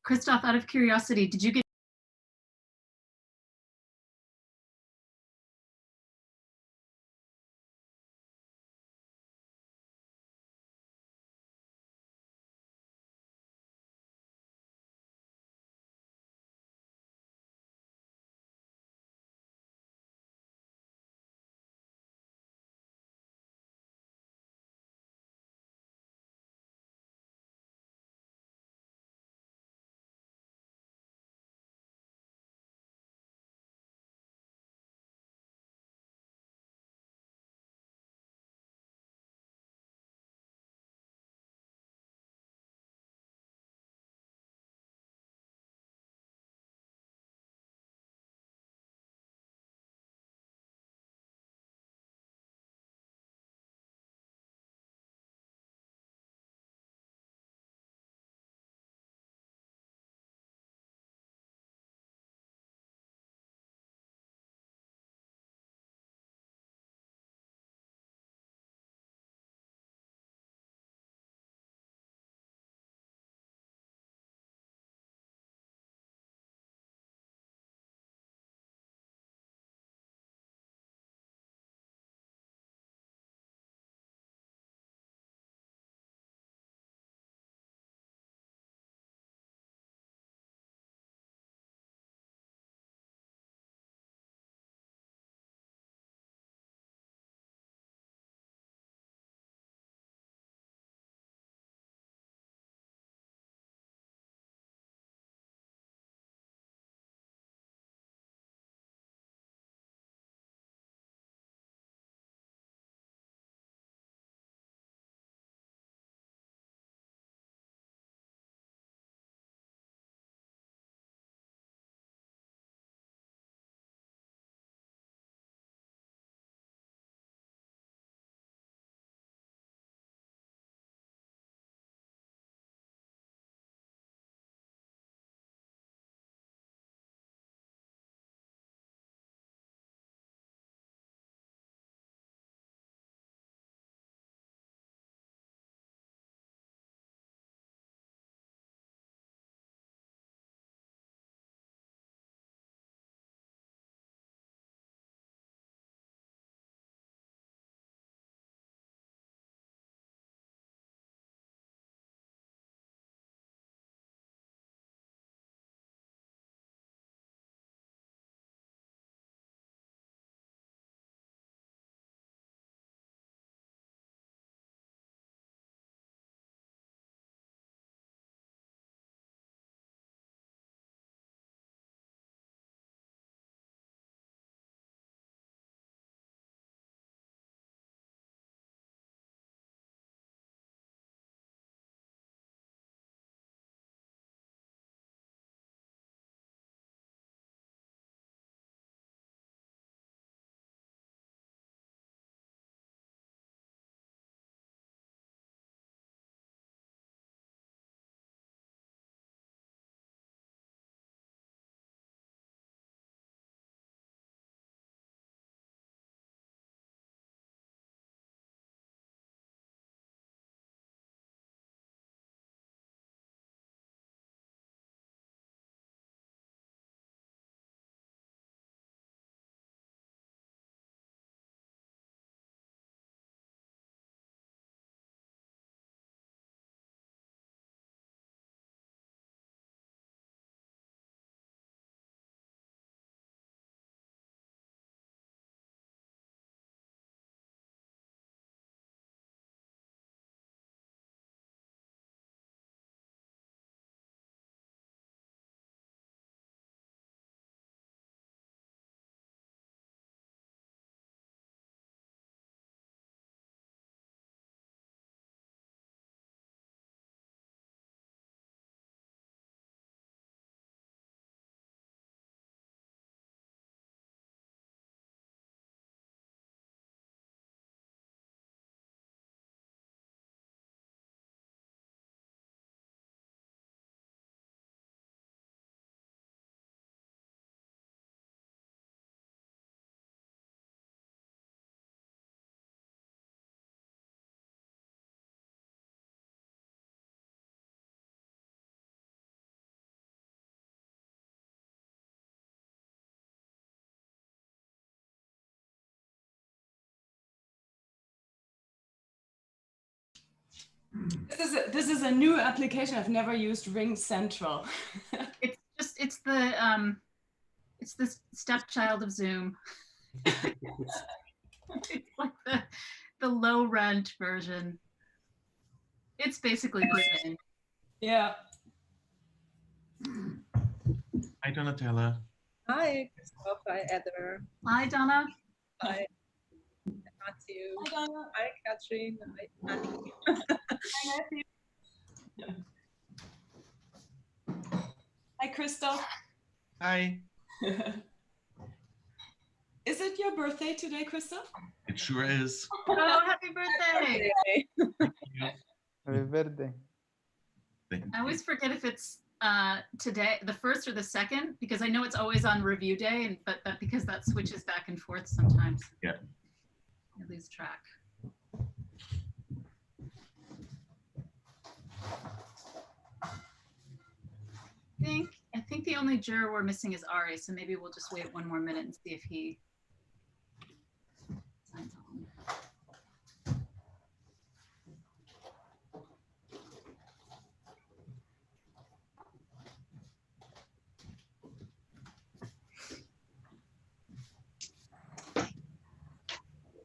Christoph, out of curiosity, did you get This is a new application. I've never used Ring Central. It's the stepchild of Zoom. It's like the low rent version. It's basically the same. Yeah. Hi, Donatella. Hi, Christoph. Hi, Heather. Hi, Donna. Hi, Matthew. Hi, Donna. Hi, Katrin. Hi, Annie. Hi, Matthew. Hi, Christoph. Hi. Is it your birthday today, Christoph? It sure is. Oh, happy birthday. Happy birthday. Thank I you. always forget if it's today, the first or the second, because I know it's always on review day, but because that switches back and forth sometimes. Yeah. I lose track. I think the only juror we're missing is Ari, so maybe we'll just wait one more minute and see if he signs on.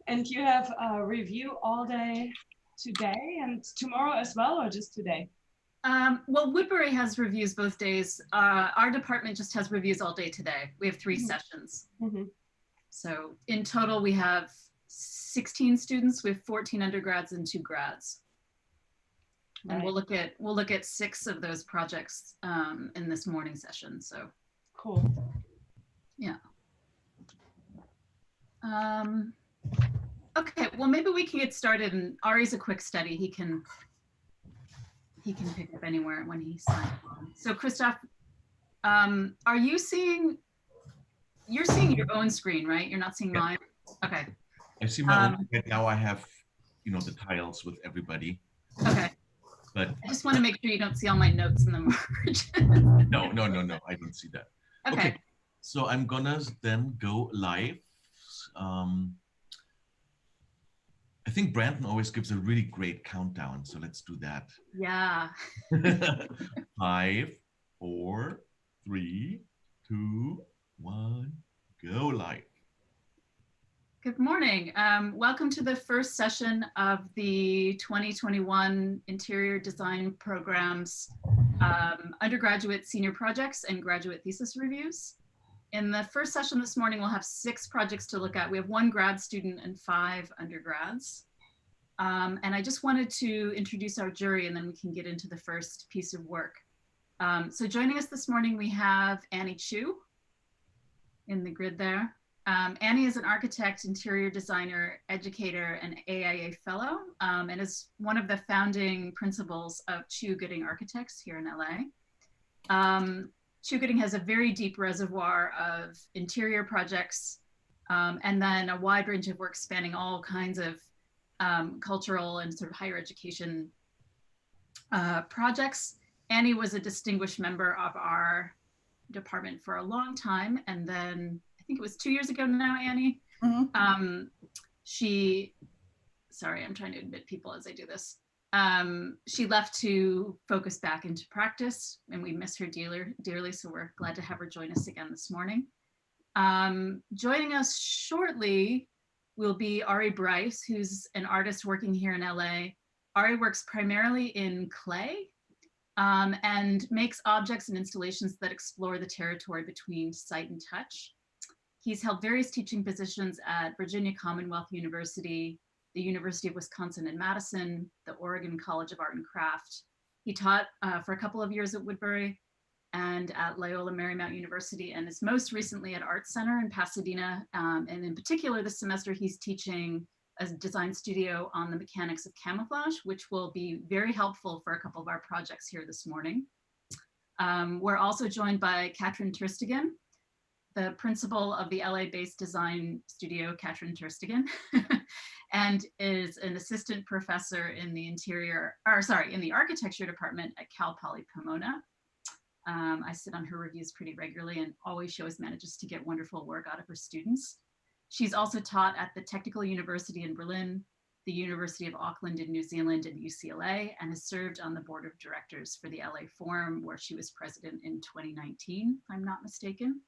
And you have a review all day today and tomorrow as well, or just today? Well, Woodbury has reviews both days. Our department just has reviews all day today. We have 3 sessions. So in total, we have 16 students. We have 14 undergrads and 2 grads. And we'll look at 6 of those projects in this morning session. So cool. Yeah. Okay, well, maybe we can get started. And Ari's a quick study. He can pick up anywhere when he signs on. So Christoph, are you seeing, you're seeing your own screen, right? You're not seeing mine? Okay. I see my own. Now I have, the tiles with everybody. Okay. But I just want to make sure you don't see all my notes in the margin. No, I don't see that. Okay. So I'm gonna then go live. I think Brandon always gives a really great countdown, so let's do that. Yeah. 5, 4, 3, 2, 1, go live. Good morning. Welcome to the first session of the 2021 Interior Design Program's undergraduate senior projects and graduate thesis reviews. In the first session this morning, we'll have 6 projects to look at. We have 1 grad student and 5 undergrads. And I just wanted to introduce our jury and then we can get into the first piece of work. So joining us this morning, we have Annie Chu in the grid there. Annie is an architect, interior designer, educator, and AIA fellow, and is one of the founding principals of Chu Gooding Architects here in LA. Chu Gooding has a very deep reservoir of interior projects, and then a wide range of work spanning all kinds of cultural and sort of higher education projects. Annie was a distinguished member of our department for a long time, and then I think it was 2 years ago now, Annie. Sorry, I'm trying to admit people as I do this. She left to focus back into practice, and we miss her dearly, so we're glad to have her join us again this morning. Joining us shortly will be Ari Bryce, who's an artist working here in LA. Ari works primarily in clay and makes objects and installations that explore the territory between sight and touch. He's held various teaching positions at Virginia Commonwealth University, the University of Wisconsin in Madison, the Oregon College of Art and Craft. He taught for a couple of years at Woodbury and at Loyola Marymount University, and is most recently at Art Center in Pasadena. And in particular, this semester, he's teaching a design studio on the mechanics of camouflage, which will be very helpful for a couple of our projects here this morning. We're also joined by Katrin Terstegen, the principal of the LA-based design studio, Katrin Terstegen, and is an assistant professor in the in the architecture department at Cal Poly Pomona. I sit on her reviews pretty regularly, and always she always manages to get wonderful work out of her students. She's also taught at the Technical University in Berlin, the University of Auckland in New Zealand and UCLA, and has served on the board of directors for the LA Forum, where she was president in 2019, if I'm not mistaken.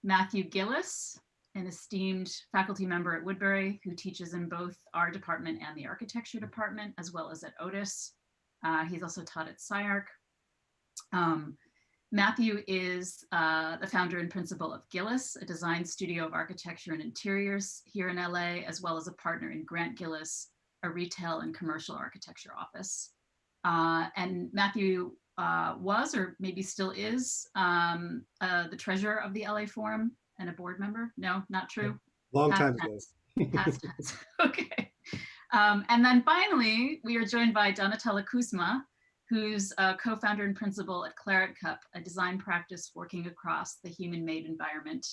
Matthew Gillis, an esteemed faculty member at Woodbury, who teaches in both our department and the architecture department, as well as at Otis. He's also taught at SciArc. Matthew is the founder and principal of Gillis, a design studio of architecture and interiors here in LA, as well as a partner in Grant Gillis, a retail and commercial architecture office. And Matthew was, or maybe still is, the treasurer of the LA Forum and a board member. No, not true. Long Past time ago. tense. Past tense. Okay. And then finally, we are joined by Donatella Kuzma, who's a co-founder and principal at Claret Cup, a design practice working across the human-made environment.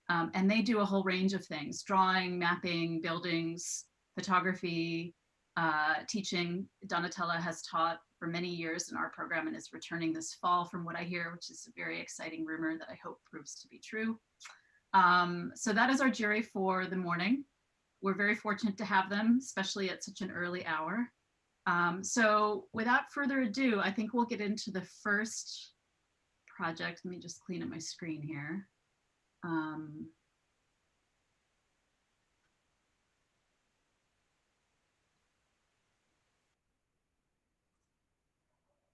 And they do a whole range of things: drawing, mapping, buildings, photography, teaching. Donatella has taught for many years in our program and is returning this fall, from what I hear, which is a very exciting rumor that I hope proves to be true. So that is our jury for the morning. We're very fortunate to have them, especially at such an early hour. So without further ado, I think we'll get into the first project. Let me just clean up my screen here. I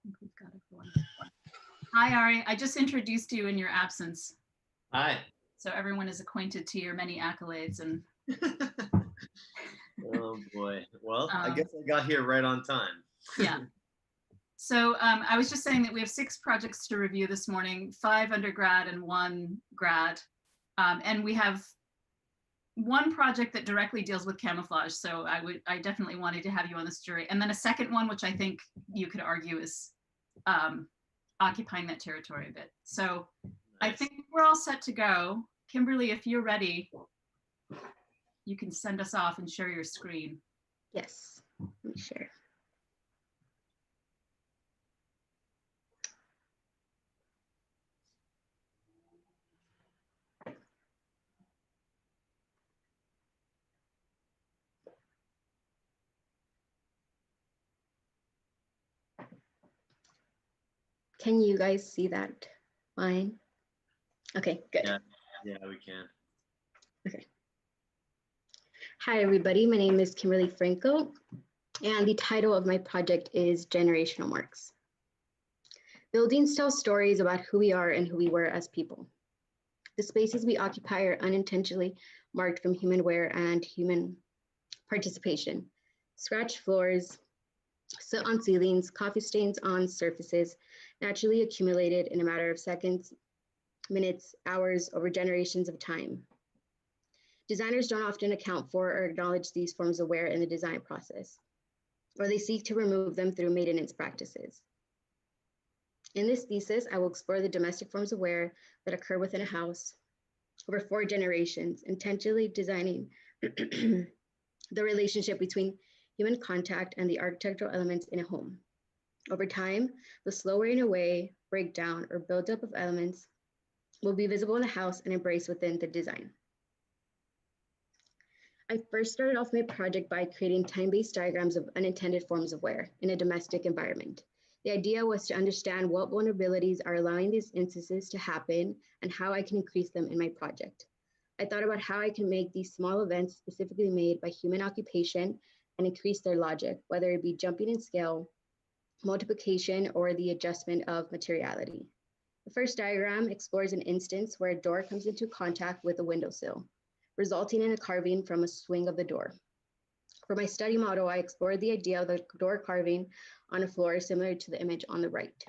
think we've got everyone. Hi, Ari. I just introduced you in your absence. Hi. So everyone is acquainted to your many accolades and Oh boy. Well, I guess I got here right on time. yeah. So I was just saying that we have 6 projects to review this morning, 5 undergrad and 1 grad. And we have 1 project that directly deals with camouflage. So I definitely wanted to have you on this jury. And then a second one, which I think you could argue is occupying that territory a bit. So nice. I think we're all set to go. Kimberly, if you're ready, you can send us off and share your screen. Yes, let me share. Can you guys see that fine? Okay, good. Yeah, we can. Okay. Hi, everybody. My name is Kimberly Franco, and the title of my project is Generational Marks. Buildings tell stories about who we are and who we were as people. The spaces we occupy are unintentionally marked from human wear and human participation. Scratched floors, soot on ceilings, coffee stains on surfaces, naturally accumulated in a matter of seconds, minutes, hours, over generations of time. Designers don't often account for or acknowledge these forms of wear in the design process, or they seek to remove them through maintenance practices. In this thesis, I will explore the domestic forms of wear that occur within a house over 4 generations, intentionally designing the relationship between human contact and the architectural elements in a home. Over time, the slow wearing away, breakdown, or buildup of elements will be visible in the house and embraced within the design. I first started off my project by creating time-based diagrams of unintended forms of wear in a domestic environment. The idea was to understand what vulnerabilities are allowing these instances to happen and how I can increase them in my project. I thought about how I can make these small events specifically made by human occupation and increase their logic, whether it be jumping in scale, multiplication, or the adjustment of materiality. The first diagram explores an instance where a door comes into contact with a windowsill, resulting in a carving from a swing of the door. For my study model, I explored the idea of the door carving on a floor similar to the image on the right.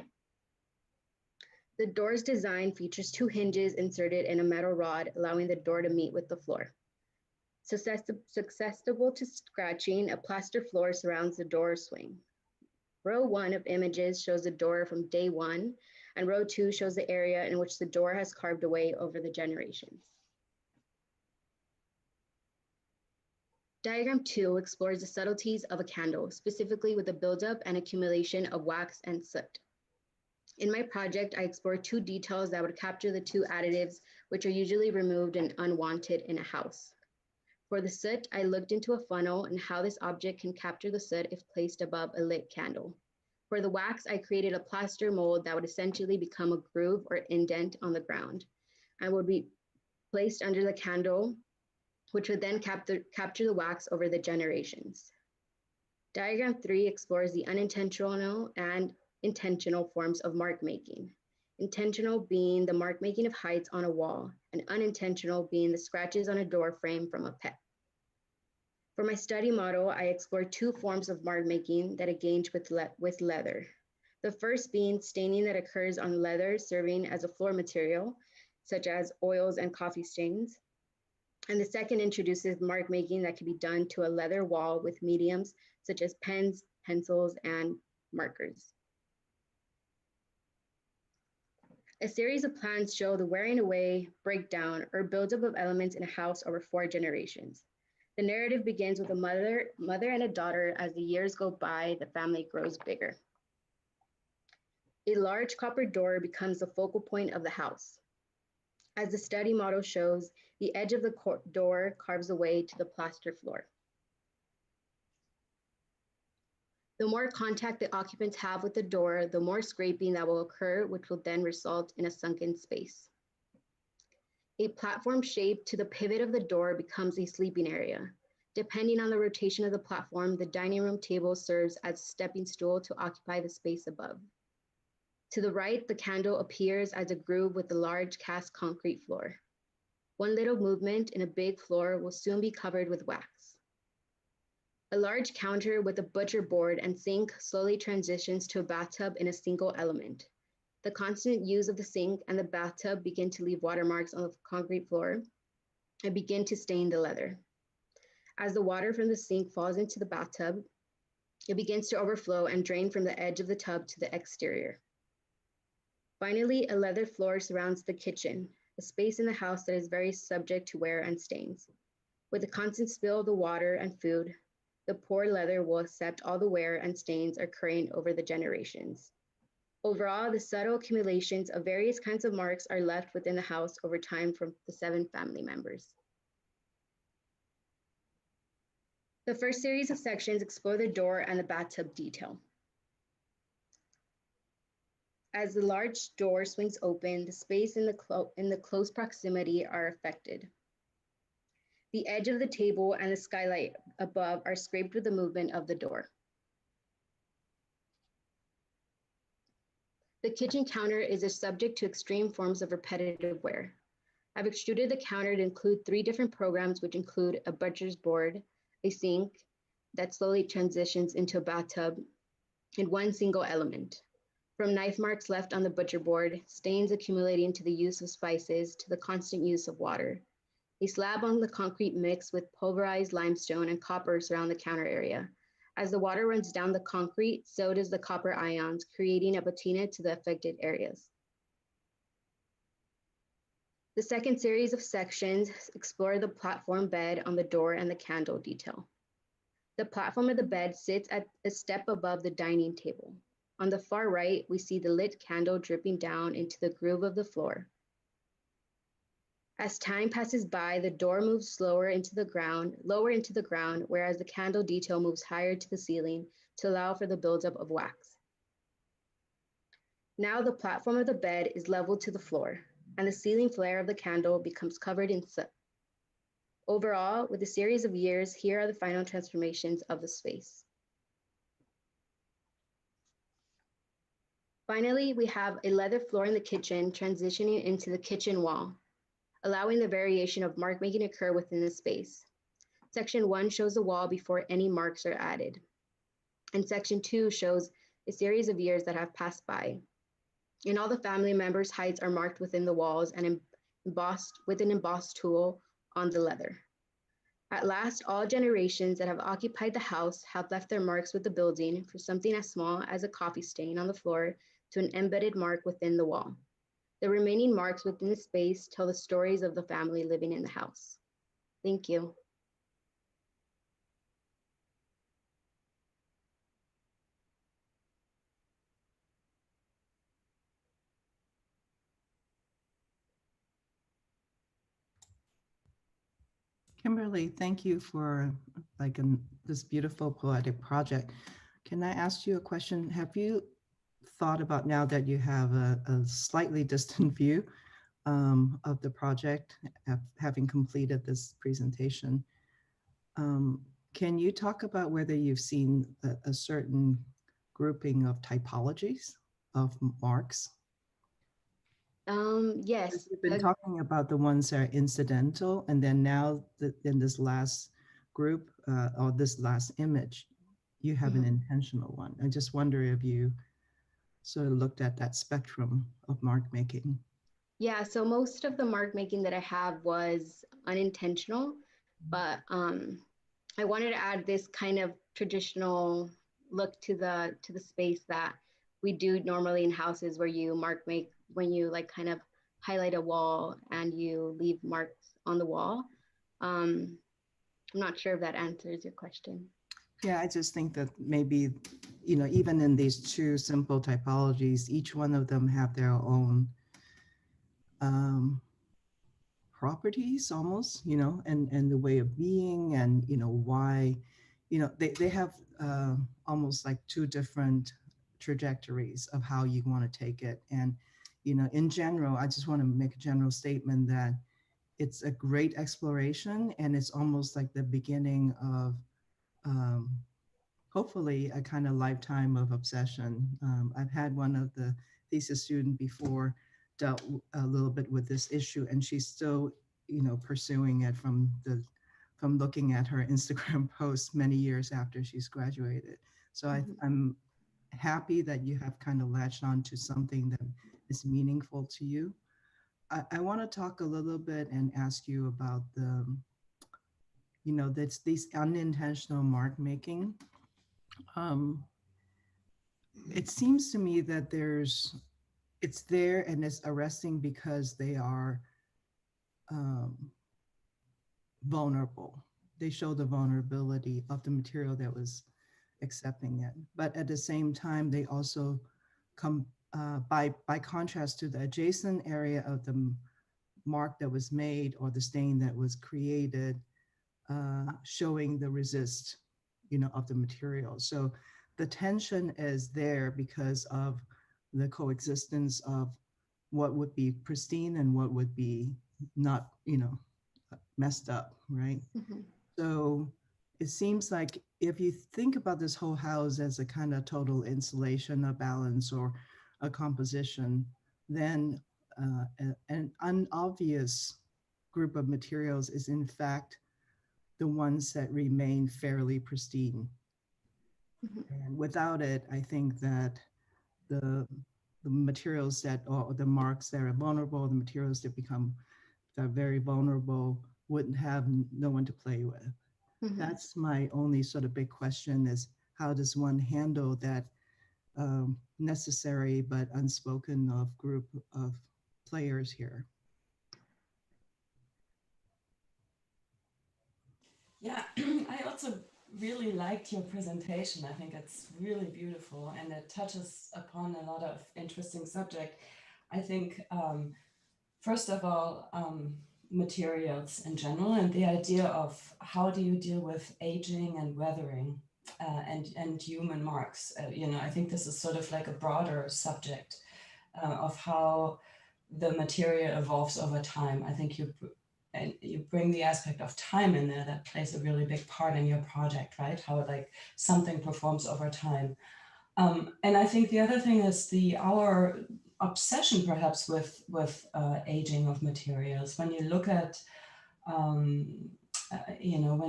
The door's design features 2 hinges inserted in a metal rod, allowing the door to meet with the floor. Susceptible to scratching, a plaster floor surrounds the door swing. Row 1 of images shows the door from day 1, and row 2 shows the area in which the door has carved away over the generations. Diagram 2 explores the subtleties of a candle, specifically with the buildup and accumulation of wax and soot. In my project, I explored 2 details that would capture the 2 additives, which are usually removed and unwanted in a house. For the soot, I looked into a funnel and how this object can capture the soot if placed above a lit candle. For the wax, I created a plaster mold that would essentially become a groove or indent on the ground and would be placed under the candle, which would then capture the wax over the generations. Diagram 3 explores the unintentional and intentional forms of mark making. Intentional being the mark making of heights on a wall, and unintentional being the scratches on a door frame from a pet. For my study model, I explored 2 forms of mark making that engage with leather. The first being staining that occurs on leather serving as a floor material, such as oils and coffee stains. And the second introduces mark making that can be done to a leather wall with mediums such as pens, pencils, and markers. A series of plans show the wearing away, breakdown, or buildup of elements in a house over 4 generations. The narrative begins with a mother and a daughter. As the years go by, the family grows bigger. A large copper door becomes the focal point of the house. As the study model shows, the edge of the door carves away to the plaster floor. The more contact the occupants have with the door, the more scraping that will occur, which will then result in a sunken space. A platform shaped to the pivot of the door becomes a sleeping area. Depending on the rotation of the platform, the dining room table serves as a stepping stool to occupy the space above. To the right, the candle appears as a groove with a large cast concrete floor. One little movement in a big floor will soon be covered with wax. A large counter with a butcher board and sink slowly transitions to a bathtub in a single element. The constant use of the sink and the bathtub begin to leave watermarks on the concrete floor and begin to stain the leather. As the water from the sink falls into the bathtub, it begins to overflow and drain from the edge of the tub to the exterior. Finally, a leather floor surrounds the kitchen, a space in the house that is very subject to wear and stains. With the constant spill of the water and food, the poor leather will accept all the wear and stains occurring over the generations. Overall, the subtle accumulations of various kinds of marks are left within the house over time from the 7 family members. The first series of sections explore the door and the bathtub detail. As the large door swings open, the space in the close proximity are affected. The edge of the table and the skylight above are scraped with the movement of the door. The kitchen counter is a subject to extreme forms of repetitive wear. I've extruded the counter to include 3 different programs, which include a butcher's board, a sink that slowly transitions into a bathtub, and 1 single element. From knife marks left on the butcher board, stains accumulating to the use of spices, to the constant use of water. A slab on the concrete mixed with pulverized limestone and copper surround the counter area. As the water runs down the concrete, so does the copper ions, creating a patina to the affected areas. The second series of sections explore the platform bed on the door and the candle detail. The platform of the bed sits at a step above the dining table. On the far right, we see the lit candle dripping down into the groove of the floor. As time passes by, the door moves lower into the ground, whereas the candle detail moves higher to the ceiling to allow for the buildup of wax. Now the platform of the bed is leveled to the floor, and the ceiling flare of the candle becomes covered in soot. Overall, with a series of years, here are the final transformations of the space. Finally, we have a leather floor in the kitchen transitioning into the kitchen wall, allowing the variation of mark making occur within the space. Section 1 shows the wall before any marks are added. And section 2 shows a series of years that have passed by. And all the family members' heights are marked within the walls and embossed with an embossed tool on the leather. At last, all generations that have occupied the house have left their marks with the building, from something as small as a coffee stain on the floor to an embedded mark within the wall. The remaining marks within the space tell the stories of the family living in the house. Thank you. Kimberly, thank you for this beautiful poetic project. Can I ask you a question? Have you thought about, now that you have a slightly distant view of the project, having completed this presentation, can you talk about whether you've seen a certain grouping of typologies of marks? Yes. You've been talking about the ones that are incidental, and then now in this last group, or this last image, you have an intentional one. I just wonder if you sort of looked at that spectrum of mark making. Yeah, so most of the mark making that I have was unintentional, but I wanted to add this kind of traditional look to the space that we do normally in houses, where you make when you like kind of highlight a wall and you leave marks on the wall. I'm not sure if that answers your question. Yeah, I just think that maybe, even in these two simple typologies, each one of them have their own properties almost, and the way of being, and, why, they have almost like two different trajectories of how you want to take it. And, in general, I just want to make a general statement that it's a great exploration, and it's almost like the beginning of hopefully a kind of lifetime of obsession. I've had one of the thesis student before dealt a little bit with this issue, and she's still, pursuing it from looking at her Instagram posts many years after she's graduated. So I'm happy that you have kind of latched on to something that is meaningful to you. I want to talk a little bit and ask you about that's these unintentional mark making. It seems to me that it's there and it's arresting because they are vulnerable. They show the vulnerability of the material that was accepting it. But at the same time, they also come by contrast to the adjacent area of the mark that was made or the stain that was created, showing the resist, of the material. So the tension is there because of the coexistence of what would be pristine and what would be not, messed up, right? So it seems like if you think about this whole house as a kind of total installation, a balance, or a composition, then an unobvious group of materials is in fact the ones that remain fairly pristine. And without it, I think that the materials that, or the marks that are vulnerable, the materials that are very vulnerable, wouldn't have no one to play with. That's my only sort of big question, is how does one handle that necessary but unspoken of group of players here? Yeah, I also really liked your presentation. I think it's really beautiful and it touches upon a lot of interesting subject. I think, first of all, materials in general and the idea of how do you deal with aging and weathering and human marks. I think this is sort of like a broader subject of how the material evolves over time. I think you bring the aspect of time in there that plays a really big part in your project, right? How like something performs over time. And I think the other thing is our obsession perhaps with aging of materials. When you look at, when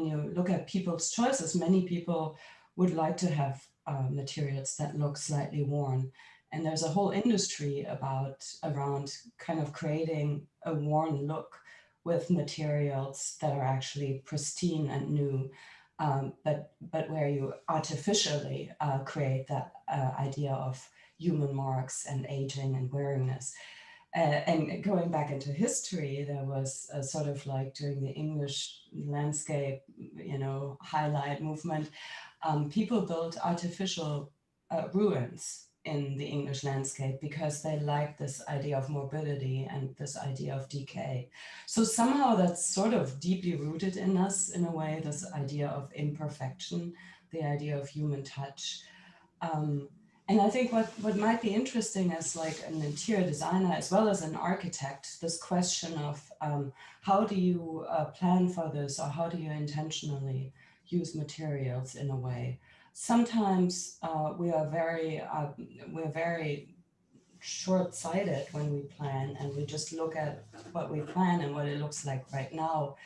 you look at people's choices, many people would like to have materials that look slightly worn. And there's a whole industry around kind of creating a worn look with materials that are actually pristine and new, but where you artificially create that idea of human marks and aging and weariness. And going back into history, there was a sort of like during the English landscape, highlight movement, people built artificial ruins in the English landscape because they like this idea of morbidity and this idea of decay. So somehow that's sort of deeply rooted in us in a way, this idea of imperfection, the idea of human touch. And I think what might be interesting as like an interior designer as well as an architect, this question of how do you plan for this, or how do you intentionally use materials in a way? Sometimes we're very short-sighted when we plan, and we just look at what we plan and what it looks like right now.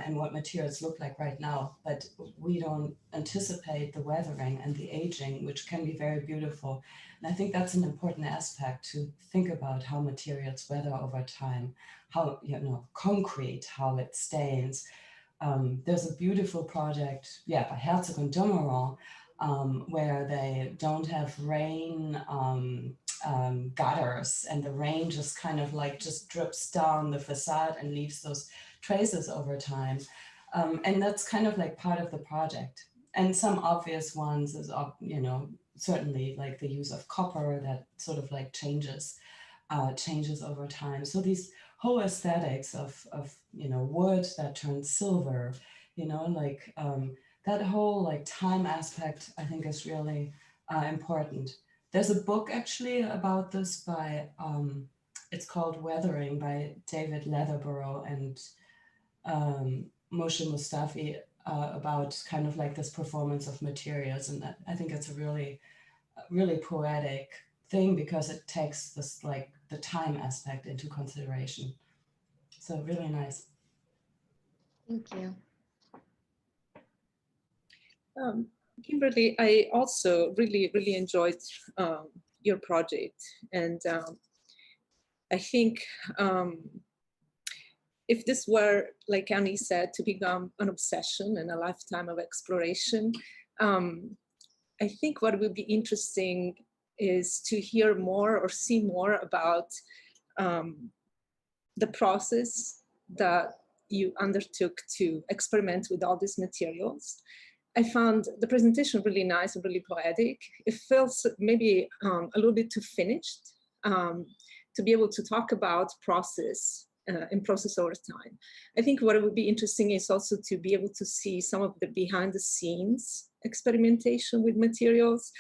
And what materials look like right now, but we don't anticipate the weathering and the aging, which can be very beautiful. And I think that's an important aspect to think about how materials weather over time, how, concrete, how it stains. There's a beautiful project, by Herzog and de Meuron, where they don't have rain gutters, and the rain just kind of like just drips down the facade and leaves those traces over time. And that's kind of like part of the project. And some obvious ones is, certainly like the use of copper that sort of like changes over time. So these whole aesthetics of wood that turns silver, that whole like time aspect, I think is really important. There's a book actually about this by, it's called Weathering by David Leatherborough and Moshe Mustafi, about kind of like this performance of materials. And I think it's a really, really poetic thing because it takes this like the time aspect into consideration. So really nice. Thank you. Kimberly, I also really, really enjoyed your project. And I think if this were, like Annie said, to become an obsession and a lifetime of exploration, I think what would be interesting is to hear more or see more about the process that you undertook to experiment with all these materials. I found the presentation really nice and really poetic. It feels maybe a little bit too finished to be able to talk about process and process over time. I think what would be interesting is also to be able to see some of the behind the scenes experimentation with materials,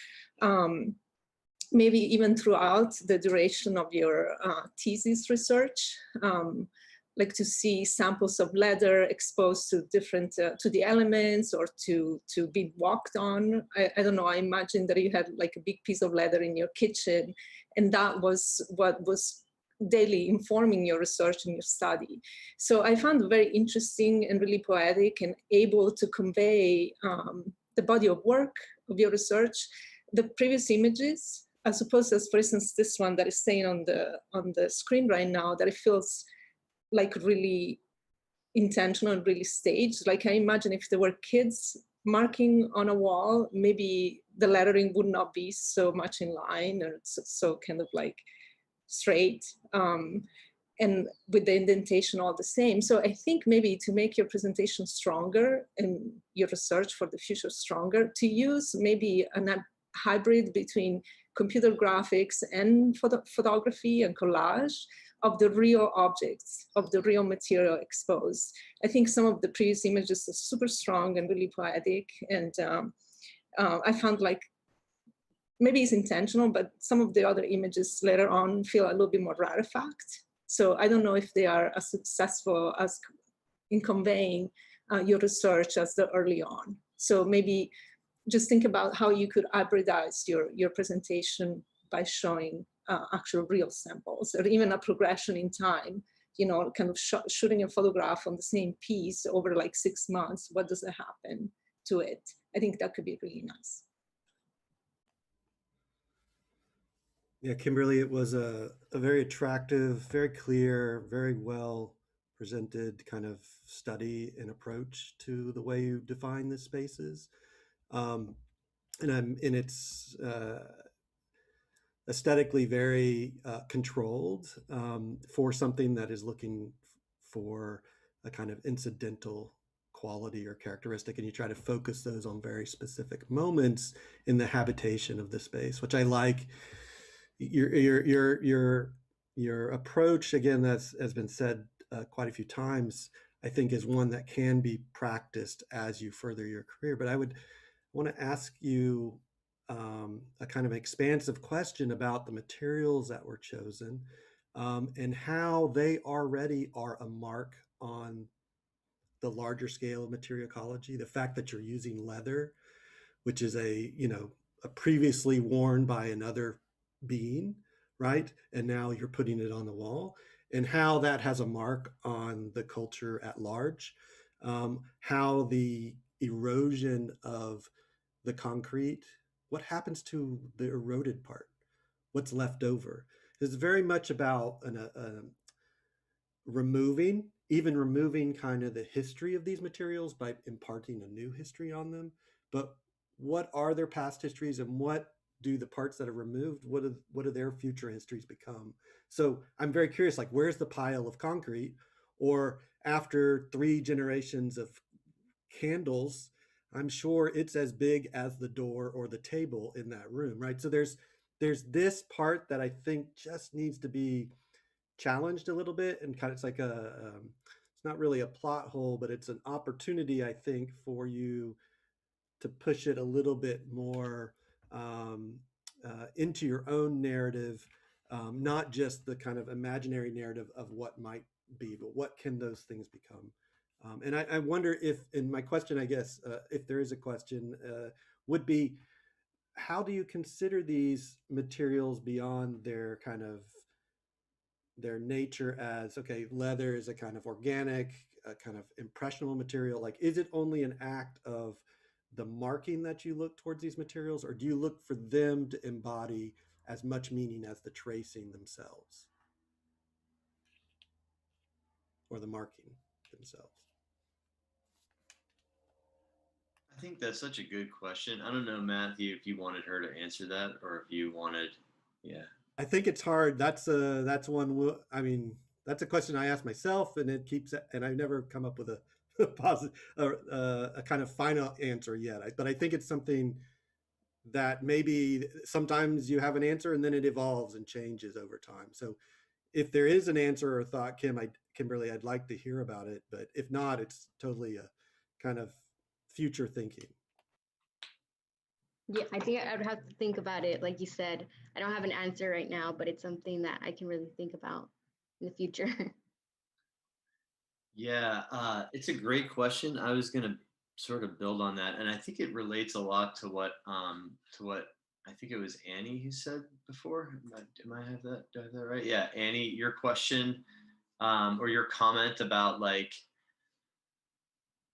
maybe even throughout the duration of your thesis research. Like to see samples of leather exposed to different, to the elements, or to be walked on. I don't know, I imagine that you had like a big piece of leather in your kitchen, and that was what was daily informing your research and your study. So I found it very interesting and really poetic, and able to convey the body of work of your research. The previous images, I suppose, as for instance, this one that is staying on the screen right now, that it feels like really intentional and really staged. Like I imagine if there were kids marking on a wall, maybe the lettering would not be so much in line, or so kind of like straight, and with the indentation all the same. So I think maybe to make your presentation stronger and your research for the future stronger, to use maybe a hybrid between computer graphics and photography and collage of the real objects, of the real material exposed. I think some of the previous images are super strong and really poetic. And I found like, maybe it's intentional, but some of the other images later on feel a little bit more artifact. So I don't know if they are as successful as in conveying your research as the early on. So maybe just think about how you could hybridize your presentation by showing actual real samples, or even a progression in time, kind of shooting a photograph on the same piece over like 6 months. What does it happen to it? I think that could be really nice. Yeah, Kimberly, it was a very attractive, very clear, very well presented kind of study and approach to the way you define the spaces. And it's aesthetically very controlled for something that is looking for a kind of incidental quality or characteristic, and you try to focus those on very specific moments in the habitation of the space, which I like. Your approach, again, that's has been said quite a few times, I think is one that can be practiced as you further your career. But I would want to ask you a kind of expansive question about the materials that were chosen, and how they already are a mark on the larger scale of material ecology. The fact that you're using leather, which is a previously worn by another being, right? And now you're putting it on the wall, and how that has a mark on the culture at large, how the erosion of the concrete, what happens to the eroded part, what's left over. It's very much about removing kind of the history of these materials by imparting a new history on them. But what are their past histories, and what do the parts that are removed, what do their future histories become? So I'm very curious, like, where's the pile of concrete? Or after 3 generations of candles, I'm sure it's as big as the door or the table in that room, right? So there's this part that I think just needs to be challenged a little bit, and kind of, it's like it's not really a plot hole, but it's an opportunity, I think, for you to push it a little bit more into your own narrative, not just the kind of imaginary narrative of what might be, but what can those things become. And I wonder if, and my question, I guess, if there is a question, would be, how do you consider these materials beyond their kind of their nature as, okay, leather is a kind of organic, a kind of impressionable material? Like, is it only an act of the marking that you look towards these materials, or do you look for them to embody as much meaning as the tracing themselves or the marking themselves? I think that's such a good question. I don't know, Matthew, if you wanted her to answer that, or if you wanted, yeah. I think it's hard. That's one. I mean, that's a question I ask myself, and I've never come up with a positive, a kind of final answer yet. But I think it's something that maybe sometimes you have an answer and then it evolves and changes over time. So if there is an answer or a thought, Kimberly, I'd like to hear about it. But if not, it's totally a kind of future thinking. Yeah, I think I would have to think about it. Like you said, I don't have an answer right now, but it's something that I can really think about in the future. Yeah, it's a great question. I was going to sort of build on that, and I think it relates a lot to what I think it was Annie who said before. Am I have that? Do I have that right? Yeah, Annie, your question or your comment about like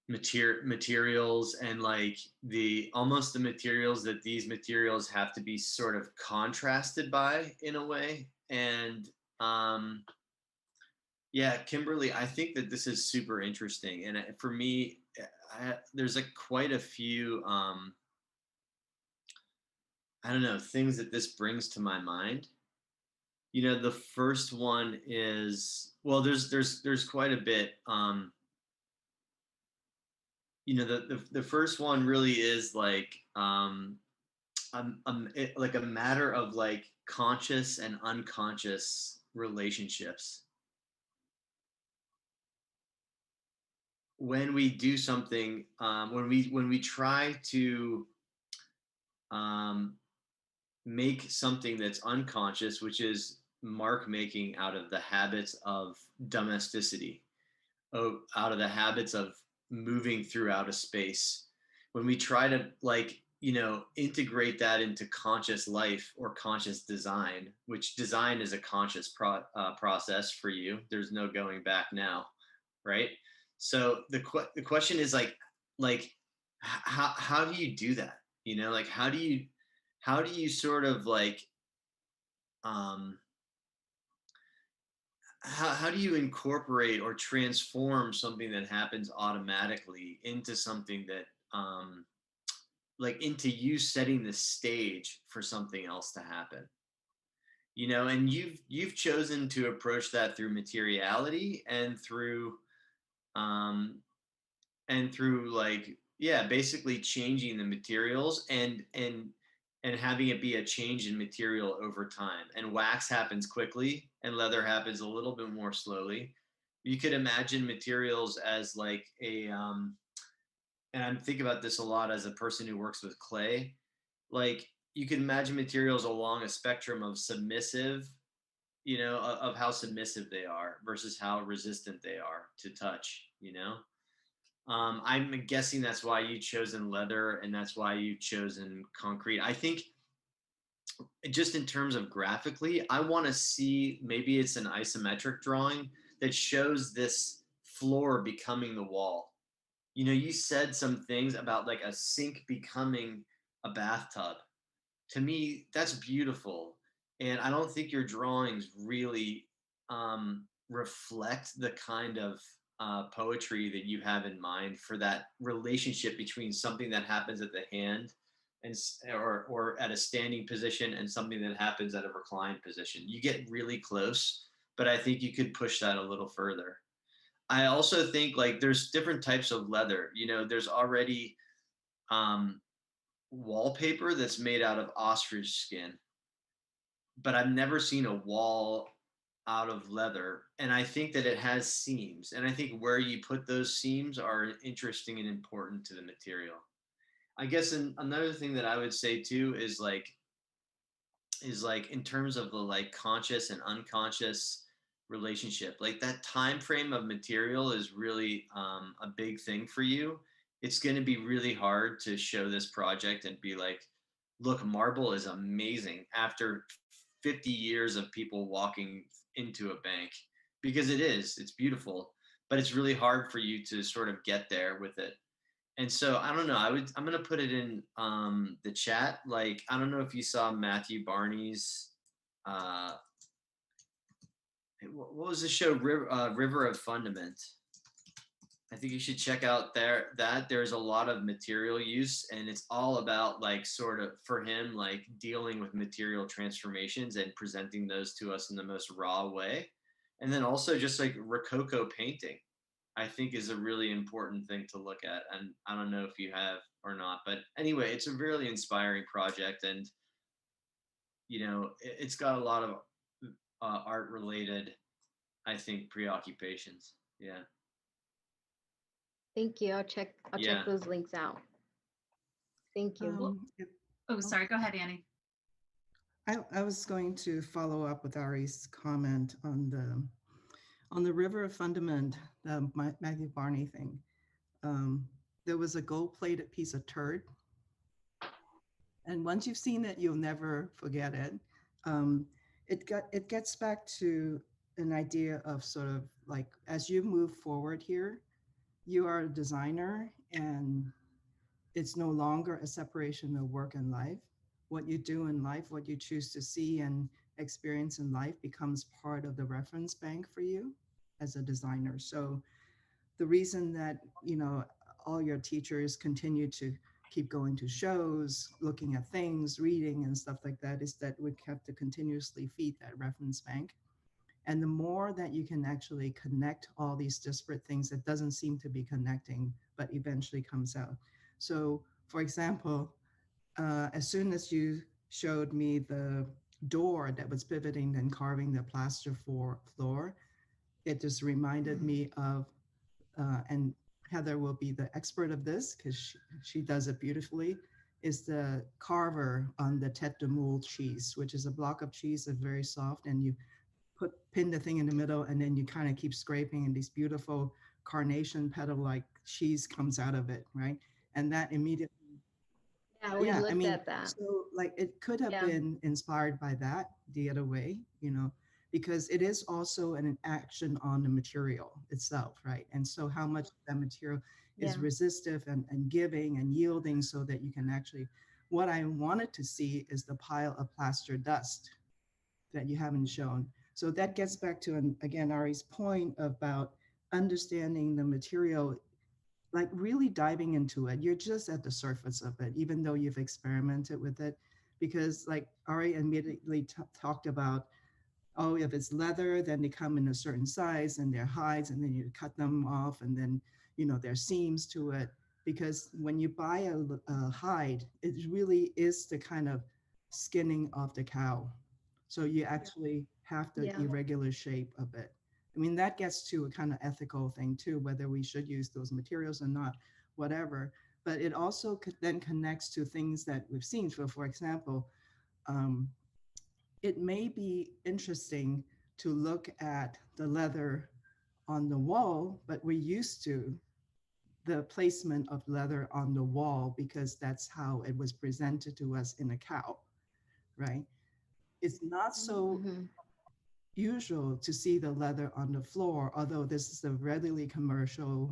materials and like the almost the materials that these materials have to be sort of contrasted by in a way. And yeah, Kimberly, I think that this is super interesting. And for me, there's quite a few I don't know, things that this brings to my mind. You know, the first one is, well, there's quite a bit. You know, the first one really is like like a matter of like conscious and unconscious relationships. When we do something, when we try to make something that's unconscious, which is mark making out of the habits of domesticity, out of the habits of moving throughout a space. When we try to like, you know, integrate that into conscious life or conscious design, which design is a conscious process for you. There's no going back now, right? So the question is like how do you do that? You know, like how do you sort of like how do you incorporate or transform something that happens automatically into something that like into you setting the stage for something else to happen? You know, and you've chosen to approach that through materiality and through and through like, yeah, basically changing the materials and having it be a change in material over time. And wax happens quickly and leather happens a little bit more slowly. You could imagine materials as like and I'm thinking about this a lot as a person who works with clay. Like you can imagine materials along a spectrum of submissive, of how submissive they are versus how resistant they are to touch. I'm guessing that's why you've chosen leather and that's why you've chosen concrete. I think just in terms of graphically, I want to see, maybe it's an isometric drawing that shows this floor becoming the wall. You said some things about like a sink becoming a bathtub. To me, that's beautiful. And I don't think your drawings really reflect the kind of poetry that you have in mind for that relationship between something that happens at the hand or at a standing position and something that happens at a reclined position. You get really close, but I think you could push that a little further. I also think like there's different types of leather. There's already wallpaper that's made out of ostrich skin, but I've never seen a wall out of leather. And I think that it has seams. And I think where you put those seams are interesting and important to the material. I guess another thing that I would say too is like in terms of the like conscious and unconscious relationship, like that time frame of material is really a big thing for you. It's going to be really hard to show this project and be like, look, marble is amazing after 50 years of people walking into a bank, because it's beautiful, but it's really hard for you to sort of get there with it. And so I don't know. I'm gonna put it in the chat. Like I don't know if you saw Matthew Barney's what was the show, River of Fundament. I think you should check out there's a lot of material use, and it's all about like sort of for him like dealing with material transformations and presenting those to us in the most raw way. And then also just like Rococo painting, I think is a really important thing to look at. And I don't know if you have or not, but anyway, it's a really inspiring project, and it's got a lot of art related, I think, preoccupations. Yeah. Thank you. I'll check those links out. Thank you. Oh, sorry. Go ahead, Annie. I was going to follow up with Ari's comment on the River of Fundament, the Matthew Barney thing. There was a gold-plated piece of turd, and once you've seen it, you'll never forget it. It gets back to an idea of sort of like, as you move forward here, you are a designer, and it's no longer a separation of work and life. What you do in life, what you choose to see and experience in life becomes part of the reference bank for you as a designer. So the reason that, all your teachers continue to keep going to shows, looking at things, reading and stuff like that, is that we have to continuously feed that reference bank. And the more that you can actually connect all these disparate things that doesn't seem to be connecting, but eventually comes out. So for example, as soon as you showed me the door that was pivoting and carving the plaster floor, it just reminded me of, and Heather will be the expert of this because she does it beautifully, is the carver on the tête de moule cheese, which is a block of cheese that's very soft, and you pin the thing in the middle, and then you kind of keep scraping, and these beautiful carnation petal-like cheese comes out of it, right? And that immediately, we looked at that. So like it could have been inspired by that the other way, because it is also an action on the material itself, right? And so how much that material is resistive and giving and yielding, so that you can actually, what I wanted to see is the pile of plaster dust that you haven't shown. So that gets back to, again, Ari's point about understanding the material, like really diving into it. You're just at the surface of it, even though you've experimented with it. Because like Ari immediately talked about, oh, if it's leather, then they come in a certain size and they're hides, and then you cut them off, and then there's seams to it, because when you buy a hide, it really is the kind of skinning of the cow. So you actually have the Yeah. irregular shape of it. I mean, that gets to a kind of ethical thing too, whether we should use those materials or not, whatever. But it also then connects to things that we've seen. So, for example, um, it may be interesting to look at the leather on the wall, but we're used to the placement of leather on the wall because that's how it was presented to us in a cow, right? It's not so Mm-hmm. usual to see the leather on the floor, although this is a readily commercially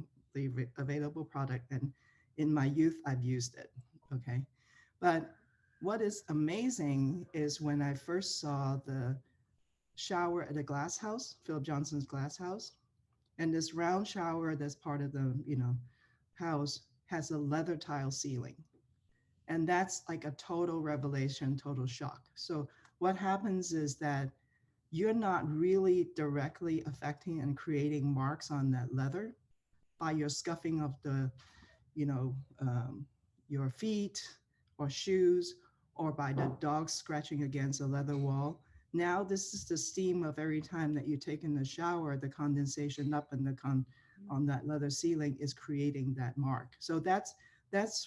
available product. And in my youth, I've used it. Okay. But what is amazing is when I first saw the shower at a glass house, Philip Johnson's glass house, and this round shower that's part of the, house has a leather tile ceiling. And that's like a total revelation, total shock. So what happens is that you're not really directly affecting and creating marks on that leather by your scuffing of the, you know, your feet or shoes, or by the dog scratching against a leather wall. Now this is the steam of every time that you take in the shower, the condensation up in the on that leather ceiling is creating that mark. So that's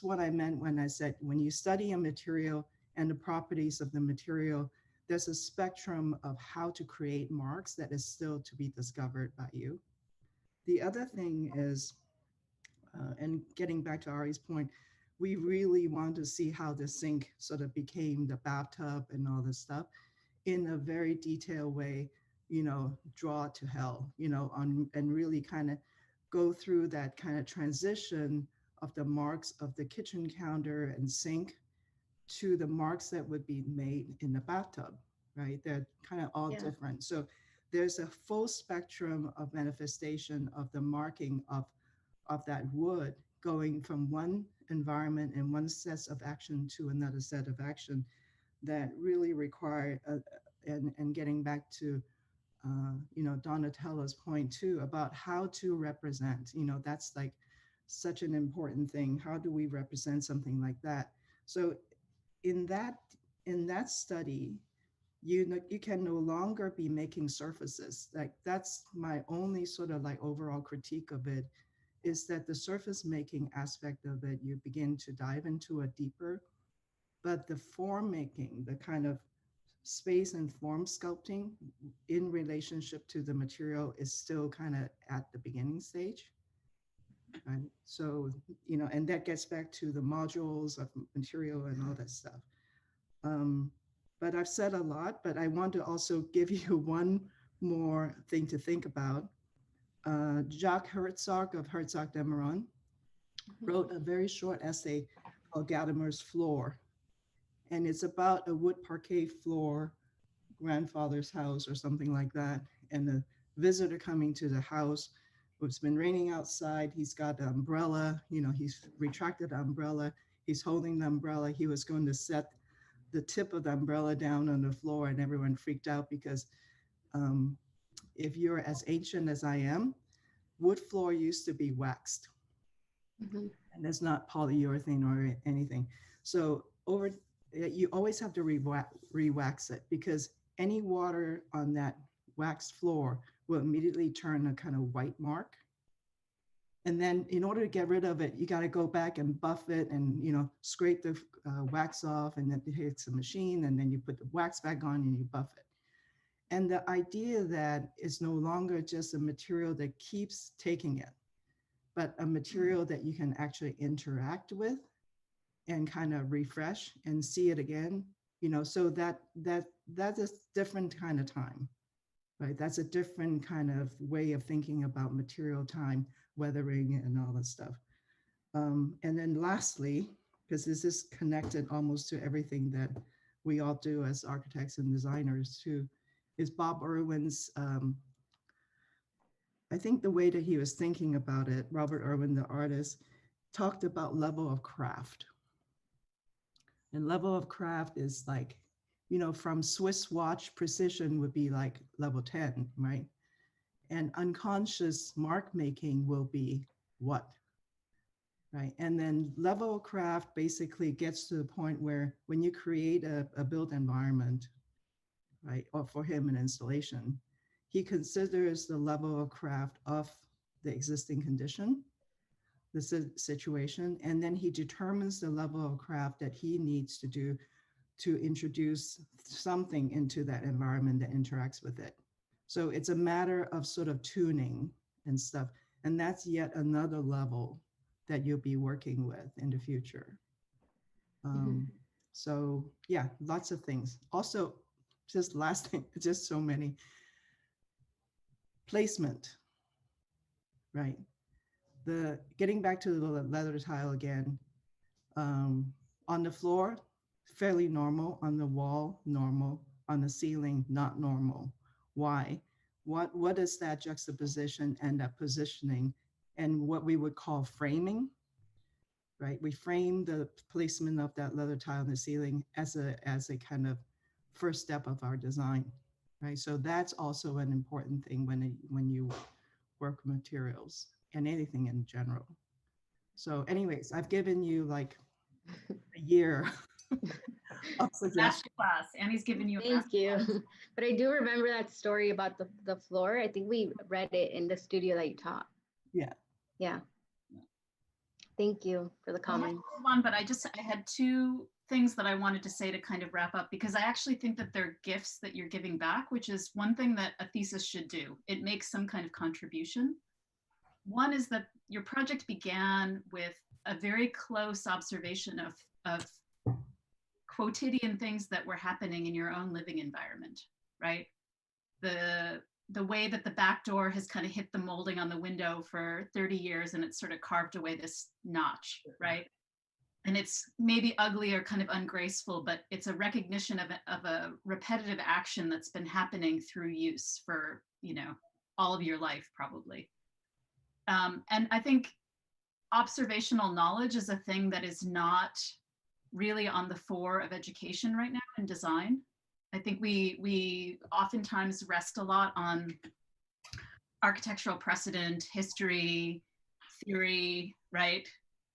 what I meant when I said, when you study a material and the properties of the material, there's a spectrum of how to create marks that is still to be discovered by you. The other thing is, and getting back to Ari's point, we really want to see how the sink sort of became the bathtub and all this stuff in a very detailed way, draw it to hell, and really kind of go through that kind of transition of the marks of the kitchen counter and sink to the marks that would be made in the bathtub, right? They're kind of all different. So there's a full spectrum of manifestation of the marking of that wood going from one environment and one set of action to another set of action that really require, and getting back to, Donatella's point too, about how to represent, that's like such an important thing. How do we represent something like that? So in that study, you can no longer be making surfaces. Like that's my only sort of like overall critique of it, is that the surface making aspect of it, you begin to dive into a deeper, but the form making, the kind of space and form sculpting in relationship to the material is still kind of at the beginning stage. Right? So, and that gets back to the modules of material and all that stuff. But I've said a lot, but I want to also give you one more thing to think about. Jacques Herzog of Herzog Demeron wrote a very short essay called Gadamer's Floor. And it's about a wood parquet floor, grandfather's house or something like that. And the visitor coming to the house, it's been raining outside. He's got an umbrella, he's retracted the umbrella. He's holding the umbrella. He was going to set the tip of the umbrella down on the floor, and everyone freaked out because if you're as ancient as I am, wood floor used to be waxed. Mm-hmm. And it's not polyurethane or anything. So you always have to re-wax it, because any water on that waxed floor will immediately turn a kind of white mark. And then in order to get rid of it, you got to go back and buff it and, scrape the wax off, and then it hits a machine, and then you put the wax back on and you buff it. And the idea that it's no longer just a material that keeps taking it, but a material that you can actually interact with and kind of refresh and see it again, so that's a different kind of time, right? That's a different kind of way of thinking about material time, weathering and all that stuff. And then lastly, because this is connected almost to everything that we all do as architects and designers too, is Bob Irwin's, I think the way that he was thinking about it, Robert Irwin, the artist, talked about level of craft. And level of craft is like, from Swiss watch precision would be like level 10, right? And unconscious mark making will be what, right? And then level of craft basically gets to the point where when you create a built environment, right, or for him an installation, he considers the level of craft of the existing condition, the situation, and then he determines the level of craft that he needs to do to introduce something into that environment that interacts with it. So it's a matter of sort of tuning and stuff. And that's yet another level that you'll be working with in the future. So yeah, lots of things. Also, just last thing, just so many. Placement, right? Getting back to the leather tile again, on the floor, fairly normal, on the wall, normal, on the ceiling, not normal. Why? What is that juxtaposition and that positioning and what we would call framing, right? We frame the placement of that leather tile on the ceiling as a kind of first step of our design, right? So that's also an important thing when you work with materials and anything in general. So anyways, I've given you like a year of suggestions. Masterclass. Annie's giving you a Thank you. masterclass. But I do remember that story about the floor. I think we read it in the studio that you taught. Yeah. Yeah. Thank you for the comments. One, but I had two things that I wanted to say to kind of wrap up, because I actually think that they're gifts that you're giving back, which is one thing that a thesis should do. It makes some kind of contribution. One is that your project began with a very close observation of quotidian things that were happening in your own living environment, right? The way that the back door has kind of hit the molding on the window for 30 years and it's sort of carved away this notch, right? And it's maybe ugly or kind of ungraceful, but it's a recognition of a repetitive action that's been happening through use for, all of your life probably. And I think observational knowledge is a thing that is not really on the fore of education right now in design. I think we oftentimes rest a lot on architectural precedent, history, theory, right?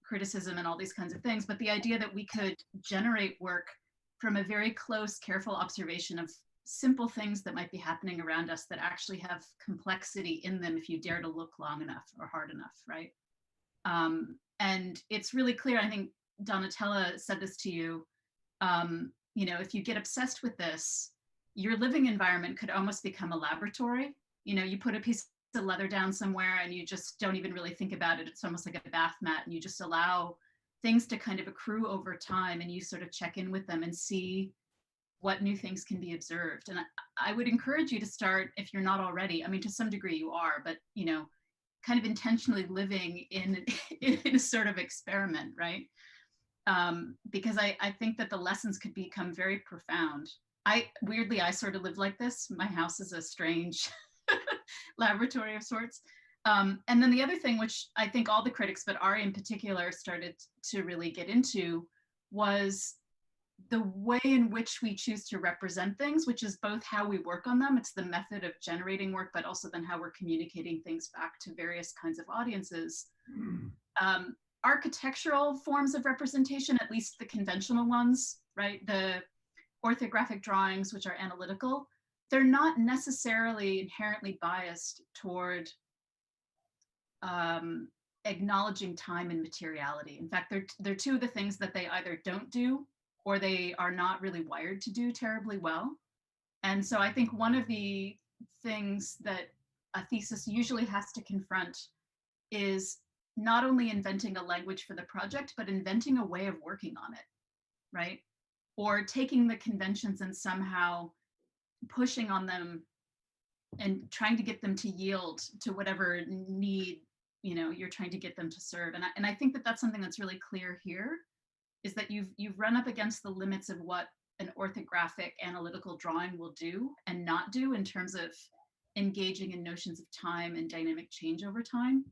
Criticism and all these kinds of things. But the idea that we could generate work from a very close, careful observation of simple things that might be happening around us that actually have complexity in them if you dare to look long enough or hard enough, right? And it's really clear, I think Donatella said this to you, if you get obsessed with this, your living environment could almost become a laboratory. You put a piece of leather down somewhere and you just don't even really think about it. It's almost like a bath mat, and you just allow things to kind of accrue over time, and you sort of check in with them and see what new things can be observed. And I would encourage you to start, if you're not already, I mean, to some degree you are, but kind of intentionally living in a sort of experiment, right? Because I think that the lessons could become very profound. Weirdly, I sort of live like this. My house is a strange laboratory of sorts. And then the other thing, which I think all the critics, but Ari in particular, started to really get into, was the way in which we choose to represent things, which is both how we work on them. It's the method of generating work, but also then how we're communicating things back to various kinds of audiences. Architectural forms of representation, at least the conventional ones, right? The orthographic drawings, which are analytical, they're not necessarily inherently biased toward acknowledging time and materiality. In fact, they're two of the things that they either don't do or they are not really wired to do terribly well. And so I think one of the things that a thesis usually has to confront is not only inventing a language for the project, but inventing a way of working on it, right? Or taking the conventions and somehow pushing on them and trying to get them to yield to whatever need you're trying to get them to serve. And I think that that's something that's really clear here, is that you've run up against the limits of what an orthographic analytical drawing will do and not do in terms of engaging in notions of time and dynamic change over time,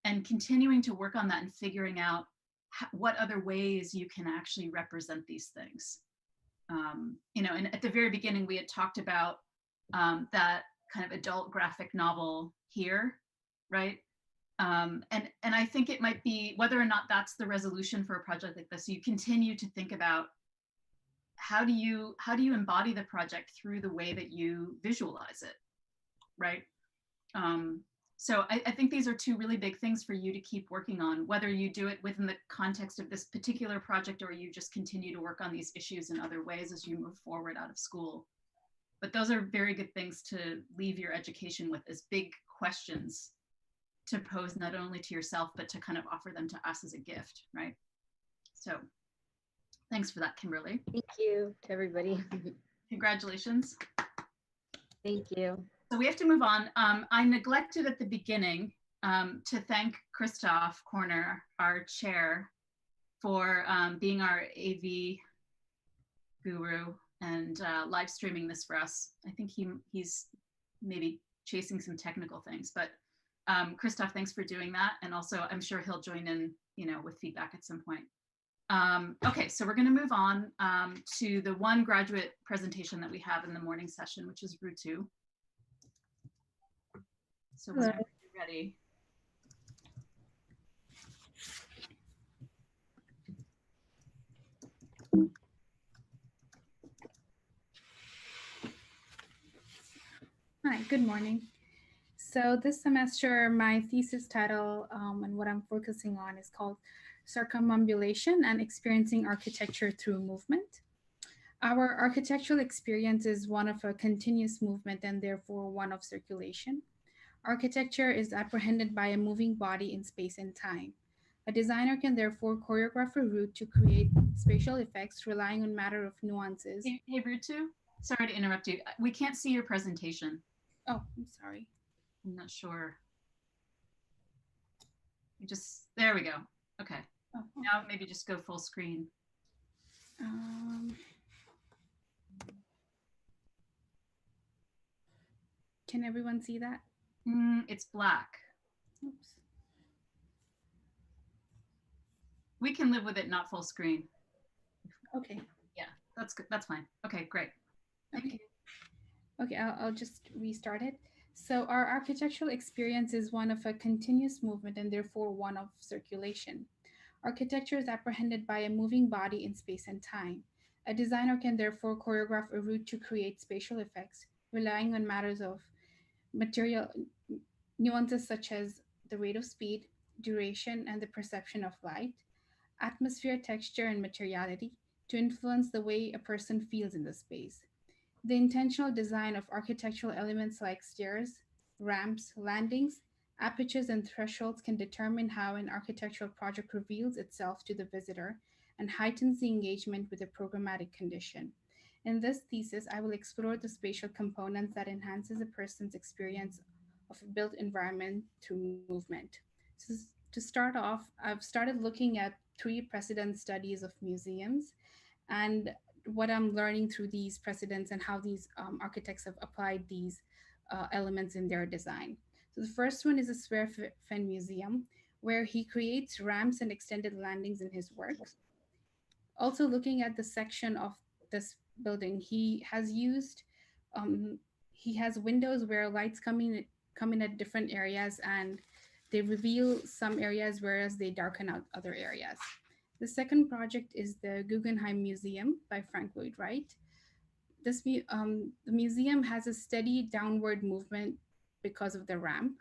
and continuing to work on that and figuring out what other ways you can actually represent these things. And at the very beginning, we had talked about that kind of adult graphic novel here, right? And I think it might be, whether or not that's the resolution for a project like this, you continue to think about how do you embody the project through the way that you visualize it, right? So I think these are two really big things for you to keep working on, whether you do it within the context of this particular project or you just continue to work on these issues in other ways as you move forward out of school. But those are very good things to leave your education with, as big questions to pose not only to yourself, but to kind of offer them to us as a gift, right? So thanks for that, Kimberly. Thank you to everybody. Congratulations. Thank you. So we have to move on. I neglected at the beginning to thank Christoph Corner, our chair, for being our AV guru and live streaming this for us. I think he's maybe chasing some technical things, but Christoph, thanks for doing that. And also I'm sure he'll join in, with feedback at some point. Okay, so we're gonna move on to the one graduate presentation that we have in the morning session, which is Rutu. So whenever you're ready. Hi, good morning. So this semester, my thesis title and what I'm focusing on is called Circumambulation and Experiencing Architecture Through Movement. Our architectural experience is one of a continuous movement and therefore one of circulation. Architecture is apprehended by a moving body in space and time. A designer can therefore choreograph a route to create spatial effects relying on matter of nuances. Hey Rutu, sorry to interrupt you. We can't see your presentation. Oh, I'm sorry. I'm not sure. There we go. Okay. Oh. Now maybe just go full screen. Can everyone see that? It's black. Oops. We can live with it not full screen. Okay. Yeah, that's good. That's fine. Okay, great. Thank you. Okay, I'll just restart it. So our architectural experience is one of a continuous movement and therefore one of circulation. Architecture is apprehended by a moving body in space and time. A designer can therefore choreograph a route to create spatial effects, relying on matters of material nuances such as the rate of speed, duration, and the perception of light, atmosphere, texture, and materiality to influence the way a person feels in the space. The intentional design of architectural elements like stairs, ramps, landings, apertures, and thresholds can determine how an architectural project reveals itself to the visitor and heightens the engagement with a programmatic condition. In this thesis, I will explore the spatial components that enhances a person's experience of a built environment through movement. So to start off, I've started looking at 3 precedent studies of museums and what I'm learning through these precedents and how these architects have applied these elements in their design. So the first one is a Sverfen Museum, where he creates ramps and extended landings in his works. Also looking at the section of this building, he has windows where lights come in at different areas and they reveal some areas, whereas they darken out other areas. The second project is the Guggenheim Museum by Frank Lloyd Wright. The museum has a steady downward movement because of the ramp.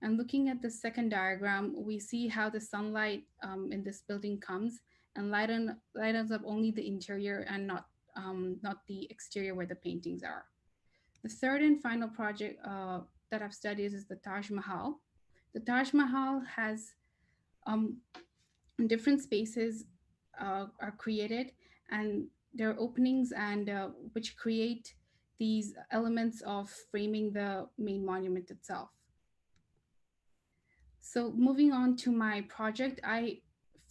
And looking at the second diagram, we see how the sunlight in this building comes and lightens up only the interior and not the exterior where the paintings are. The third and final project that I've studied is the Taj Mahal. The Taj Mahal has different spaces are created and there are openings and which create these elements of framing the main monument itself. So moving on to my project, I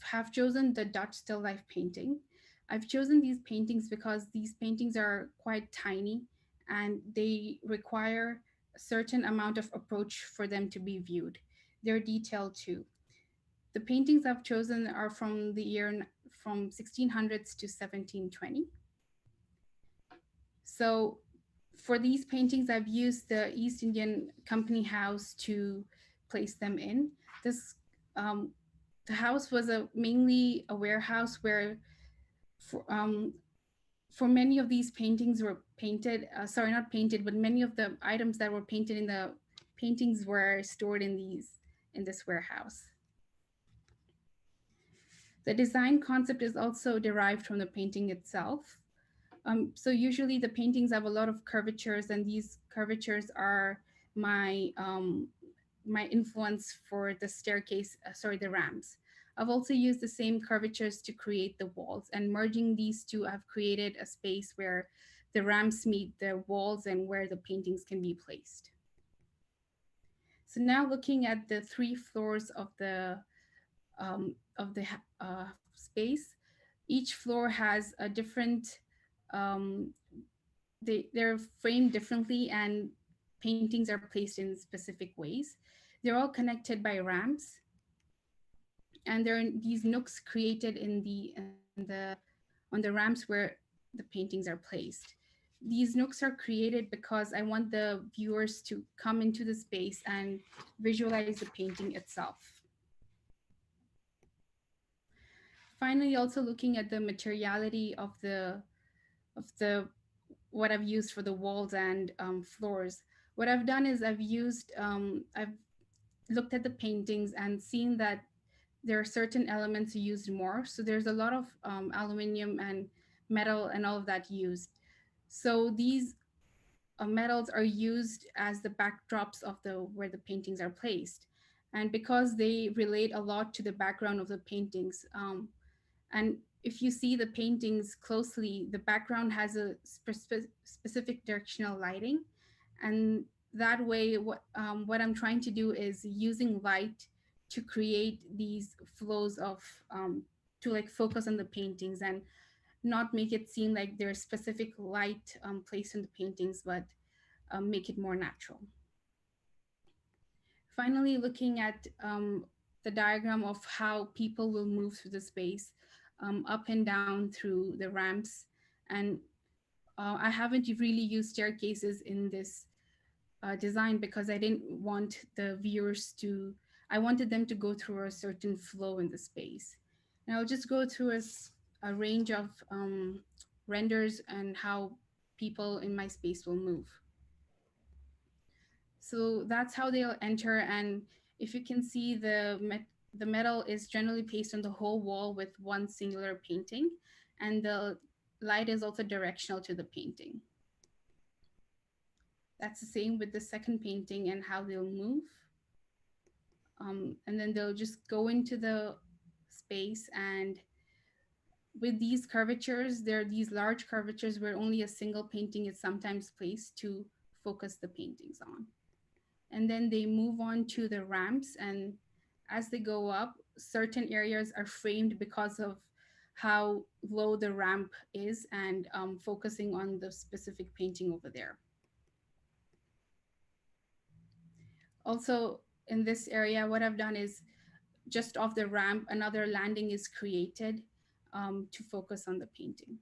have chosen the Dutch still life painting. I've chosen these paintings because these paintings are quite tiny and they require a certain amount of approach for them to be viewed. They're detailed too. The paintings I've chosen are from the year from 1600s to 1720. So for these paintings, I've used the East Indian Company House to place them in. This the house was mainly a warehouse where for many of these paintings were painted, sorry, not painted, but many of the items that were painted in the paintings were stored in this warehouse. The design concept is also derived from the painting itself. So usually the paintings have a lot of curvatures, and these curvatures are my my influence for the staircase, the ramps. I've also used the same curvatures to create the walls, and merging these two, I've created a space where the ramps meet the walls and where the paintings can be placed. So now looking at the 3 floors of the space, each floor has a different, they're framed differently, and paintings are placed in specific ways. They're all connected by ramps, and there are these nooks created on the ramps where the paintings are placed. These nooks are created because I want the viewers to come into the space and visualize the painting itself. Finally, also looking at the materiality of the what I've used for the walls and floors. What I've done is I've looked at the paintings and seen that there are certain elements used more. So there's a lot of aluminum and metal and all of that used. So these metals are used as the backdrops of where the paintings are placed. And because they relate a lot to the background of the paintings, and if you see the paintings closely, the background has a specific directional lighting. And that way, what I'm trying to do is using light to create these flows of, to like focus on the paintings and not make it seem like there's specific light placed in the paintings, but make it more natural. Finally, looking at the diagram of how people will move through the space, up and down through the ramps. And I haven't really used staircases in this design because I didn't want the viewers to, I wanted them to go through a certain flow in the space. And I'll just go through a range of renders and how people in my space will move. So that's how they'll enter. And if you can see, the metal is generally placed on the whole wall with one singular painting, and the light is also directional to the painting. That's the same with the second painting and how they'll move. And then they'll just go into the space, and with these curvatures, there are these large curvatures where only a single painting is sometimes placed to focus the paintings on. And then they move on to the ramps, and as they go up, certain areas are framed because of how low the ramp is, and focusing on the specific painting over there. Also, in this area, what I've done is just off the ramp, another landing is created to focus on the painting.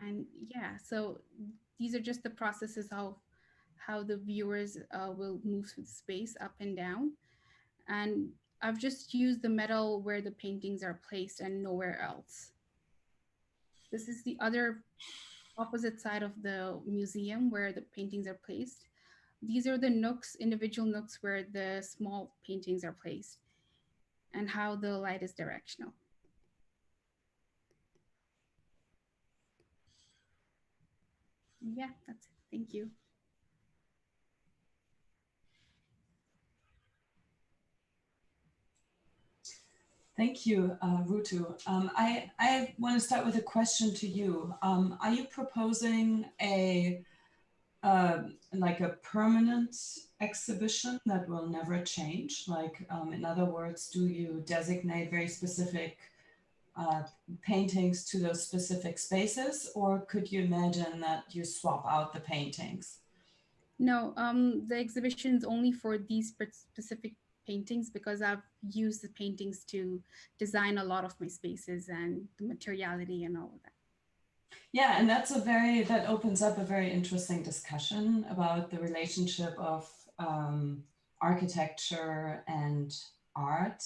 And yeah, so these are just the processes of how the viewers will move through the space up and down. And I've just used the metal where the paintings are placed and nowhere else. This is the other opposite side of the museum where the paintings are placed. These are the nooks, individual nooks where the small paintings are placed, and how the light is directional. Yeah, that's it. Thank you. Thank you, Rutu. I want to start with a question to you. Are you proposing like a permanent exhibition that will never change? Like, in other words, do you designate very specific paintings to those specific spaces, or could you imagine that you swap out the paintings? No, the exhibition is only for these specific paintings because I've used the paintings to design a lot of my spaces and the materiality and all of that. Yeah, and that opens up a very interesting discussion about the relationship of architecture and art,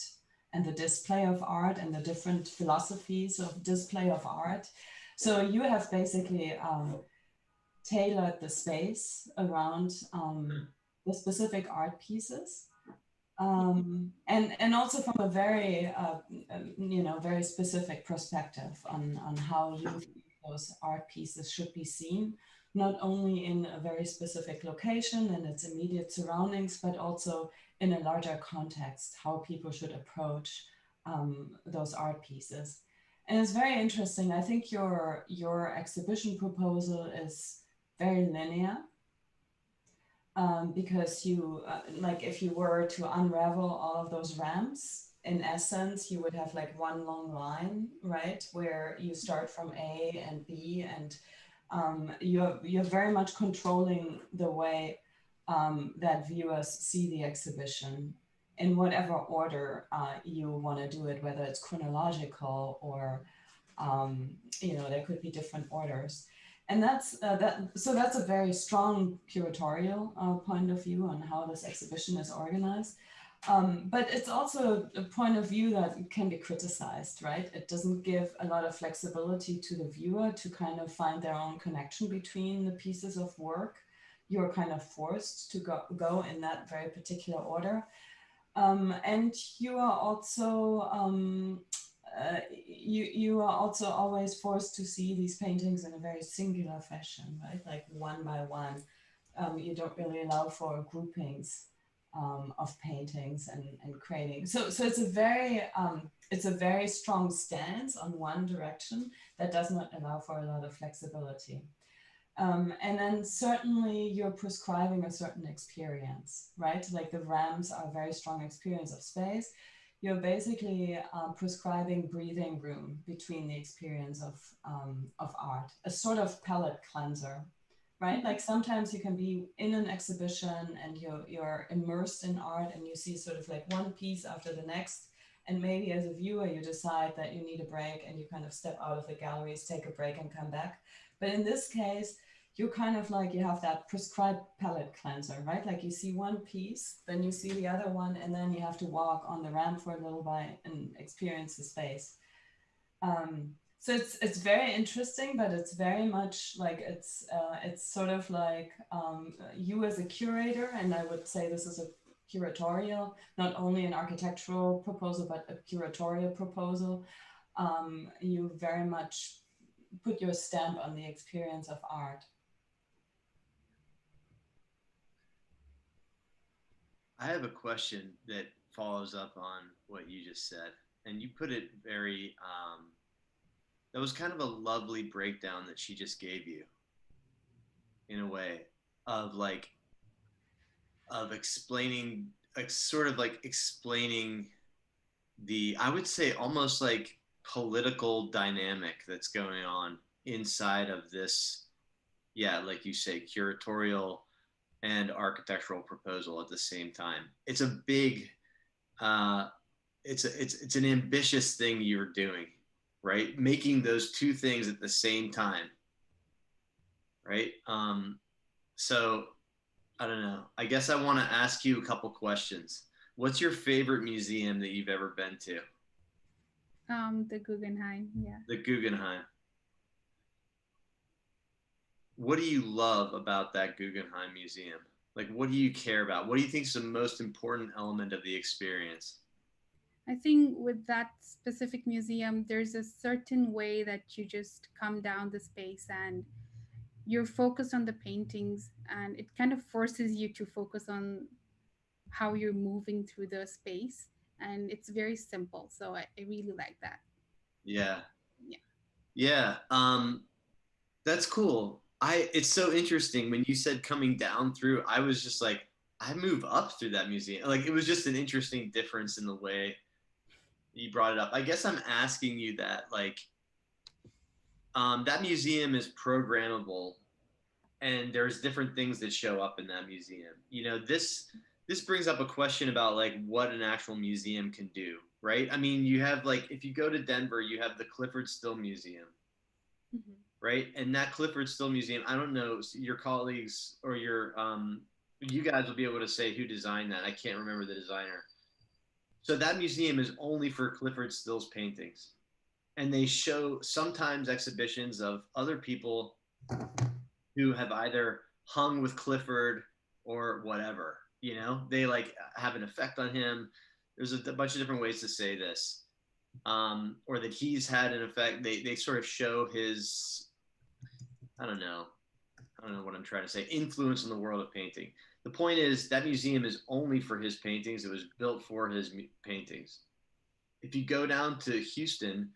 and the display of art, and the different philosophies of display of art. So you have basically tailored the space around the specific art pieces. And also from a very very specific perspective on how you think those art pieces should be seen, not only in a very specific location and its immediate surroundings, but also in a larger context, how people should approach those art pieces. And it's very interesting. I think your exhibition proposal is very linear. Because you, like if you were to unravel all of those ramps, in essence, you would have like one long line, right? Where you start from A and B, and you're very much controlling the way that viewers see the exhibition in whatever order you want to do it, whether it's chronological or, there could be different orders. And that's that's a very strong curatorial point of view on how this exhibition is organized. But it's also a point of view that can be criticized, right? It doesn't give a lot of flexibility to the viewer to kind of find their own connection between the pieces of work. You're kind of forced to go in that very particular order. And you are also you are also always forced to see these paintings in a very singular fashion, right? Like one by one. You don't really allow for groupings of paintings and creating. So it's a very strong stance on one direction that does not allow for a lot of flexibility. And then certainly you're prescribing a certain experience, right? Like the ramps are a very strong experience of space. You're basically prescribing breathing room between the experience of art, a sort of palette cleanser, right? Like sometimes you can be in an exhibition and you're immersed in art and you see sort of like one piece after the next. And maybe as a viewer, you decide that you need a break and you kind of step out of the galleries, take a break and come back. But in this case, you kind of like, you have that prescribed palette cleanser, right? Like you see one piece, then you see the other one, and then you have to walk on the ramp for a little while and experience the space. So it's very interesting, but it's very much like it's sort of like you as a curator, and I would say this is a curatorial, not only an architectural proposal, but a curatorial proposal. You very much put your stamp on the experience of art. I have a question that follows up on what you just said, and you put it very that was kind of a lovely breakdown that she just gave you in a way of like of explaining, like sort of like explaining the, I would say almost like political dynamic that's going on inside of this, yeah, like you say, curatorial and architectural proposal at the same time. It's a big it's an ambitious thing you're doing, right? Making those two things at the same time, right? So I don't know. I guess I want to ask you a couple questions. What's your favorite museum that you've ever been to? The Guggenheim, yeah. The Guggenheim. What do you love about that Guggenheim Museum? Like, what do you care about? What do you think is the most important element of the experience? I think with that specific museum, there's a certain way that you just come down the space and you're focused on the paintings, and it kind of forces you to focus on how you're moving through the space. And it's very simple. So I really like that. Yeah. Yeah. Yeah. That's cool. It's so interesting when you said coming down through, I was just like, I move up through that museum. Like it was just an interesting difference in the way you brought it up. I guess I'm asking you that, like, that museum is programmable and there's different things that show up in that museum. You know, this brings up a question about like what an actual museum can do, right? I mean, you have like, if you go to Denver, you have the Clifford Still Museum, right? And that Clifford Still Museum, I don't know, your colleagues or you guys will be able to say who designed that. I can't remember the designer. So that museum is only for Clifford Still's paintings. And they show sometimes exhibitions of other people who have either hung with Clifford or whatever, you know, they like have an effect on him. There's a bunch of different ways to say this, or that he's had an effect. They sort of show his, I don't know what I'm trying to say, influence in the world of painting. The point is that museum is only for his paintings. It was built for his paintings. If you go down to Houston,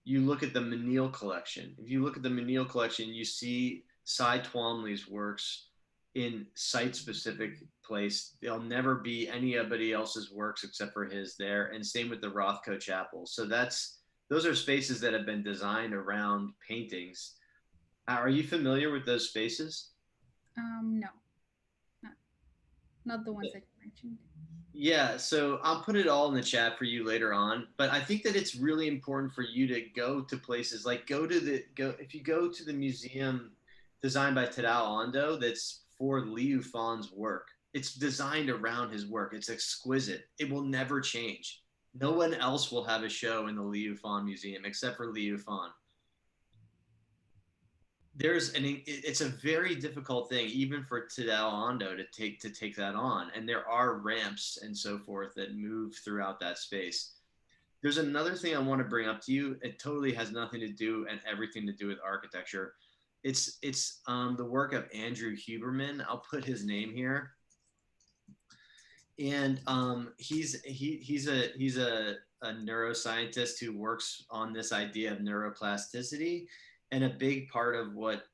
you look at the Menil collection. If you look at the Menil collection, you see Cy Twombly's works in site-specific place. There'll never be anybody else's works except for his there, and same with the Rothko Chapel. So those are spaces that have been designed around paintings. Are you familiar with those spaces? No, not the ones that you mentioned. Yeah, so I'll put it all in the chat for you later on. But I think that it's really important for you to go to places like if you go to the museum designed by Tadao Ando that's for Liu Fan's work. It's designed around his work. It's exquisite. It will never change. No one else will have a show in the Liu Fan Museum except for Liu Fan. It's a very difficult thing even for Tadao Ando to take that on, and there are ramps and so forth that move throughout that space. There's another thing I want to bring up to you. It totally has nothing to do and everything to do with architecture. It's the work of Andrew Huberman. I'll put his name here, and he's a neuroscientist who works on this idea of neuroplasticity. And a big part of what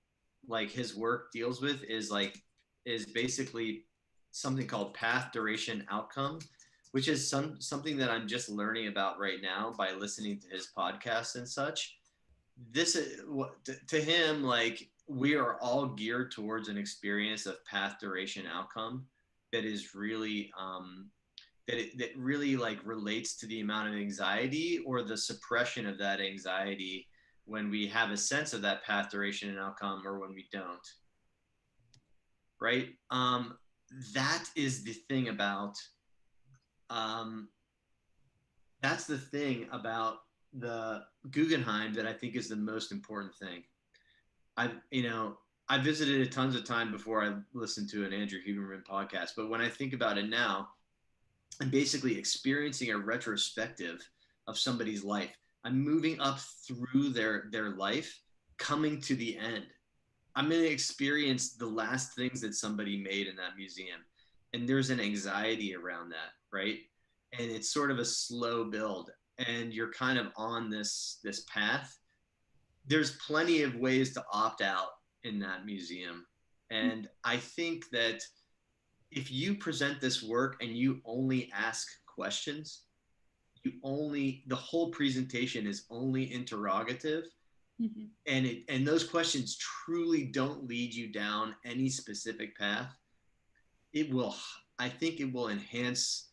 like his work deals with is basically something called path, duration, outcome, which is something that I'm just learning about right now by listening to his podcast and such. This is to him, like, we are all geared towards an experience of path, duration, outcome that is really that really like relates to the amount of anxiety or the suppression of that anxiety when we have a sense of that path, duration, and outcome, or when we don't, right? That is the thing about, that's the thing about the Guggenheim that I think is the most important thing. I visited it tons of time before I listened to an Andrew Huberman podcast, but when I think about it now, I'm basically experiencing a retrospective of somebody's life. I'm moving up through their life, coming to the end. I'm going to experience the last things that somebody made in that museum. And there's an anxiety around that, right? And it's sort of a slow build. And you're kind of on this path. There's plenty of ways to opt out in that museum. And I think that if you present this work and you only ask questions, the whole presentation is only interrogative, mm-hmm. and those questions truly don't lead you down any specific path, I think it will enhance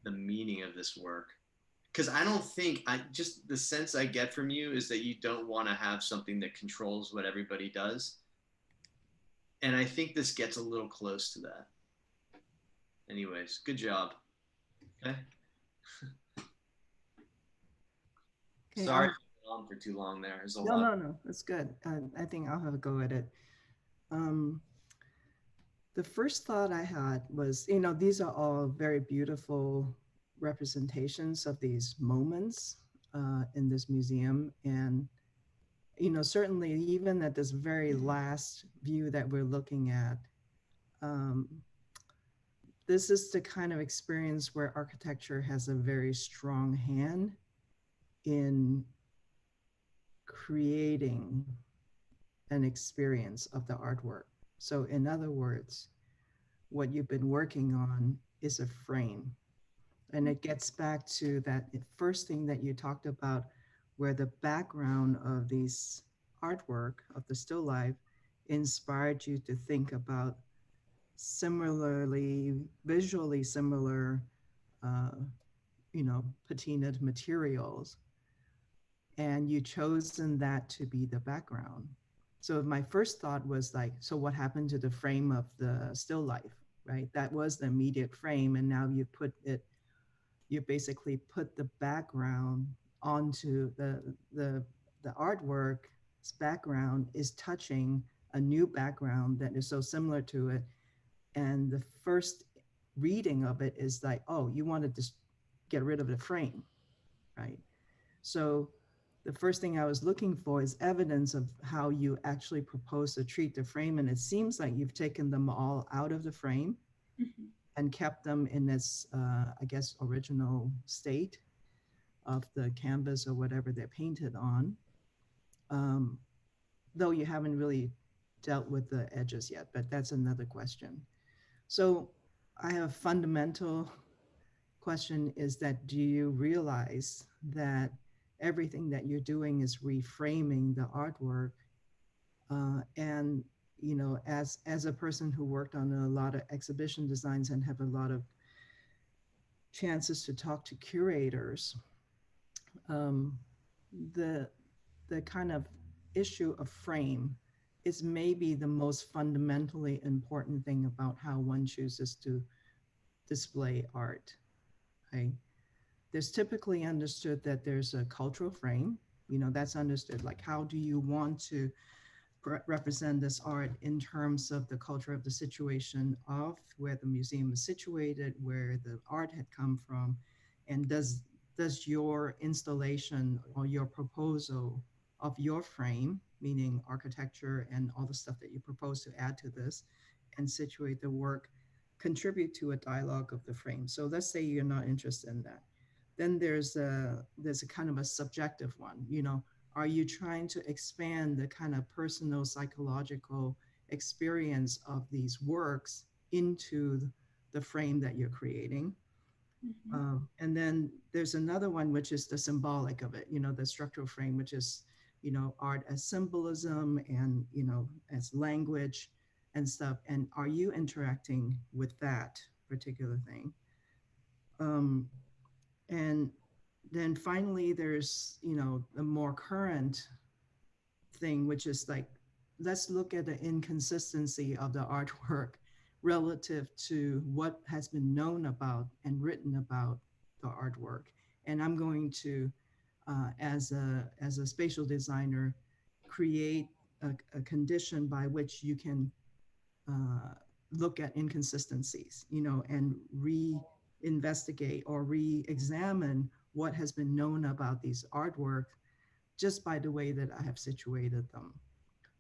the meaning of this work. Because just the sense I get from you is that you don't want to have something that controls what everybody does. And I think this gets a little close to that. Anyways, good job. Okay. Okay, Sorry on for too long there. There's a lot. No, that's good. I think I'll have a go at it. The first thought I had was, these are all very beautiful representations of these moments in this museum. And, certainly even at this very last view that we're looking at, this is the kind of experience where architecture has a very strong hand in creating an experience of the artwork. So in other words, what you've been working on is a frame. And it gets back to that first thing that you talked about, where the background of these artwork, of the still life, inspired you to think about visually similar, patinaed materials. And you chosen that to be the background. So my first thought was like, so what happened to the frame of the still life, right? That was the immediate frame. And now you basically put the background onto the artwork's background is touching a new background that is so similar to it. And the first reading of it is like, oh, you want to just get rid of the frame, right? So the first thing I was looking for is evidence of how you actually propose to treat the frame. And it seems like you've taken them all out of the frame and kept them in this, I guess, original state of the canvas or whatever they're painted on. Though you haven't really dealt with the edges yet, but that's another question. So I have a fundamental question is that, do you realize that everything that you're doing is reframing the artwork? And, you know, as a person who worked on a lot of exhibition designs and have a lot of chances to talk to curators, the kind of issue of frame is maybe the most fundamentally important thing about how one chooses to display art. Right? There's typically understood that there's a cultural frame, you know, that's understood. Like, how do you want to represent this art in terms of the culture of the situation of where the museum is situated, where the art had come from, and does your installation or your proposal of your frame, meaning architecture and all the stuff that you propose to add to this and situate the work, contribute to a dialogue of the frame. So let's say you're not interested in that. Then there's a kind of a subjective one, you know, are you trying to expand the kind of personal psychological experience of these works into the frame that you're creating? And then there's another one, which is the symbolic of it, you know, the structural frame, which is, you know, art as symbolism and, you know, as language and stuff. And are you interacting with that particular thing? And then finally, there's, you know, a more current thing, which is like, let's look at the inconsistency of the artwork relative to what has been known about and written about the artwork. And I'm going to, as a spatial designer, create a condition by which you can look at inconsistencies, you know, and re-investigate or re-examine what has been known about these artwork just by the way that I have situated them.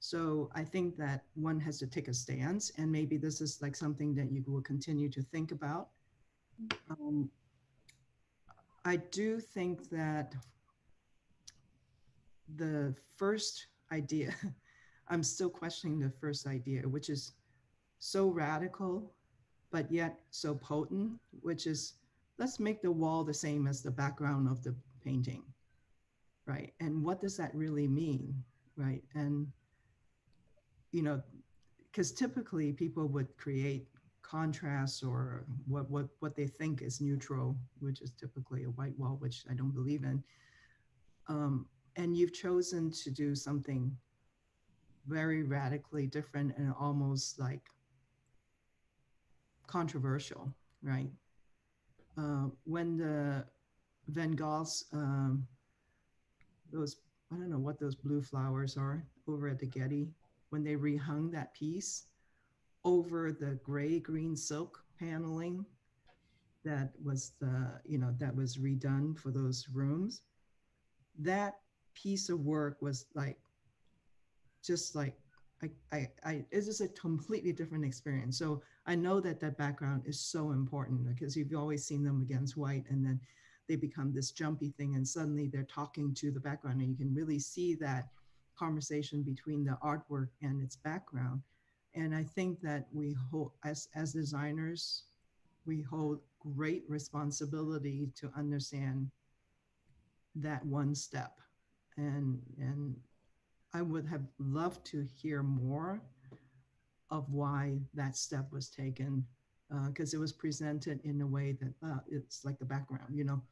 So I think that one has to take a stance, and maybe this is like something that you will continue to think about. I do think that the first idea, I'm still questioning the first idea, which is so radical, but yet so potent, which is, let's make the wall the same as the background of the painting, right? And what does that really mean, right? And, you know, because typically people would create contrasts or what they think is neutral, which is typically a white wall, which I don't believe in. And you've chosen to do something very radically different and almost like controversial, right? When the Van Gogh's, those, I don't know what those blue flowers are over at the Getty, when they rehung that piece over the gray-green silk paneling that was that was redone for those rooms, that piece of work was like, just like, it's just a completely different experience. So I know that that background is so important because you've always seen them against white, and then they become this jumpy thing, and suddenly they're talking to the background, and you can really see that conversation between the artwork and its background. And I think that we hold, as designers, we hold great responsibility to understand that one step. And I would have loved to hear more of why that step was taken, because it was presented in a way that it's like the background, you know.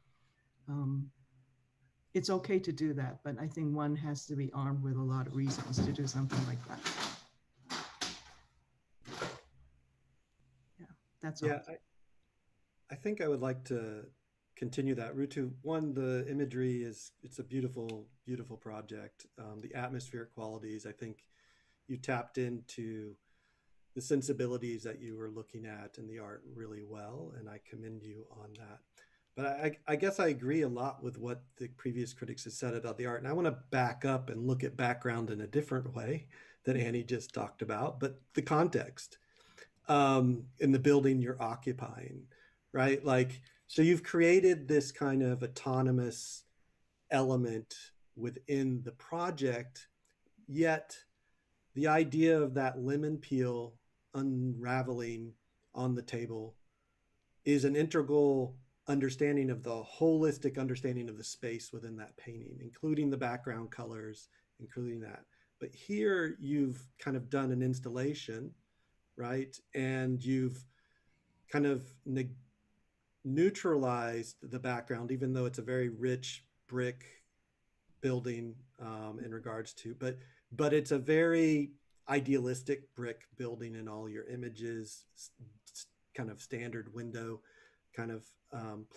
it's okay to do that, but I think one has to be armed with a lot of reasons to do something like that. Yeah, that's all. Yeah, I think I would like to continue that. Rutu, one, the imagery it's a beautiful, beautiful project. The atmospheric qualities, I think you tapped into the sensibilities that you were looking at in the art really well, and I commend you on that. But I guess I agree a lot with what the previous critics have said about the art. And I want to back up and look at background in a different way that Annie just talked about, but the context in the building you're occupying, right? Like, so you've created this kind of autonomous element within the project, yet the idea of that lemon peel unraveling on the table is an integral understanding of the holistic understanding of the space within that painting, including the background colors, including that. But here you've kind of done an installation, right? And you've kind of neutralized the background, even though it's a very rich brick building in regards to, but it's a very idealistic brick building in all your images, kind of standard window kind of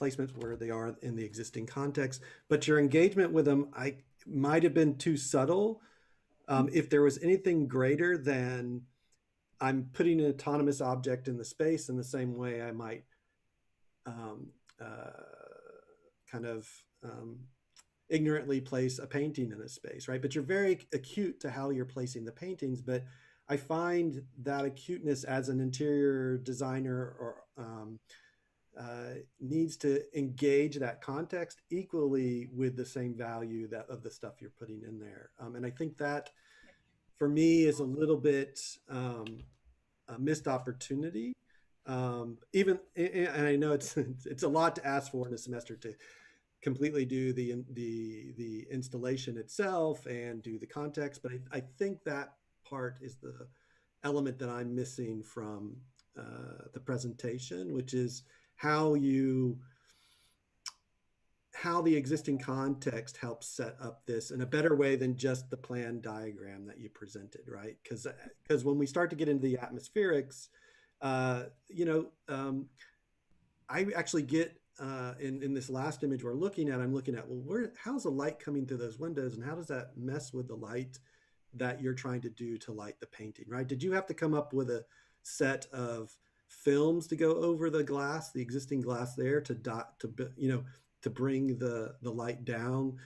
placements where they are in the existing context. But your engagement with them, I might have been too subtle. If there was anything greater than I'm putting an autonomous object in the space in the same way I might kind of ignorantly place a painting in a space, right? But you're very acute to how you're placing the paintings. But I find that acuteness as an interior designer or needs to engage that context equally with the same value that of the stuff you're putting in there. And I think that for me is a little bit a missed opportunity. Even, and I know it's a lot to ask for in a semester to completely do the installation itself and do the context, but I think that part is the element that I'm missing from the presentation, which is how the existing context helps set up this in a better way than just the plan diagram that you presented, right? Because when we start to get into the atmospherics, I actually get in this last image we're looking at, I'm looking at, well, how's the light coming through those windows, and how does that mess with the light that you're trying to do to light the painting, right? Did you have to come up with a set of films to go over the glass, the existing glass there to bring the light down?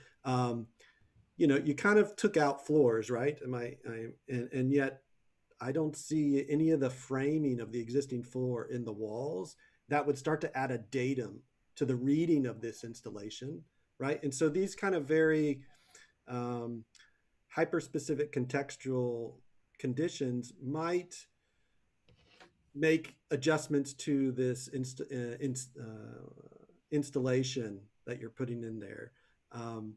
You kind of took out floors, right? And yet I don't see any of the framing of the existing floor in the walls that would start to add a datum to the reading of this installation, right? And so these kind of very hyper-specific contextual conditions might make adjustments to this installation that you're putting in there. And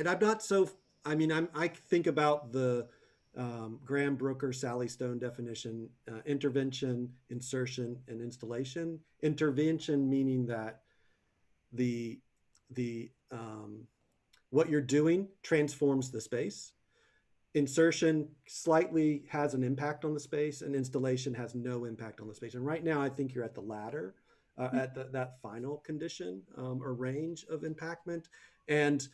I'm not so, I think about the Graham Brooker, Sally Stone definition, intervention, insertion, and installation. Intervention meaning that what you're doing transforms the space. Insertion slightly has an impact on the space, and installation has no impact on the space. And right now, I think you're at the latter, at that final condition or range of impactment. And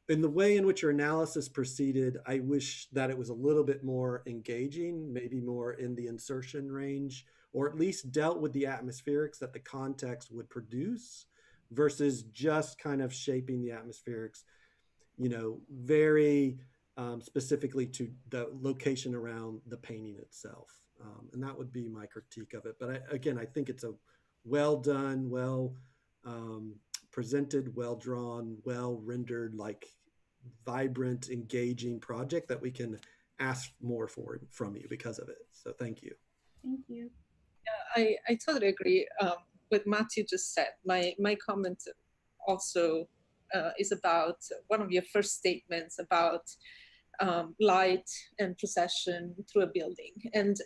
in the way in which your analysis proceeded, I wish that it was a little bit more engaging, maybe more in the insertion range, or at least dealt with the atmospherics that the context would produce versus just kind of shaping the atmospherics, very specifically to the location around the painting itself. And that would be my critique of it. But I think it's a well done, well presented, well drawn, well rendered, like vibrant, engaging project that we can ask more from you because of it. So thank you. Thank you. Yeah, I totally agree with what you just said. My comment also is about one of your first statements about light and procession through a building. And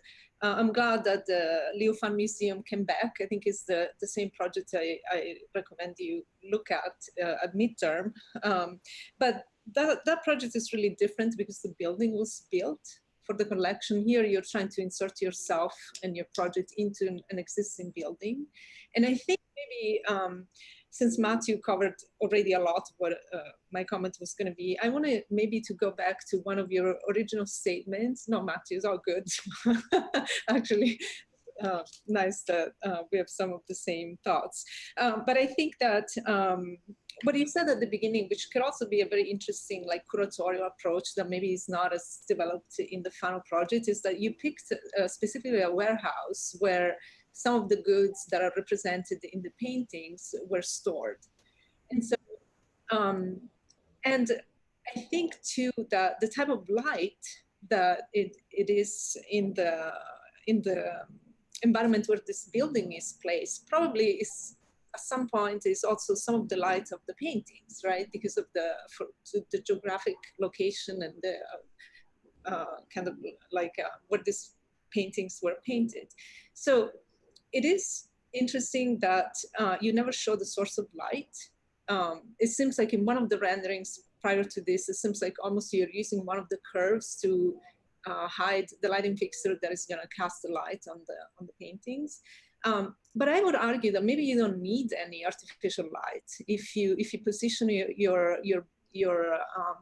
I'm glad that the Liu Fan Museum came back. I think it's the same project I recommend you look at midterm. But that project is really different because the building was built for the collection. Here, you're trying to insert yourself and your project into an existing building. And I think maybe, since Matthew covered already a lot of what my comment was going to be, I want to maybe to go back to one of your original statements. No, Matthew, it's all good. Actually, nice that we have some of the same thoughts. But I think that what you said at the beginning, which could also be a very interesting like curatorial approach that maybe is not as developed in the final project, is that you picked specifically a warehouse where some of the goods that are represented in the paintings were stored. And so, and I think too that the type of light that it is in the environment where this building is placed probably is at some point is also some of the light of the paintings, right? Because of the geographic location and the kind of like where these paintings were painted. So it is interesting that you never show the source of light. It seems like in one of the renderings prior to this, it seems like almost you're using one of the curves to hide the lighting fixture that is going to cast the light on the paintings. But I would argue that maybe you don't need any artificial light if you position your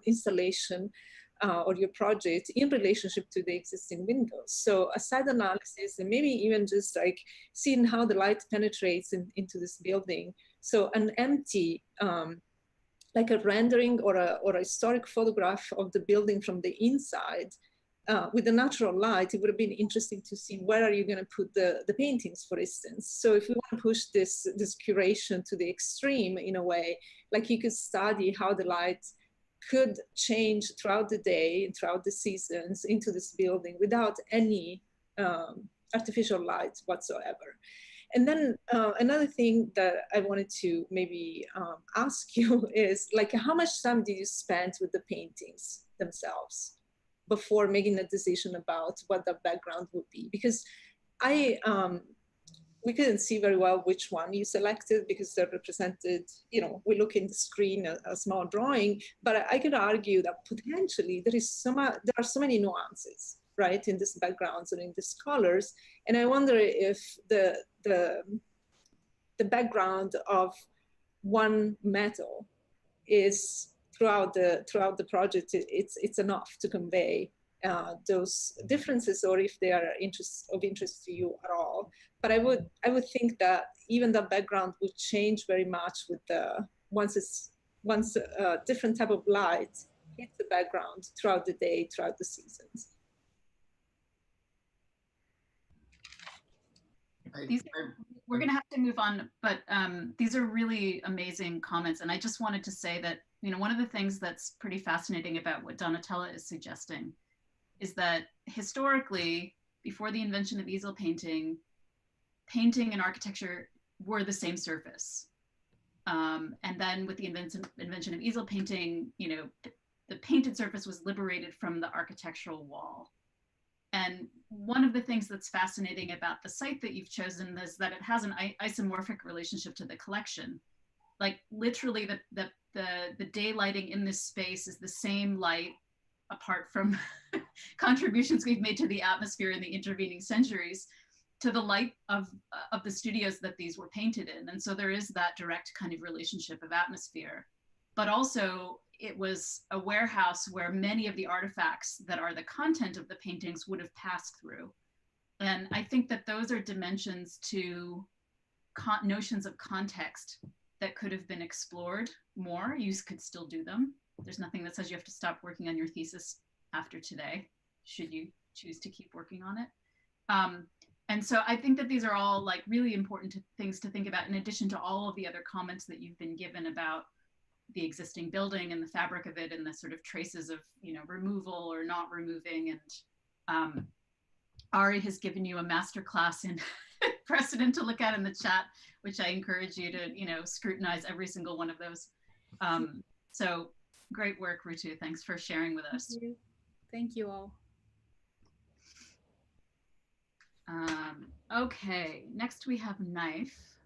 installation or your project in relationship to the existing windows. So a side analysis and maybe even just like seeing how the light penetrates into this building. So an empty, like a rendering or a historic photograph of the building from the inside with the natural light, it would have been interesting to see where are you going to put the paintings, for instance. So if we want to push this curation to the extreme in a way, like you could study how the light could change throughout the day and throughout the seasons into this building without any artificial light whatsoever. And then another thing that I wanted to maybe ask you is like, how much time did you spend with the paintings themselves before making a decision about what the background would be? Because we couldn't see very well which one you selected because they're represented, you know, we look in the screen, a small drawing, but I could argue that potentially there are so many nuances, right, in these backgrounds and in these colors. And I wonder if the background of one metal is throughout the project, it's enough to convey those differences, or if they are of interest to you at all. But I would think that even the background would change very much with once a different type of light hits the background throughout the day, throughout the seasons. We're going to have to move on, but these are really amazing comments. And I just wanted to say that, you know, one of the things that's pretty fascinating about what Donatella is suggesting is that historically, before the invention of easel painting, painting and architecture were the same surface. And then with the invention of easel painting, you know, the painted surface was liberated from the architectural wall. And one of the things that's fascinating about the site that you've chosen is that it has an isomorphic relationship to the collection. Like literally the day lighting in this space is the same light, apart from contributions we've made to the atmosphere in the intervening centuries, to the light of the studios that these were painted in. And so there is that direct kind of relationship of atmosphere. But also it was a warehouse where many of the artifacts that are the content of the paintings would have passed through. And I think that those are dimensions to notions of context that could have been explored more. You could still do them. There's nothing that says you have to stop working on your thesis after today, should you choose to keep working on it. And so I think that these are all like really important things to think about, in addition to all of the other comments that you've been given about the existing building and the fabric of it and the sort of traces of, you know, removal or not removing. And Ari has given you a masterclass in precedent to look at in the chat, which I encourage you to, you know, scrutinize every single one of those. So great work, Rutu. Thanks for sharing with us. Thank you all. Okay, next we have Knife.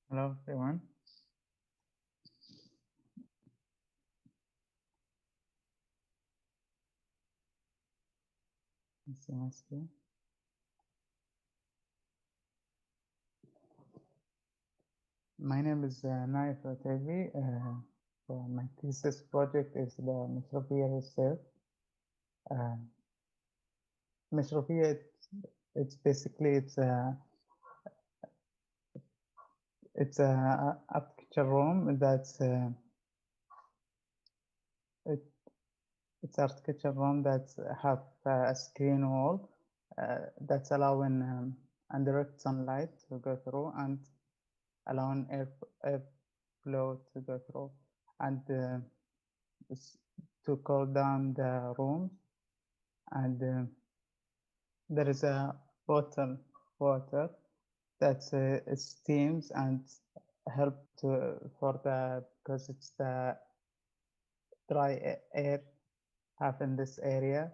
Hello, everyone. See my screen. My name is Naif Otevi. My thesis project is the Metropia research. Metropia, it's basically it's a architecture room that's it's architecture room that's have a screen wall that's allowing indirect sunlight to go through and allowing air flow to go through and to cool down the room. And there is a bottle water that steams and help to for the because it's the dry air have in this area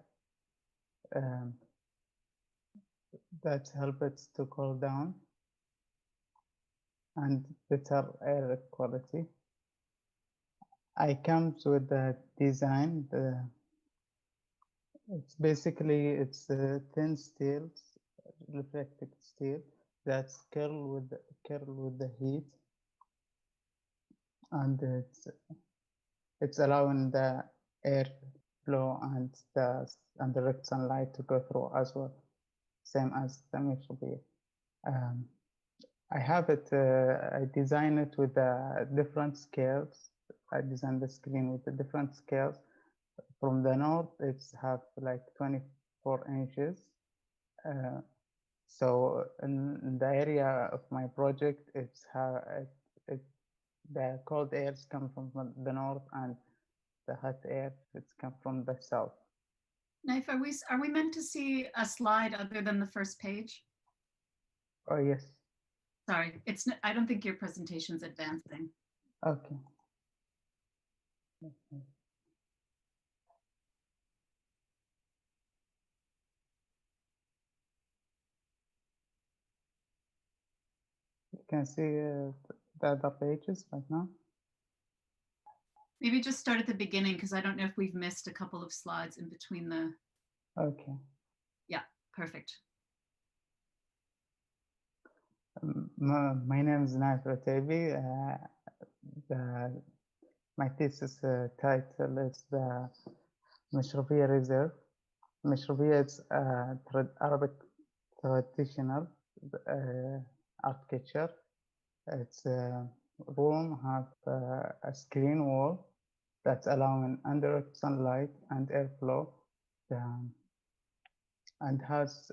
that help it to cool down and better air quality. I comes with the design. It's basically it's thin steel, reflective steel that's curled with the heat, and it's allowing the air flow and the direct sunlight to go through as well, same as the Mitsubishi. I have it. I design it with different scales. I designed the screen with the different scales. From the north, it's have like 24 inches. So in the area of my project, it's how the cold airs come from the north and the hot air it's come from the south. Knife, are we meant to see a slide other than the first page? Oh yes. Sorry, I don't think your presentation's advancing. Okay. You can see the other pages right now. Maybe just start at the beginning because I don't know if we've missed a couple of slides in between the. Okay. Yeah, perfect. My name is Naif Ratebi. My thesis title is the Mashrubiyya Reserve. Mashrubiyya is Arabic traditional architecture. It's a room have a screen wall that's allowing indirect sunlight and airflow, and has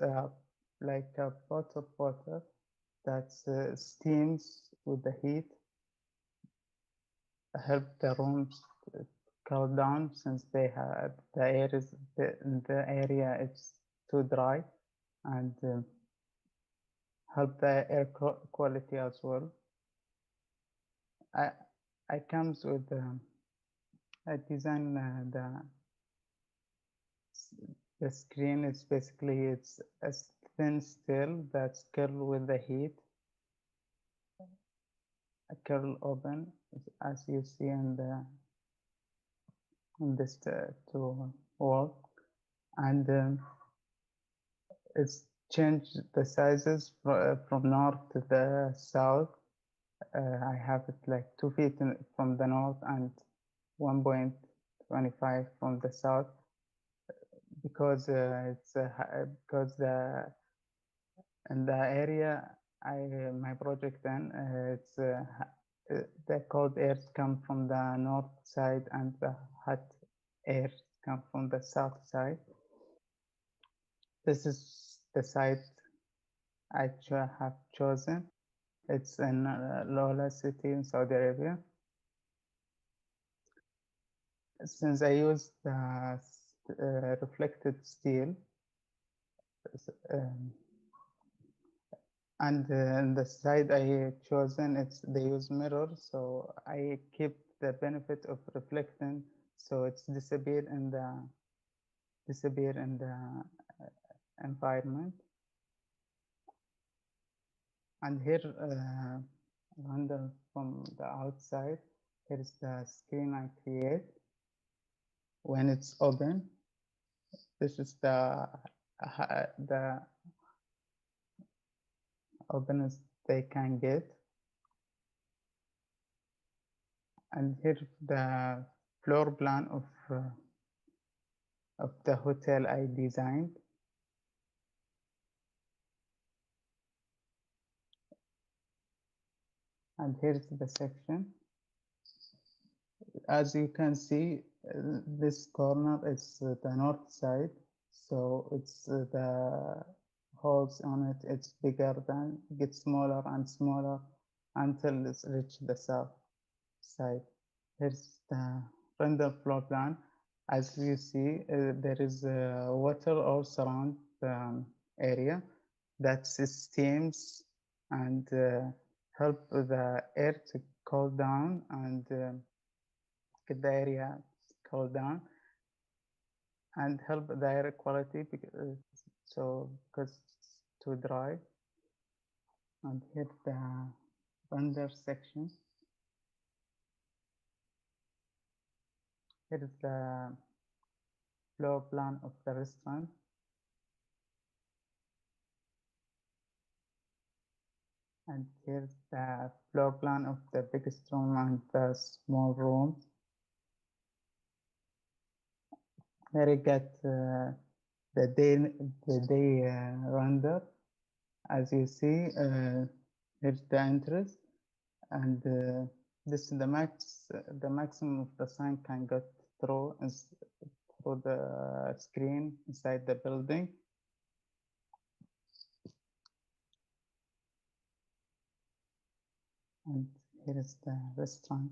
like a pot of water that steams with the heat, help the rooms cool down since they have the air is the area it's too dry, and help the air quality as well. I comes with I design the screen is basically it's a thin steel that's curled with the heat, a curl open as you see in this two wall, and it's changed the sizes from north to the south. I have it like 2 feet from the north and 1.25 from the south, because it's because in the area my project then it's the cold airs come from the north side and the hot airs come from the south side. This is the site I have chosen. It's in Lola city in Saudi Arabia. Since I used reflected steel, and the side I chosen, they use mirrors, so I keep the benefit of reflecting, so it's disappear in the environment. And here, render from the outside, here's the screen I create. When it's open, this is the openness they can get. And here the floor plan of the hotel I designed. And here's the section. As you can see, this corner is the north side. So it's the holes on it, it's bigger than, gets smaller and smaller until it's reached the south side. Here's the render floor plan. As you see, there is water all surround the area that steams and help the air to cool down and get the area cool down and help the air quality because it's too dry. And here the render section. Here is the floor plan of the restaurant. And here's the floor plan of the biggest room and the small rooms. Here you get the day render. As you see, here's the entrance, and this is the maximum of the sun can get through the screen inside the building. And here is the restaurant.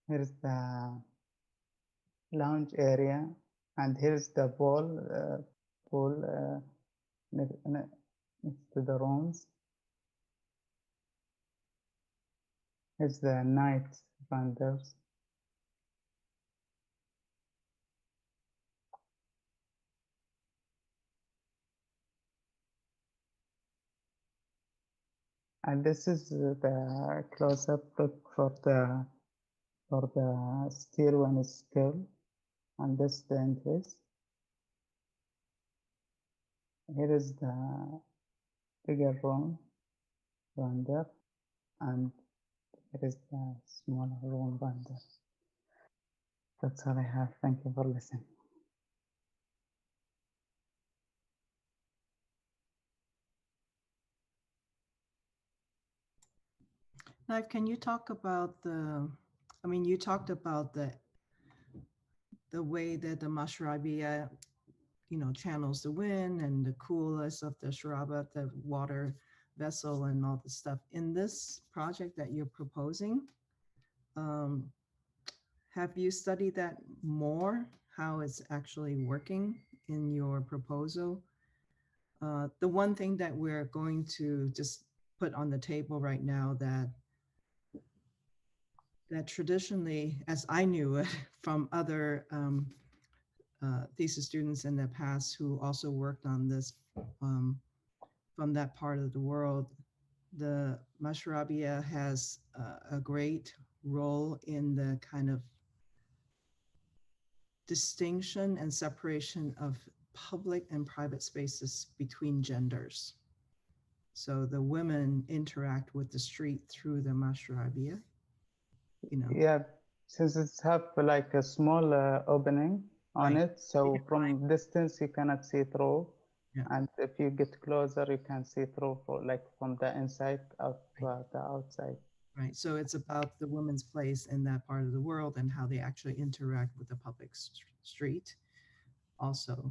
Here is the lounge area, and here is the pool next to the rooms. Here's the night renders. And this is the close-up look for the steel when it's still, and this is the entrance. Here is the bigger room render, and here is the smaller room render. That's all I have. Thank you for listening. Now, can you talk about you talked about the way that the mashrabia, channels the wind and the coolness of the shraba, the water vessel and all the stuff. In this project that you're proposing, have you studied that more, how it's actually working in your proposal? The one thing that we're going to just put on the table right now that traditionally, as I knew it from other thesis students in the past who also worked on this from that part of the world, the mashrabia has a great role in the kind of distinction and separation of public and private spaces between genders. So the women interact with the street through the mashrabia. Yeah, since it's have like a small opening on it, so from distance you cannot see through. Yeah. And if you get closer, you can see through from the inside out to the outside. Right. So it's about the woman's place in that part of the world and how they actually interact with the public street. Also,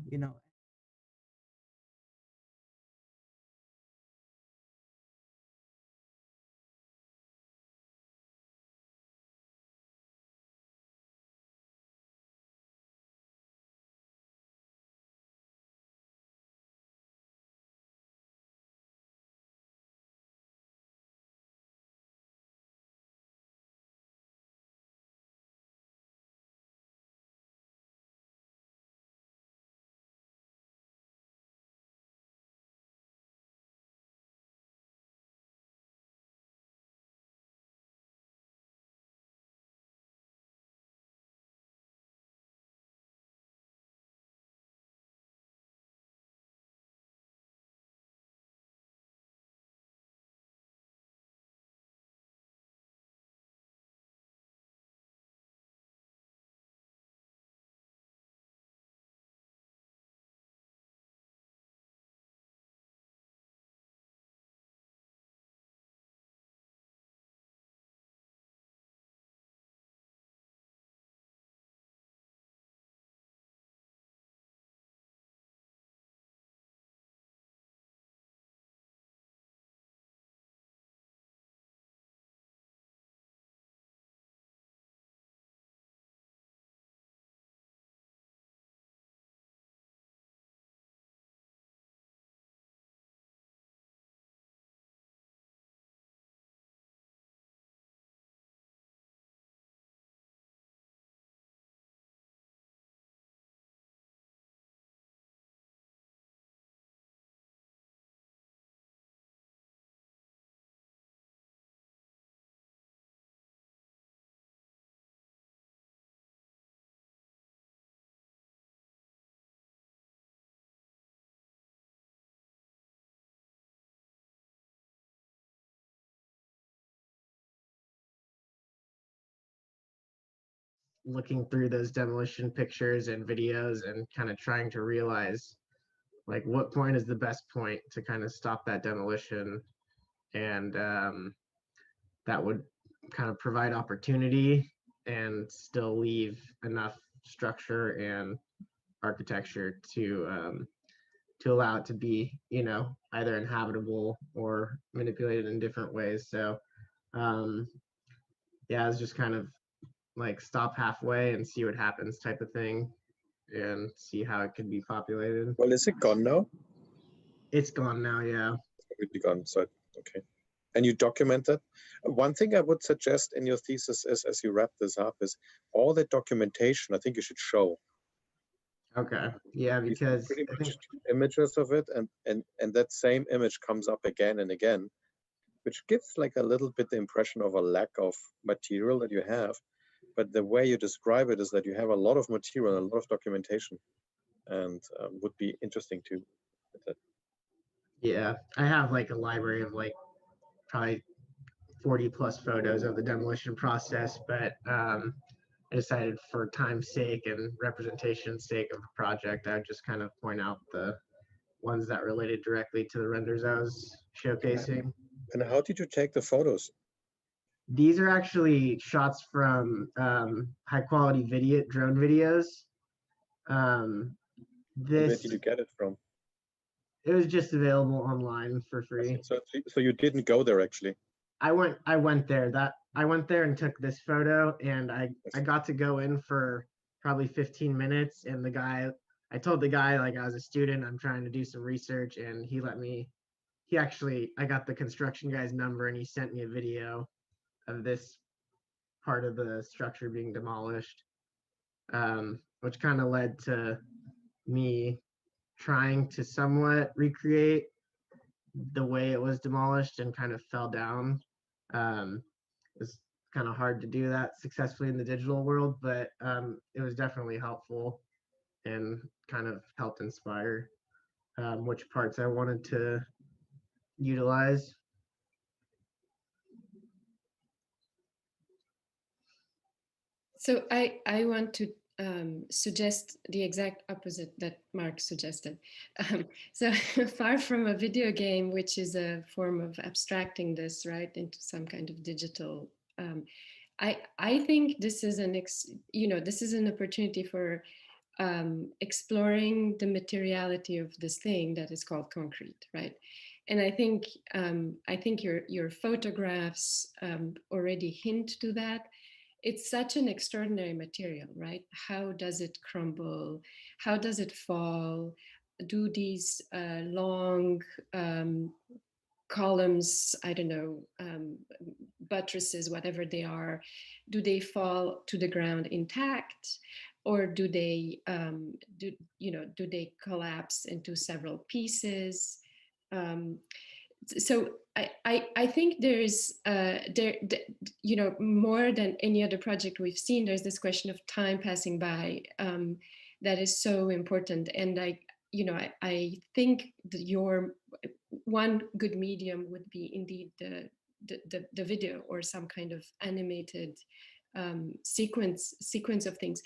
looking through those demolition pictures and videos and kind of trying to realize like what point is the best point to kind of stop that demolition, and that would kind of provide opportunity and still leave enough structure and architecture to allow it to be, you know, either inhabitable or manipulated in different ways. So yeah, it's just kind of like stop halfway and see what happens type of thing, and see how it could be populated. Well, is it gone now? It's gone now, yeah. It's completely gone. So okay. And you document that. One thing I would suggest in your thesis is, as you wrap this up, is all the documentation. I think you should show. Okay. Yeah, because pretty I much think images of it, and that same image comes up again and again, which gives like a little bit the impression of a lack of material that you have. But the way you describe it is that you have a lot of material, a lot of documentation, and would be interesting too. yeah, I have like a library of like probably 40 plus photos of the demolition process, but I decided for time's sake and representation's sake of the project, I would just kind of point out the ones that related directly to the renders I was showcasing. And how did you take the photos? These are actually shots from high quality video, drone videos. Where did you get it from? It was just available online for free. So you didn't go there actually? I went there. I went there and took this photo, and I got to go in for probably 15 minutes. And I told the guy like I was a student, I'm trying to do some research, and he let me. I got the construction guy's number, and he sent me a video of this part of the structure being demolished, which kind of led to me trying to somewhat recreate the way it was demolished and kind of fell down. It's kind of hard to do that successfully in the digital world, but it was definitely helpful and kind of helped inspire which parts I wanted to utilize. So I want to suggest the exact opposite that Mark suggested. So far from a video game, which is a form of abstracting this right into some kind of digital, I think this is this is an opportunity for exploring the materiality of this thing that is called concrete, right? And I think your photographs already hint to that. It's such an extraordinary material, right? How does it crumble? How does it fall? Do these long columns, I don't know, buttresses, whatever they are, do they fall to the ground intact? Or do they do they collapse into several pieces? So I think there's more than any other project we've seen, there's this question of time passing by that is so important. And I think that your one good medium would be indeed the video or some kind of animated sequence of things.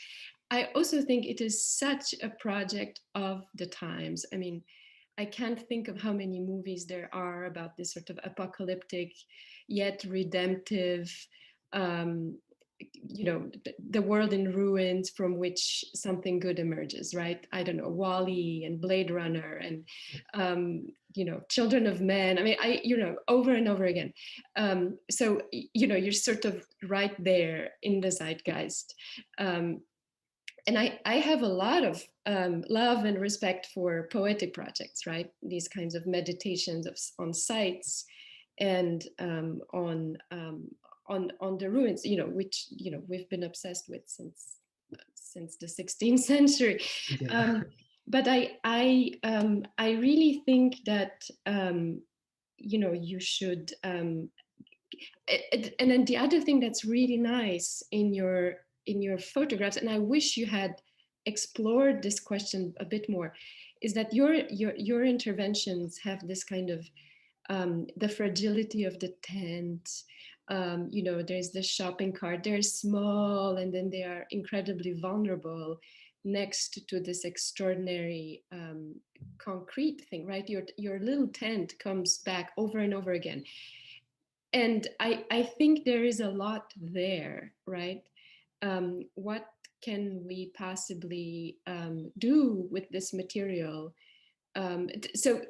I also think it is such a project of the times. I mean, I can't think of how many movies there are about this sort of apocalyptic yet redemptive, the world in ruins from which something good emerges, right? I don't know, Wall-E and Blade Runner and, Children of Men. I mean, over and over again. So, you're sort of right there in the zeitgeist. And I have a lot of love and respect for poetic projects, right? These kinds of meditations on sites and on the ruins, which we've been obsessed with since the 16th century. Yeah. But I really think that you should. And then the other thing that's really nice in your photographs, and I wish you had explored this question a bit more, is that your interventions have this kind of the fragility of the tent, You know, there's the shopping cart, they're small and then they are incredibly vulnerable next to this extraordinary concrete thing, right? Your little tent comes back over and over again. And I think there is a lot there, right? What can we possibly do with this material? So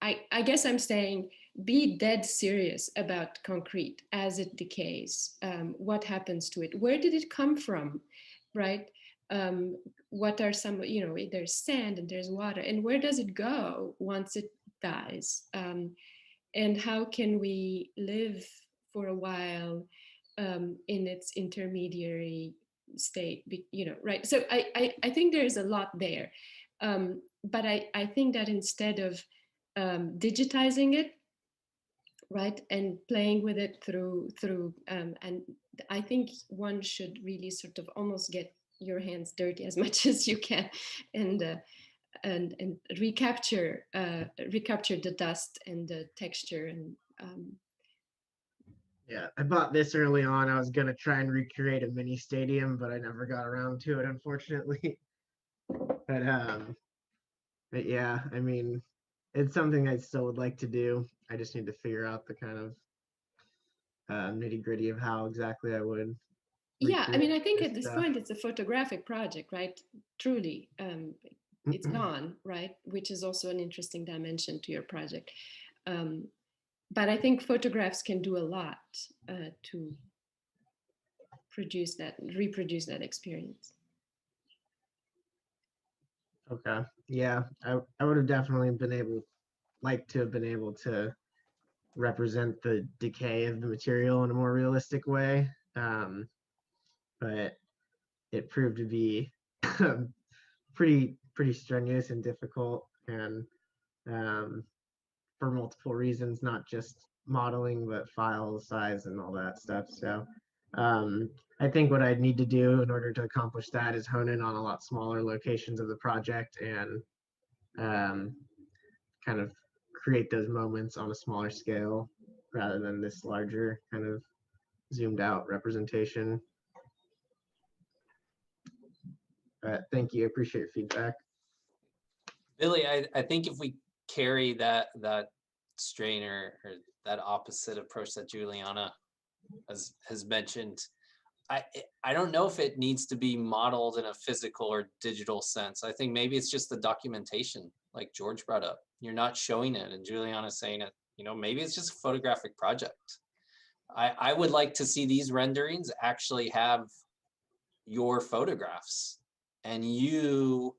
I guess I'm saying be dead serious about concrete as it decays. What happens to it? Where did it come from, right? What are some, you know, there's sand and there's water, and where does it go once it dies? And how can we live for a while in its intermediary state, you know, right? So I think there's a lot there. But I think that instead of digitizing it, right, and playing with it through and I think one should really sort of almost get your hands dirty as much as you can, and recapture the dust and the texture. And yeah, I bought this early on. I was gonna try and recreate a mini stadium, but I never got around to it, unfortunately. But yeah, I mean, it's something I still would like to do. I just need to figure out the kind of nitty gritty of how exactly I would. Yeah, I mean, I think this at this stuff. point it's a photographic project, right? Truly, it's gone, right? Which is also an interesting dimension to your project. But I think photographs can do a lot to reproduce that experience. Okay. Yeah, I would have definitely like to have been able to represent the decay of the material in a more realistic way. But it proved to be pretty strenuous and difficult, and for multiple reasons, not just modeling, but file size and all that stuff. So I think what I'd need to do in order to accomplish that is hone in on a lot smaller locations of the project and kind of create those moments on a smaller scale rather than this larger kind of zoomed out representation. But thank you, I appreciate your feedback. Billy, I think if we carry that strain or that opposite approach that Juliana has mentioned, I don't know if it needs to be modeled in a physical or digital sense. I think maybe it's just the documentation, like George brought up. You're not showing it, and Juliana's saying it. You know, maybe it's just a photographic project. I would like to see these renderings actually have your photographs, and you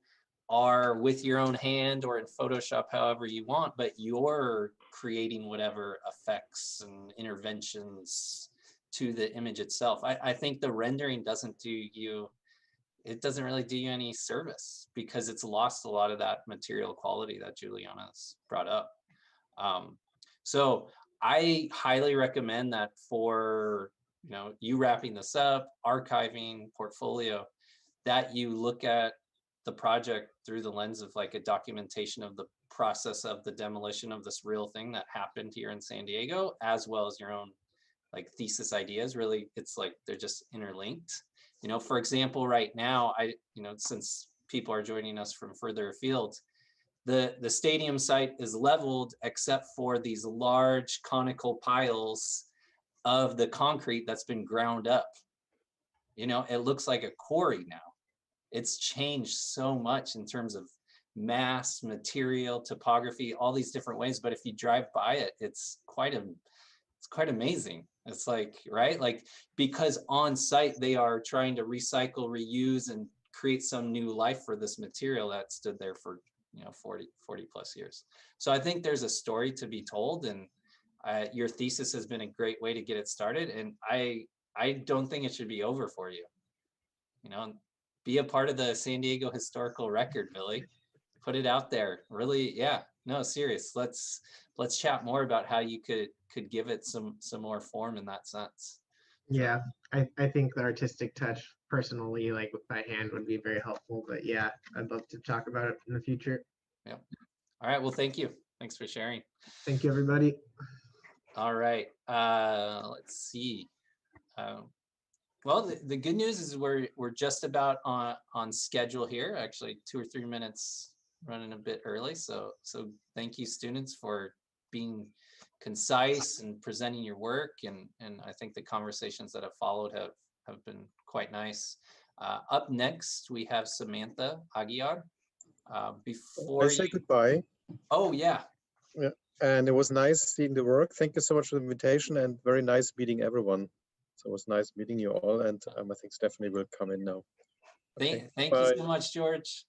are with your own hand or in Photoshop, however you want, but you're creating whatever effects and interventions to the image itself. I think the rendering doesn't do you, it doesn't really do you any service because it's lost a lot of that material quality that Juliana's brought up. So I highly recommend that for, you know, you wrapping this up, archiving, portfolio, that you look at the project through the lens of like a documentation of the process of the demolition of this real thing that happened here in San Diego, as well as your own like thesis ideas. Really, it's like they're just interlinked. You know, for example, right now, you know, since people are joining us from further afield, the stadium site is leveled except for these large conical piles of the concrete that's been ground up. You know, it looks like a quarry now. It's changed so much in terms of mass, material, topography, all these different ways. But if you drive by it, it's quite amazing. It's like, right? Like, because on site, they are trying to recycle, reuse, and create some new life for this material that stood there for, you know, 40 plus years. So I think there's a story to be told, and your thesis has been a great way to get it started. And I don't think it should be over for you. You know, be a part of the San Diego historical record, Billy. Put it out there. Really, yeah. No, serious. Let's chat more about how you could give it some more form in that sense. Yeah, I think the artistic touch personally, like by hand, would be very helpful. But yeah, I'd love to talk about it in the future. Yep. All right. Well, thank you. Thanks for sharing. Thank you, everybody. All right. Let's see. Well, the good news is we're just about on schedule here. Actually, 2 or 3 minutes running a bit early. So thank you, students, for being concise and presenting your work. And I think the conversations that have followed have been quite nice. Up next, we have Samantha Aguiar. Before I say goodbye. Oh, yeah. Yeah, and it was nice seeing the work. Thank you so much for the invitation and very nice meeting everyone. So it was nice meeting you all, and I think Stephanie will come in now. Okay, Thank you so much, George.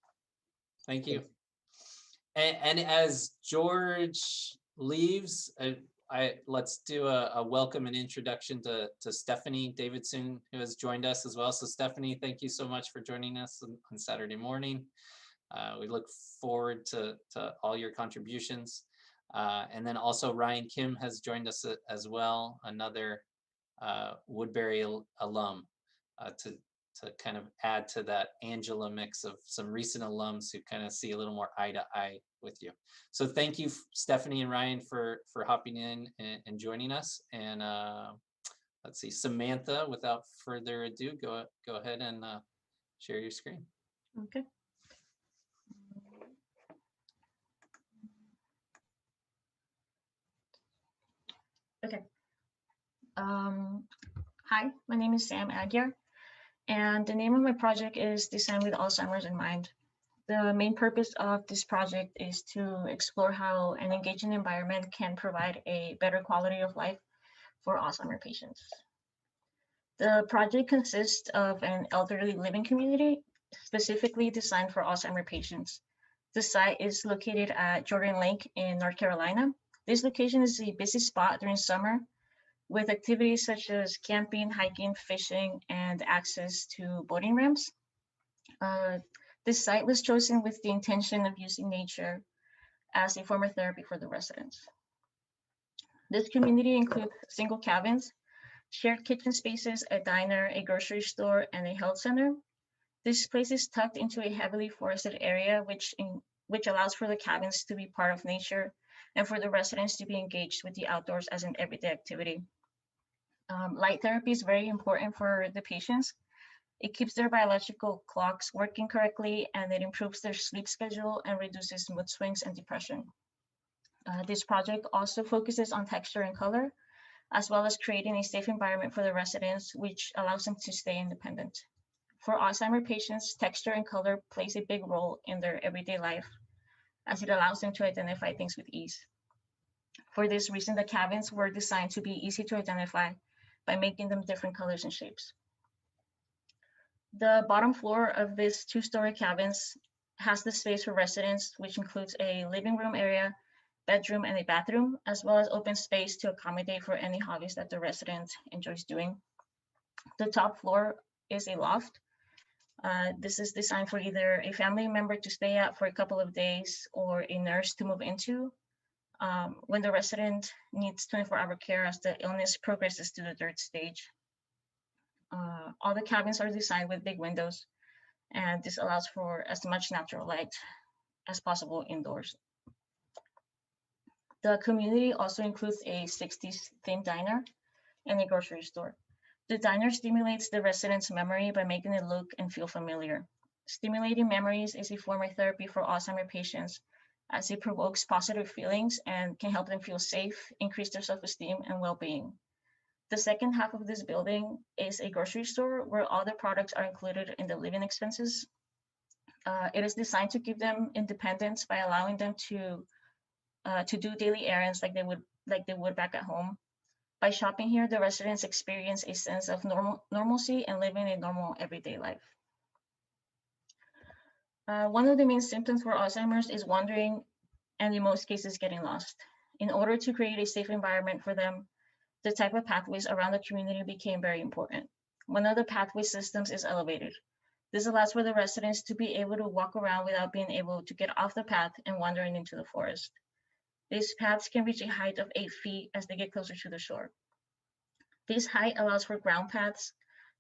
Thank you. And as George leaves, let's do a welcome and introduction to Stephanie Davidson, who has joined us as well. So Stephanie, thank you so much for joining us on Saturday morning. We look forward to all your contributions. And then also Ryan Kim has joined us as well, another Woodbury alum, to kind of add to that Angela mix of some recent alums who kind of see a little more eye to eye with you. So thank you, Stephanie and Ryan, for hopping in and joining us. And let's see, Samantha, without further ado, go ahead and share your screen. Okay. Okay. Hi, my name is Sam Aguiar, and the name of my project is Design with Alzheimer's in Mind. The main purpose of this project is to explore how an engaging environment can provide a better quality of life for Alzheimer's patients. The project consists of an elderly living community specifically designed for Alzheimer's patients. The site is located at Jordan Lake in North Carolina. This location is a busy spot during summer with activities such as camping, hiking, fishing, and access to boating ramps. This site was chosen with the intention of using nature as a form of therapy for the residents. This community includes single cabins, shared kitchen spaces, a diner, a grocery store, and a health center. This place is tucked into a heavily forested area, which allows for the cabins to be part of nature and for the residents to be engaged with the outdoors as an everyday activity. Light therapy is very important for the patients. It keeps their biological clocks working correctly, and it improves their sleep schedule and reduces mood swings and depression. This project also focuses on texture and color, as well as creating a safe environment for the residents, which allows them to stay independent. For Alzheimer's patients, texture and color plays a big role in their everyday life, as it allows them to identify things with ease. For this reason, the cabins were designed to be easy to identify by making them different colors and shapes. The bottom floor of this two-story cabins has the space for residents, which includes a living room area, bedroom, and a bathroom, as well as open space to accommodate for any hobbies that the resident enjoys doing. The top floor is a loft. This is designed for either a family member to stay at for a couple of days or a nurse to move into when the resident needs 24-hour care as the illness progresses to the third stage. All the cabins are designed with big windows, and this allows for as much natural light as possible indoors. The community also includes a 60s themed diner and a grocery store. The diner stimulates the residents' memory by making it look and feel familiar. Stimulating memories is a form of therapy for Alzheimer's patients, as it provokes positive feelings and can help them feel safe, increase their self-esteem and well-being. The second half of this building is a grocery store where all the products are included in the living expenses. It is designed to give them independence by allowing them to do daily errands like they would back at home. By shopping here, the residents experience a sense of normalcy and living a normal everyday life. One of the main symptoms for Alzheimer's is wandering, and in most cases, getting lost. In order to create a safe environment for them, the type of pathways around the community became very important. One of the pathway systems is elevated. This allows for the residents to be able to walk around without being able to get off the path and wandering into the forest. These paths can reach a height of 8 feet as they get closer to the shore. This height allows for ground paths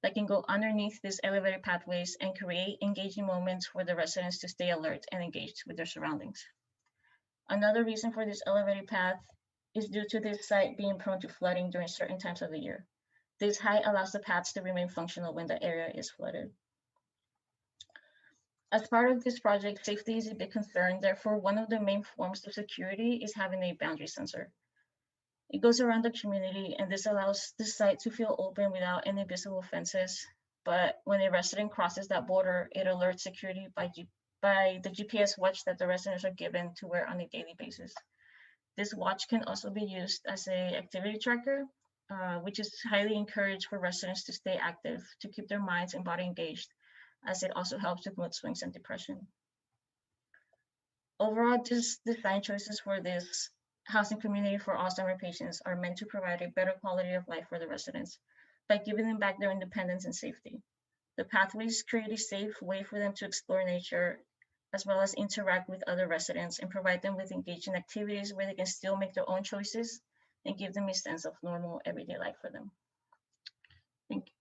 that can go underneath these elevated pathways and create engaging moments for the residents to stay alert and engaged with their surroundings. Another reason for this elevated path is due to this site being prone to flooding during certain times of the year. This height allows the paths to remain functional when the area is flooded. As part of this project, safety is a big concern. Therefore, one of the main forms of security is having a boundary sensor. It goes around the community, and this allows the site to feel open without any visible fences. But when a resident crosses that border, it alerts security by the GPS watch that the residents are given to wear on a daily basis. This watch can also be used as an activity tracker, which is highly encouraged for residents to stay active, to keep their minds and body engaged, as it also helps with mood swings and depression. Overall, just design choices for this housing community for Alzheimer's patients are meant to provide a better quality of life for the residents by giving them back their independence and safety. The pathways create a safe way for them to explore nature, as well as interact with other residents and provide them with engaging activities where they can still make their own choices and give them a sense of normal everyday life for them. Thank you.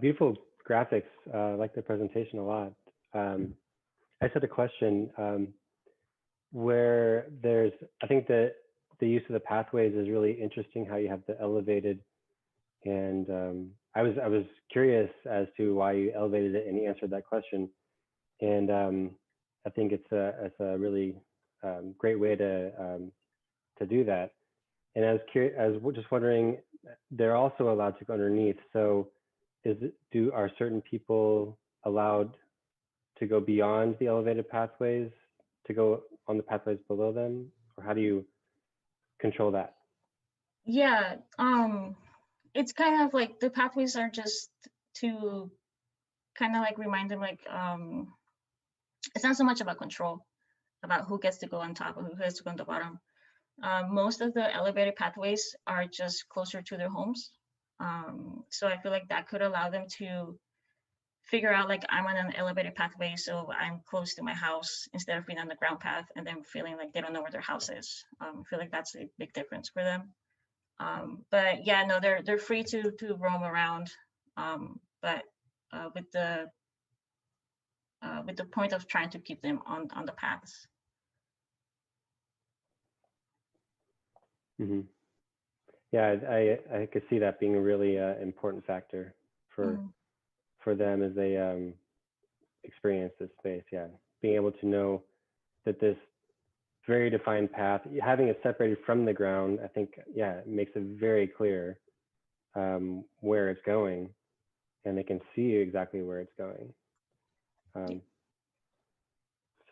Beautiful graphics. I like the presentation a lot. I just had a question where I think that the use of the pathways is really interesting, how you have the elevated, and I was curious as to why you elevated it, and you answered that question. And I think it's a really great way to do that. And I was just wondering, they're also allowed to go underneath. So are certain people allowed to go beyond the elevated pathways to go on the pathways below them, or how do you control that? Yeah, it's kind of like the pathways are just to kind of like remind them, like it's not so much about control, about who gets to go on top or who gets to go on the bottom. Most of the elevated pathways are just closer to their homes. So I feel like that could allow them to figure out, like, I'm on an elevated pathway, so I'm close to my house instead of being on the ground path and then feeling like they don't know where their house is. I feel like that's a big difference for them. But yeah, no, they're free to roam around, but with the point of trying to keep them on the paths. Mm-hmm. Yeah, I could see that being a really important factor for them as they experience this space. Yeah, being able to know that this very defined path, having it separated from the ground, I think, yeah, it makes it very clear where it's going, and they can see exactly where it's going.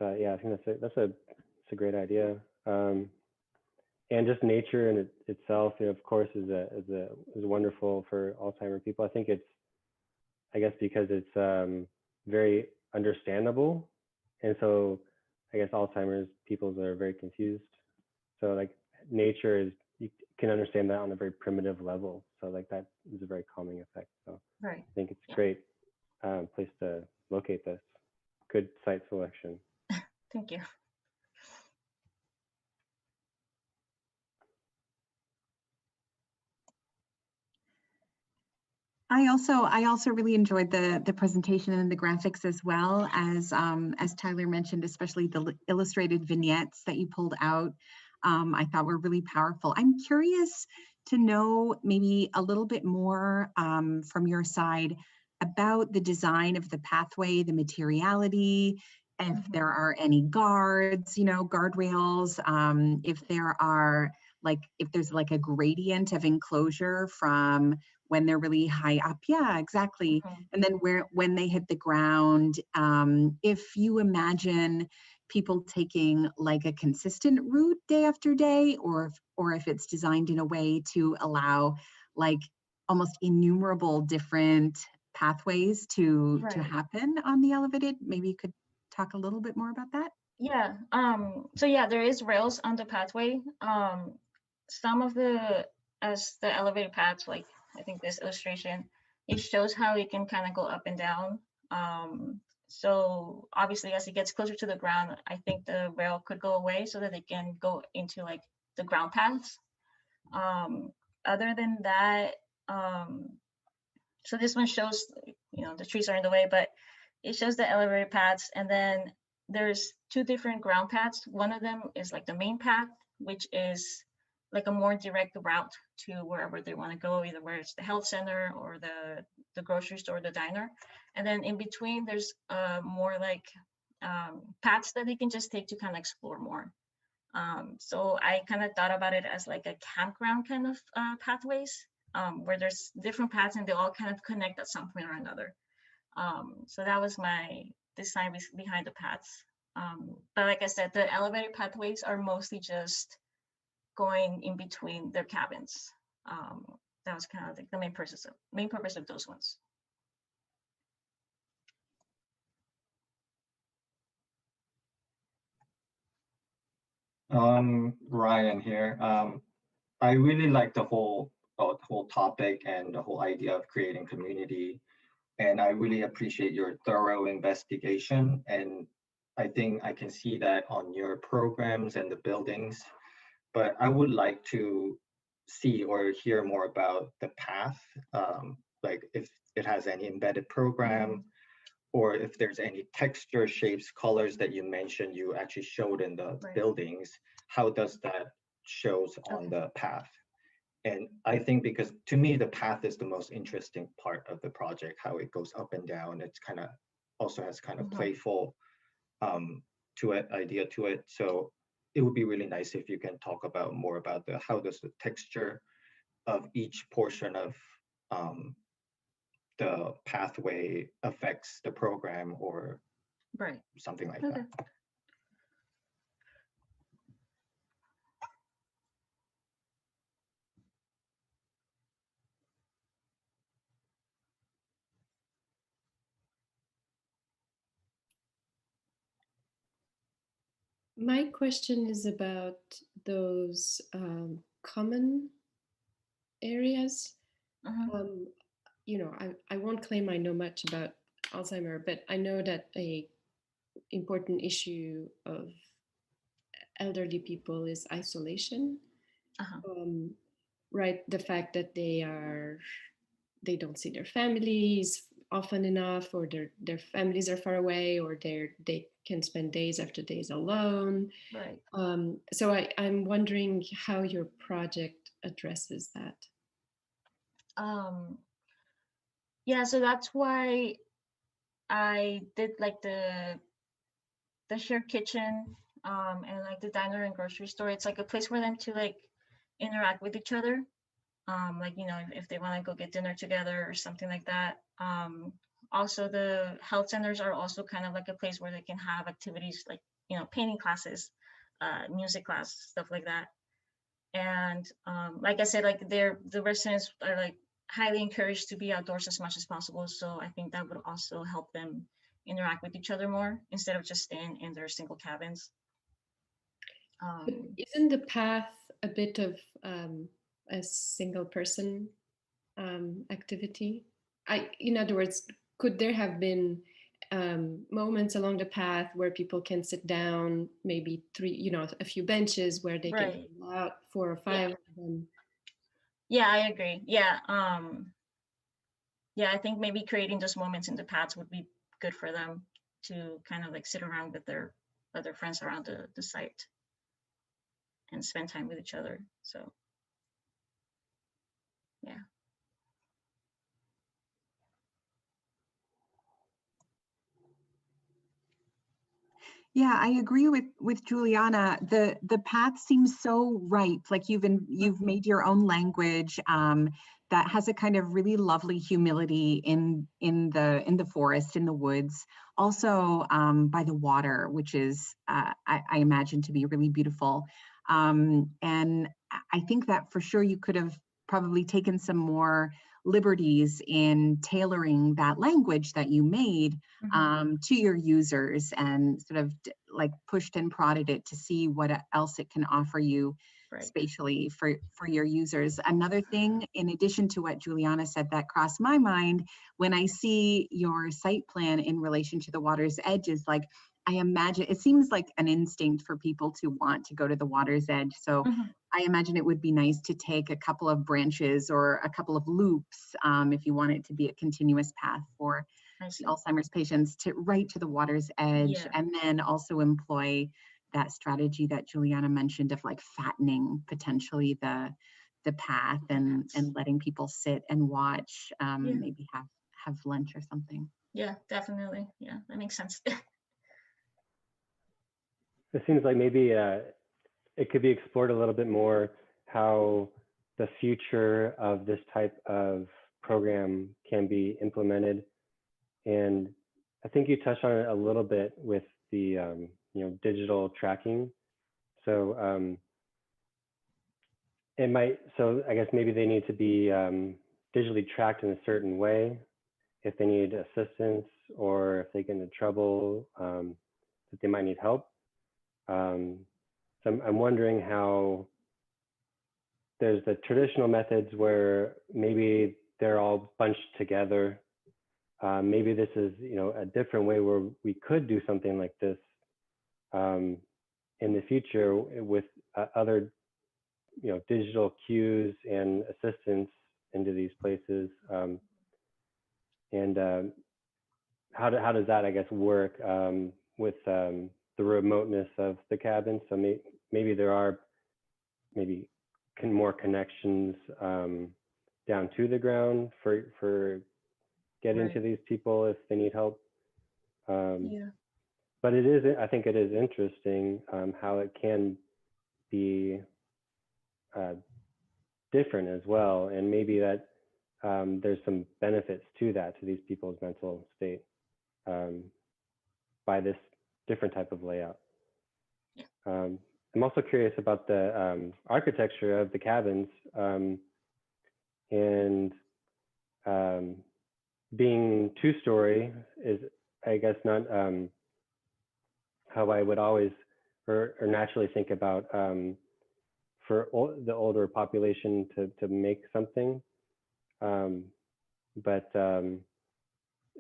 So yeah, I think that's a great idea. And just nature in itself, of course, is wonderful for Alzheimer's people. I think I guess because it's very understandable, and so I guess Alzheimer's people are very confused. So like nature you can understand that on a very primitive level. So like that is a very calming effect. So right. I think it's a great place to locate this. Good site selection. Thank you. I also really enjoyed the presentation and the graphics, as well as Tyler mentioned, especially the illustrated vignettes that you pulled out. I thought were really powerful. I'm curious to know maybe a little bit more from your side about the design of the pathway, the materiality, if there are any guards, guardrails, if there's like a gradient of enclosure from when they're really high up. Yeah, exactly. And then when they hit the ground, if you imagine people taking like a consistent route day after day, or if it's designed in a way to allow like almost innumerable different pathways to happen on the elevated. Maybe you could talk a little bit more about that. Yeah. So yeah, there is rails on the pathway. Some of as the elevated paths, like I think this illustration, it shows how it can kind of go up and down. So obviously, as it gets closer to the ground, I think the rail could go away so that they can go into like the ground paths. Other than that, So this one shows, you know, the trees are in the way, but it shows the elevated paths. And then there's two different ground paths. One of them is like the main path, which is like a more direct route to wherever they want to go, either where it's the health center or the grocery store, the diner. And then in between, there's more like paths that they can just take to kind of explore more. So I kind of thought about it as like a campground kind of pathways, where there's different paths and they all kind of connect at some point or another. So that was my design behind the paths. But like I said, the elevated pathways are mostly just going in between their cabins. That was kind of like the main purpose of those ones. Ryan here. I really like the whole topic and the whole idea of creating community. And I really appreciate your thorough investigation. And I think I can see that on your programs and the buildings. But I would like to see or hear more about the path, like if it has any embedded program, or if there's any texture, shapes, colors that you mentioned you actually showed in the buildings. How does that shows on the path? And I think because to me, the path is the most interesting part of the project, how it goes up and down. It's kind of also has kind of playful idea to it. So it would be really nice if you can talk about more about how does the texture of each portion of the pathway affects the program or something like that. My question is about those common areas. You know, I won't claim I know much about Alzheimer, but I know that a important issue of elderly people is isolation. Right, the fact that they don't see their families often enough, or their families are far away, or they can spend days after days alone. Right. So I'm wondering how your project addresses that. Yeah, so that's why I did like the shared kitchen and like the diner and grocery store. It's like a place for them to like interact with each other. Like, you know, if they want to go get dinner together or something like that. Also, the health centers are also kind of like a place where they can have activities like, you know, painting classes, music class, stuff like that. And like I said, like the residents are like highly encouraged to be outdoors as much as possible. So I think that would also help them interact with each other more instead of just staying in their single cabins. But isn't the path a bit of a single person activity? In other words, could there have been moments along the path where people can sit down, maybe a few benches where they can hang out, 4 or 5 of them? Yeah, I agree. Yeah. Yeah, I think maybe creating those moments in the paths would be good for them to kind of like sit around with their other friends around the site and spend time with each other. So, yeah. Yeah, I agree with Juliana. The path seems so right. Like you've made your own language that has a kind of really lovely humility in the forest, in the woods. Also by the water, which is I imagine to be really beautiful. And I think that for sure you could have probably taken some more liberties in tailoring that language that you made to your users, and sort of like pushed and prodded it to see what else it can offer you spatially for your users. Another thing, in addition to what Juliana said, that crossed my mind when I see your site plan in relation to the water's edge is like, I imagine it seems like an instinct for people to want to go to the water's edge. So I imagine it would be nice to take a couple of branches or a couple of loops if you want it to be a continuous path for the Alzheimer's patients to right to the water's edge, and then also employ that strategy that Juliana mentioned of like fattening potentially the path and letting people sit and watch, maybe have lunch or something. Yeah, definitely. Yeah, that makes sense. It seems like maybe it could be explored a little bit more how the future of this type of program can be implemented. And I think you touched on it a little bit with the digital tracking. So so I guess maybe they need to be digitally tracked in a certain way if they need assistance or if they get into trouble, that they might need help. So I'm wondering how there's the traditional methods where maybe they're all bunched together. Maybe this is a different way where we could do something like this in the future with other digital cues and assistance into these places. And how does that, I guess, work with the remoteness of the cabin? So maybe there are more connections down to the ground for getting to these people if they need help. But I think it is interesting how it can be different as well, and maybe that there's some benefits to these people's mental state by this different type of layout. I'm also curious about the architecture of the cabins, and being two-story is, I guess, not how I would always or naturally think about for the older population to make something. But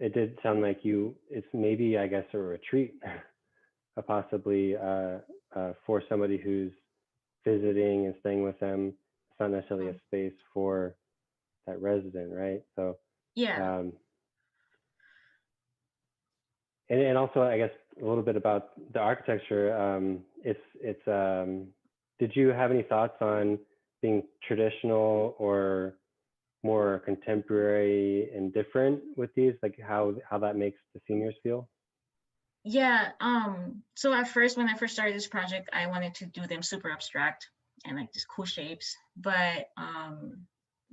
it did sound like it's maybe, I guess, a retreat, possibly for somebody who's visiting and staying with them. It's not necessarily a space for that resident, right? So and also, I guess, a little bit about the architecture. Did you have any thoughts on being traditional or more contemporary and different with these, like how that makes the seniors feel? Yeah, so at first, when I first started this project, I wanted to do them super abstract and like just cool shapes. But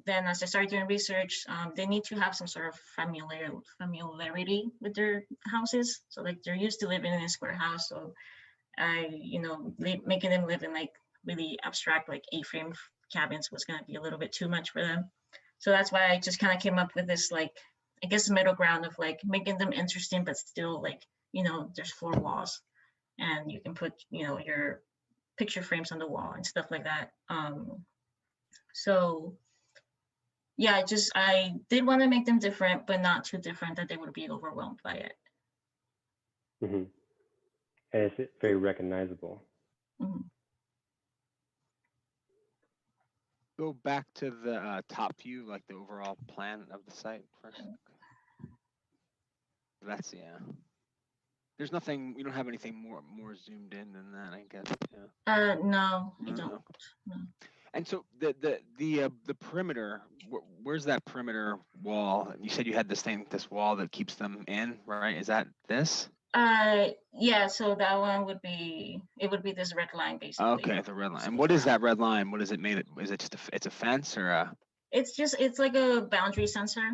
then as I started doing research, they need to have some sort of familiarity with their houses. So like they're used to living in a square house. So making them live in like really abstract, like A-frame cabins was gonna be a little bit too much for them. So that's why I just kind of came up with this, like, I guess, middle ground of like making them interesting, but still like, there's 4 walls and you can put, your picture frames on the wall and stuff like that. So yeah, I did want to make them different, but not too different that they would be overwhelmed by it. Mm-hmm. And it's very recognizable. Mm-hmm. Go back to the top view, like the overall plan of the site first. That's There's nothing. We don't have anything more zoomed in than that, I guess. Yeah. No, you don't. No. And so the perimeter. Where's that perimeter wall? You said you had this wall that keeps them in, right? Is that this? Yeah, so that one would be this red line basically. Okay, the red line. And what is that red line? What is it made of? Is it just it's a fence or a? It's like a boundary sensor.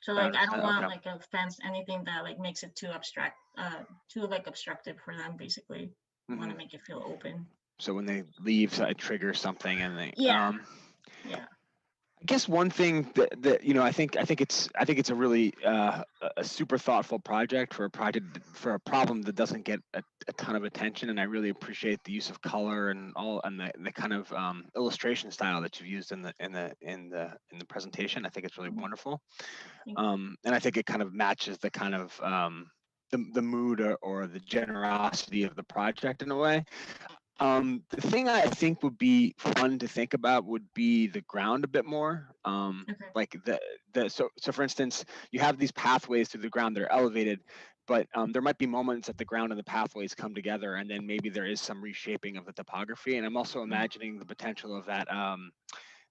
So like I don't want like a fence, anything that like makes it too abstract, too like obstructive for them basically. I want to make it feel open. So when they leave, so it triggers something and they yeah. I guess one thing that I think it's a really a super thoughtful project for a problem that doesn't get a ton of attention, and I really appreciate the use of color and the kind of illustration style that you've used in the presentation. I think it's really wonderful, and I think it kind of matches the kind of the mood or the generosity of the project in a way. The thing I think would be fun to think about would be the ground a bit more. Like so for instance, you have these pathways through the ground that are elevated, but there might be moments that the ground and the pathways come together, and then maybe there is some reshaping of the topography. And I'm also imagining the potential of that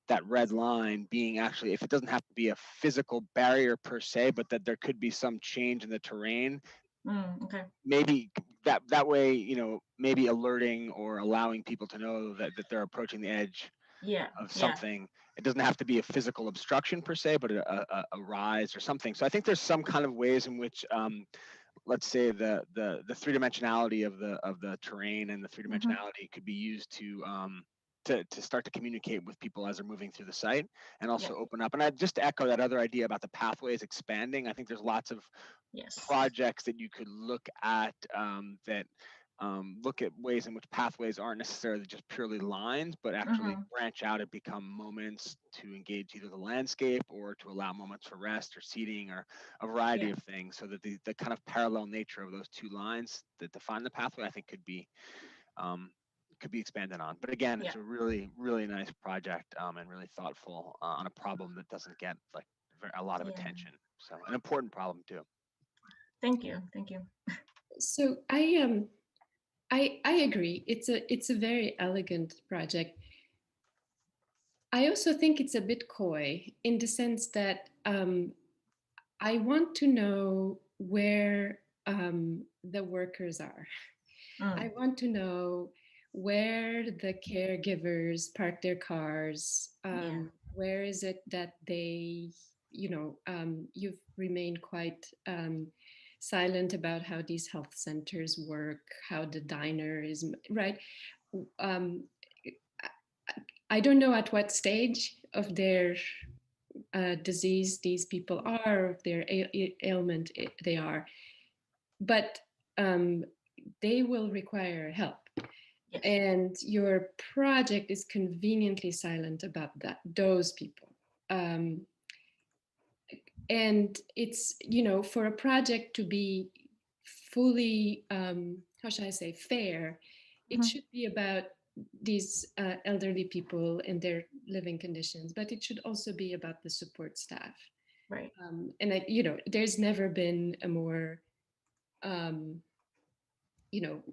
that red line being actually, if it doesn't have to be a physical barrier per se, but that there could be some change in the terrain. Okay. Maybe that way, maybe alerting or allowing people to know that they're approaching the edge of something. It doesn't have to be a physical obstruction per se, but a rise or something. So I think there's some kind of ways in which, let's say the three-dimensionality of the terrain and the three-dimensionality could be used to start to communicate with people as they're moving through the site, and also open up. And I just echo that other idea about the pathways expanding. I think there's lots of projects that you could look at that look at ways in which pathways aren't necessarily just purely lines, but actually branch out and become moments to engage either the landscape or to allow moments for rest or seating or a variety of things, so that the kind of parallel nature of those two lines that define the pathway, I think could be expanded on. But again, it's a really, really nice project and really thoughtful on a problem that doesn't get like a lot of attention. So an important problem too. Thank you. Thank you. So I agree. It's a very elegant project. I also think it's a bit coy in the sense that I want to know where the workers are. I want to know where the caregivers park their cars. Where is it that they, you've remained quite silent about how these health centers work, how the diner is, right? I don't know at what stage of their disease these people are, of their ailment they are, but they will require help. And your project is conveniently silent about those people. And it's, for a project to be fully, how should I say, fair, it should be about these elderly people and their living conditions, but it should also be about the support staff. Right. And there's never been a more,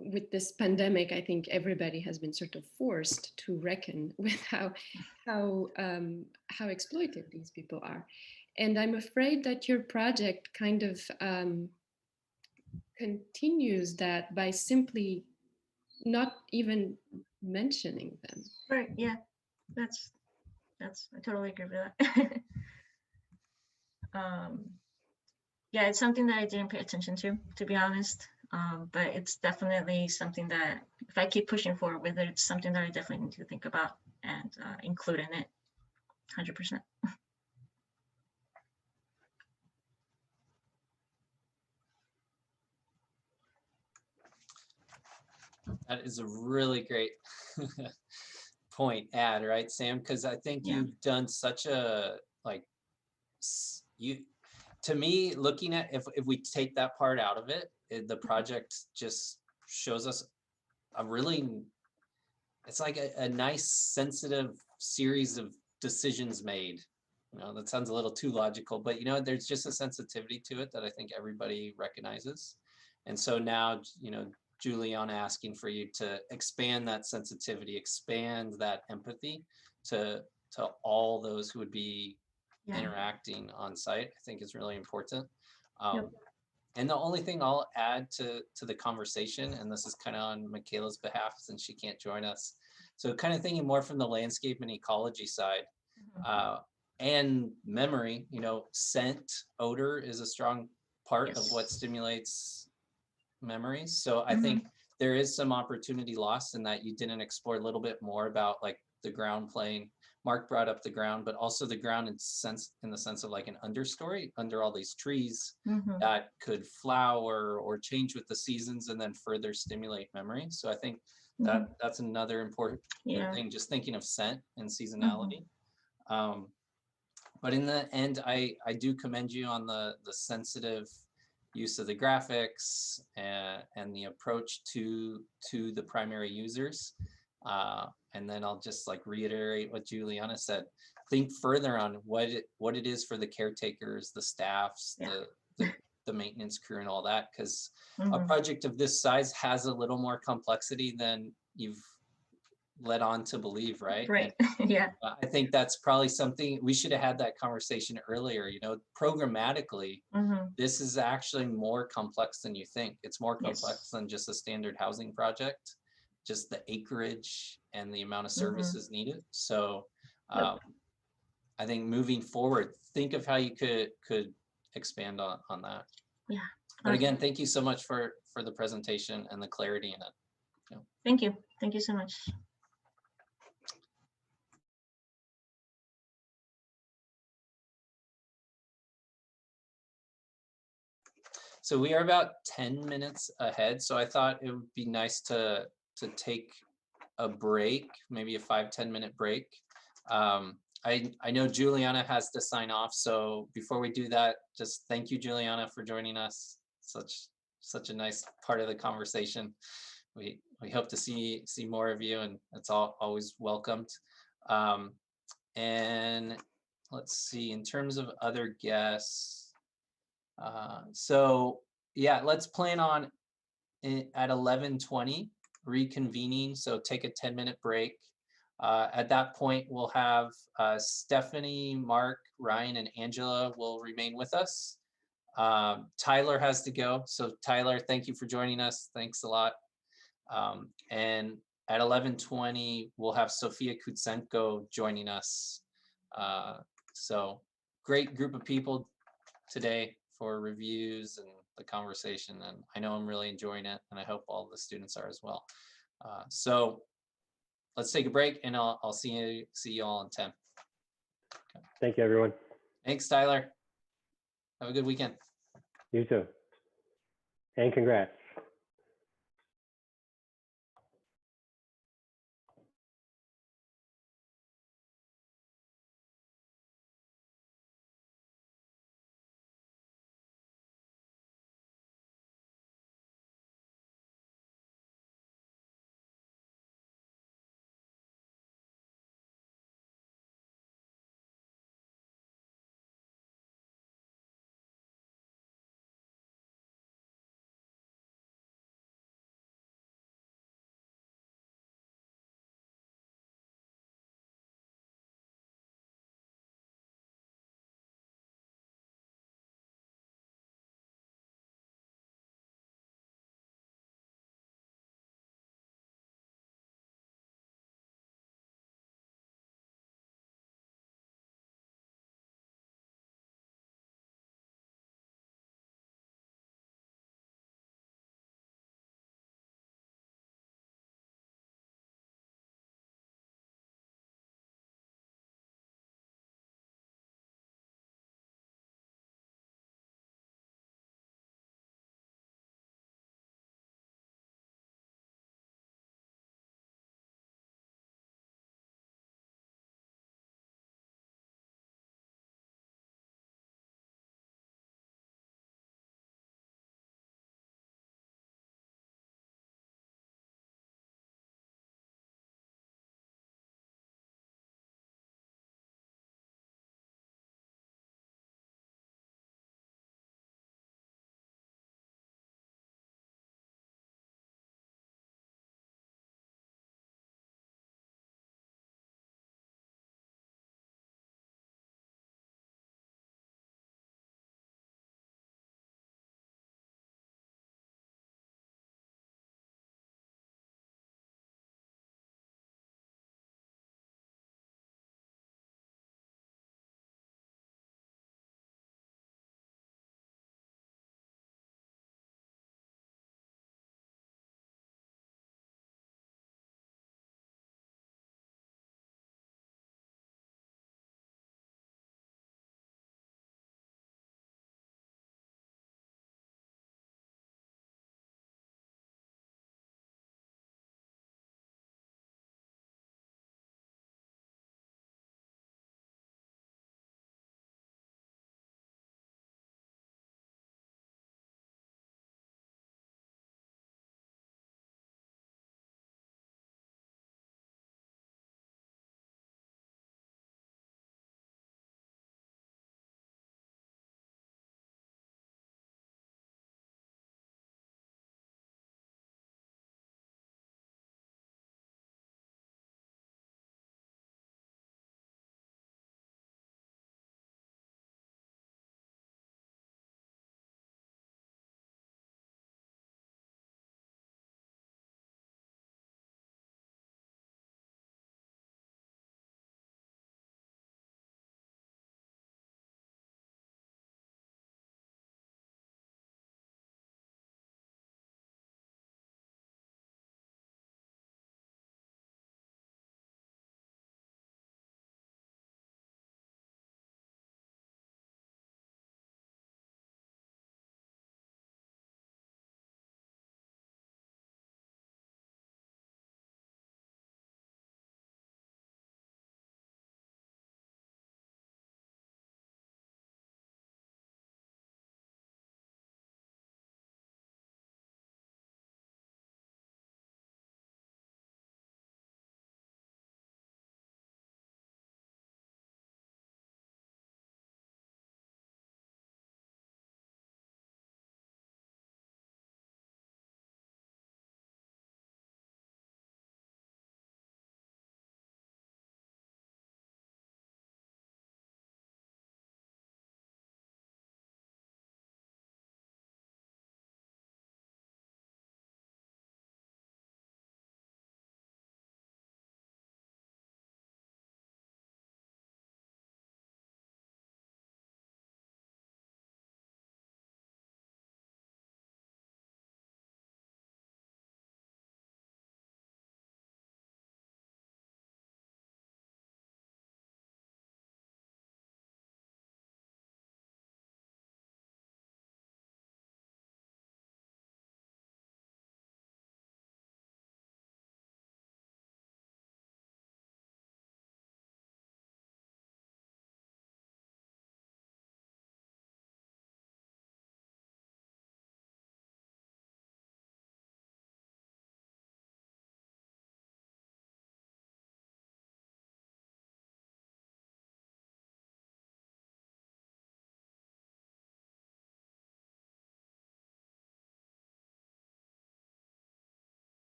with this pandemic, I think everybody has been sort of forced to reckon with how exploited these people are. And I'm afraid that your project kind of continues that by simply not even mentioning them. Right. Yeah. That's I totally agree with that. Yeah, it's something that I didn't pay attention to be honest. But it's definitely something that if I keep pushing forward with it, it's something that I definitely need to think about and include in it 100%. That is a really great point add, right, Sam? Because I think you've done such a, to me, looking at, if we take that part out of it, the project just shows us a really, it's like a nice, sensitive series of decisions made. That sounds a little too logical, but there's just a sensitivity to it that I think everybody recognizes. And so now, Juliana, asking for you to expand that sensitivity, expand that empathy to all those who would be interacting on site, I think is really important. And the only thing I'll add to the conversation, and this is kind of on Michaela's behalf since she can't join us, so kind of thinking more from the landscape and ecology side, and memory, scent, odor is a strong part of what stimulates memories. So I think there is some opportunity lost in that you didn't explore a little bit more about like the ground plane. Mark brought up the ground, but also the ground in the sense of like an understory under all these trees that could flower or change with the seasons and then further stimulate memory. So I think that's another important thing, just thinking of scent and seasonality. But in the end, I do commend you on the sensitive, use of the graphics and the approach to the primary users. And then I'll just like reiterate what Juliana said. Think further on what it is for the caretakers, the staffs, the maintenance crew and all that, because a project of this size has a little more complexity than you've led on to believe, right? Right. And, yeah. I think that's probably something we should have had that conversation earlier. You know, programmatically, this is actually more complex than you think. It's more complex than just a standard housing project, just the acreage and the amount of services needed. So I think moving forward, think of how you could expand on that. Yeah. But again, thank you so much for the presentation and the clarity in it. Yeah. Thank you. Thank you so much. So we are about 10 minutes ahead. So I thought it would be nice to take a break, maybe a 5-10 minute break. I know Juliana has to sign off. So before we do that, just thank you, Juliana, for joining us. Such a nice part of the conversation. We hope to see more of you, and it's always welcomed. And let's see, in terms of other guests, so yeah, let's plan on at 11:20 reconvening. So take a 10-minute break. At that point, we'll have Stephanie, Mark, Ryan, and Angela will remain with us. Tyler has to go. So Tyler, thank you for joining us. Thanks a lot. And at 11:20, we'll have Sophia Kutsenko joining us. So great group of people today for reviews and the conversation. And I know I'm really enjoying it, and I hope all the students are as well. So let's take a break, and I'll see you all in 10. Okay. Thank you, everyone. Thanks, Tyler. Have a good weekend. You too. And congrats.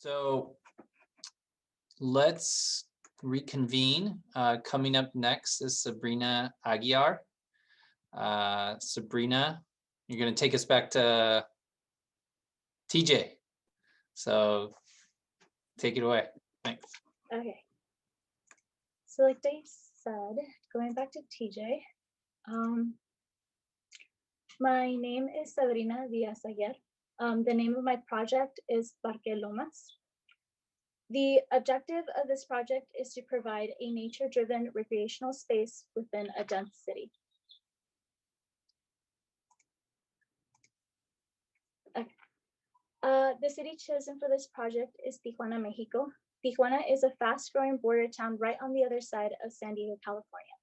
So let's reconvene. Coming up next is Sabrina Aguiar. Sabrina, you're going to take us back to TJ. So take it away. Thanks. Okay. So like they said, going back to TJ, my name is Sabrina Diaz Aguiar. The name of my project is Parque Lomas. The objective of this project is to provide a nature-driven recreational space within a dense city. Okay. The city chosen for this project is Tijuana, Mexico. Tijuana is a fast-growing border town right on the other side of San Diego, California.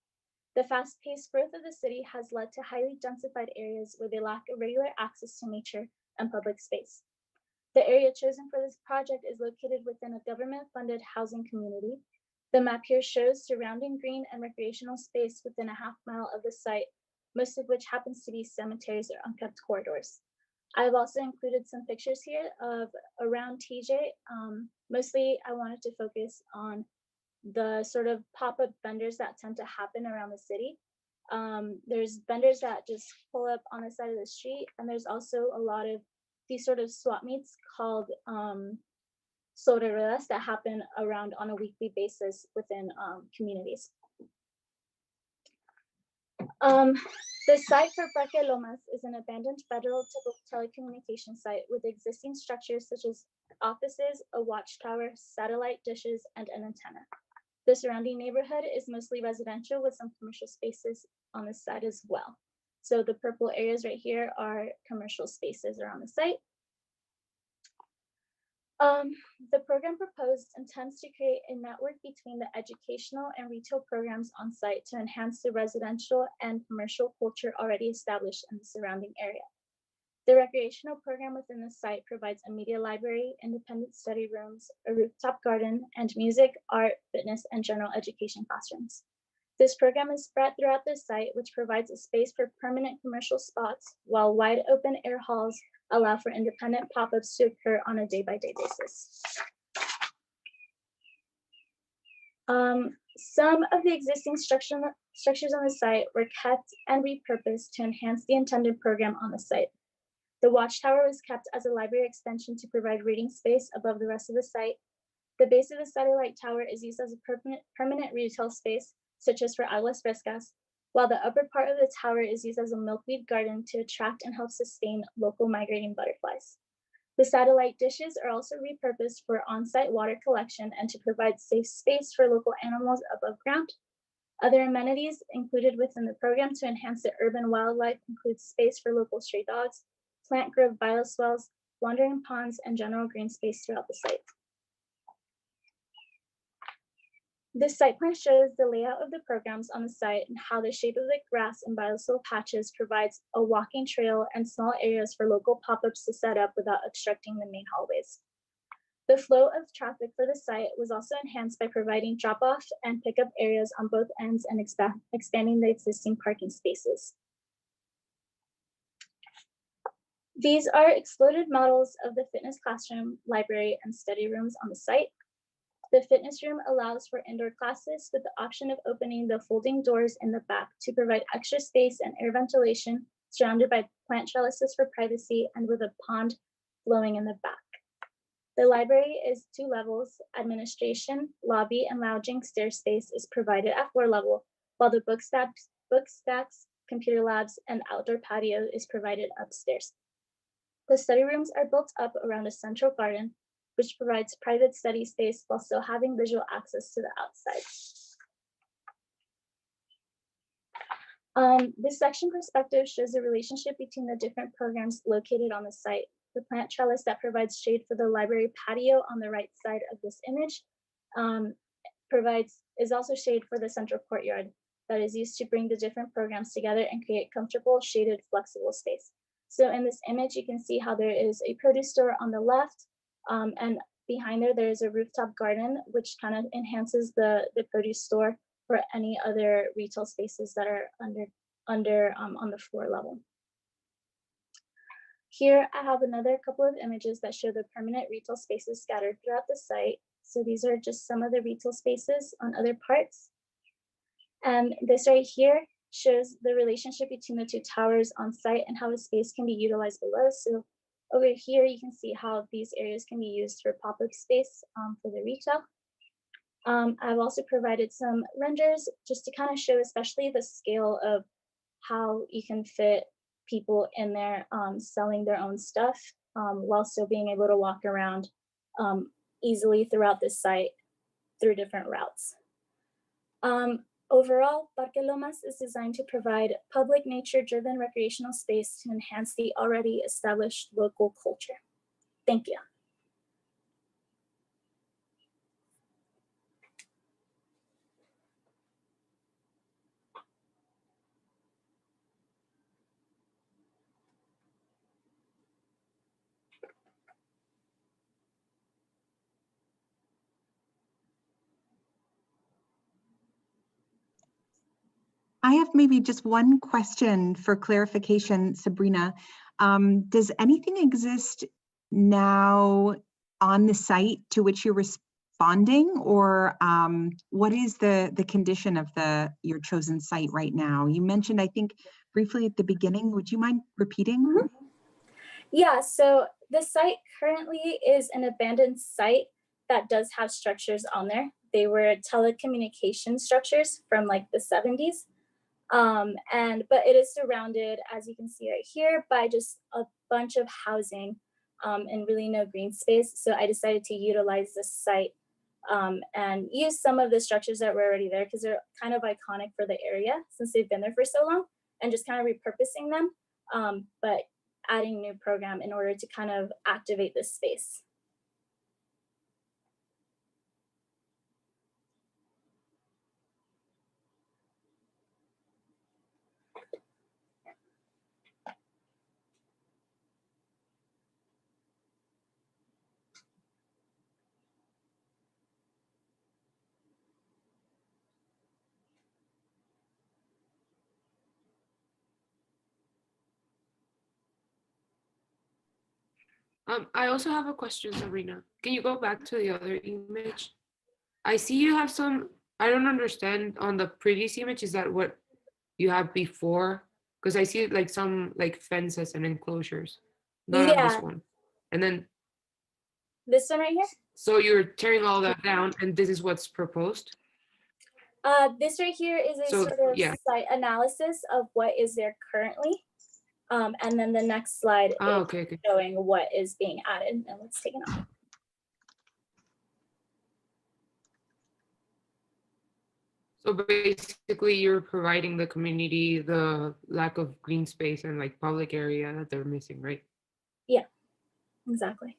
The fast-paced growth of the city has led to highly densified areas where they lack regular access to nature and public space. The area chosen for this project is located within a government-funded housing community. The map here shows surrounding green and recreational space within a half-mile of the site, most of which happens to be cemeteries or unkept corridors. I've also included some pictures here of around TJ. Mostly I wanted to focus on the sort of pop-up vendors that tend to happen around the city. There's vendors that just pull up on the side of the street, and there's also a lot of these sort of swap meets called soderedas that happen around on a weekly basis within communities. The site for Parque Lomas is an abandoned federal telecommunications site with existing structures such as offices, a watchtower, satellite dishes, and an antenna. The surrounding neighborhood is mostly residential with some commercial spaces on the site as well. So the purple areas right here are commercial spaces around the site. The program proposed intends to create a network between the educational and retail programs on site to enhance the residential and commercial culture already established in the surrounding area. The recreational program within the site provides a media library, independent study rooms, a rooftop garden, and music, art, fitness, and general education classrooms. This program is spread throughout the site, which provides a space for permanent commercial spots, while wide open air halls allow for independent pop-ups to occur on a day-by-day basis. Some of the existing structures on the site were kept and repurposed to enhance the intended program on the site. The watchtower was kept as a library extension to provide reading space above the rest of the site. The base of the satellite tower is used as a permanent retail space, such as for aguas frescas, while the upper part of the tower is used as a milkweed garden to attract and help sustain local migrating butterflies. The satellite dishes are also repurposed for on-site water collection and to provide safe space for local animals above ground. Other amenities included within the program to enhance the urban wildlife include space for local stray dogs, plant grove bioswales, wandering ponds, and general green space throughout the site. This site plan shows the layout of the programs on the site and how the shape of the grass and bioswale patches provides a walking trail and small areas for local pop-ups to set up without obstructing the main hallways. The flow of traffic for the site was also enhanced by providing drop-off and pickup areas on both ends and expanding the existing parking spaces. These are exploded models of the fitness classroom, library, and study rooms on the site. The fitness room allows for indoor classes with the option of opening the folding doors in the back to provide extra space and air ventilation, surrounded by plant trellises for privacy and with a pond flowing in the back. The library is 2 levels. Administration, lobby, and lounging stair space is provided at floor level, while the book stacks, computer labs, and outdoor patio is provided upstairs. The study rooms are built up around a central garden, which provides private study space while still having visual access to the outside. This section perspective shows the relationship between the different programs located on the site. The plant trellis that provides shade for the library patio on the right side of this image is also shade for the central courtyard that is used to bring the different programs together and create comfortable, shaded, flexible space. So in this image, you can see how there is a produce store on the left, and behind there is a rooftop garden, which kind of enhances the produce store for any other retail spaces that are on the floor level. Here I have another couple of images that show the permanent retail spaces scattered throughout the site. So these are just some of the retail spaces on other parts. And this right here shows the relationship between the two towers on site and how the space can be utilized below. So over here, you can see how these areas can be used for pop-up space for the retail. I've also provided some renders just to kind of show especially the scale of how you can fit people in there selling their own stuff while still being able to walk around easily throughout the site through different routes. Overall, Parque Lomas is designed to provide public nature-driven recreational space to enhance the already established local culture. Thank you. I have maybe just one question for clarification, Sabrina. Does anything exist now on the site to which you're responding, or what is the condition of your chosen site right now? You mentioned, I think, briefly at the beginning. Would you mind repeating? Mm-hmm. Yeah, so the site currently is an abandoned site that does have structures on there. They were telecommunication structures from like the 70s. But it is surrounded, as you can see right here, by just a bunch of housing and really no green space. So I decided to utilize this site and use some of the structures that were already there because they're kind of iconic for the area since they've been there for so long, and just kind of repurposing them, but adding new program in order to kind of activate this space. I also have a question, Sabrina. Can you go back to the other image? I see you have some, I don't understand on the previous image, is that what you have before? Because I see like some like fences and enclosures, not on this one. And then this one right here? So you're tearing all that down and this is what's proposed? This right here is a sort of site analysis of what is there currently. And then the next slide is showing what is being added and what's taken off. So basically you're providing the community the lack of green space and like public area that they're missing, right? Yeah, exactly.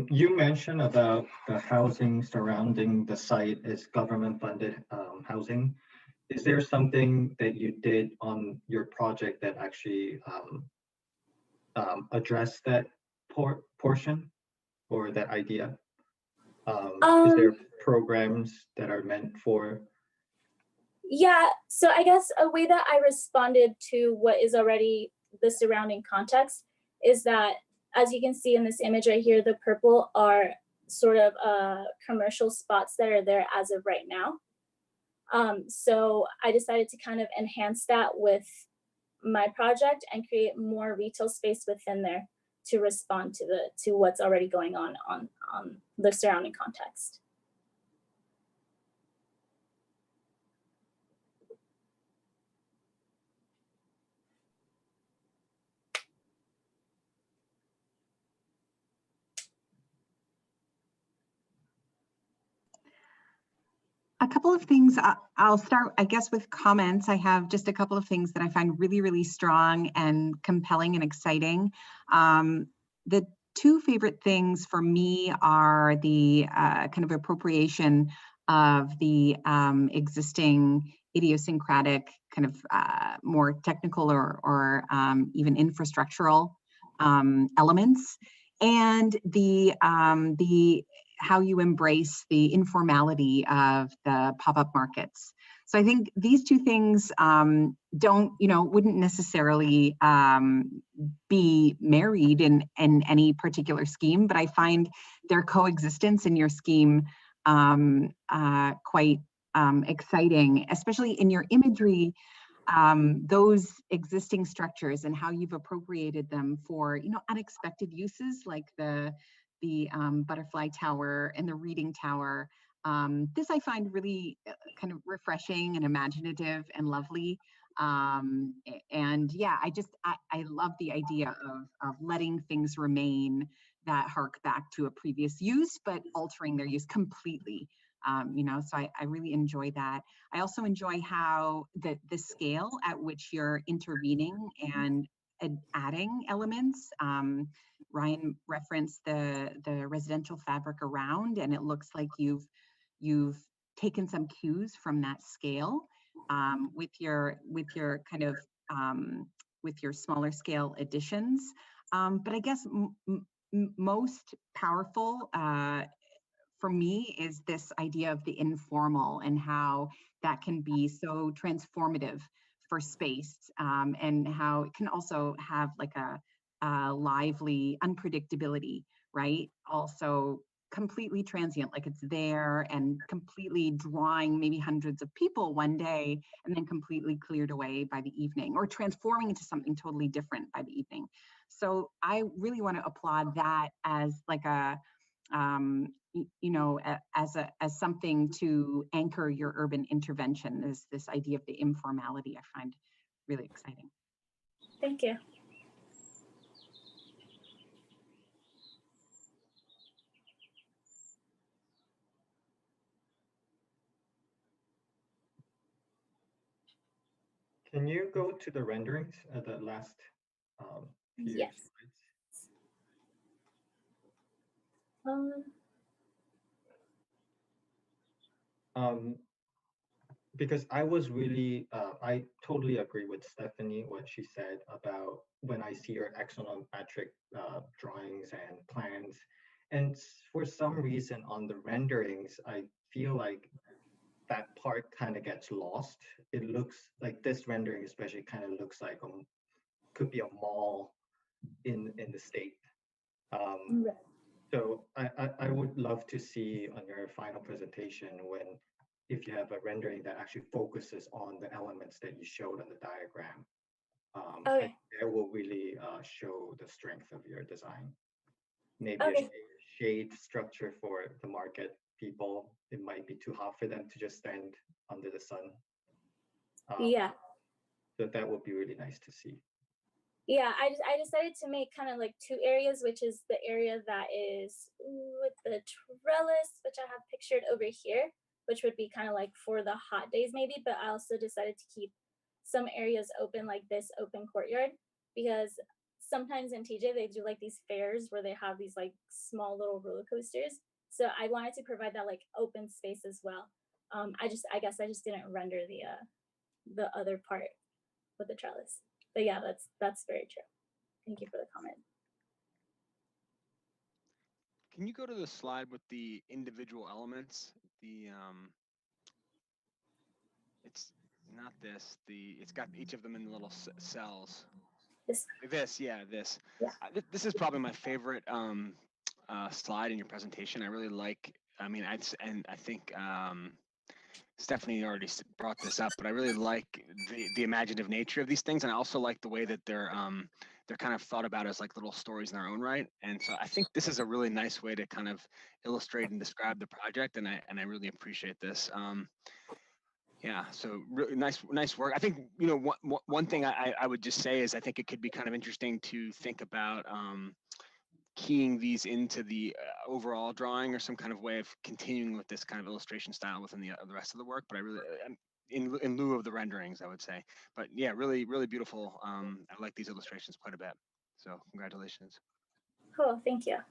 You mentioned about the housing surrounding the site is government-funded housing. Is there something that you did on your project that actually addressed that portion or that idea? Is there programs that are meant for? Yeah, so I guess a way that I responded to what is already the surrounding context is that, as you can see in this image right here, the purple are sort of commercial spots that are there as of right now. So I decided to kind of enhance that with my project and create more retail space within there to respond to what's already going on the surrounding context. A couple of things, I'll start, I guess, with comments. I have just a couple of things that I find really, really strong and compelling and exciting. The two favorite things for me are the kind of appropriation of the existing idiosyncratic kind of more technical or even infrastructural elements, and the how you embrace the informality of the pop-up markets. So I think these two things wouldn't necessarily be married in any particular scheme, but I find their coexistence in your scheme quite exciting, especially in your imagery. Those existing structures and how you've appropriated them for unexpected uses, like the butterfly tower and the reading tower. This I find really kind of refreshing and imaginative and lovely. And yeah, I love the idea of letting things remain that hark back to a previous use, but altering their use completely. So I really enjoy that. I also enjoy how the scale at which you're intervening and adding elements. Ryan referenced the residential fabric around, and it looks like you've taken some cues from that scale with your kind of with your smaller scale additions. But I guess most powerful for me is this idea of the informal and how that can be so transformative for space, and how it can also have like a lively unpredictability, right? Also completely transient, like it's there and completely drawing maybe hundreds of people one day and then completely cleared away by the evening, or transforming into something totally different by the evening. So I really want to applaud that as like a as something to anchor your urban intervention. Is this idea of the informality I find really exciting. Thank you. Can you go to the renderings at the last few Yes. slides? Because I was really, I totally agree with Stephanie, what she said about when I see her axonometric drawings and plans. And for some reason on the renderings, I feel like that part kind of gets lost. It looks like this rendering especially kind of looks like could be a mall in the state. So I would love to see on your final presentation if you have a rendering that actually focuses on the elements that you showed on the diagram. Okay. That will really show the strength of your design. Maybe Okay. a shade structure for the market people. It might be too hot for them to just stand under the sun. Yeah. So that would be really nice to see. Yeah, I decided to make kind of like two areas, which is the area that is with the trellis, which I have pictured over here, which would be kind of like for the hot days maybe, but I also decided to keep some areas open, like this open courtyard, because sometimes in TJ they do like these fairs where they have these like small little roller coasters. So I wanted to provide that like open space as well. I guess I just didn't render the other part with the trellis. But yeah, that's very true. Thank you for the comment. Can you go to the slide with the individual elements? It's not this. It's got each of them in little cells. This. Yeah, this. Yeah. This is probably my favorite slide in your presentation. I really like. I mean, I think Stephanie already brought this up, but I really like the imaginative nature of these things, and I also like the way that they're kind of thought about as like little stories in their own right. And so I think this is a really nice way to kind of illustrate and describe the project, and I really appreciate this. Yeah, so really nice work. I think one thing I would just say is I think it could be kind of interesting to think about keying these into the overall drawing, or some kind of way of continuing with this kind of illustration style within the rest of the work. But I really, in lieu of the renderings, I would say. But yeah, really beautiful. I like these illustrations quite a bit. So congratulations. Cool, thank you.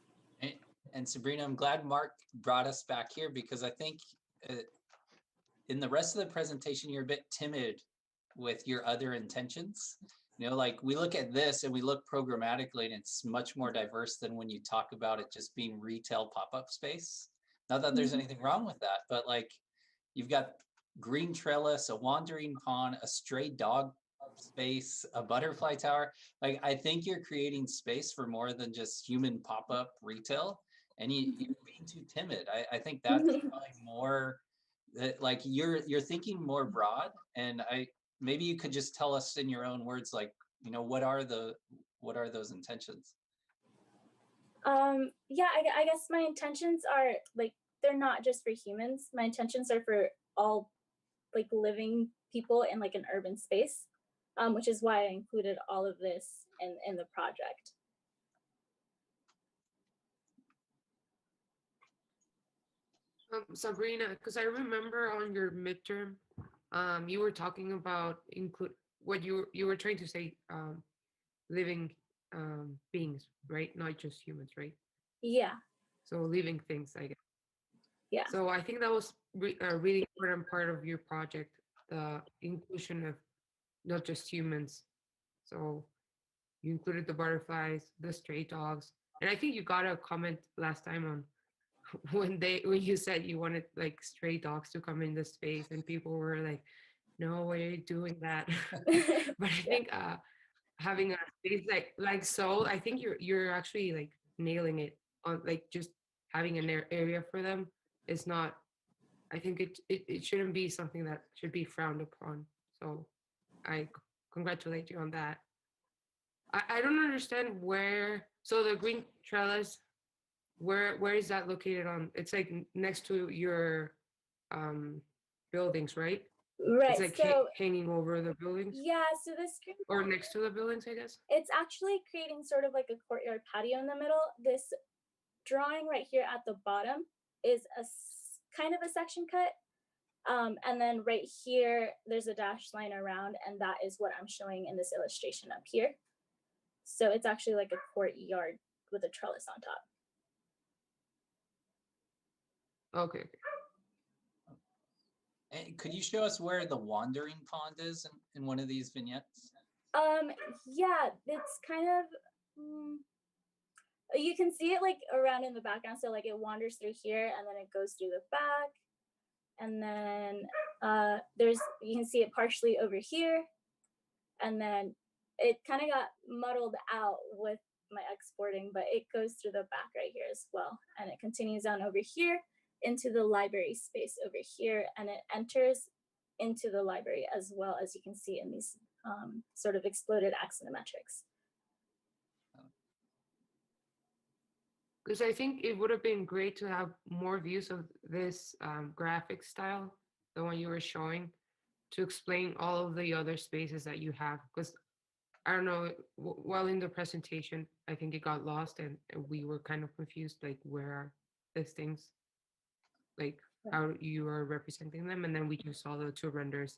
And Sabrina, I'm glad Mark brought us back here, because I think in the rest of the presentation, you're a bit timid with your other intentions. Like we look at this and we look programmatically, and it's much more diverse than when you talk about it just being retail pop-up space. Not that there's anything wrong with that, but like you've got green trellis, a wandering pond, a stray dog space, a butterfly tower. Like, I think you're creating space for more than just human pop-up retail, and you're being too timid. I think that's probably more that, like, you're thinking more broad, and maybe you could just tell us in your own words, like, you know, what are those intentions? Yeah, I guess my intentions are like, they're not just for humans. My intentions are for all like living people in like an urban space, which is why I included all of this in the project. Sabrina, because I remember on your midterm, you were talking about what you were trying to say, living beings, right? Not just humans, right? Yeah. So living things, I guess. Yeah. So I think that was a really important part of your project, the inclusion of not just humans. So you included the butterflies, the stray dogs, and I think you got a comment last time on when you said you wanted like stray dogs to come in the space, and people were like, no, why are you doing that? But I think having a space like so, I think you're actually like nailing it on, like, just having an area for them is not, I think it shouldn't be something that should be frowned upon. So I congratulate you on that. I don't understand where, so the green trellis, where is that located on? It's like next to your buildings, right? Right. It's like so hanging over the buildings. yeah, so this Or next to the buildings, I guess. it's actually creating sort of like a courtyard patio in the middle. This drawing right here at the bottom is kind of a section cut. And then right here, there's a dashed line around, and that is what I'm showing in this illustration up here. So it's actually like a courtyard with a trellis on top. Okay. And could you show us where the wandering pond is in one of these vignettes? Yeah, it's kind of, you can see it like around in the background. So like it wanders through here and then it goes through the back. And then you can see it partially over here. And then it kind of got muddled out with my exporting, but it goes through the back right here as well. And it continues down over here into the library space over here. And it enters into the library as well, as you can see in these sort of exploded axonometrics. Because I think it would have been great to have more views of this graphic style, the one you were showing, to explain all of the other spaces that you have. Because I don't know, while in the presentation, I think it got lost and we were kind of confused, like, where are these things? Like, how you are representing them, and then we just saw the two renders.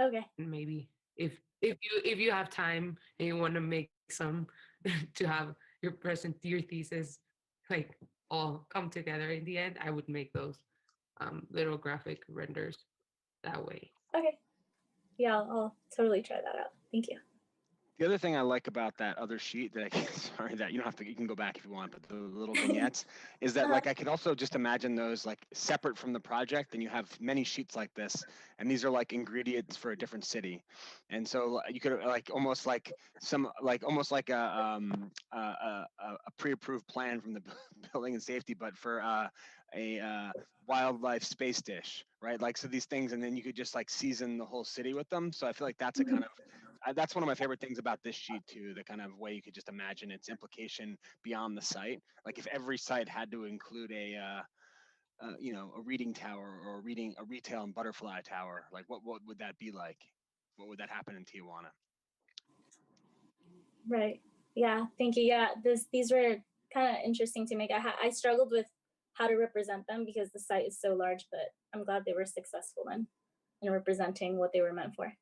Okay. And maybe if you have time and you want to make some to have your thesis like all come together in the end, I would make those little graphic renders that way. Okay. Yeah, I'll totally try that out. Thank you. The other thing I like about that other sheet that sorry, that you don't have to, you can go back if you want, but the little vignettes is that like I could also just imagine those like separate from the project, and you have many sheets like this, and these are like ingredients for a different city. And so you could like almost like a pre-approved plan from the building and safety, but for a wildlife space dish, right? Like, so these things, and then you could just like season the whole city with them. So I feel like that's a kind of, that's one of my favorite things about this sheet too, the kind of way you could just imagine its implication beyond the site. Like if every site had to include a reading tower or a retail and butterfly tower, like what would that be like? What would that happen in Tijuana? Right. Yeah. Thank you. Yeah. These were kind of interesting to make. I struggled with how to represent them because the site is so large, but I'm glad they were successful in representing what they were meant for.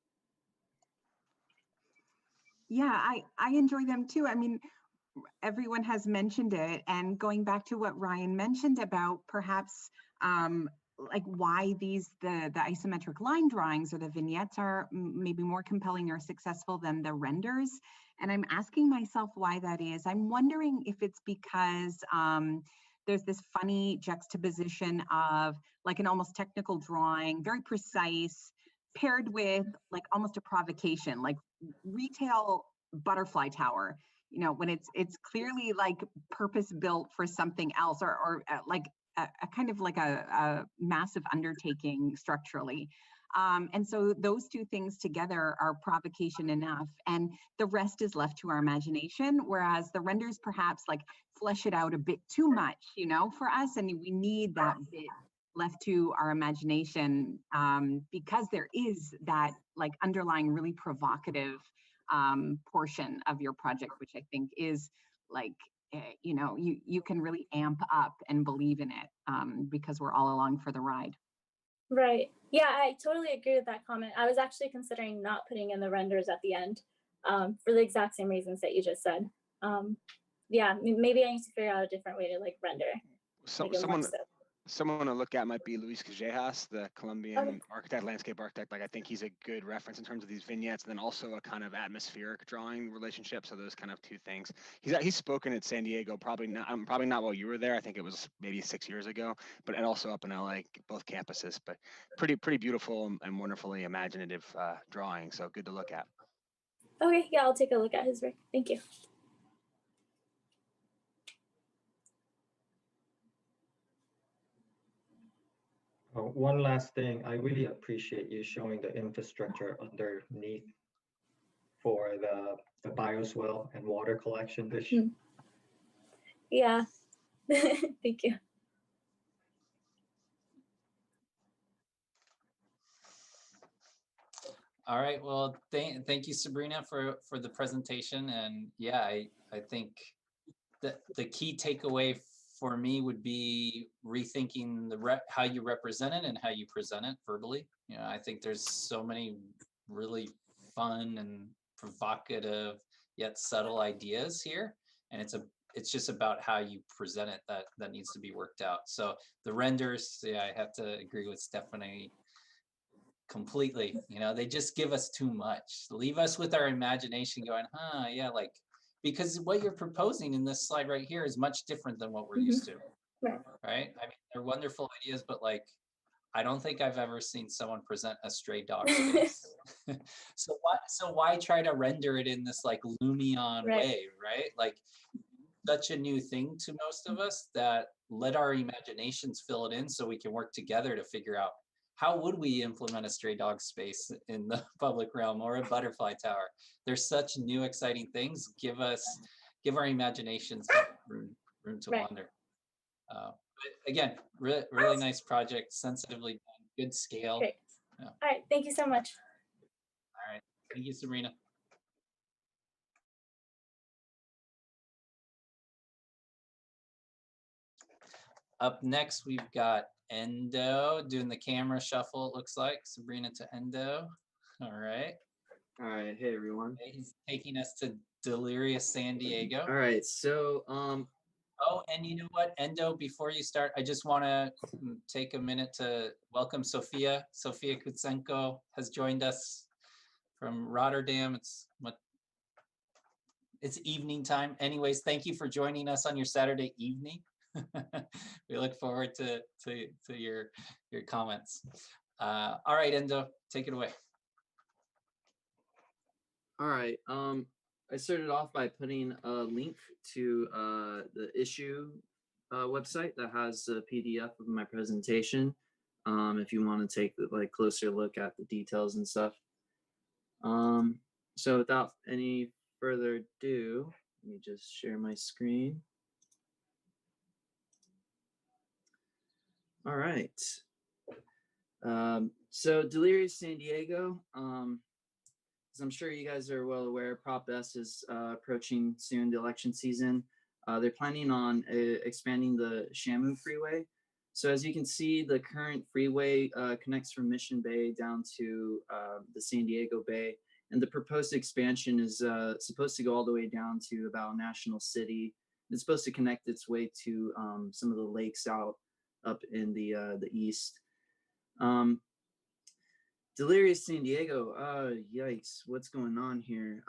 Yeah, I enjoy them too. I mean, everyone has mentioned it, and going back to what Ryan mentioned about perhaps like why the isometric line drawings or the vignettes are maybe more compelling or successful than the renders. And I'm asking myself why that is. I'm wondering if it's because there's this funny juxtaposition of like an almost technical drawing, very precise, paired with like almost a provocation, like retail butterfly tower, you know, when it's clearly like purpose built for something else, or like a kind of like a massive undertaking structurally. And so those two things together are provocation enough, and the rest is left to our imagination, whereas the renders perhaps like flesh it out a bit too much, you know, for us, and we need that bit left to our imagination, because there is that like underlying really provocative portion of your project, which I think is like, you know, you can really amp up and believe in it, because we're all along for the ride. Right. Yeah, I totally agree with that comment. I was actually considering not putting in the renders at the end, for the exact same reasons that you just said. Yeah, maybe I need to figure out a different way to like render. So someone to look at might be Luis Callejas, the Colombian architect, landscape architect. Like I think he's a good reference in terms of these vignettes, and then also a kind of atmospheric drawing relationship. So those kind of two things. He's spoken at San Diego, probably not while you were there. I think it was maybe 6 years ago, but and also up in LA, both campuses. But pretty beautiful and wonderfully imaginative drawing. So good to look at. Okay, yeah, I'll take a look at his work. Thank you. One last thing, I really appreciate you showing the infrastructure underneath for the bioswale and water collection dish. Yeah, thank you. All right, well, thank you, Sabrina, for the presentation. And yeah, I think that the key takeaway for me would be rethinking how you represent it and how you present it verbally. You know, I think there's so many really fun and provocative yet subtle ideas here, and it's just about how you present it that needs to be worked out. So the renders, yeah, I have to agree with Stephanie completely. You know, they just give us too much. Leave us with our imagination going, yeah, like, because what you're proposing in this slide right here is much different than what we're used to, right? I mean, they're wonderful ideas, but like, I don't think I've ever seen someone present a stray dog space. So why try to render it in this like Lumion way, right? Like, such a new thing to most of us, that let our imaginations fill it in so we can work together to figure out how would we implement a stray dog space in the public realm or a butterfly tower. There's such new exciting things. Give our imaginations room to wander. But again, really nice project, sensitively done, good scale. Great. Yeah. All right, thank you so much. All right, thank you, Sabrina. Up next, we've got Endo doing the camera shuffle, it looks like. Sabrina to Endo. All right. All right. Hey, everyone. He's taking us to delirious San Diego. All right. So, oh, and you know what, Endo, before you start, I just want to take a minute to welcome Sophia. Sophia Kutsenko has joined us from Rotterdam. It's evening time. Anyways, thank you for joining us on your Saturday evening. We look forward to your comments. All right, Endo, take it away. all right. I started off by putting a link to the issue website that has a PDF of my presentation. If you want to take like closer look at the details and stuff. So without any further ado, let me just share my screen. All right. So Delirious San Diego, as I'm sure you guys are well aware, Prop S is approaching soon, the election season. They're planning on expanding the Shamu Freeway. So as you can see, the current freeway connects from Mission Bay down to the San Diego Bay. And the proposed expansion is supposed to go all the way down to about National City. It's supposed to connect its way to some of the lakes out up in the east. Delirious San Diego. Yikes, what's going on here?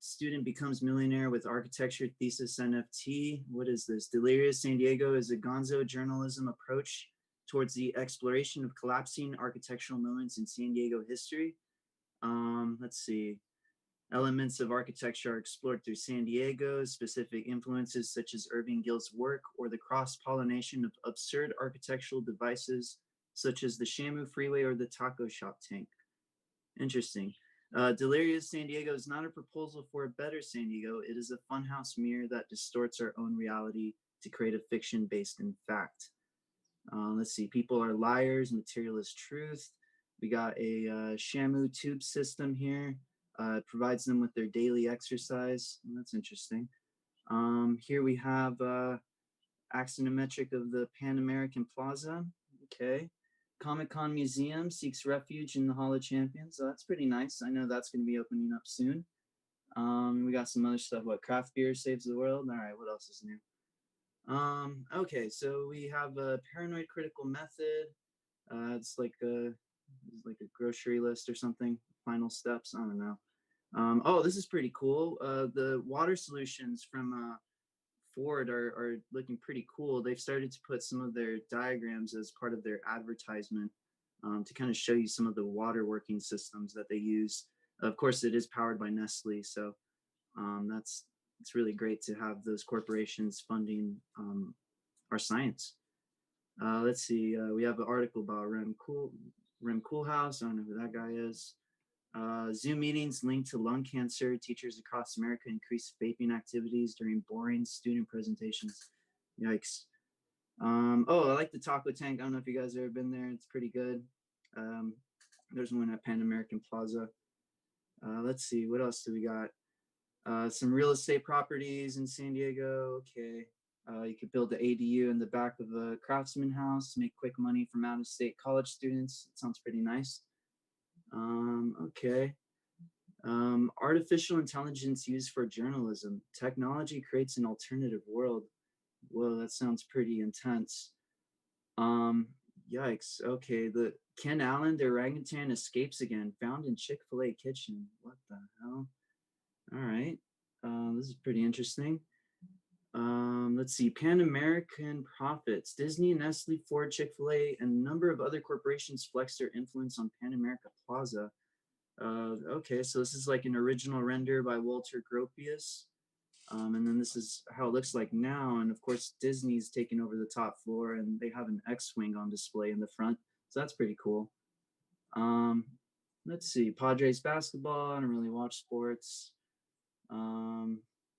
Student becomes millionaire with architecture thesis NFT. What is this? Delirious San Diego is a gonzo journalism approach towards the exploration of collapsing architectural moments in San Diego history. Let's see. Elements of architecture are explored through San Diego, specific influences such as Irving Gill's work or the cross-pollination of absurd architectural devices such as the Shamu Freeway or the taco shop tank. Interesting. Delirious San Diego is not a proposal for a better San Diego. It is a funhouse mirror that distorts our own reality to create a fiction based in fact. Let's see, people are liars, material is truth. We got a Shamu tube system here. It provides them with their daily exercise. That's interesting. Here we have axonometric of the Pan American Plaza. Okay. Comic-Con Museum seeks refuge in the Hall of Champions. So that's pretty nice. I know that's going to be opening up soon. We got some other stuff. What, craft beer saves the world? All right, what else is new? Okay, so we have a paranoid critical method. It's like a grocery list or something. Final steps. I don't know. Oh, this is pretty cool. The water solutions from Ford are looking pretty cool. They've started to put some of their diagrams as part of their advertisement to kind of show you some of the water working systems that they use. Of course, it is powered by Nestle, so it's really great to have those corporations funding our science. Let's see, we have an article about Rem Koolhaas. I don't know who that guy is. Zoom meetings linked to lung cancer. Teachers across America increase vaping activities during boring student presentations. Yikes. Oh, I like the taco tank. I don't know if you guys have ever been there. It's pretty good. There's one at Pan American Plaza. Let's see, what else do we got? Some real estate properties in San Diego. Okay. You could build the ADU in the back of a Craftsman house to make quick money from out-of-state college students. It sounds pretty nice. Okay. Artificial intelligence used for journalism. Technology creates an alternative world. Whoa, that sounds pretty intense. Yikes. Okay, the Ken Allen, the orangutan, escapes again. Found in Chick-fil-A kitchen. What the hell? All right. This is pretty interesting. Let's see, Pan American profits. Disney, Nestle, Ford, Chick-fil-A, and a number of other corporations flex their influence on Pan America Plaza. Okay, so this is like an original render by Walter Gropius. And then this is how it looks like now. And of course, Disney's taken over the top floor and they have an X-Wing on display in the front. So that's pretty cool. Let's see, Padres basketball. I don't really watch sports.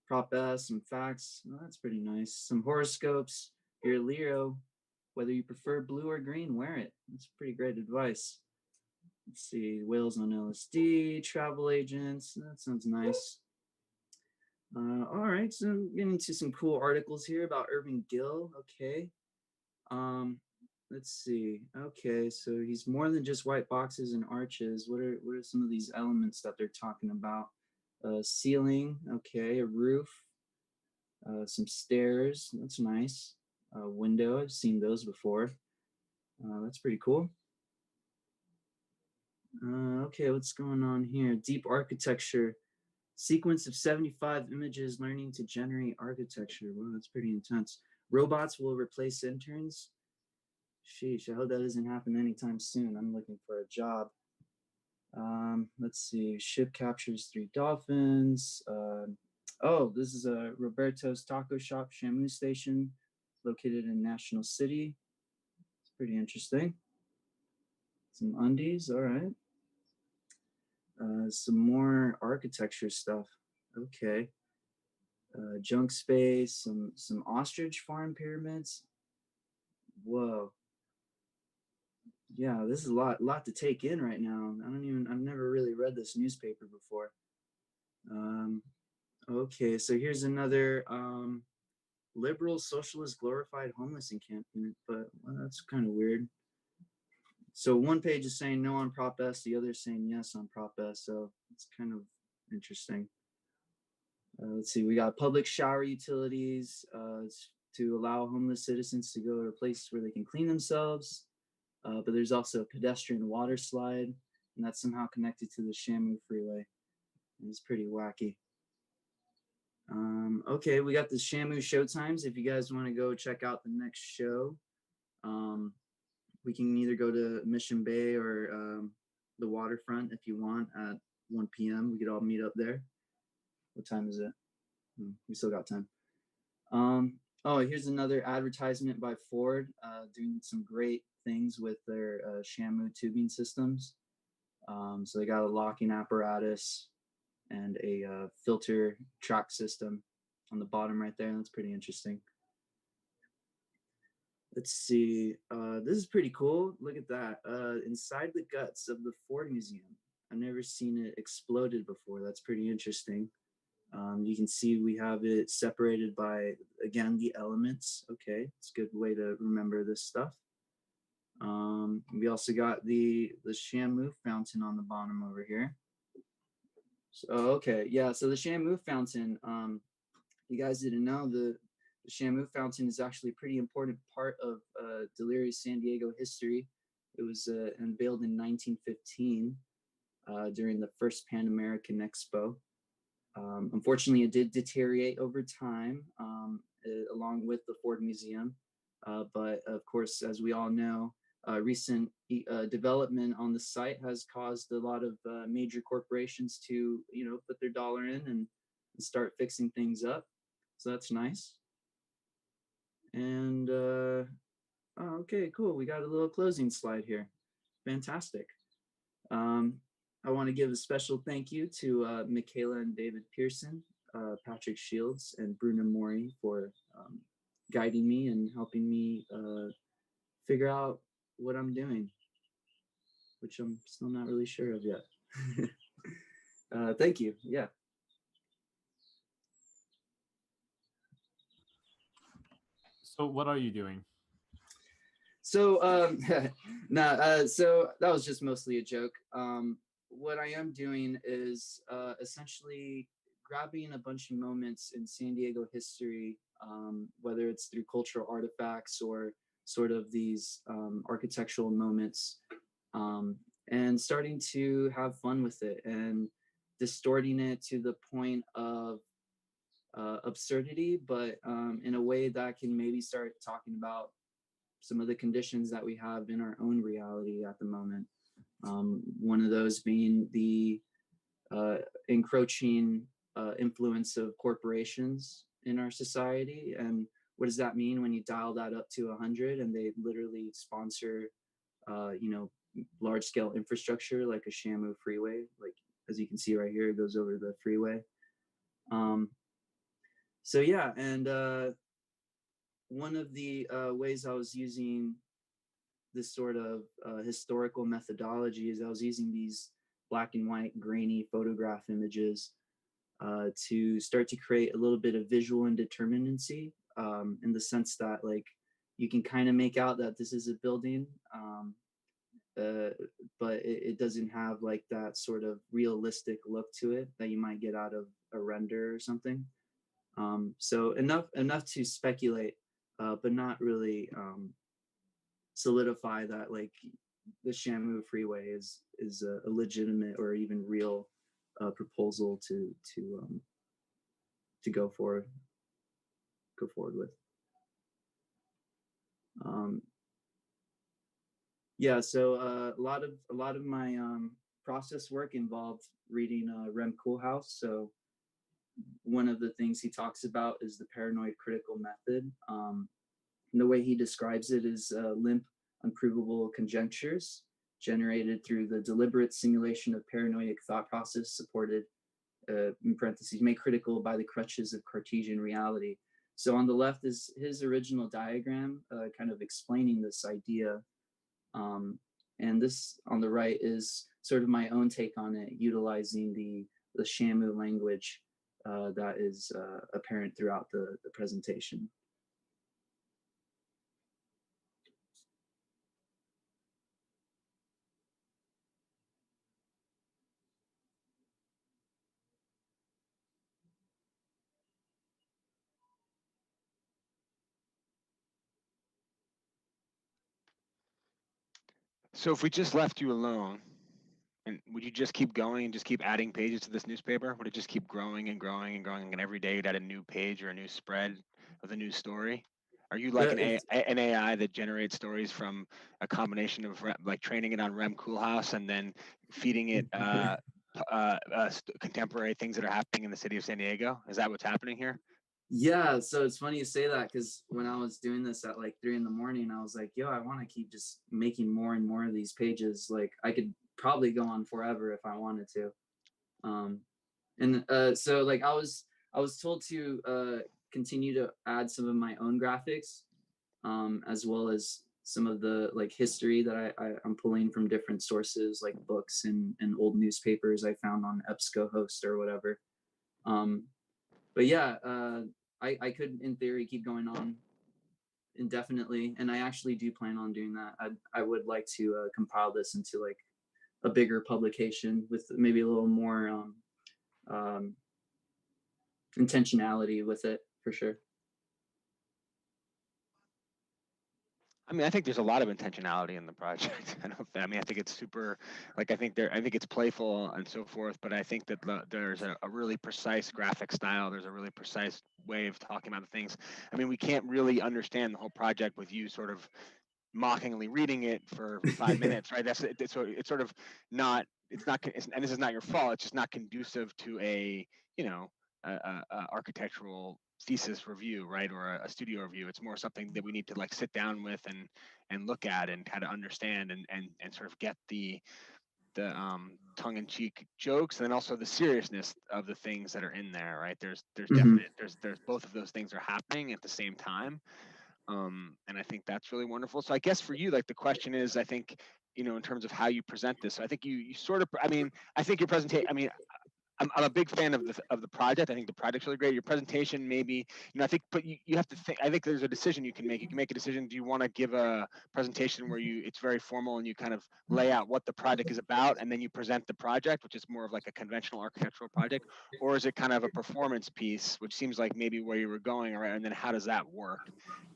Prop S, some facts. Oh, that's pretty nice. Some horoscopes. You're Leo. Whether you prefer blue or green, wear it. That's pretty great advice. Let's see, whales on LSD, travel agents. That sounds nice. All right, so I'm getting into some cool articles here about Irving Gill. Okay. Let's see. Okay, so he's more than just white boxes and arches. What are some of these elements that they're talking about? Ceiling, okay, a roof, some stairs, that's nice. Window, I've seen those before. That's pretty cool. Okay, what's going on here? Deep architecture, sequence of 75 images learning to generate architecture. Wow, that's pretty intense. Robots will replace interns. Sheesh, I hope that doesn't happen anytime soon. I'm looking for a job. Let's see, ship captures 3 dolphins. Oh, this is a Roberto's Taco Shop Shamu Station located in National City. It's pretty interesting. Some undies, all right. Some more architecture stuff. Okay. Junk space, some ostrich farm pyramids. Whoa. Yeah, this is a lot to take in right now. I've never really read this newspaper before. Okay, so here's another liberal socialist glorified homeless encampment, but well, that's kind of weird. So one page is saying no on Prop S, the other is saying yes on Prop S, so it's kind of interesting. Let's see, we got public shower utilities to allow homeless citizens to go to a place where they can clean themselves. But there's also a pedestrian water slide. and that's somehow connected to the Shamu Freeway. It's pretty wacky. Okay, we got the Shamu show times. If you guys want to go check out the next show, we can either go to Mission Bay or the waterfront if you want at 1 p.m. We could all meet up there. What time is it? We still got time. Oh, here's another advertisement by Ford, doing some great things with their Shamu tubing systems. So they got a locking apparatus and a filter track system on the bottom right there. That's pretty interesting. Let's see. This is pretty cool. Look at that. Inside the guts of the Ford Museum. I've never seen it exploded before. That's pretty interesting. You can see we have it separated by, again, the elements. Okay, it's a good way to remember this stuff. We also got the Shamu fountain on the bottom over here. So, okay, yeah, so the Shamu fountain, you guys didn't know, the Shamu fountain is actually a pretty important part of Delirious San Diego history. It was unveiled in 1915 during the first Pan American Expo. Unfortunately, it did deteriorate over time, along with the Ford Museum. But of course, as we all know, recent development on the site has caused a lot of major corporations to, put their dollar in and start fixing things up. So that's nice. And okay, cool. We got a little closing slide here. Fantastic. I want to give a special thank you to Michaela and David Pearson, Patrick Shields, and Bruno Mori for guiding me and helping me figure out what I'm doing, which I'm still not really sure of yet. Thank you. Yeah. So what are you doing? So so that was just mostly a joke. What I am doing is essentially grabbing a bunch of moments in San Diego history, whether it's through cultural artifacts or sort of these architectural moments, and starting to have fun with it and distorting it to the point of absurdity, but in a way that can maybe start talking about some of the conditions that we have in our own reality at the moment. One of those being the encroaching influence of corporations in our society. And what does that mean when you dial that up to 100 and they literally sponsor, large scale infrastructure like a Shamu freeway? Like, as you can see right here, it goes over the freeway. So yeah, and one of the ways I was using this sort of historical methodology is I was using these black and white grainy photograph images to start to create a little bit of visual indeterminacy, in the sense that, like, you can kind of make out that this is a building, but it doesn't have like that sort of realistic look to it that you might get out of a render or something. So enough to speculate, but not really solidify that like the Shamu freeway is a legitimate or even real proposal to go forward with. Yeah, so a lot of my process work involved reading Rem Koolhaas. So one of the things he talks about is the paranoid critical method. And the way he describes it is limp, unprovable conjectures generated through the deliberate simulation of paranoid thought process supported, in parentheses, made critical by the crutches of Cartesian reality. So on the left is his original diagram, kind of explaining this idea. And this on the right is sort of my own take on it, utilizing the Shamu language that is apparent throughout the presentation. So if we just left you alone And would you just keep going and just keep adding pages to this newspaper? Would it just keep growing and growing and growing, and every day you'd add a new page or a new spread with a new story? Are you like an AI that generates stories from a combination of like training it on Rem Koolhaas and then feeding it contemporary things that are happening in the city of San Diego? Is that what's happening here? Yeah, so it's funny you say that, because when I was doing this at like 3 a.m, I was like, yo, I want to keep just making more and more of these pages. Like I could probably go on forever if I wanted to. So like I was told to continue to add some of my own graphics, as well as some of the like history that I'm pulling from different sources, like books and old newspapers I found on EBSCOhost or whatever. But yeah, I could in theory keep going on indefinitely, and I actually do plan on doing that. I would like to compile this into like a bigger publication with maybe a little more intentionality with it, for sure. I mean, I think there's a lot of intentionality in the project. I mean, I think it's super, like, I think it's playful and so forth, but I think that there's a really precise graphic style. There's a really precise way of talking about the things. I mean, we can't really understand the whole project with you sort of mockingly reading it for 5 minutes, right? It's sort of not, and this is not your fault. It's just not conducive to a architectural thesis review, right, or a studio review. It's more something that we need to like sit down with and look at and kind of understand and sort of get the tongue-in-cheek jokes and then also the seriousness of the things that are in there, right? There's definite there's both of those things are happening at the same time. And I think that's really wonderful. So I guess for you, like the question is, I think, in terms of how you present this, so I think you sort of, I mean, I think your presentation, I mean, I'm a big fan of the project. I think the project's really great. Your presentation, maybe, I think, but you have to think. I think there's a decision you can make. You can make a decision. Do you want to give a presentation where it's very formal and you kind of lay out what the project is about, and then you present the project, which is more of like a conventional architectural project, or is it kind of a performance piece, which seems like maybe where you were going, right? And then how does that work,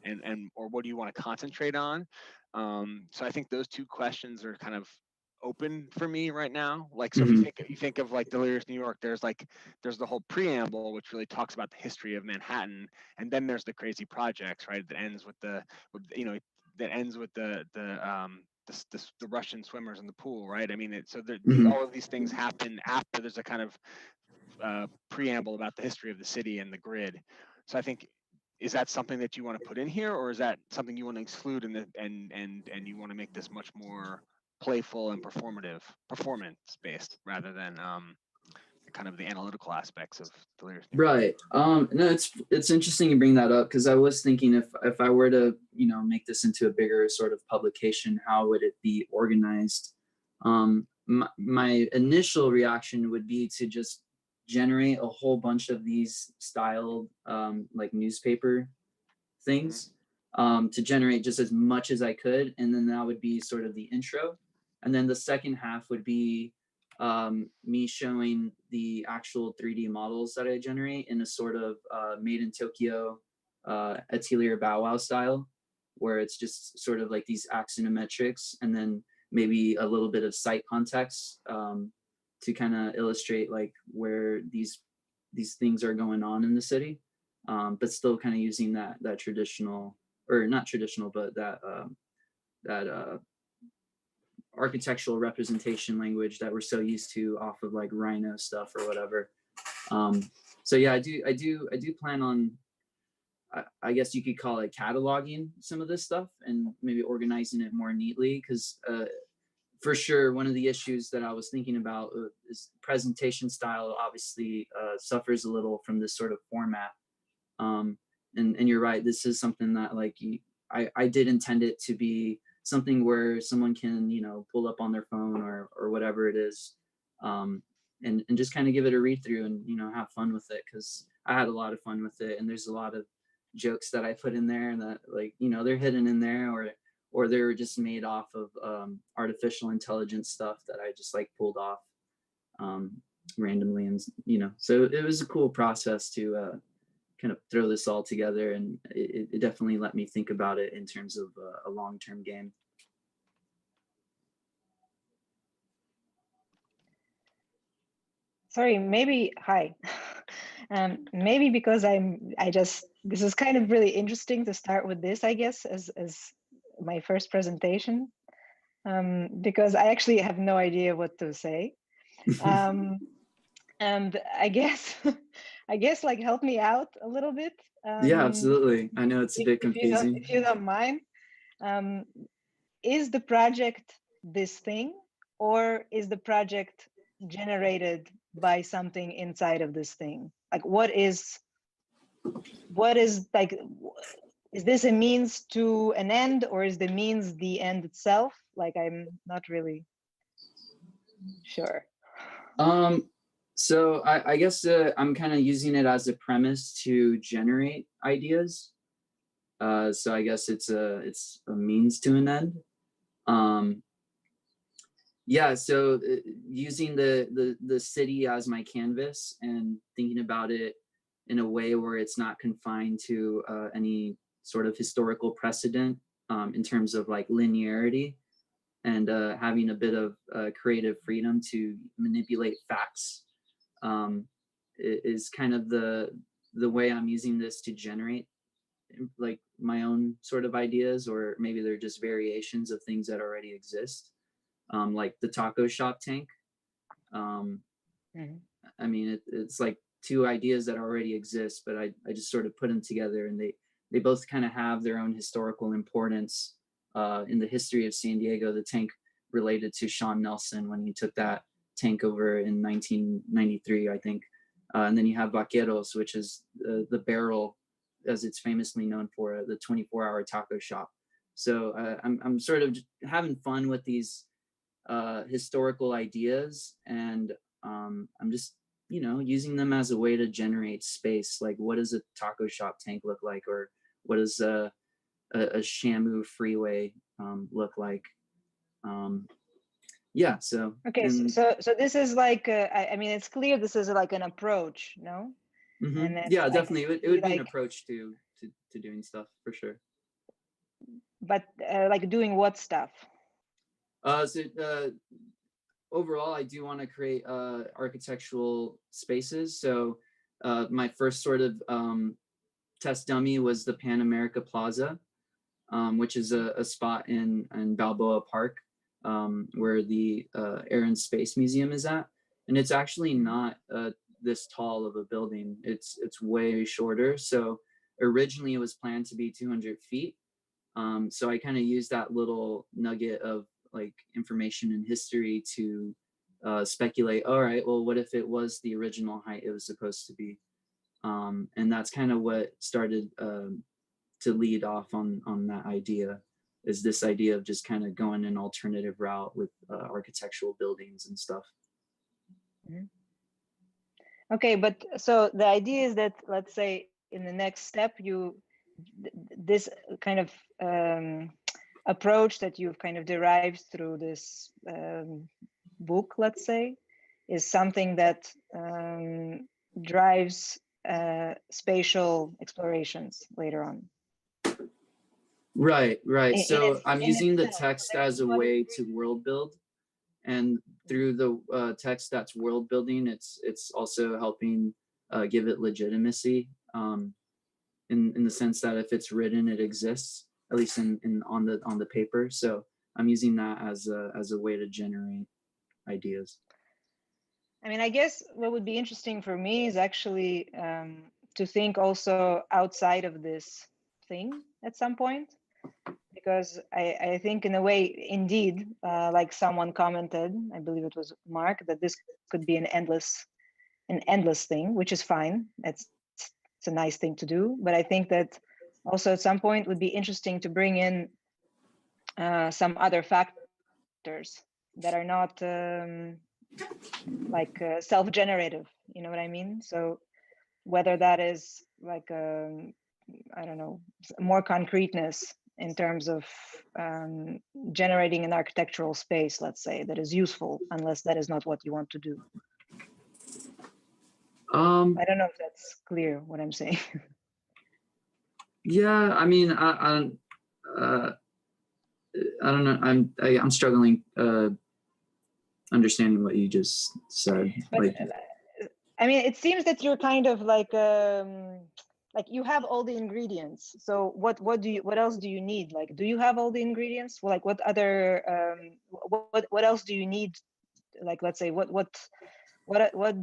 and or what do you want to concentrate on? So I think those two questions are kind of open for me right now. Like, so if you think of like Delirious New York, there's the whole preamble, which really talks about the history of Manhattan, and then there's the crazy projects, right, that ends with the Russian swimmers in the pool, right? I mean, all of these things happen after there's a kind of preamble about the history of the city and the grid. So I think, is that something that you want to put in here, or is that something you want to exclude and you want to make this much more playful and performance based rather than kind of the analytical aspects of Delirious New York? Right. No, it's interesting you bring that up, because I was thinking if I were to make this into a bigger sort of publication, how would it be organized? My initial reaction would be to just generate a whole bunch of these styled like newspaper things, to generate just as much as I could, and then that would be sort of the intro. And then the second half would be me showing the actual 3D models that I generate in a sort of made in Tokyo Atelier Bow Wow style, where it's just sort of like these axonometrics, and then maybe a little bit of site context to kind of illustrate like where these things are going on in the city, but still kind of using that traditional, or not traditional, but that architectural representation language that we're so used to off of like Rhino stuff or whatever. So yeah, I do plan on, I guess you could call it cataloging some of this stuff and maybe organizing it more neatly, because for sure one of the issues that I was thinking about is presentation style obviously suffers a little from this sort of format. And you're right, this is something that like I did intend it to be something where someone can pull up on their phone or whatever it is, and just kind of give it a read through and have fun with it, because I had a lot of fun with it, and there's a lot of jokes that I put in there that like they're hidden in there, or they're just made off of artificial intelligence stuff that I just like pulled off randomly, and so it was a cool process to kind of throw this all together, and it definitely let me think about it in terms of a long-term game. sorry, maybe, hi. Maybe because this is kind of really interesting to start with this, I guess, as my first presentation, because I actually have no idea what to say. And I guess, like help me out a little bit. Yeah, absolutely. I know it's a bit confusing. If you don't mind. Is the project this thing, or is the project generated by something inside of this thing? Like, what is like, is this a means to an end, or is the means the end itself? Like, I'm not really sure. So I guess I'm kind of using it as a premise to generate ideas. So I guess it's a means to an end. Yeah, so using the city as my canvas and thinking about it in a way where it's not confined to any sort of historical precedent in terms of like linearity, and having a bit of creative freedom to manipulate facts is kind of the way I'm using this to generate like my own sort of ideas, or maybe they're just variations of things that already exist, like the taco shop tank. I mean, it's like two ideas that already exist, but I just sort of put them together, and they both kind of have their own historical importance in the history of San Diego. The tank related to Sean Nelson when he took that tank over in 1993, I think. And then you have Vaqueros, which is the barrel, as it's famously known for, the 24-hour taco shop. So I'm sort of having fun with these historical ideas, and I'm just, using them as a way to generate space. Like, what does a taco shop tank look like, or what does a Shamu freeway look like? Yeah. So okay. So this is like I mean, it's clear this is like an approach, no? Mm-hmm. Yeah, like, definitely. It would be an approach to doing stuff for sure. But like doing what stuff? Overall, I do want to create architectural spaces. So my first sort of test dummy was the Pan America Plaza, which is a spot in Balboa Park, where the Air and Space Museum is at. And it's actually not this tall of a building. It's way shorter. So originally it was planned to be 200 feet. So I kind of used that little nugget of like information and history to speculate, all right, well, what if it was the original height it was supposed to be? And that's kind of what started to lead off on that idea, is this idea of just kind of going an alternative route with architectural buildings and stuff. Mm-hmm. Okay, but so the idea is that, let's say, in the next step, this kind of approach that you've kind of derived through this book, let's say, is something that drives spatial explorations later on. Right. So I'm using the text as a way to world build, and through the text that's world building, it's also helping give it legitimacy, in the sense that if it's written, it exists, at least on the paper. So I'm using that as a way to generate ideas. I mean, I guess what would be interesting for me is actually to think also outside of this thing at some point, because I think in a way, indeed, like someone commented, I believe it was Mark, that this could be an endless thing, which is fine. It's a nice thing to do, but I think that also at some point would be interesting to bring in some other factors that are not like self-generative, you know what I mean? So whether that is like I don't know, more concreteness in terms of generating an architectural space, let's say, that is useful, unless that is not what you want to do. I don't know if that's clear what I'm saying. Yeah, I mean, I don't know. I'm struggling understanding what you just said. But, like, I mean, it seems that you're kind of like you have all the ingredients. So what else do you need? Like, do you have all the ingredients? Like, what other what else do you need? Like, let's say, what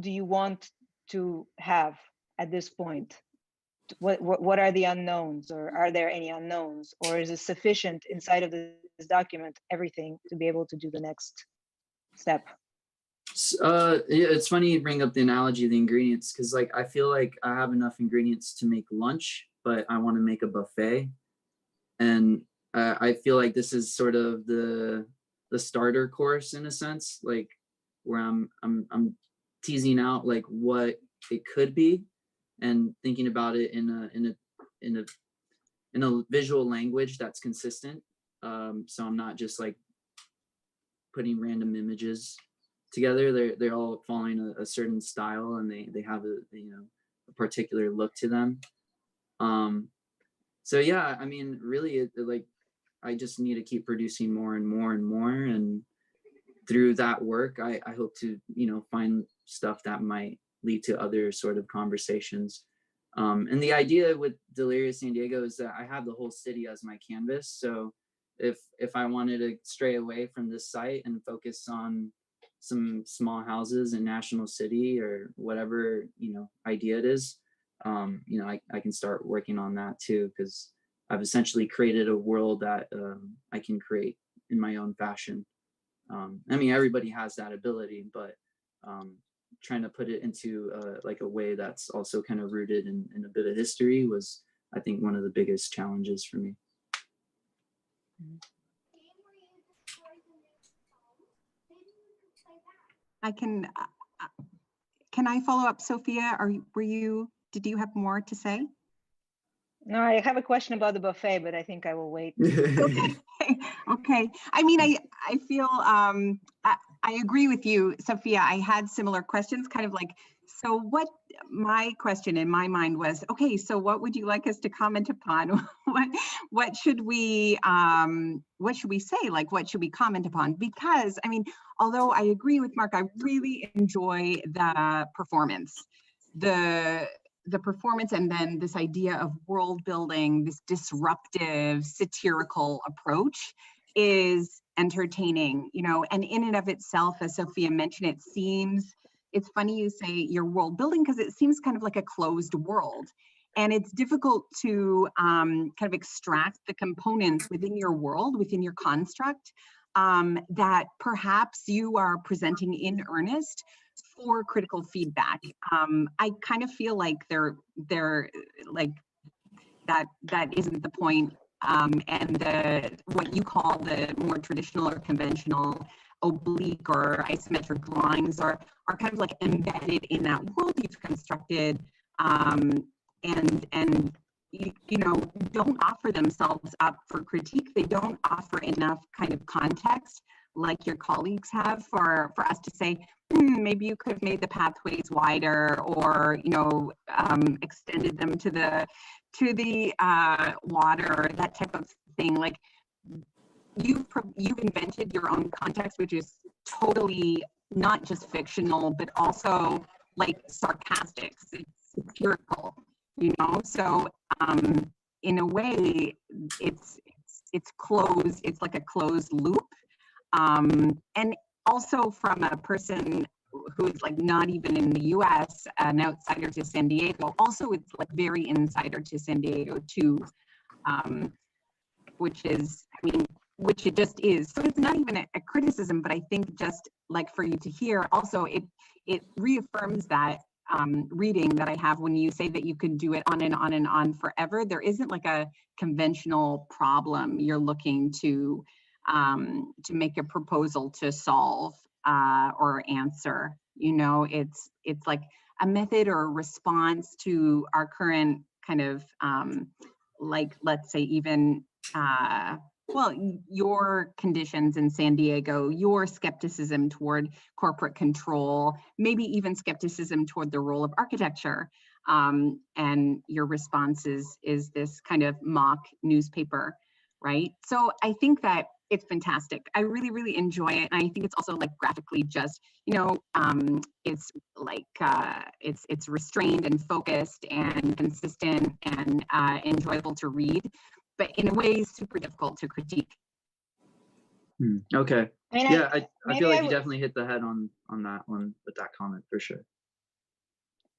do you want to have at this point? What are the unknowns, or are there any unknowns, or is it sufficient inside of this document, everything, to be able to do the next step? It's funny you bring up the analogy of the ingredients, because like I feel like I have enough ingredients to make lunch, but I want to make a buffet, and I feel like this is sort of the starter course in a sense, like where I'm teasing out like what it could be, and thinking about it in a visual language that's consistent. So I'm not just like putting random images together. They're all following a certain style, and they have a particular look to them. So yeah, I mean, really, like I just need to keep producing more and more and more, and through that work, I hope to find stuff that might lead to other sort of conversations. And the idea with Delirious San Diego is that I have the whole city as my canvas. So if I wanted to stray away from this site and focus on some small houses in National City or whatever idea it is, I can start working on that too, because I've essentially created a world that I can create in my own fashion. I mean, everybody has that ability, but trying to put it into like a way that's also kind of rooted in a bit of history was, I think, one of the biggest challenges for me. Can I follow up, Sophia? Did you have more to say? No, I have a question about the buffet, but I think I will wait. Okay. I mean, I feel I agree with you, Sophia. I had similar questions, kind of like, so what my question in my mind was, okay, so what would you like us to comment upon? What should we say? Like, what should we comment upon? Because I mean, although I agree with Mark, I really enjoy the performance. The performance, and then this idea of world building, this disruptive, satirical approach is entertaining, and in and of itself, as Sophia mentioned, it's funny you say you're world building, because it seems kind of like a closed world. And it's difficult to kind of extract the components within your world, within your construct, that perhaps you are presenting in earnest for critical feedback. I kind of feel like they're like that isn't the point. And what you call the more traditional or conventional oblique or isometric drawings are kind of like embedded in that world you've constructed, and don't offer themselves up for critique. They don't offer enough kind of context like your colleagues have for us to say, maybe you could have made the pathways wider, or extended them to the water, that type of thing. Like you've invented your own context, which is totally not just fictional, but also like sarcastic, it's satirical, So in a way, it's closed. It's like a closed loop. And also from a person who is like not even in the US, an outsider to San Diego, also it's like very insider to San Diego too, which it just is. So it's not even a criticism, but I think just like for you to hear, also it reaffirms that reading that I have when you say that you can do it on and on and on forever. There isn't like a conventional problem you're looking to make a proposal to solve or answer. It's like a method or a response to our current kind of like, let's say even your conditions in San Diego, your skepticism toward corporate control, maybe even skepticism toward the role of architecture, and your response is this kind of mock newspaper, right? So I think that it's fantastic. I really, really enjoy it. And I think it's also like graphically just, it's like, it's restrained and focused and consistent and enjoyable to read, but in a way super difficult to critique. Okay. I mean, Yeah, I maybe feel like I you would- definitely hit the head on that one with that comment for sure.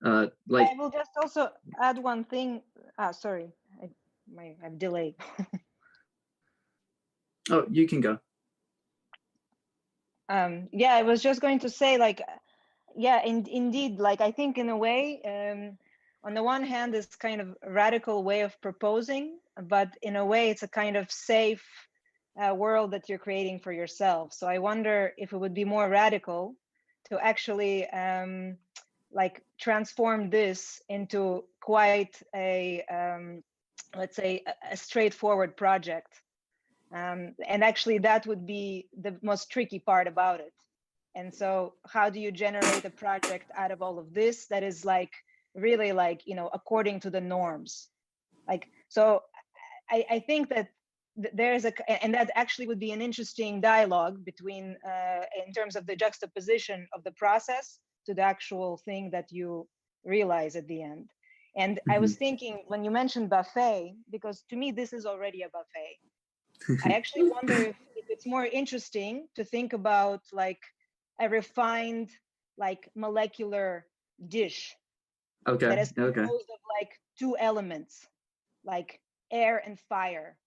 I will just also add one thing. Sorry, I'm delayed. Oh, you can go. Yeah, I was just going to say, like, yeah, indeed, like, I think in a way, on the one hand, it's kind of a radical way of proposing, but in a way, it's a kind of safe world that you're creating for yourself. So I wonder if it would be more radical to actually like transform this into quite a, let's say, a straightforward project. And actually that would be the most tricky part about it. And so how do you generate a project out of all of this that is like really like, according to the norms? Like, so I think that there's and that actually would be an interesting dialogue between, in terms of the juxtaposition of the process to the actual thing that you realize at the end. And I was thinking when you mentioned buffet, because to me, this is already a buffet. I actually wonder if it's more interesting to think about like a refined, like molecular dish that is composed of like two elements, like air and fire.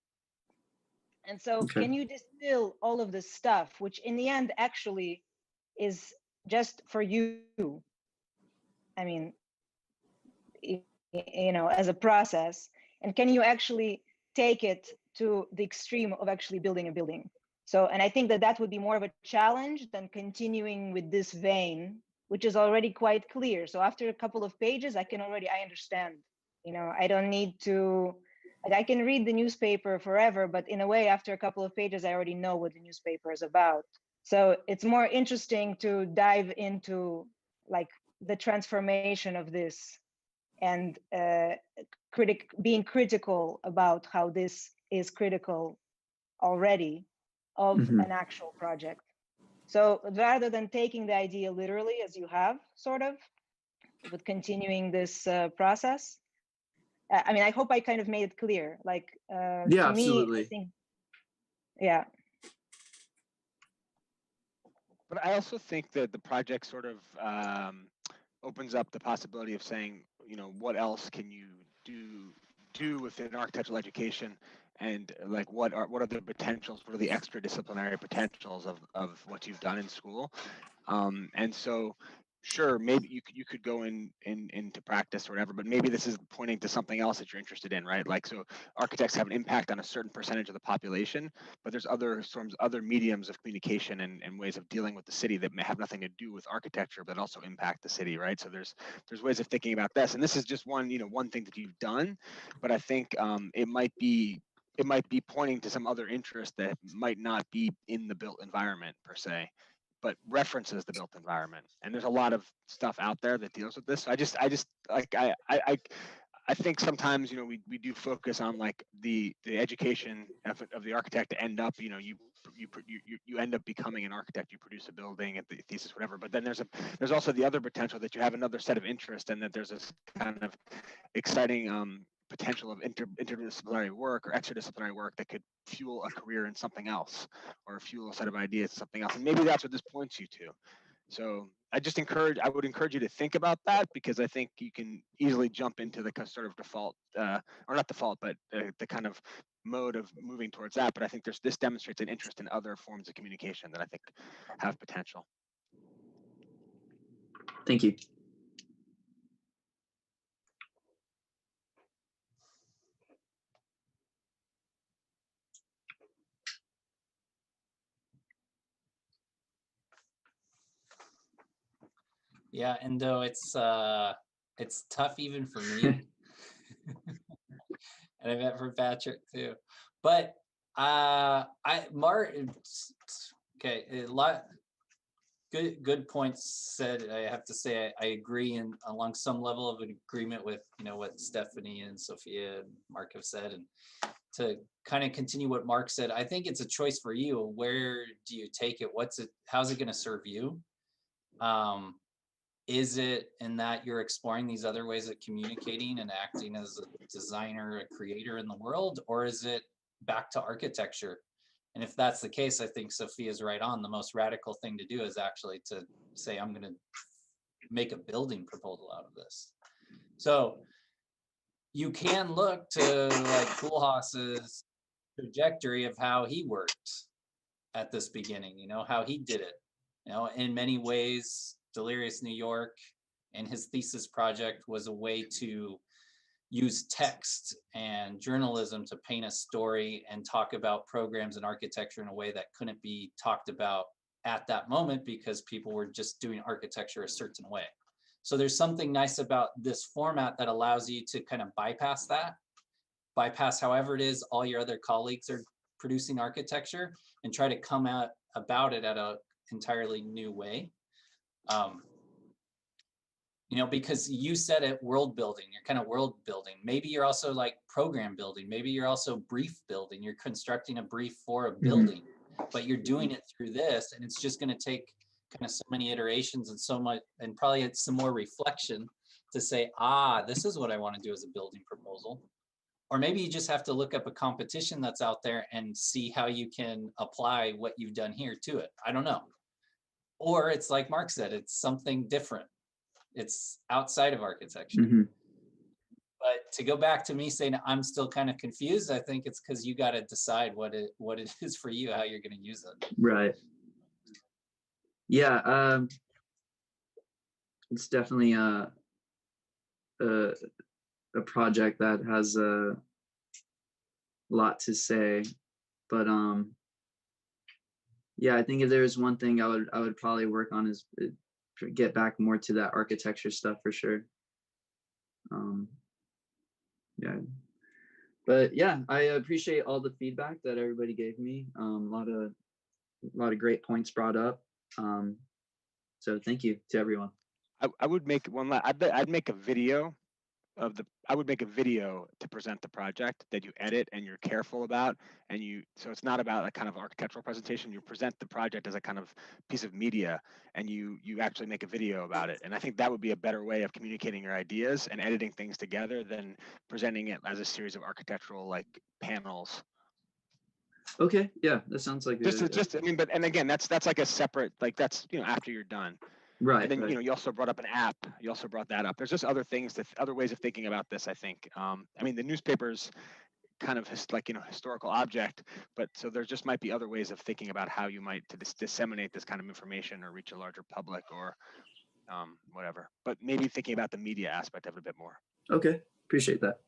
And so can you distill all of this stuff, which in the end actually is just for you? I mean, as a process, and can you actually take it to the extreme of actually building a building? So, and I think that that would be more of a challenge than continuing with this vein, which is already quite clear. So after a couple of pages, I understand, I don't need to, like, I can read the newspaper forever, but in a way, after a couple of pages, I already know what the newspaper is about. So it's more interesting to dive into like the transformation of this and being critical about how this is critical already of an actual project. So rather than taking the idea literally as you have sort of, but continuing this process, I mean, I hope I kind of made it clear. Like, Yeah, to absolutely. me, I think, yeah. But I also think that the project sort of opens up the possibility of saying, what else can you do within architectural education, and like what are the potentials, what are the extra disciplinary potentials of what you've done in school, and so sure, maybe you could go into practice or whatever, but maybe this is pointing to something else that you're interested in, right? Like, so architects have an impact on a certain percentage of the population, but there's other mediums of communication and ways of dealing with the city that may have nothing to do with architecture, but also impact the city, right? So there's ways of thinking about this, and this is just one thing that you've done, but I think it might be pointing to some other interest that might not be in the built environment per se, but references the built environment. And there's a lot of stuff out there that deals with this. So I just like I think sometimes we do focus on like the education of the architect to end up you end up becoming an architect. You produce a building at the thesis, whatever. But then there's also the other potential that you have another set of interest, and that there's this kind of exciting potential of interdisciplinary work or extradisciplinary work that could fuel a career in something else, or fuel a set of ideas in something else. And maybe that's what this points you to. So I would encourage you to think about that, because I think you can easily jump into the sort of default, or not default, but the kind of mode of moving towards that. But I think this demonstrates an interest in other forms of communication that I think have potential. Thank you. Yeah, Endo, it's tough even for me. And I bet for Patrick too. But okay, a lot good points said. I have to say I agree, and along some level of agreement with what Stephanie and Sophia and Mark have said. And to kind of continue what Mark said, I think it's a choice for you. Where do you take it? How's it going to serve you? Is it in that you're exploring these other ways of communicating and acting as a designer, a creator in the world, or is it back to architecture? And if that's the case, I think Sophia's right on. The most radical thing to do is actually to say, I'm going to make a building proposal out of this. So you can look to like Koolhaas's trajectory of how he worked at this beginning, you know, how he did it. You know, in many ways, Delirious New York and his thesis project was a way to use text and journalism to paint a story and talk about programs and architecture in a way that couldn't be talked about at that moment because people were just doing architecture a certain way. So there's something nice about this format that allows you to kind of bypass that, bypass however it is all your other colleagues are producing architecture, and try to come out about it at an entirely new way. You know, because you said it, world building, you're kind of world building. Maybe you're also like program building. Maybe you're also brief building. You're constructing a brief for a building, but you're doing it through this, and it's just going to take kind of so many iterations and so much, and probably it's some more reflection to say, this is what I want to do as a building proposal. Or maybe you just have to look up a competition that's out there and see how you can apply what you've done here to it. I don't know. Or it's like Mark said, it's something different. It's outside of architecture. But to go back to me saying I'm still kind of confused, I think it's because you got to decide what it is for you, how you're going to use it. Right. Yeah. It's definitely a project that has a lot to say, but yeah, I think if there's one thing I would probably work on is get back more to that architecture stuff for sure. Yeah, but yeah, I appreciate all the feedback that everybody gave me. A lot of great points brought up. So thank you to everyone. I would make I'd make a video I would make a video to present the project that you edit and you're careful about, and so it's not about a kind of architectural presentation. You present the project as a kind of piece of media, and you actually make a video about it. And I think that would be a better way of communicating your ideas and editing things together than presenting it as a series of architectural like panels. Okay, yeah, that sounds like I mean, but and again, that's like a separate, like that's, you know, after you're done. Right. And then, right. you know, you also brought up an app. You also brought that up. There's just other things, other ways of thinking about this, I think. I mean, the newspaper's kind of like, you know, historical object, but so there just might be other ways of thinking about how you might disseminate this kind of information or reach a larger public or whatever. But maybe thinking about the media aspect of it a bit more. Okay, appreciate that.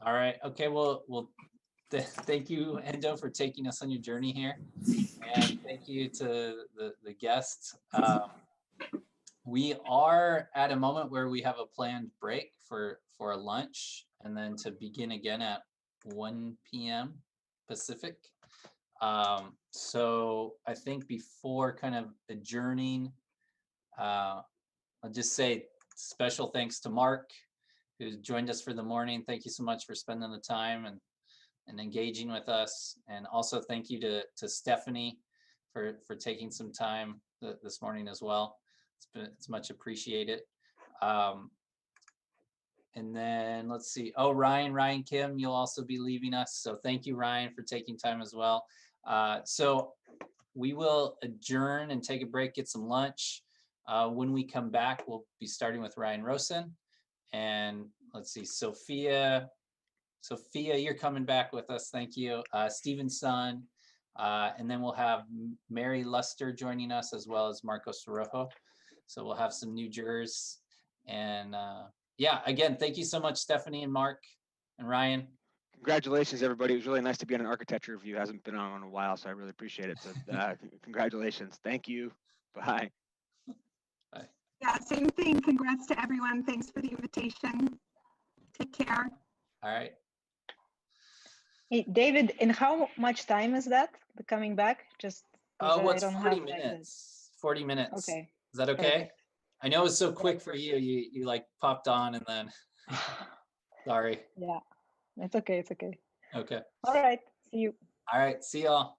All right. Okay. Well, thank you, Endo, for taking us on your journey here, and thank you to the guests. We are at a moment where we have a planned break for a lunch, and then to begin again at 1 p.m. Pacific. So I think before kind of adjourning, I'll just say special thanks to Mark, who's joined us for the morning. Thank you so much for spending the time and engaging with us. And also thank you to Stephanie for taking some time this morning as well. It's much appreciated. And then let's see. Oh, Ryan Kim, you'll also be leaving us. So thank you, Ryan, for taking time as well. So we will adjourn and take a break, get some lunch. When we come back, we'll be starting with Ryan Rosen. And let's see, Sophia, you're coming back with us. Thank you. Stephen Sun. And then we'll have Mary Luster joining us, as well as Marcos Rojo. So we'll have some new jurors. And yeah, again, thank you so much, Stephanie and Mark and Ryan. Congratulations, everybody. It was really nice to be on an architecture review. It hasn't been on in a while, so I really appreciate it. So congratulations. Thank you. Bye. Bye. Yeah, same thing. Congrats to everyone. Thanks for the invitation. Take care. All right. Hey, David, in how much time is that, the coming back? Just Oh, I what's don't 40 have minutes? 40 minutes. Okay. Is that okay? Perfect. I know it's so quick for you. You like popped on and then, sorry. Yeah, it's okay. It's okay. Okay. All right. See you. All right. See y'all.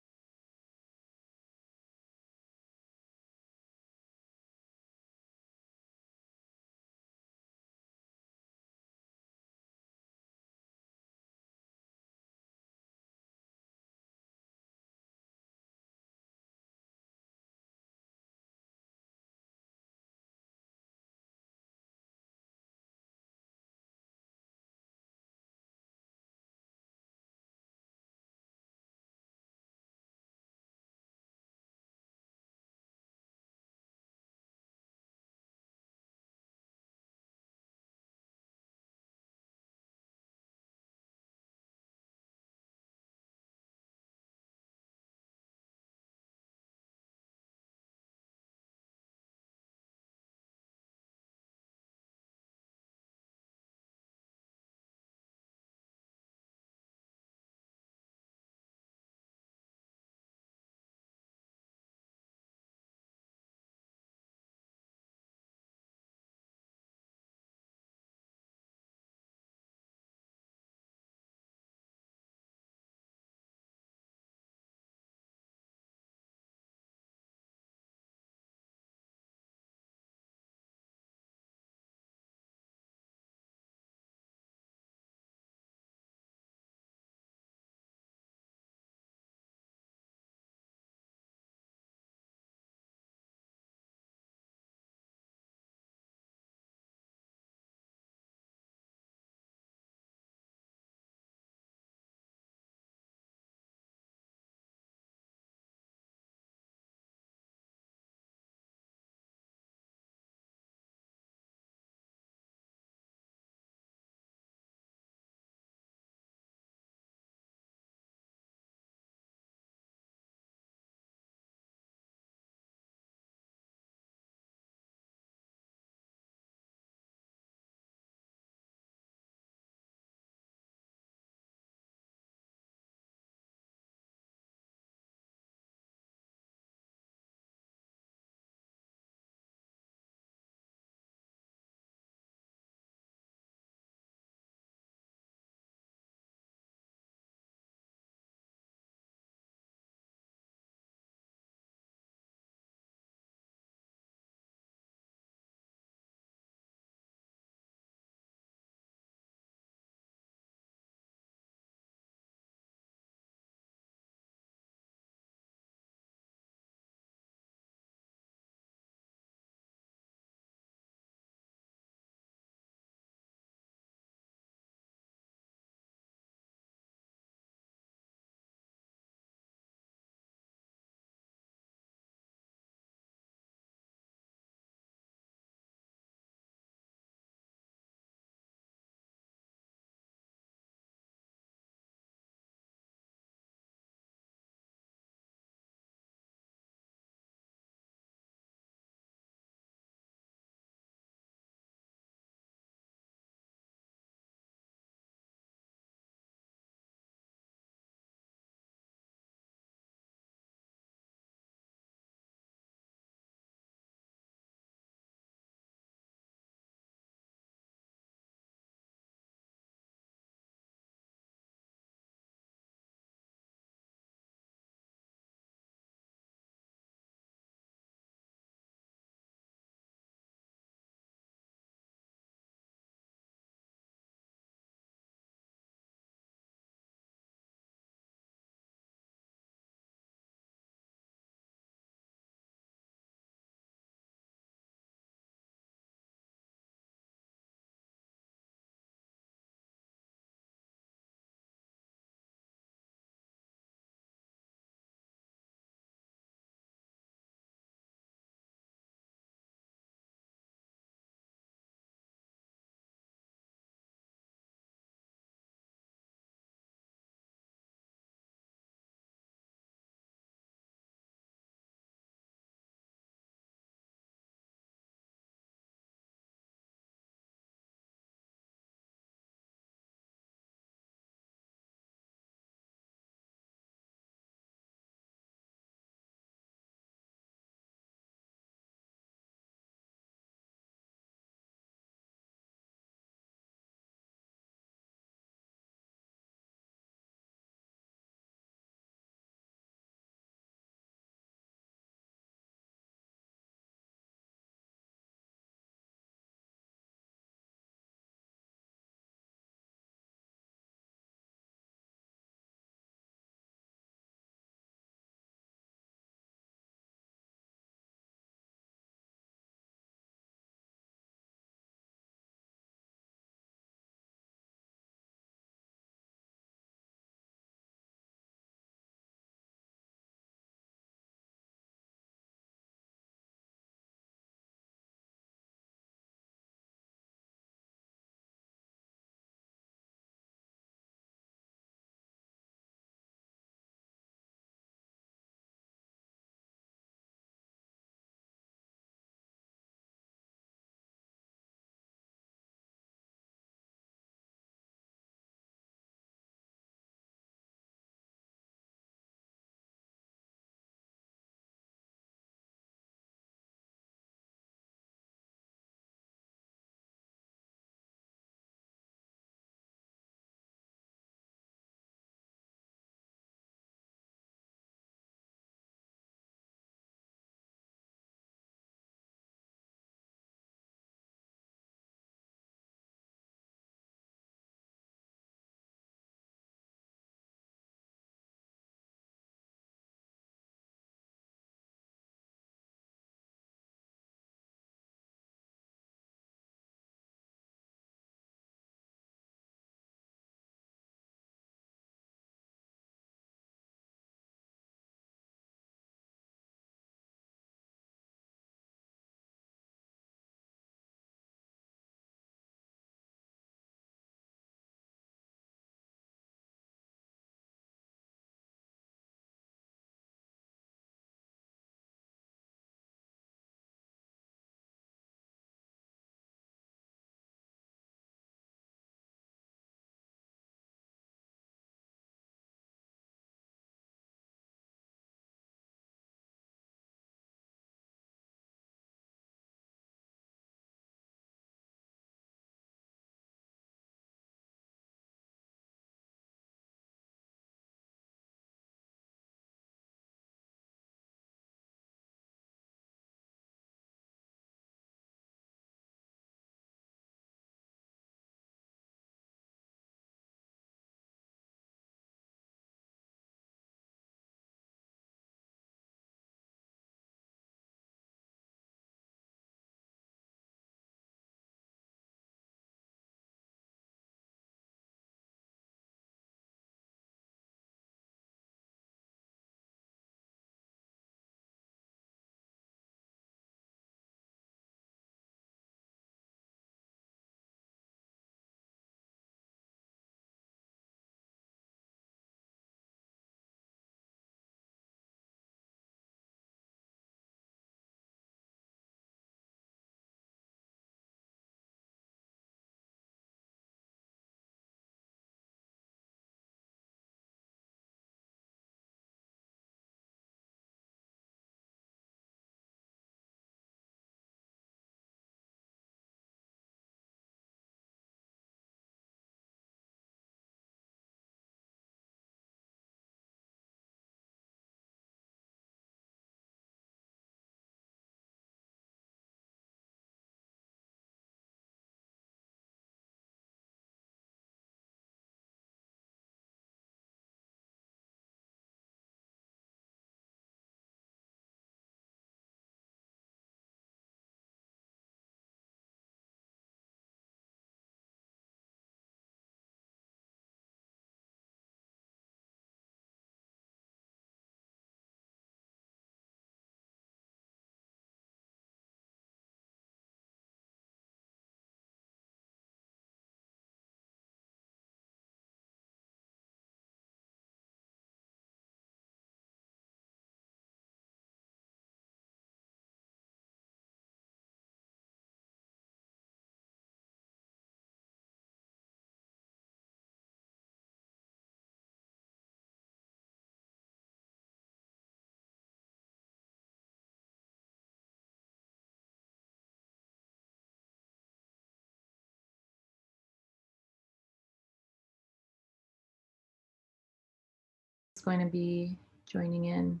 going to be joining in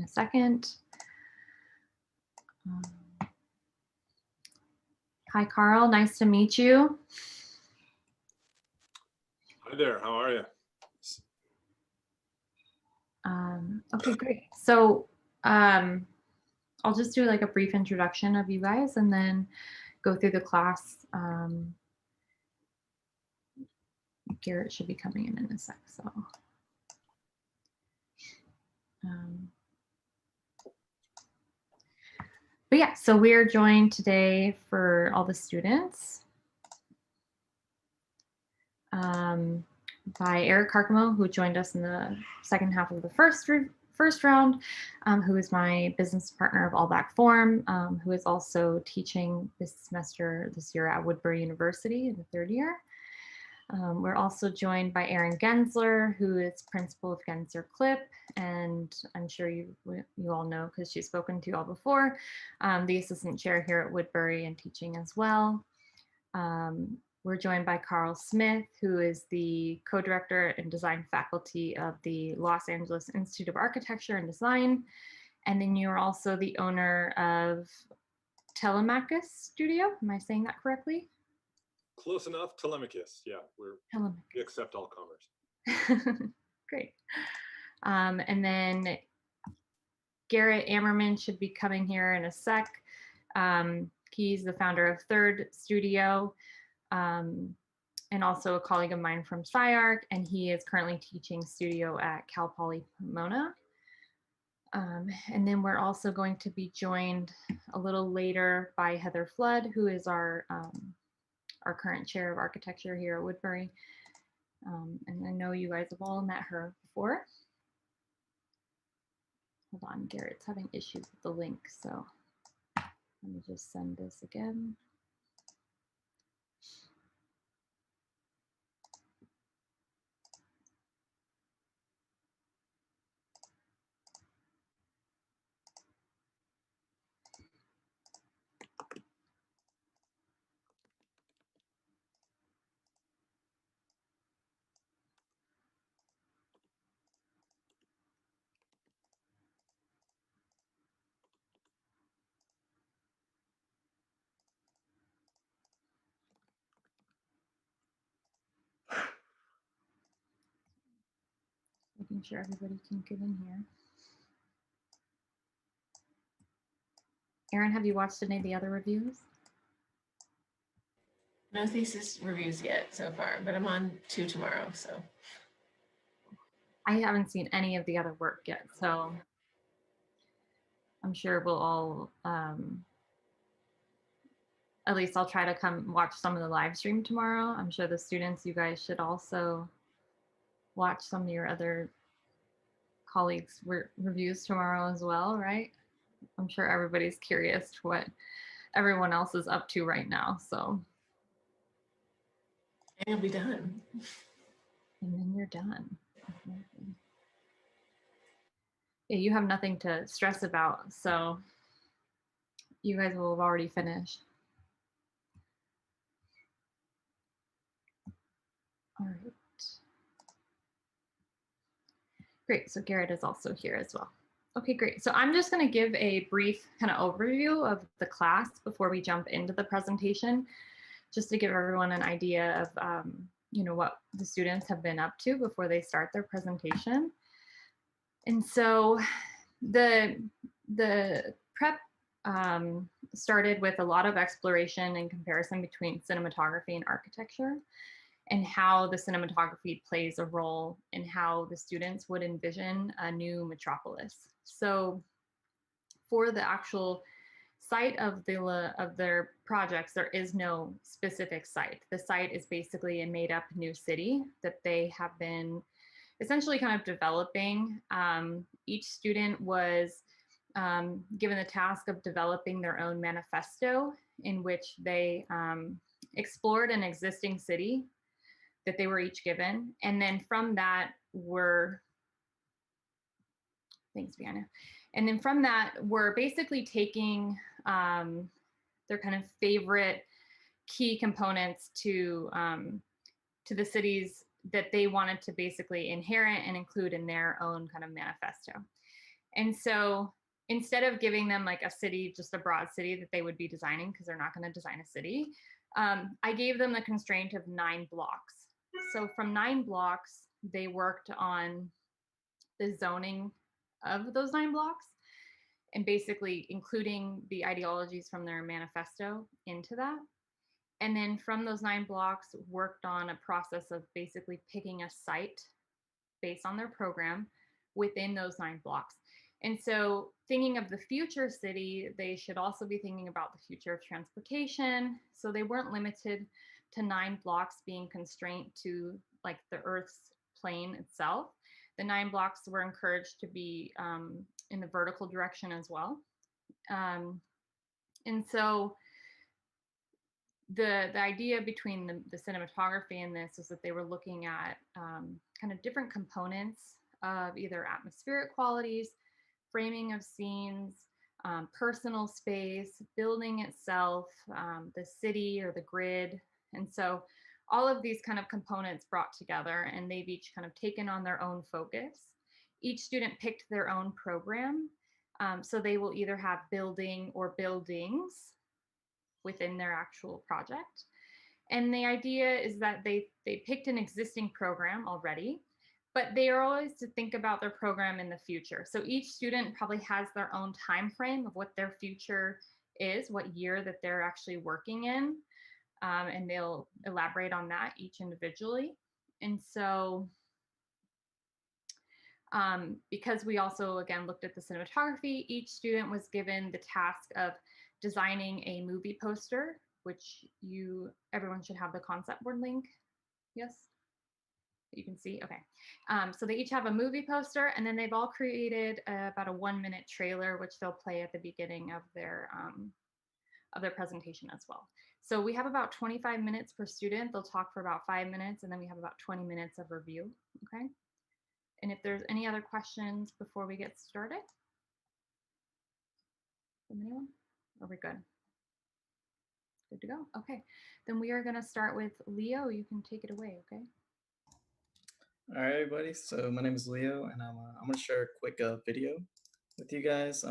a second. Hi, Carl. Nice to meet you. Hi there. How are you? Okay, great. So I'll just do like a brief introduction of you guys and then go through the class. Garrett should be coming in a sec. So. But yeah, so we're joined today for all the students by Eric Carcamo, who joined us in the second half of the first round, who is my business partner of All Back Forum, who is also teaching this year at Woodbury University in the third year. We're also joined by Erin Gensler, who is principal of Gensler Clip, and I'm sure you all know because she's spoken to you all before, the assistant chair here at Woodbury and teaching as well. We're joined by Carl Smith, who is the co-director and design faculty of the Los Angeles Institute of Architecture and Design. And then you're also the owner of Telemachus Studio. Am I saying that correctly? Close enough. Telemachus. Yeah, we accept all comers. Great. And then Garrett Ammerman should be coming here in a sec. He's the founder of Third Studio, and also a colleague of mine from SciArc, and he is currently teaching studio at Cal Poly Pomona. And then we're also going to be joined a little later by Heather Flood, who is our current chair of architecture here at Woodbury. And I know you guys have all met her before. Hold on, Garrett's having issues with the link, so let me just send this again. Making sure everybody can get in here. Erin, have you watched any of the other reviews? No thesis reviews yet so far, but I'm on 2 tomorrow, so. I haven't seen any of the other work yet, so I'm sure we'll all, at least I'll try to come watch some of the live stream tomorrow. I'm sure the students, you guys should also watch some of your other colleagues' reviews tomorrow as well, right? I'm sure everybody's curious what everyone else is up to right now, so. And you'll be done. And then you're done. Yeah, you have nothing to stress about, so you guys will have already finished. All right. Great, so Garrett is also here as well. Okay, great. So I'm just going to give a brief kind of overview of the class before we jump into the presentation, just to give everyone an idea of you know, what the students have been up to before they start their presentation. And so the prep started with a lot of exploration and comparison between cinematography and architecture, and how the cinematography plays a role in how the students would envision a new metropolis. So for the actual site of their projects, there is no specific site. The site is basically a made up new city that they have been essentially kind of developing. Each student was given the task of developing their own manifesto in which they explored an existing city that they were each given. And then from that thanks, Brianna. And then from that, we're basically taking their kind of favorite key components to the city's that they wanted to basically inherit and include in their own kind of manifesto. And so instead of giving them like a city, just a broad city that they would be designing, because they're not going to design a city, I gave them the constraint of 9 blocks. So from 9 blocks, they worked on the zoning of those 9 blocks and basically including the ideologies from their manifesto into that. And then from those 9 blocks, worked on a process of basically picking a site based on their program within those 9 blocks. And so thinking of the future city, they should also be thinking about the future of transportation. So they weren't limited to 9 blocks being constrained to like the Earth's plane itself. The 9 blocks were encouraged to be in the vertical direction as well. And so the idea between the cinematography and this is that they were looking at kind of different components of either atmospheric qualities, framing of scenes, personal space, building itself, the city or the grid. And so all of these kind of components brought together, and they've each kind of taken on their own focus. Each student picked their own program. So they will either have building or buildings within their actual project. And the idea is that they picked an existing program already, but they are always to think about their program in the future. So each student probably has their own time frame of what their future is, what year that they're actually working in, and they'll elaborate on that each individually. And so because we also, again, looked at the cinematography, each student was given the task of designing a movie poster, which everyone should have the concept board link. Yes? You can see, okay. So they each have a movie poster, and then they've all created about a 1-minute trailer, which they'll play at the beginning of their presentation as well. So we have about 25 minutes per student. They'll talk for about 5 minutes, and then we have about 20 minutes of review, okay? And if there's any other questions before we get started? From anyone? Are we good? Good to go. Okay, then we are going to start with Leo. You can take it away, okay? All right, everybody. So my name is Leo, and I'm going to share a quick video with you guys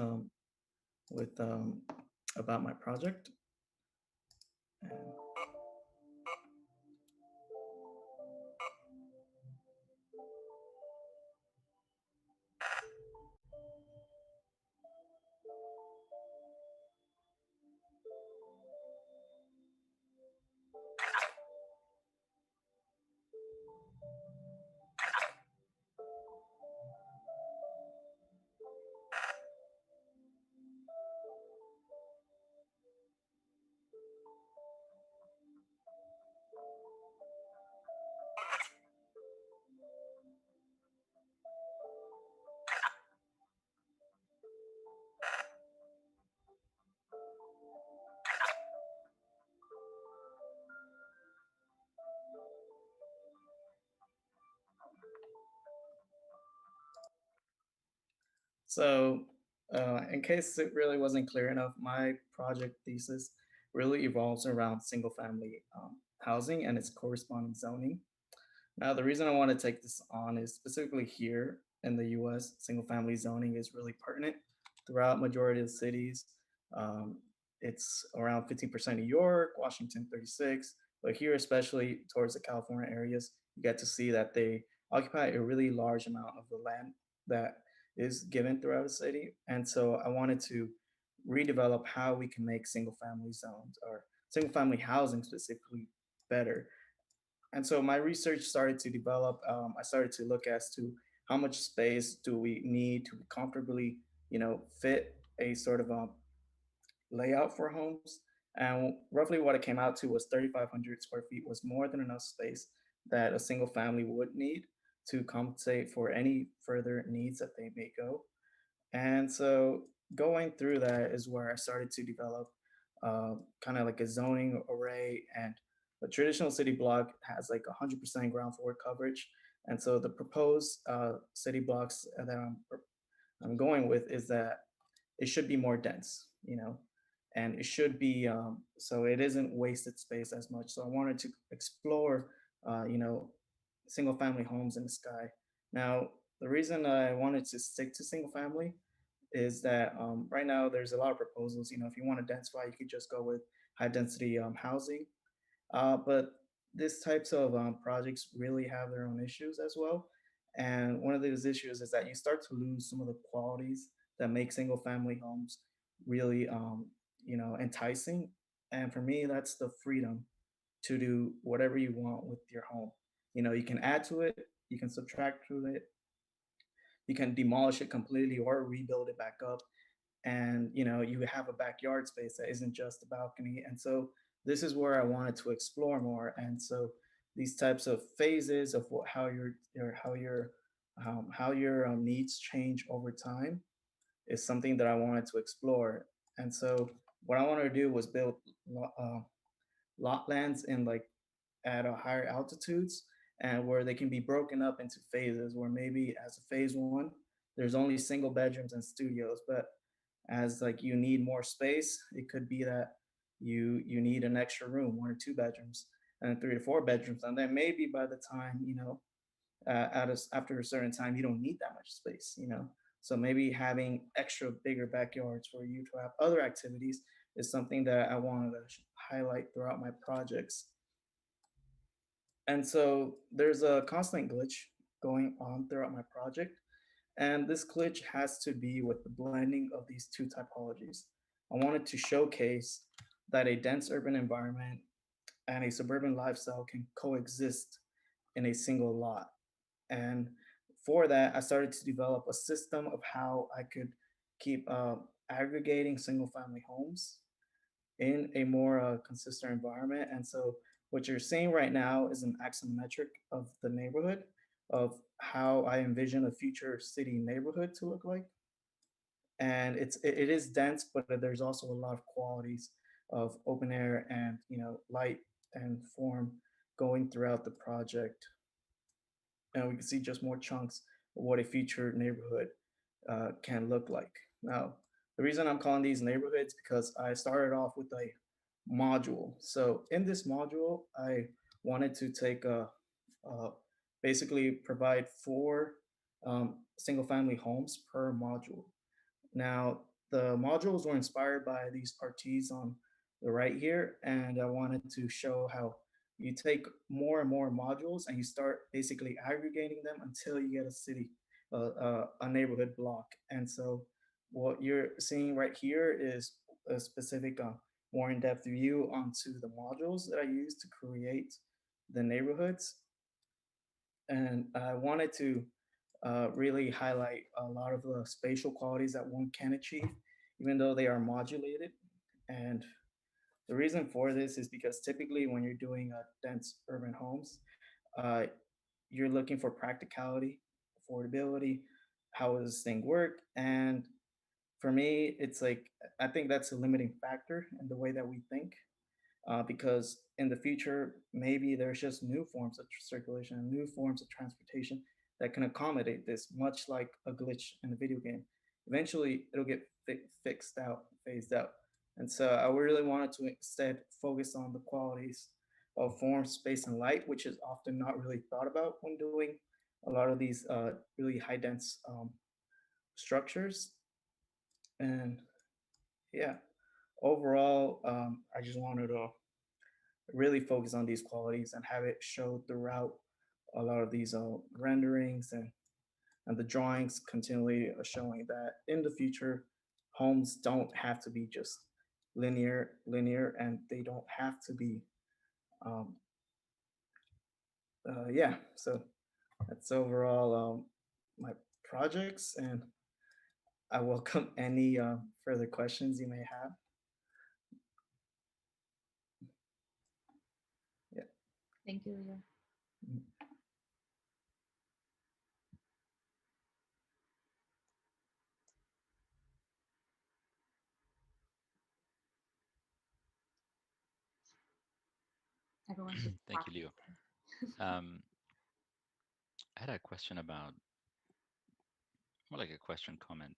about my project. So in case it really wasn't clear enough, my project thesis really evolves around single family housing and its corresponding zoning. Now, the reason I want to take this on is specifically here in the US, single family zoning is really pertinent throughout majority of the cities. It's around 15% New York, Washington 36, but here, especially towards the California areas, you get to see that they occupy a really large amount of the land that is given throughout the city. And so I wanted to redevelop how we can make single family zones or single family housing specifically better. And so my research started to develop. I started to look as to how much space do we need to comfortably, fit a sort of layout for homes. And roughly what it came out to was 3,500 square feet was more than enough space that a single family would need to compensate for any further needs that they may go. And so going through that is where I started to develop kind of like a zoning array. And a traditional city block has like 100% ground floor coverage. And so the proposed city blocks that I'm going with is that it should be more dense, and it should be, so it isn't wasted space as much. So I wanted to explore, single family homes in the sky. Now, the reason I wanted to stick to single family is that right now there's a lot of proposals. You know, if you want to densify, you could just go with high density housing. But these types of projects really have their own issues as well. And one of those issues is that you start to lose some of the qualities that make single family homes really, you know, enticing. And for me, that's the freedom to do whatever you want with your home. You know, you can add to it, you can subtract to it, you can demolish it completely or rebuild it back up. And you know, you have a backyard space that isn't just a balcony. And so this is where I wanted to explore more. And so these types of phases of how your needs change over time is something that I wanted to explore. And so what I wanted to do was build lot lands in like at a higher altitudes, and where they can be broken up into phases, where maybe as a phase one there's only single bedrooms and studios, but as like you need more space, it could be that you need an extra room, 1 or 2 bedrooms, and 3 to 4 bedrooms. And then maybe by the time, you know, after a certain time, you don't need that much space, you know. So maybe having extra bigger backyards for you to have other activities is something that I wanted to highlight throughout my projects. And so there's a constant glitch going on throughout my project. And this glitch has to be with the blending of these two typologies. I wanted to showcase that a dense urban environment and a suburban lifestyle can coexist in a single lot. And for that, I started to develop a system of how I could keep aggregating single family homes in a more consistent environment. And so what you're seeing right now is an axiometric of the neighborhood, of how I envision a future city neighborhood to look like. And it is dense, but there's also a lot of qualities of open air and, you know, light and form going throughout the project. And we can see just more chunks of what a future neighborhood can look like. Now, the reason I'm calling these neighborhoods because I started off with a module. So in this module, I wanted to take basically provide 4 single family homes per module. Now, the modules were inspired by these parties on the right here, and I wanted to show how you take more and more modules and you start basically aggregating them until you get a city, a neighborhood block. And so what you're seeing right here is a specific more in-depth view onto the modules that I used to create the neighborhoods. And I wanted to really highlight a lot of the spatial qualities that one can achieve, even though they are modulated. And the reason for this is because typically when you're doing dense urban homes, you're looking for practicality, affordability, how does this thing work? And for me, it's like, I think that's a limiting factor in the way that we think. Because in the future, maybe there's just new forms of circulation, new forms of transportation that can accommodate this, much like a glitch in a video game. Eventually, it'll get fixed out, phased out. And so I really wanted to instead focus on the qualities of form, space, and light, which is often not really thought about when doing a lot of these really high dense structures. And yeah, overall, I just wanted to really focus on these qualities and have it show throughout a lot of these renderings and the drawings, continually showing that in the future, homes don't have to be just linear, and they don't have to be, yeah. So that's overall my projects, and I welcome any further questions you may have. Yeah. Thank you, Leo. Everyone's just Thank you, Leo. I had a question about, more like a question comment.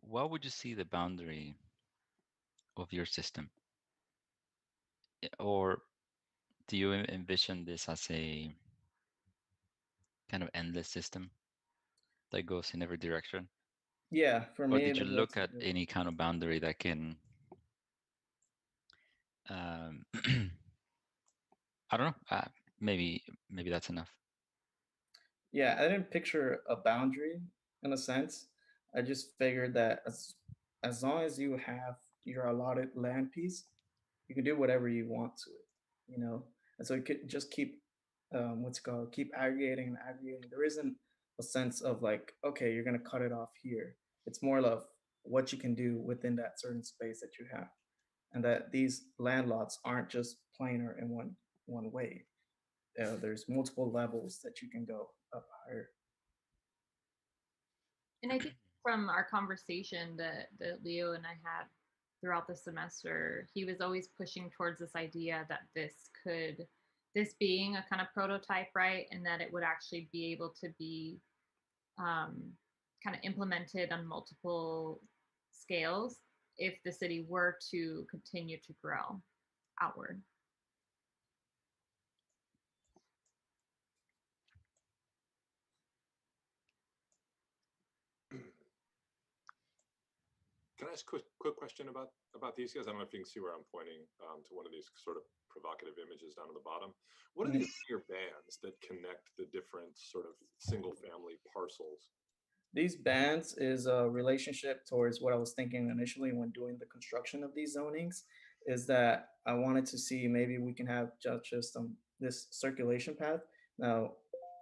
What would you see the boundary of your system? Or do you envision this as a kind of endless system that goes in every direction? Yeah, for Or me, did you that look looks at good. any kind of boundary that can, um, I don't know, maybe that's enough. Yeah, I didn't picture a boundary in a sense. I just figured that as long as you have your allotted land piece, you can do whatever you want to it, you know. And so you could just keep what's it called, keep aggregating and aggregating. There isn't a sense of like, okay, you're gonna cut it off here. It's more of what you can do within that certain space that you have, and that these land lots aren't just planar in one way. There's multiple levels that you can go up higher. And I think from our conversation that Leo and I had throughout the semester, he was always pushing towards this idea that this being a kind of prototype, right? And that it would actually be able to be kind of implemented on multiple scales if the city were to continue to grow outward. Can I ask a quick question about these guys? I don't know if you can see where I'm pointing to one of these sort of provocative images down at the bottom. What are these bigger bands that connect the different sort of single family parcels? These bands is a relationship towards what I was thinking initially when doing the construction of these zonings, is that I wanted to see maybe we can have just this circulation path. Now,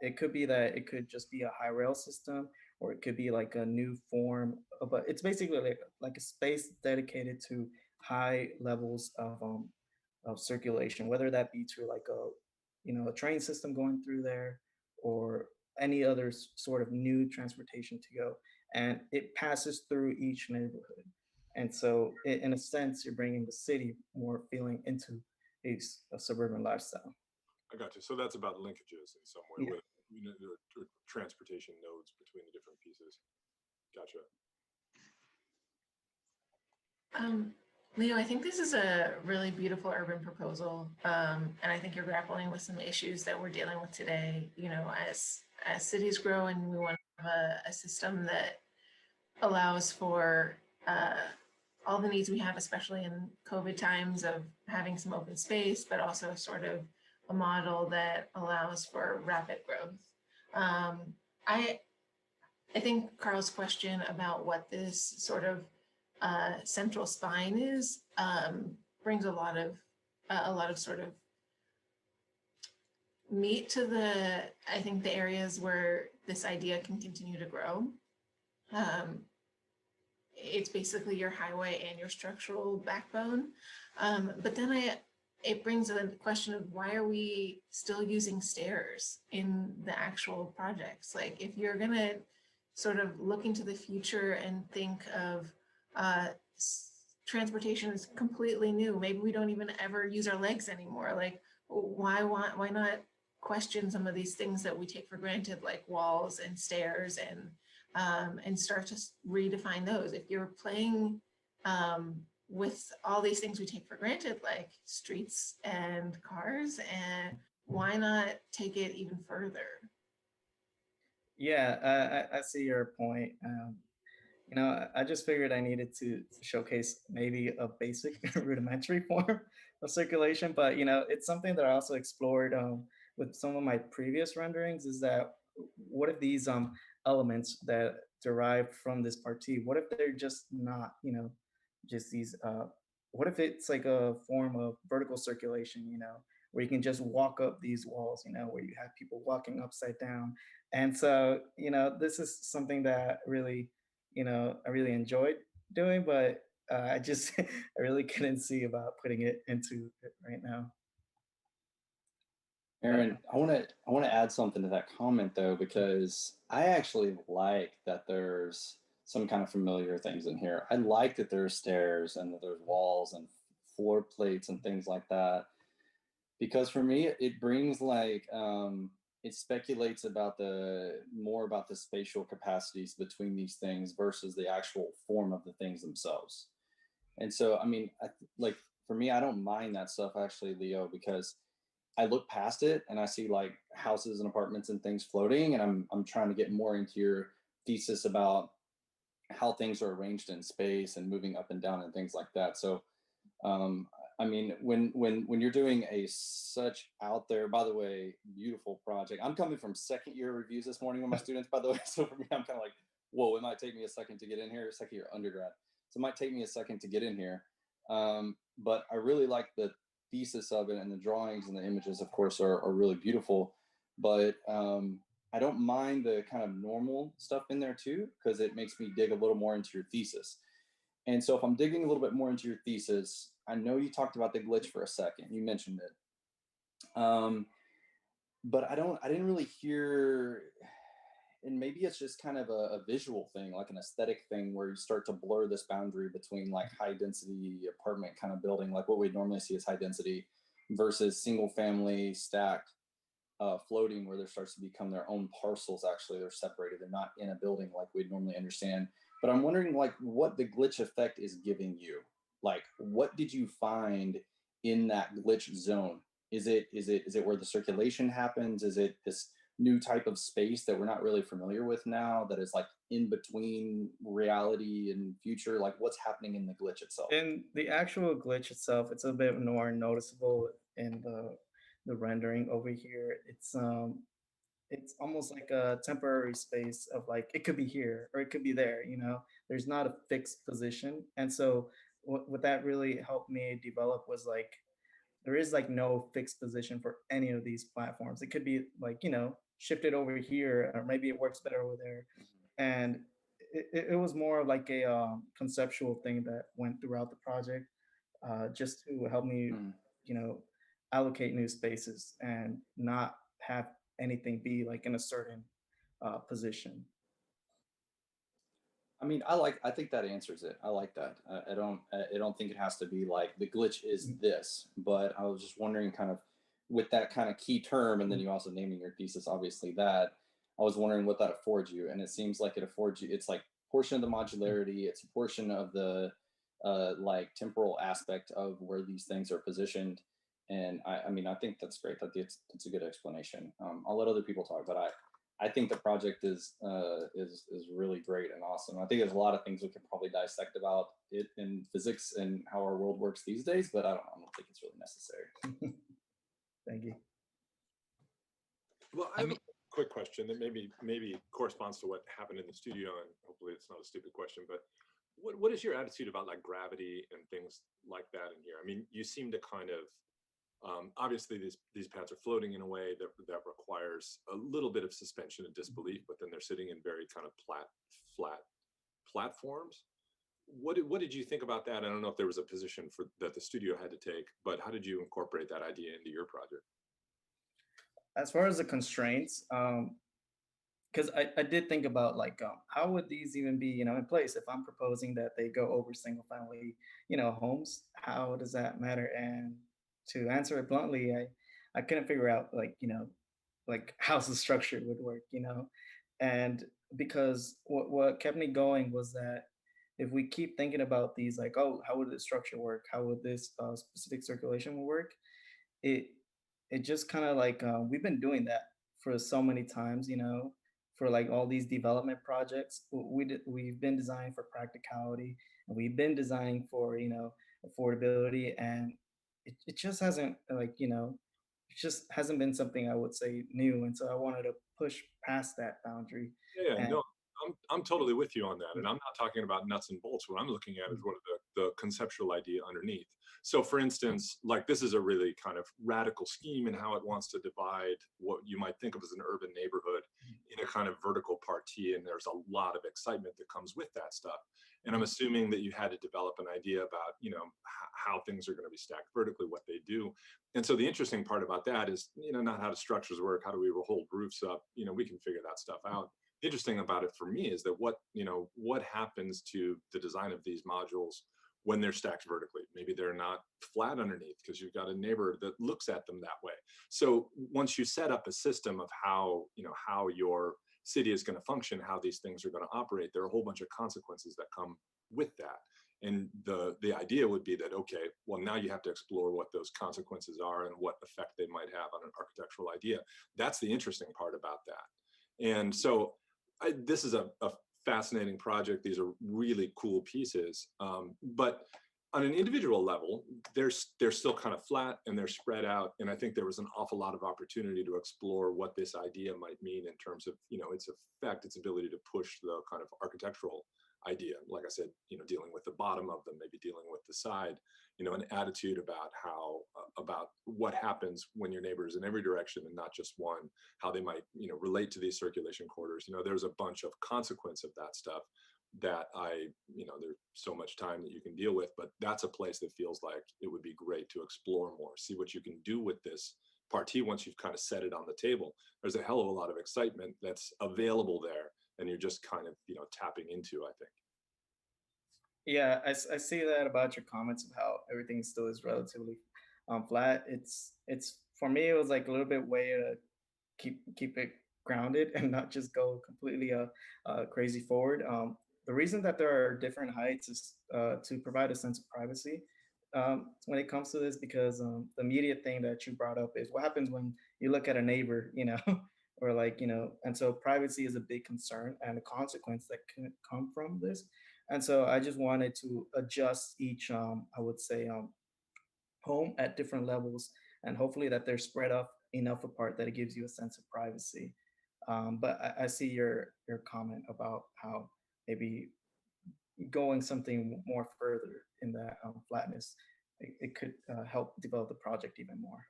it could be that it could just be a high rail system, or it could be like a new form, but it's basically like a space dedicated to high levels of circulation, whether that be to like a train system going through there, or any other sort of new transportation to go, and it passes through each neighborhood. And so in a sense, you're bringing the city more feeling into a suburban lifestyle. I got you. So that's about linkages in some way, Yeah. with or transportation nodes between the different pieces. Gotcha. Leo, I think this is a really beautiful urban proposal, and I think you're grappling with some issues that we're dealing with today. You know, as cities grow, and we want to have a system that allows for all the needs we have, especially in COVID times, of having some open space, but also sort of a model that allows for rapid growth. I think Carl's question about what this sort of central spine is brings a lot of sort of meat to I think the areas where this idea can continue to grow. It's basically your highway and your structural backbone. But then it brings a question of, why are we still using stairs in the actual projects? Like, if you're gonna sort of look into the future and think of transportation is completely new, maybe we don't even ever use our legs anymore. Like, why not question some of these things that we take for granted, like walls and stairs, and start to redefine those? If you're playing with all these things we take for granted, like streets and cars, and why not take it even further? Yeah, I see your point. I just figured I needed to showcase maybe a basic rudimentary form of circulation, but it's something that I also explored with some of my previous renderings. Is that, what if these elements that derive from this partie, what if they're just not, just these, what if it's like a form of vertical circulation, where you can just walk up these walls, where you have people walking upside down. And so, this is something that really, I really enjoyed doing, but I just, I really couldn't see about putting it into it right now. Aaron, I want to add something to that comment though, because I actually like that there's some kind of familiar things in here. I like that there's stairs and that there's walls and floor plates and things like that, because for me it brings like it speculates about more about the spatial capacities between these things versus the actual form of the things themselves. And so, I mean, like for me, I don't mind that stuff actually, Leo, because I look past it and I see like houses and apartments and things floating, and I'm trying to get more into your thesis about how things are arranged in space and moving up and down and things like that. So I mean, when you're doing a such out there, by the way, beautiful project. I'm coming from second year reviews this morning with my students, by the way. So for me, I'm kind of like, whoa, it might take me a second to get in here, second year undergrad. So it might take me a second to get in here. But I really like the thesis of it, and the drawings and the images, of course, are really beautiful. But I don't mind the kind of normal stuff in there too, because it makes me dig a little more into your thesis. And so if I'm digging a little bit more into your thesis, I know you talked about the glitch for a second. You mentioned it. But I didn't really hear, and maybe it's just kind of a visual thing, like an aesthetic thing, where you start to blur this boundary between like high density apartment kind of building, like what we normally see as high density, versus single family stacked floating, where there starts to become their own parcels. Actually, they're separated. They're not in a building like we'd normally understand. But I'm wondering like what the glitch effect is giving you. Like, what did you find in that glitch zone? Is it where the circulation happens? Is it this new type of space that we're not really familiar with now, that is like in between reality and future? Like, what's happening in the glitch itself? In the actual glitch itself, it's a bit more noticeable in the rendering over here. It's almost like a temporary space of like, it could be here or it could be there, you know. There's not a fixed position. And so what that really helped me develop was like, there is like no fixed position for any of these platforms. It could be like, you know, shifted over here, or maybe it works better over there. And it was more of like a conceptual thing that went throughout the project, just to help me, you know, allocate new spaces and not have anything be like in a certain position. I mean, I think that answers it. I like that. I don't think it has to be like the glitch is this, but I was just wondering kind of with that kind of key term, and then you also naming your thesis, obviously, that I was wondering what that affords you. And it seems like it affords you, it's like portion of the modularity, it's a portion of the like temporal aspect of where these things are positioned. And I mean, I think that's great. It's a good explanation. I'll let other people talk, but I think the project is really great and awesome. I think there's a lot of things we could probably dissect about it in physics and how our world works these days, but I don't think it's really necessary. Thank you. Well, I have a quick question that maybe corresponds to what happened in the studio, and hopefully it's not a stupid question, but what is your attitude about like gravity and things like that in here? I mean, you seem to kind of obviously these pads are floating in a way that requires a little bit of suspension and disbelief, but then they're sitting in very kind of flat platforms. What did you think about that? I don't know if there was a position that the studio had to take, but how did you incorporate that idea into your project? As far as the constraints, because I did think about like, how would these even be, you know, in place if I'm proposing that they go over single family, you know, homes? How does that matter? And to answer it bluntly, I couldn't figure out like, you know, like how the structure would work, you know. And because what kept me going was that if we keep thinking about these, like, oh, how would the structure work? How would this specific circulation work? It just kind of like, we've been doing that for so many times, you know, for like all these development projects. We've been designing for practicality, and we've been designing for, you know, affordability, and it just hasn't, like, you know, it just hasn't been something I would say new. And so I wanted to push past that boundary. Yeah, And no, I'm totally with you on that, and I'm not talking about nuts and bolts. What I'm looking at is what the conceptual idea underneath. So, for instance, like this is a really kind of radical scheme in how it wants to divide what you might think of as an urban neighborhood in a kind of vertical partie, and there's a lot of excitement that comes with that stuff. And I'm assuming that you had to develop an idea about, you know, how things are going to be stacked vertically, what they do. And so the interesting part about that is, you know, not how do structures work, how do we hold roofs up, you know, we can figure that stuff out. Interesting about it for me is that what happens to the design of these modules when they're stacked vertically. Maybe they're not flat underneath because you've got a neighbor that looks at them that way. So once you set up a system of how your city is going to function, how these things are going to operate, there are a whole bunch of consequences that come with that. And the idea would be that, okay, well, now you have to explore what those consequences are and what effect they might have on an architectural idea. That's the interesting part about that. And so this is a fascinating project. These are really cool pieces. But on an individual level, they're still kind of flat and they're spread out. And I think there was an awful lot of opportunity to explore what this idea might mean in terms of, its effect, its ability to push the kind of architectural idea. Like I said, dealing with the bottom of them, maybe dealing with the side, an attitude about about what happens when your neighbor is in every direction and not just one, how they might, relate to these circulation corridors. There's a bunch of consequence of that stuff that there's so much time that you can deal with, but that's a place that feels like it would be great to explore more, see what you can do with this partie once you've kind of set it on the table. There's a hell of a lot of excitement that's available there, and you're just kind of, tapping into, I think. Yeah, I see that about your comments of how everything still is relatively flat. It's for me, it was like a little bit way to keep it grounded and not just go completely crazy forward. The reason that there are different heights is to provide a sense of privacy when it comes to this, because the immediate thing that you brought up is what happens when you look at a neighbor, or and so privacy is a big concern and a consequence that can come from this. And so I just wanted to adjust each, I would say, home at different levels, and hopefully that they're spread up enough apart that it gives you a sense of privacy. But I see your comment about how maybe going something more further in that flatness, it could help develop the project even more.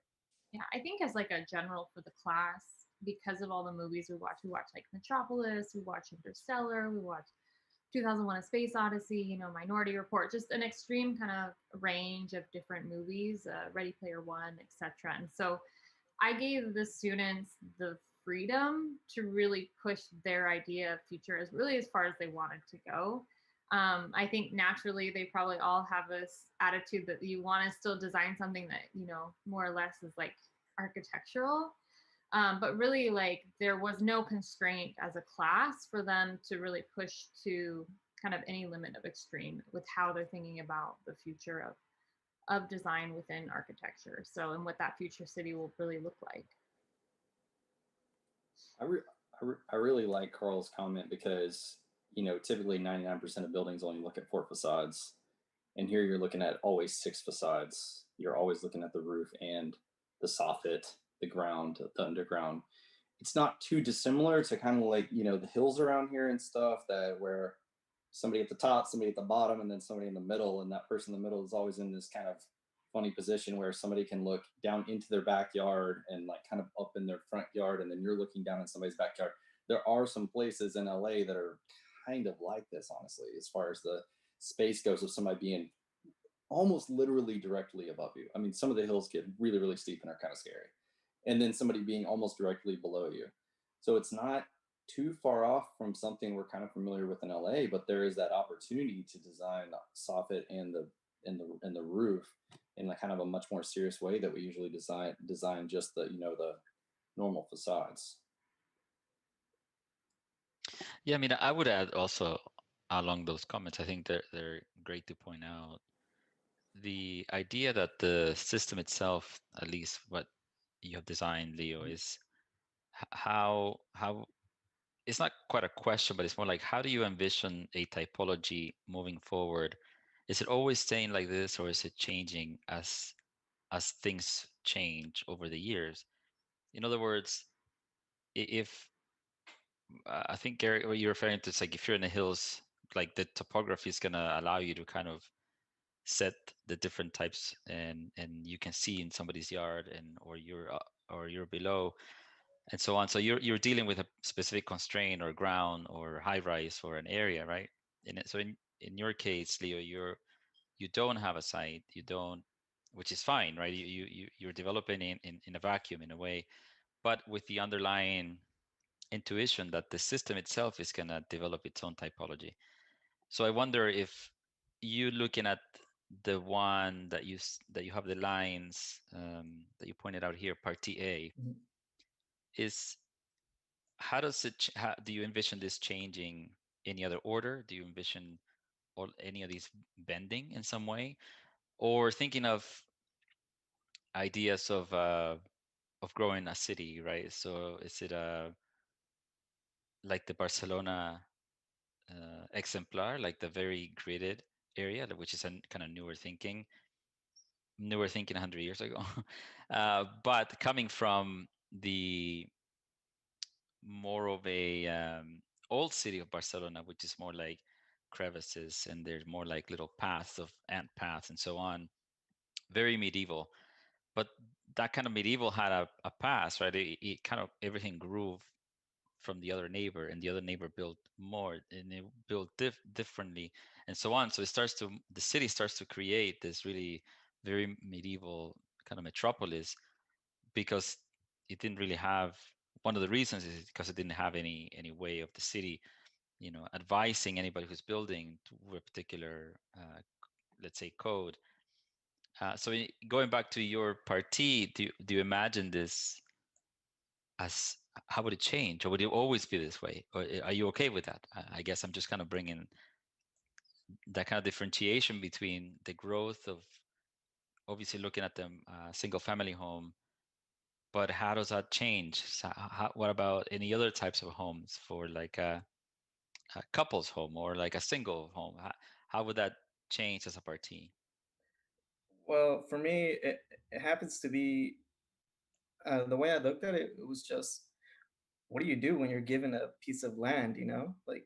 Yeah, I think as like a general for the class, because of all the movies we watch like Metropolis, we watch Interstellar, we watch 2001: A Space Odyssey, Minority Report, just an extreme kind of range of different movies, Ready Player One, etc. And so I gave the students the freedom to really push their idea of future as far as they wanted to go. I think naturally they probably all have this attitude that you want to still design something that, more or less is like architectural. But really, like, there was no constraint as a class for them to really push to kind of any limit of extreme with how they're thinking about the future of design within architecture. So, and what that future city will really look like. I really like Carl's comment because, typically 99% of buildings only look at 4 facades. And here you're looking at always 6 facades. You're always looking at the roof and the soffit, the ground, the underground. It's not too dissimilar to kind of like, the hills around here and stuff, that where somebody at the top, somebody at the bottom, and then somebody in the middle. And that person in the middle is always in this kind of funny position where somebody can look down into their backyard and like kind of up in their front yard, and then you're looking down in somebody's backyard. There are some places in LA that are kind of like this, honestly, as far as the space goes, of somebody being almost literally directly above you. I mean, some of the hills get really, really steep and are kind of scary. And then somebody being almost directly below you. So it's not too far off from something we're kind of familiar with in LA, but there is that opportunity to design the soffit and the roof in a kind of a much more serious way that we usually design just the the normal facades. Yeah, I mean, I would add also along those comments, I think they're great to point out the idea that the system itself, at least what you have designed, Leo, is how it's not quite a question, but it's more like, how do you envision a typology moving forward? Is it always staying like this, or is it changing as things change over the years? In other words, if I think, Gary, what you're referring to is like, if you're in the hills, like the topography is going to allow you to kind of set the different types, and you can see in somebody's yard, and or you're below, and so on. So you're dealing with a specific constraint or ground or high rise or an area, right? So in your case, Leo, you don't have a site, you don't, which is fine, right? You're developing in a vacuum in a way, but with the underlying intuition that the system itself is going to develop its own typology. So I wonder if you looking at the one that you have the lines that you pointed out here, partie A, is how do you envision this changing any other order? Do you envision or any of these bending in some way, or thinking of ideas of growing a city, right? So is it like the Barcelona exemplar, like the very gridded area, which is a kind of newer thinking 100 years ago. But coming from the more of a old city of Barcelona, which is more like crevices and there's more like little paths of ant paths and so on, very medieval. But that kind of medieval had a past, right? It kind of everything grew from the other neighbor, and the other neighbor built more, and it built differently, and so on. So the city starts to create this really very medieval kind of metropolis, because it didn't really have, one of the reasons is because it didn't have any way of the city, advising anybody who's building to a particular, let's say, code. So going back to your party, do you imagine this as, how would it change, or would it always be this way, or are you okay with that? I guess I'm just kind of bringing that kind of differentiation between the growth of, obviously looking at the single family home, but how does that change? So what about any other types of homes, for like a couple's home or like a single home? How would that change as a party? Well, for me, it happens to be the way I looked at it. It was just, what do you do when you're given a piece of land? Like,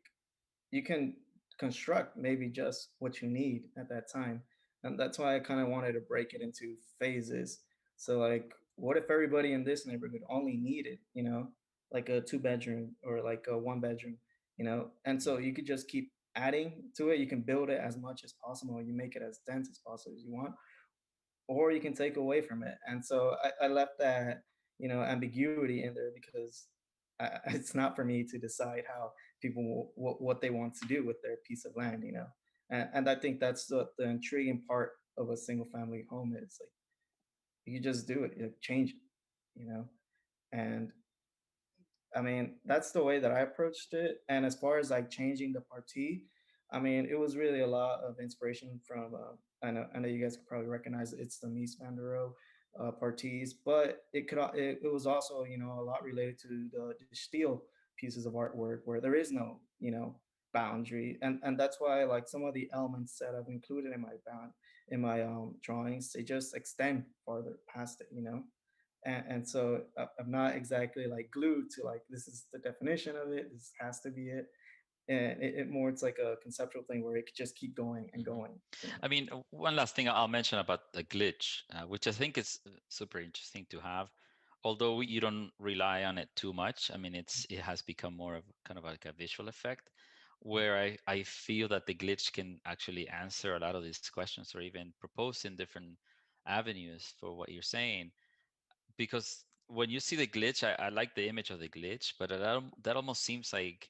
you can construct maybe just what you need at that time. And that's why I kind of wanted to break it into phases. So, like, what if everybody in this neighborhood only needed, like a 2 bedroom or like a 1 bedroom, And so you could just keep adding to it. You can build it as much as possible. You make it as dense as possible as you want, or you can take away from it. And so I left that, ambiguity in there, because it's not for me to decide how people what they want to do with their piece of land, and I think that's the intriguing part of a single family home. Is like, you just do it, you change it, and I mean, that's the way that I approached it. And as far as like changing the party, I mean, it was really a lot of inspiration from, I know you guys could probably recognize it. It's the Mies van der Rohe parties, but it was also, a lot related to the steel pieces of artwork where there is no, boundary. And that's why, like, some of the elements that I've included in my drawings, they just extend farther past it, and so I'm not exactly like glued to like, this is the definition of it, this has to be it. And it more, it's like a conceptual thing where it could just keep going and going. I mean, one last thing I'll mention about the glitch, which I think is super interesting to have, although you don't rely on it too much. I mean, it has become more of kind of like a visual effect, where I feel that the glitch can actually answer a lot of these questions, or even propose in different avenues for what you're saying. Because when you see the glitch, I like the image of the glitch, but that almost seems like,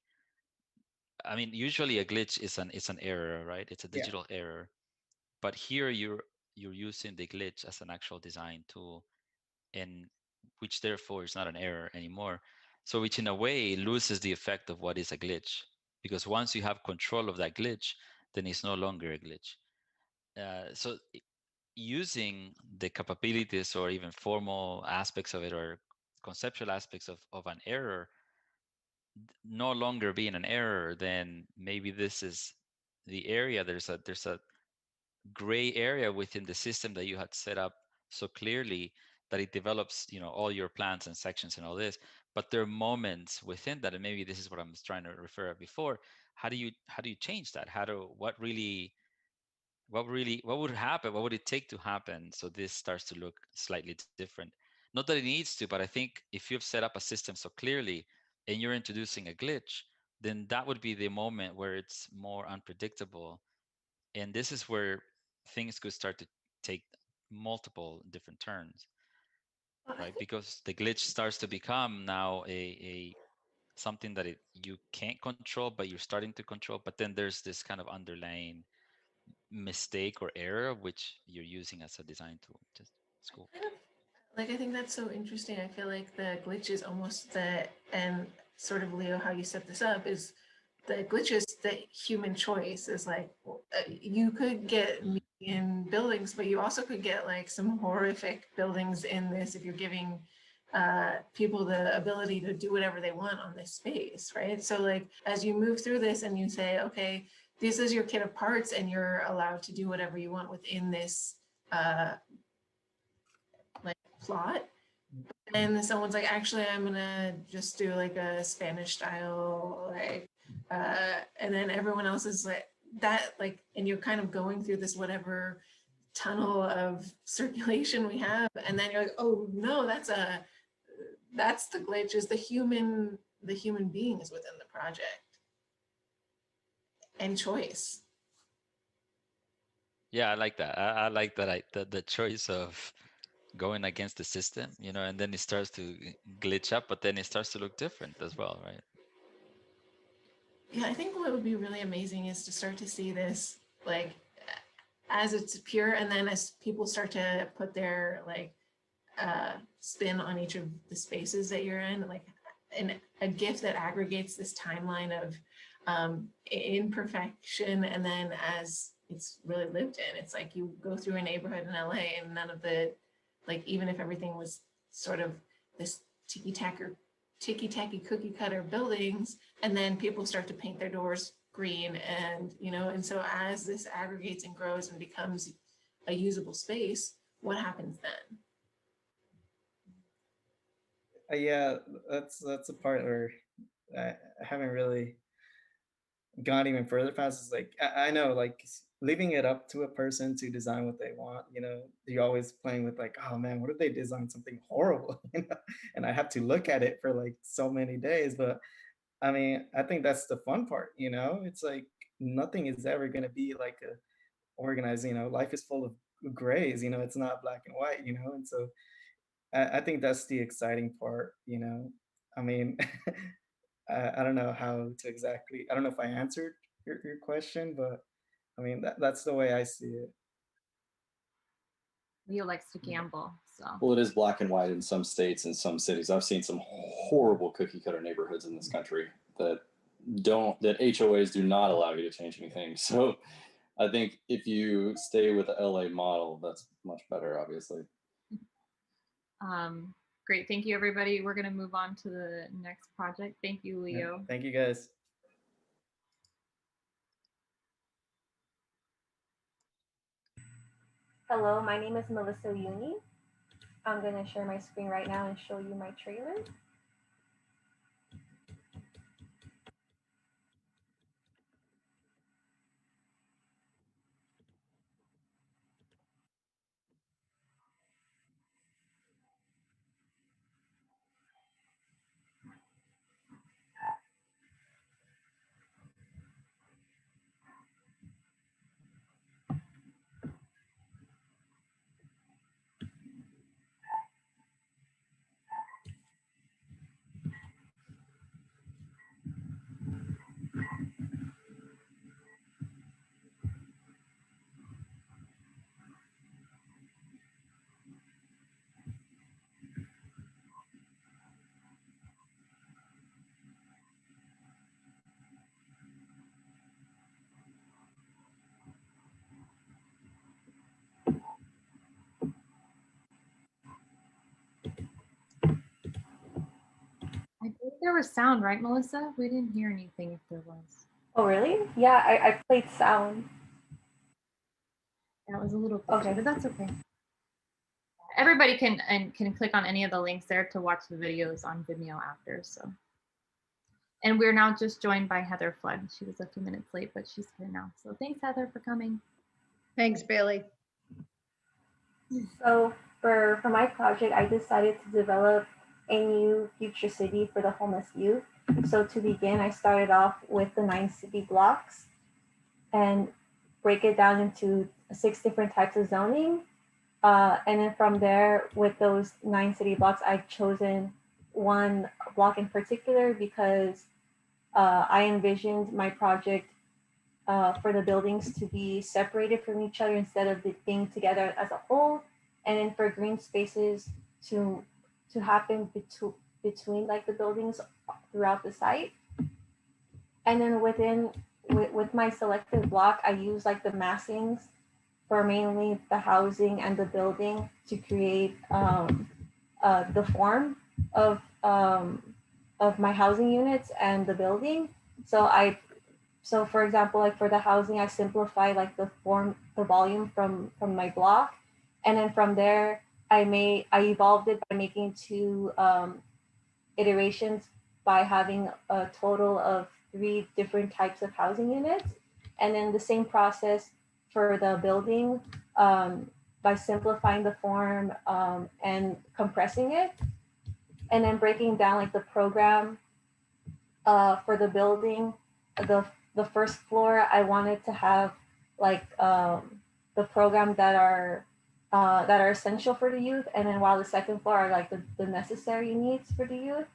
I mean, usually a glitch is an error, right? It's a Yeah. digital error. But here you're using the glitch as an actual design tool, and which therefore is not an error anymore. So which in a way loses the effect of what is a glitch, because once you have control of that glitch, then it's no longer a glitch. So using the capabilities or even formal aspects of it, or conceptual aspects of an error no longer being an error, then maybe this is the area, there's a gray area within the system that you had set up so clearly that it develops, all your plans and sections and all this. But there are moments within that, and maybe this is what I'm trying to refer at before. How do you change that? What would happen? What would it take to happen so this starts to look slightly different? Not that it needs to, but I think if you've set up a system so clearly and you're introducing a glitch, then that would be the moment where it's more unpredictable. And this is where things could start to take multiple different turns, right? Because the glitch starts to become now a something that you can't control, but you're starting to control. But then there's this kind of underlying mistake or error which you're using as a design tool. Just it's cool. Like, I think that's so interesting. I feel like the glitch is almost the, and sort of, Leo, how you set this up is the glitches, the human choice is like, you could get median buildings, but you also could get like some horrific buildings in this if you're giving people the ability to do whatever they want on this space, right? So like, as you move through this and you say, okay, this is your kit of parts and you're allowed to do whatever you want within this like plot. And someone's like, actually, I'm gonna just do like a Spanish style, like, and then everyone else is like that, like, and you're kind of going through this whatever tunnel of circulation we have, and then you're like, oh no, that's the glitch, is the human being is within the project and choice. Yeah, I like that. I like that. The choice of going against the system, you know, and then it starts to glitch up, but then it starts to look different as well, right? Yeah, I think what would be really amazing is to start to see this like as it's pure, and then as people start to put their like spin on each of the spaces that you're in, like a GIF that aggregates this timeline of imperfection, and then as it's really lived in, it's like you go through a neighborhood in LA and none of the, like, even if everything was sort of this ticky-tacky cookie cutter buildings, and then people start to paint their doors green, and you know, and so as this aggregates and grows and becomes a usable space, what happens then? Yeah, that's a part where I haven't really gone even further past. Is like I know, like, leaving it up to a person to design what they want, you know, you're always playing with like, oh man, what if they design something horrible? You know, and I have to look at it for like so many days. But I mean, I think that's the fun part, you know. It's like nothing is ever going to be like a organized, you know. Life is full of grays, you know. It's not black and white, you know. And so I think that's the exciting part, you know. I mean, I don't know how to exactly, I don't know if I answered your question, but I mean, that's the way I see it. Leo likes to gamble, so. Well, it is black and white in some states and some cities. I've seen some horrible cookie cutter neighborhoods in this country that HOAs do not allow you to change anything. So I think if you stay with the LA model, that's much better, obviously. Great, thank you everybody. We're gonna move on to the next project. Thank you, Leo. Yeah, thank you guys. Hello, my name is Melissa Uni. I'm going to share my screen right now and show you my trailer. I think there was sound, right, Melissa? We didn't hear anything if there was. Oh, really? Yeah, I played sound. That was a little glitchy, but that's okay. Everybody can click on any of the links there to watch the videos on Vimeo after. So, and we're now just joined by Heather Flood. She was a few minutes late, but she's here now. So thanks, Heather, for coming. Thanks, Bailey. So for my project, I decided to develop a new future city for the homeless youth. So to begin, I started off with the 9 city blocks and break it down into 6 different types of zoning. And then from there, with those 9 city blocks, I've chosen one block in particular because I envisioned my project for the buildings to be separated from each other instead of being together as a whole, and then for green spaces to happen between like the buildings throughout the site. And then with my selected block, I use like the massings for mainly the housing and the building to create the form of my housing units and the building. So for example, like for the housing, I simplify like the volume from my block, and then from there, I evolved it by making 2 iterations by having a total of 3 different types of housing units, and then the same process for the building by simplifying the form and compressing it, and then breaking down like the program for the building. The first floor, I wanted to have like the program that are essential for the youth, and then while the second floor are like the necessary needs for the youth.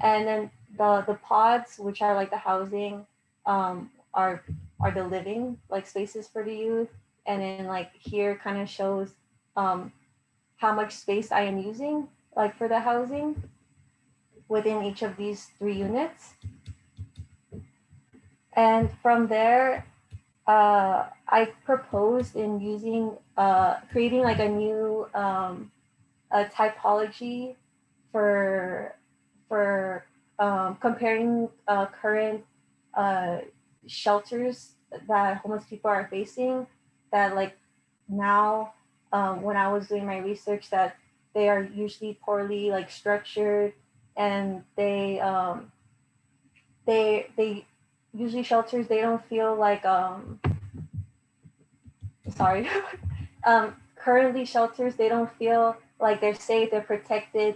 And then the pods, which are like the housing, are the living like spaces for the youth. And then like here kind of shows how much space I am using like for the housing within each of these 3 units. And from there, I proposed in using creating like a new a typology for comparing current shelters that homeless people are facing, that like now when I was doing my research, that they are usually poorly like structured, and they usually shelters, they don't feel like sorry currently shelters, they don't feel like they're safe, they're protected.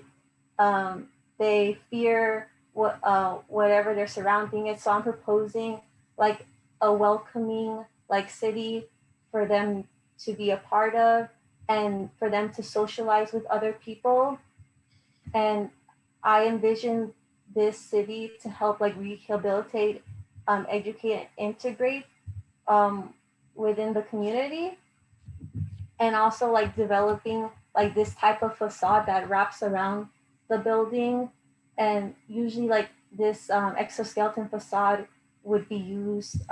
They fear whatever their surrounding is. So I'm proposing like a welcoming like city for them to be a part of, and for them to socialize with other people. And I envision this city to help like rehabilitate, educate, and integrate within the community, and also like developing like this type of facade that wraps around the building. And usually like this exoskeleton facade would be used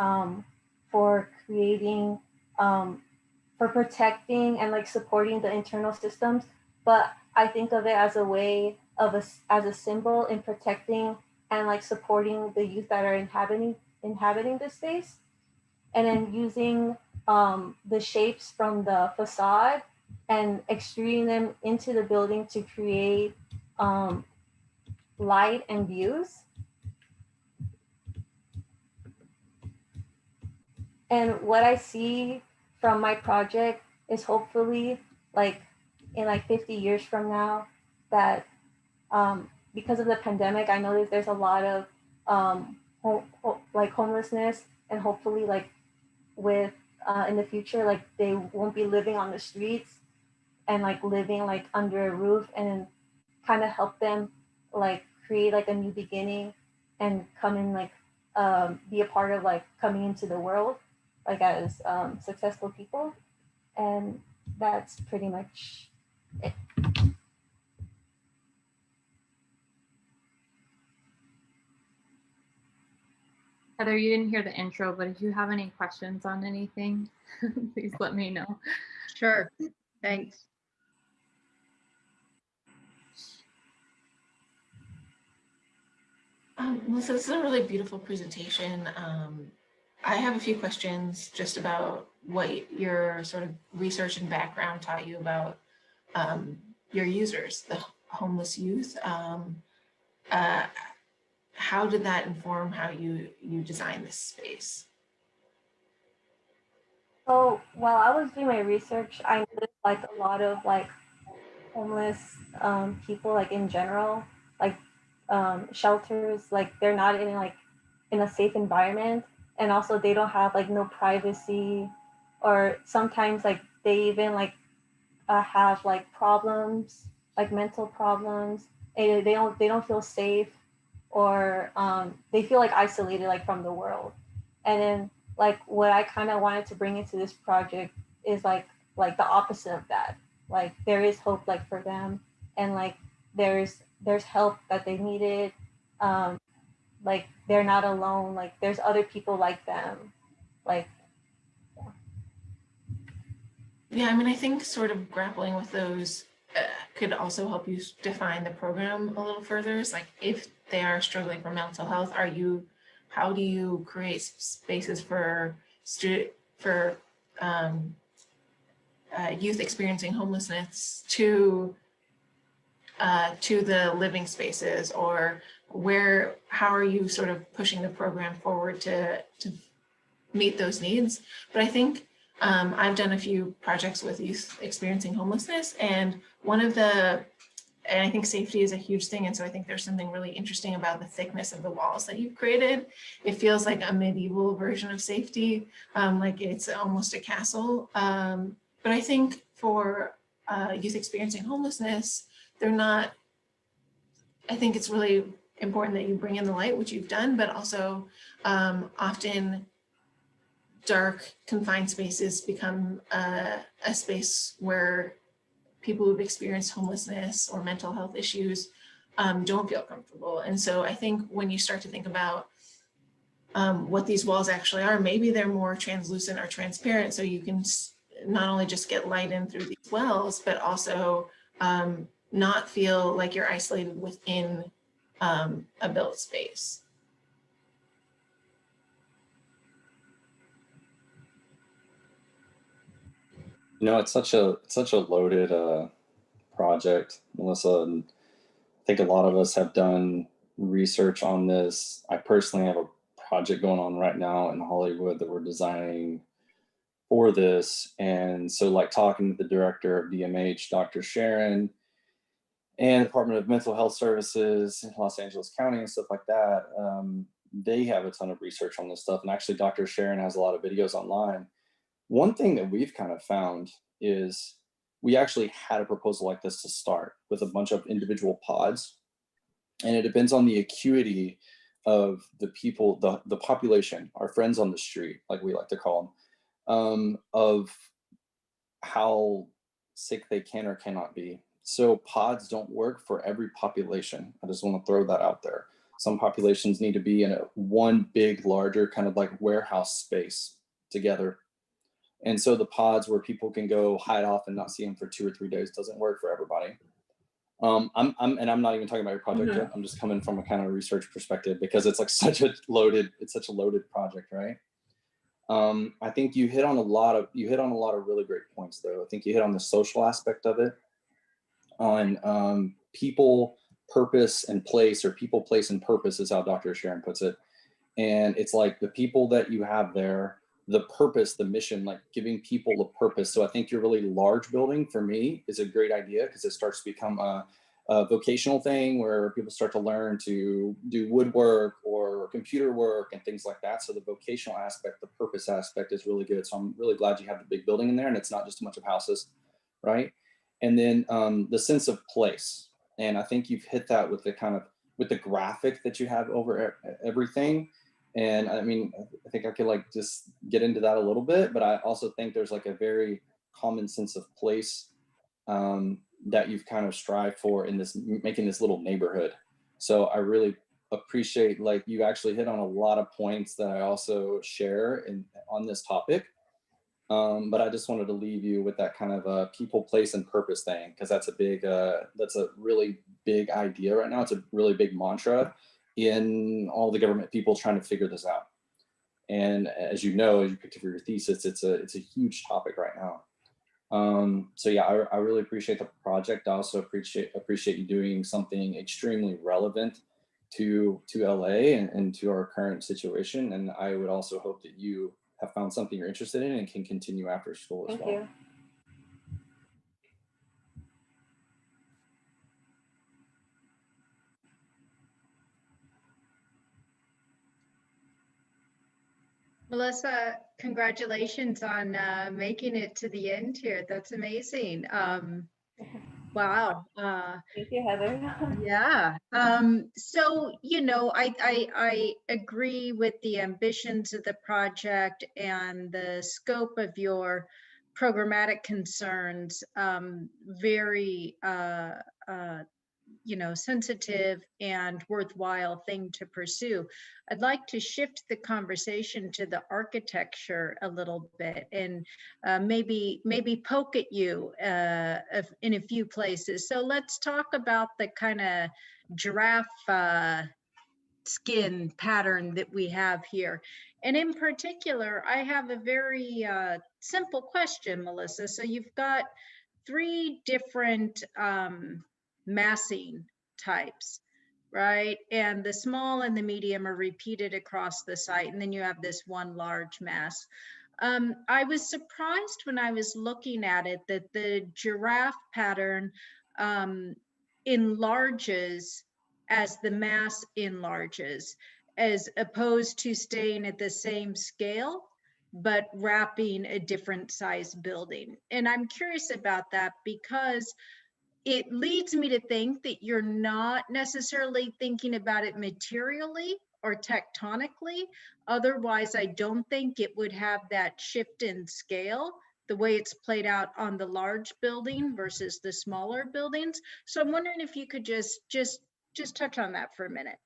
for creating for protecting and like supporting the internal systems. But I think of it as a way of as a symbol in protecting and like supporting the youth that are inhabiting the space, and then using the shapes from the facade and extruding them into the building to create light and views. And what I see from my project is hopefully like in like 50 years from now, that because of the pandemic, I know that there's a lot of like homelessness, and hopefully like with in the future, like they won't be living on the streets, and like living like under a roof, and kind of help them like create like a new beginning, and come in like be a part of like coming into the world like as successful people. And that's pretty much it. Heather, you didn't hear the intro, but if you have any questions on anything, please let me know. Sure, thanks. Melissa, this is a really beautiful presentation. I have a few questions just about what your sort of research and background taught you about your users, the homeless youth. How did that inform how you design this space? So while I was doing my research, I noticed like a lot of like homeless people, like in general, like shelters, like they're not in a safe environment, and also they don't have like no privacy, or sometimes like they even like have like problems, like mental problems, and they don't feel safe, or they feel like isolated like from the world. And then like what I kind of wanted to bring into this project is like the opposite of that. Like there is hope like for them, and like there's help that they needed, like they're not alone, like there's other people like them, like. Yeah, I mean, I think sort of grappling with those could also help you define the program a little further. It's like if they are struggling for mental health, how do you create spaces for youth experiencing homelessness to the living spaces, or how are you sort of pushing the program forward to meet those needs? But I think I've done a few projects with youth experiencing homelessness, and and I think safety is a huge thing. And so I think there's something really interesting about the thickness of the walls that you've created. It feels like a medieval version of safety, like it's almost a castle. But I think for youth experiencing homelessness, I think it's really important that you bring in the light, which you've done, but also often dark, confined spaces become a space where people who've experienced homelessness or mental health issues don't feel comfortable. And so I think when you start to think about what these walls actually are, maybe they're more translucent or transparent, so you can not only just get light in through these wells, but also not feel like you're isolated within a built space. You know, it's such a loaded project, Melissa, and I think a lot of us have done research on this. I personally have a project going on right now in Hollywood that we're designing for this, and so like talking to the director of DMH, Dr. Sharon, and Department of Mental Health Services in Los Angeles County and stuff like that, they have a ton of research on this stuff, and actually Dr. Sharon has a lot of videos online. One thing that we've kind of found is we actually had a proposal like this to start with a bunch of individual pods, and it depends on the acuity of the people, the population, our friends on the street, like we like to call them, of how sick they can or cannot be. So pods don't work for every population. I just want to throw that out there. Some populations need to be in one big, larger kind of like warehouse space together. And so the pods where people can go hide off and not see them for 2 or 3 days doesn't work for everybody. I'm not even talking about your project yet. I'm just coming from a kind of research perspective because it's like such a loaded project, right? I think you hit on a lot of really great points though. I think you hit on the social aspect of it, on people, purpose, and place, or people, place, and purpose is how Dr. Sharon puts it. And it's like the people that you have there, the purpose, the mission, like giving people a purpose. So I think your really large building for me is a great idea because it starts to become a vocational thing where people start to learn to do woodwork or computer work and things like that. So the vocational aspect, the purpose aspect is really good. So I'm really glad you have the big building in there and it's not just a bunch of houses, right? And then the sense of place. And I think you've hit that with the graphic that you have over everything. And I mean, I think I could like just get into that a little bit, but I also think there's like a very common sense of place that you've kind of strived for in this, making this little neighborhood. So I really appreciate, like, you actually hit on a lot of points that I also share on this topic. But I just wanted to leave you with that kind of people, place, and purpose thing, because that's a really big idea right now. It's a really big mantra in all the government people trying to figure this out. And as you know, as you picked up for your thesis, it's a huge topic right now. So yeah, I really appreciate the project. I also appreciate you doing something extremely relevant to LA and to our current situation. And I would also hope that you have found something you're interested in and can continue after school as well. Thank you. Melissa, congratulations on making it to the end here. That's amazing. Wow. Thank you, Heather. Yeah. So, you know, I agree with the ambitions of the project and the scope of your programmatic concerns. Very, sensitive and worthwhile thing to pursue. I'd like to shift the conversation to the architecture a little bit and maybe poke at you in a few places. So let's talk about the kind of giraffe skin pattern that we have here. And in particular, I have a very simple question, Melissa. So you've got 3 different massing types, right? And the small and the medium are repeated across the site. And then you have this one large mass. I was surprised when I was looking at it that the giraffe pattern enlarges as the mass enlarges, as opposed to staying at the same scale, but wrapping a different size building. And I'm curious about that because it leads me to think that you're not necessarily thinking about it materially or tectonically. Otherwise, I don't think it would have that shift in scale the way it's played out on the large building versus the smaller buildings. So I'm wondering if you could just touch on that for a minute.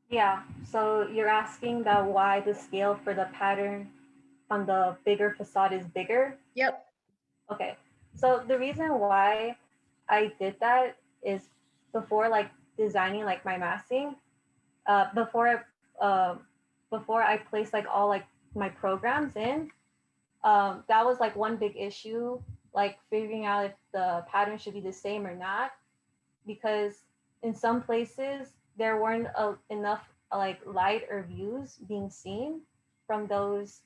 Yeah, so you're asking that why the scale for the pattern on the bigger facade is bigger? Yep. Okay, so the reason why I did that is before like designing like my massing, before I placed like all like my programs in, that was like one big issue, like figuring out if the pattern should be the same or not, because in some places there weren't enough like light or views being seen from those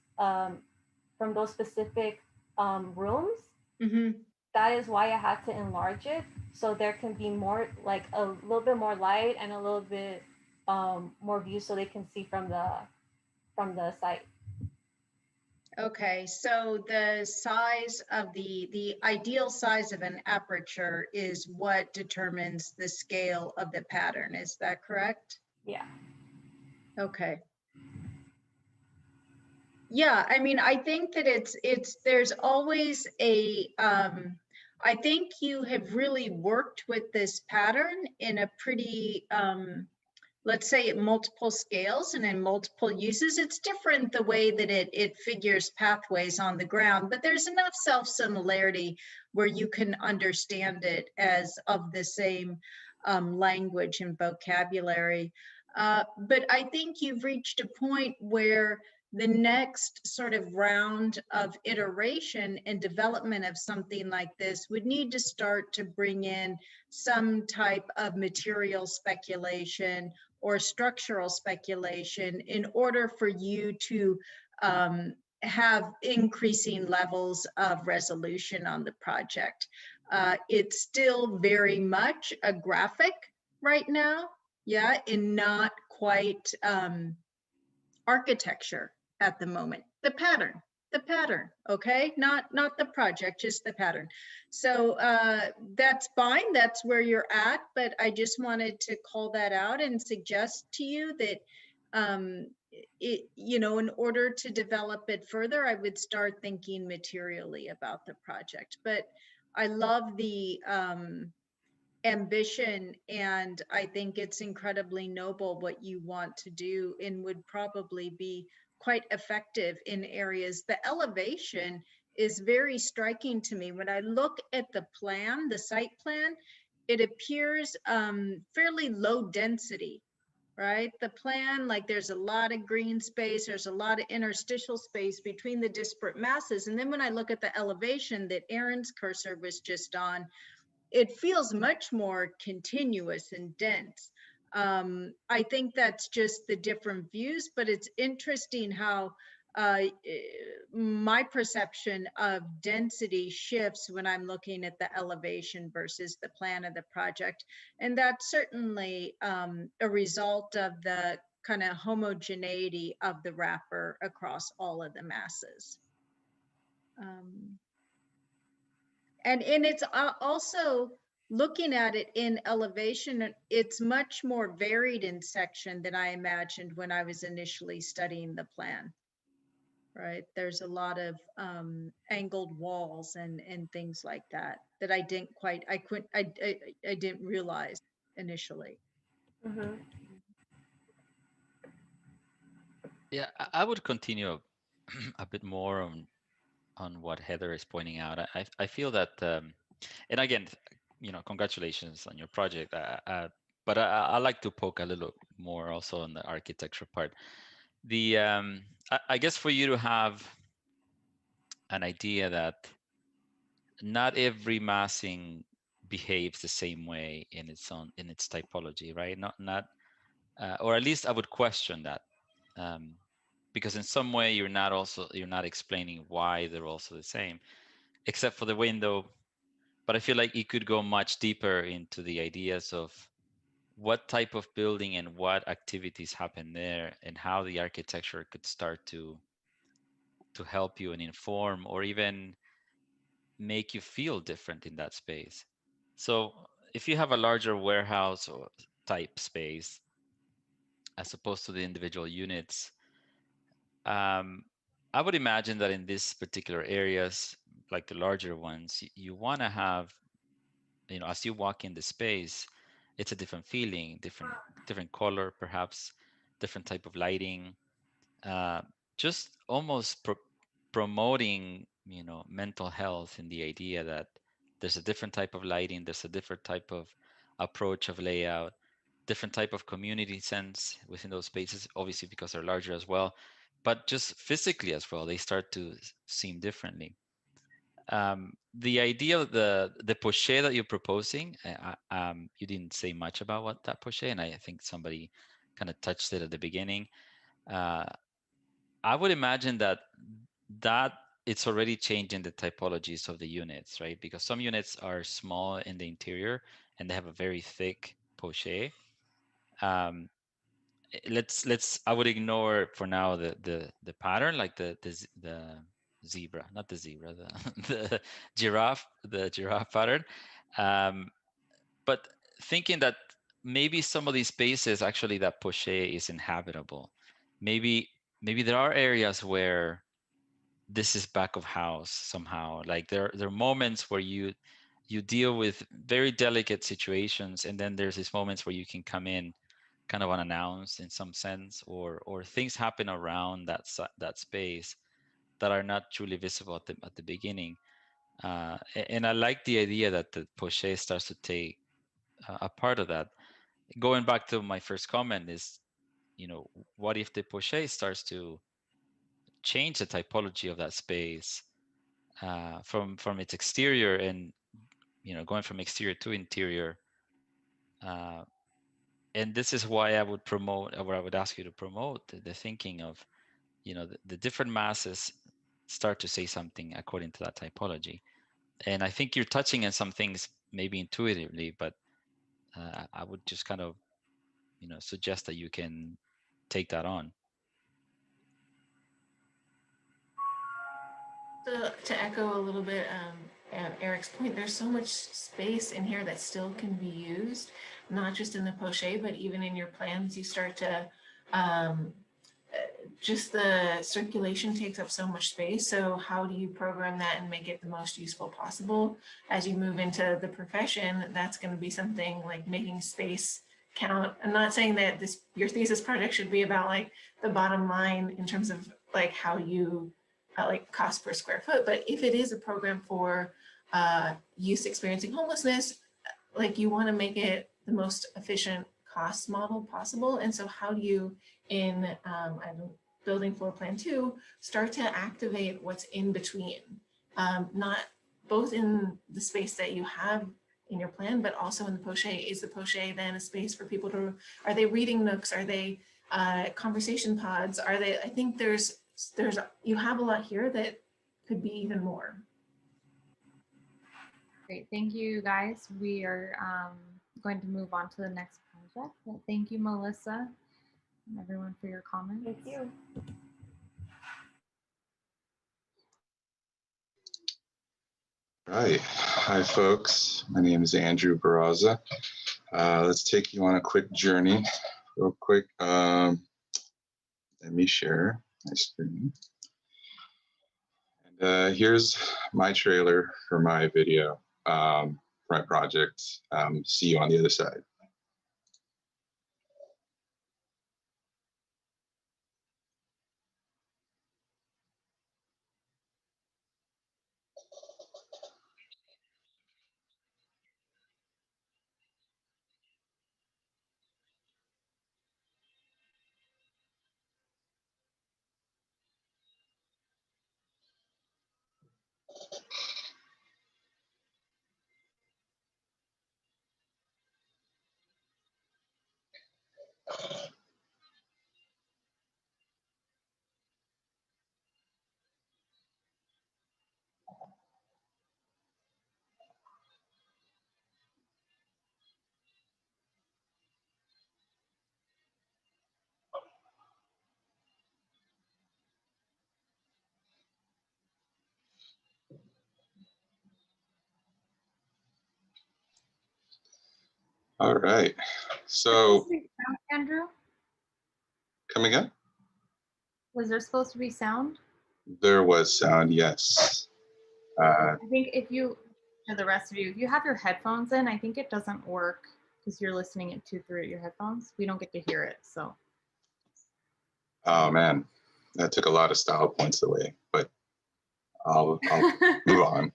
specific rooms. Mm-hmm. That is why I had to enlarge it so there can be more, like a little bit more light and a little bit more view so they can see from the site. Okay, so the size of the ideal size of an aperture is what determines the scale of the pattern. Is that correct? Yeah. Okay. Yeah, I mean, I think that there's always a, I think you have really worked with this pattern in a pretty, let's say at multiple scales and in multiple uses. It's different the way that it figures pathways on the ground, but there's enough self-similarity where you can understand it as of the same language and vocabulary. But I think you've reached a point where the next sort of round of iteration and development of something like this would need to start to bring in some type of material speculation or structural speculation in order for you to have increasing levels of resolution on the project. It's still very much a graphic right now, yeah, and not quite architecture at the moment. The pattern, okay? Not the project, just the pattern. So that's fine, that's where you're at, but I just wanted to call that out and suggest to you that in order to develop it further, I would start thinking materially about the project. But I love the ambition, and I think it's incredibly noble what you want to do and would probably be quite effective in areas. The elevation is very striking to me. When I look at the plan, the site plan, it appears fairly low density, right? The plan, like there's a lot of green space, there's a lot of interstitial space between the disparate masses. And then when I look at the elevation that Aaron's cursor was just on, it feels much more continuous and dense. I think that's just the different views, but it's interesting how my perception of density shifts when I'm looking at the elevation versus the plan of the project. And that's certainly a result of the kind of homogeneity of the wrapper across all of the masses. And it's also looking at it in elevation, it's much more varied in section than I imagined when I was initially studying the plan, right? There's a lot of angled walls and things like that that I didn't quite, I didn't realize initially. Yeah, I would continue a bit more on what Heather is pointing out. I feel that, and again, you know, congratulations on your project. But I like to poke a little more also on the architecture part. The I guess for you to have an idea that not every massing behaves the same way in its typology, right? Not or at least I would question that, because in some way you're not explaining why they're also the same, except for the window. But I feel like it could go much deeper into the ideas of what type of building and what activities happen there, and how the architecture could start to help you and inform, or even make you feel different in that space. So if you have a larger warehouse or type space as opposed to the individual units, I would imagine that in these particular areas, like the larger ones, you want to have, you know, as you walk in the space, it's a different feeling, different color, perhaps different type of lighting, just almost promoting, you know, mental health, in the idea that there's a different type of lighting, there's a different type of approach of layout, different type of community sense within those spaces, obviously because they're larger as well, but just physically as well, they start to seem differently. The idea of the poché that you're proposing, you didn't say much about what that poché, and I think somebody kind of touched it at the beginning. I would imagine that it's already changing the typologies of the units, right? Because some units are small in the interior and they have a very thick poché. I would ignore for now the pattern, like the zebra, not the zebra, the giraffe pattern. But thinking that maybe some of these spaces, actually that poché is inhabitable. Maybe there are areas where this is back of house somehow. Like there are moments where you deal with very delicate situations, and then there's these moments where you can come in kind of unannounced in some sense, or things happen around that space that are not truly visible at the beginning. And I like the idea that the poché starts to take a part of that. Going back to my first comment is, you know, what if the poché starts to change the typology of that space from its exterior, and, you know, going from exterior to interior. And this is why I would promote, or I would ask you to promote the thinking of, you know, the different masses start to say something according to that typology. And I think you're touching on some things maybe intuitively, but I would just kind of, you know, suggest that you can take that on. To echo a little bit Eric's point, there's so much space in here that still can be used, not just in the poché, but even in your plans. You start to just the circulation takes up so much space. So how do you program that and make it the most useful possible? As you move into the profession, that's going to be something like making space count. I'm not saying that your thesis project should be about like the bottom line in terms of like how you like cost per square foot, but if it is a program for youth experiencing homelessness, like you want to make it the most efficient cost model possible. And so how do you, in building floor plan 2, start to activate what's in between, not both in the space that you have in your plan, but also in the poché. Is the poché then a space for people to, are they reading nooks? Are they conversation pods? Are they, I think you have a lot here that could be even more. Great, thank you guys. We are going to move on to the next project. But thank you, Melissa, and everyone for your comments. Thank you. Right. Hi, folks. My name is Andrew Barraza. Let's take you on a quick journey real quick. Let me share my screen. Here's my trailer for my video, for my project. See you on the other side. All right, so Andrew, come again? was there supposed to be sound? There was sound, yes. I think if you, for the rest of you, if you have your headphones in, I think it doesn't work because you're listening it through your headphones. We don't get to hear it, so. Oh man, that took a lot of style points away, but I'll move on.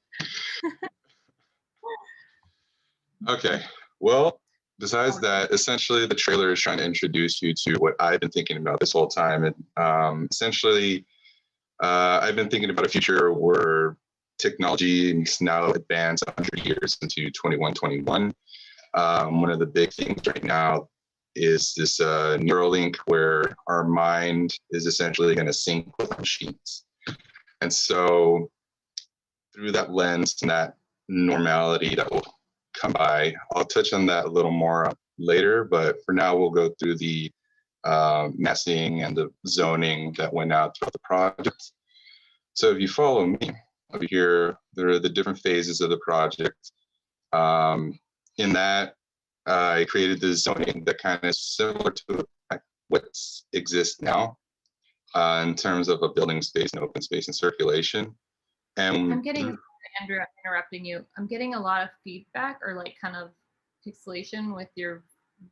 Okay, well, besides that, essentially the trailer is trying to introduce you to what I've been thinking about this whole time. And essentially, I've been thinking about a future where technology is now advanced 100 years into 2121. One of the big things right now is this Neuralink, where our mind is essentially going to sync with machines. And so through that lens and that normality that will come by, I'll touch on that a little more later, but for now we'll go through the massing and the zoning that went out throughout the project. So if you follow me over here, there are the different phases of the project. In that, I created the zoning that kind of similar to what exists now in terms of a building space and open space and circulation. And I'm getting, Andrew, I'm interrupting you. I'm getting a lot of feedback or like kind of pixelation with your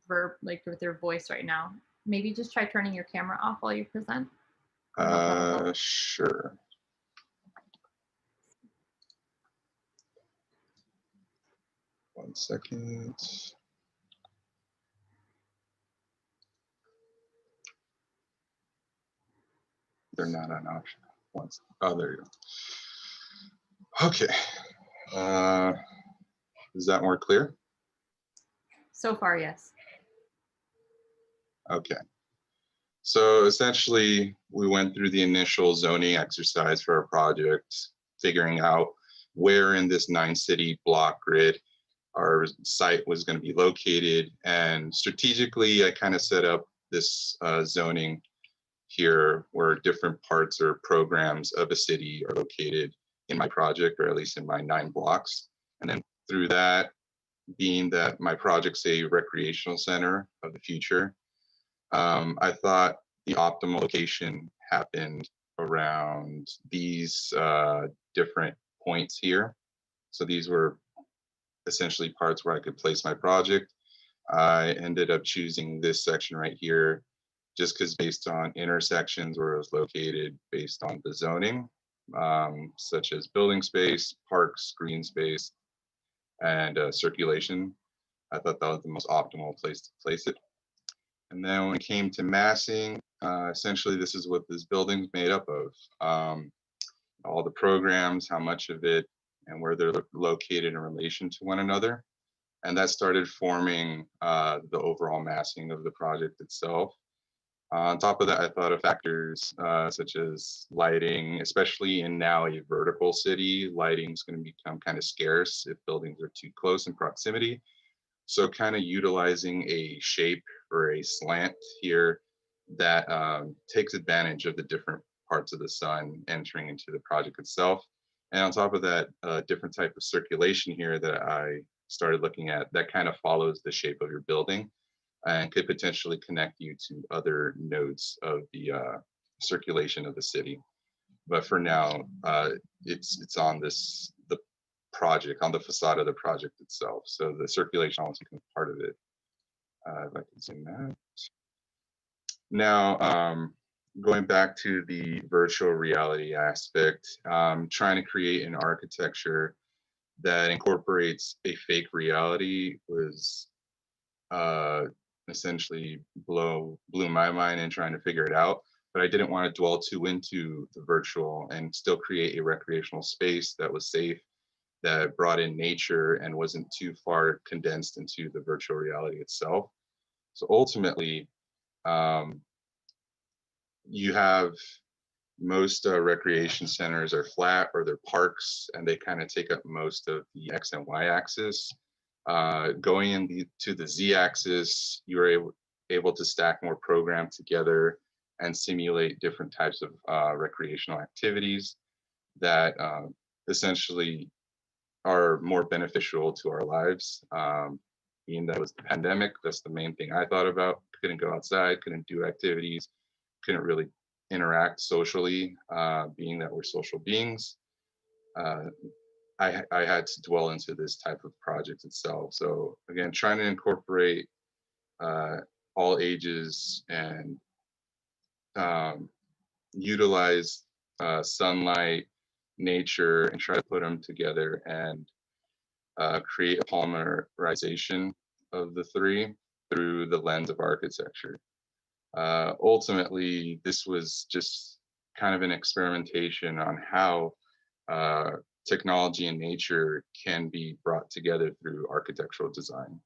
verb, like with your voice right now. Maybe just try turning your camera off while you present. Sure. One second. They're not an option. Once. Oh, there you go. Okay. Is that more clear? So far, yes. Okay. So essentially, we went through the initial zoning exercise for our project, figuring out where in this 9-city block grid our site was going to be located. And strategically, I kind of set up this zoning here where different parts or programs of a city are located in my project, or at least in my 9 blocks. And then through that, being that my project's a recreational center of the future, I thought the optimal location happened around these different points here. So these were essentially parts where I could place my project. I ended up choosing this section right here just because based on intersections where it was located based on the zoning, such as building space, parks, green space, and circulation. I thought that was the most optimal place to place it. And then when it came to massing, essentially this is what this building's made up of. All the programs, how much of it, and where they're located in relation to one another. And that started forming the overall massing of the project itself. On top of that, I thought of factors such as lighting, especially in now a vertical city. Lighting is going to become kind of scarce if buildings are too close in proximity. So kind of utilizing a shape or a slant here that takes advantage of the different parts of the sun entering into the project itself. And on top of that, a different type of circulation here that I started looking at that kind of follows the shape of your building and could potentially connect you to other nodes of the circulation of the city. But for now, it's on the project, on the facade of the project itself. So the circulation also becomes part of it. If I can zoom out. Now, going back to the virtual reality aspect, trying to create an architecture that incorporates a fake reality was essentially blew my mind in trying to figure it out. But I didn't want to dwell too into the virtual and still create a recreational space that was safe, that brought in nature and wasn't too far condensed into the virtual reality itself. So ultimately, you have most recreation centers are flat or they're parks, and they kind of take up most of the X and Y axis. Going into the Z axis, you are able to stack more programs together and simulate different types of recreational activities that essentially are more beneficial to our lives. Being that it was the pandemic, that's the main thing I thought about. Couldn't go outside, couldn't do activities, couldn't really interact socially, being that we're social beings. I had to dwell into this type of project itself. So again, trying to incorporate all ages and utilize sunlight, nature, and try to put them together and create a polymerization of the three through the lens of architecture. Ultimately, this was just kind of an experimentation on how technology and nature can be brought together through architectural design.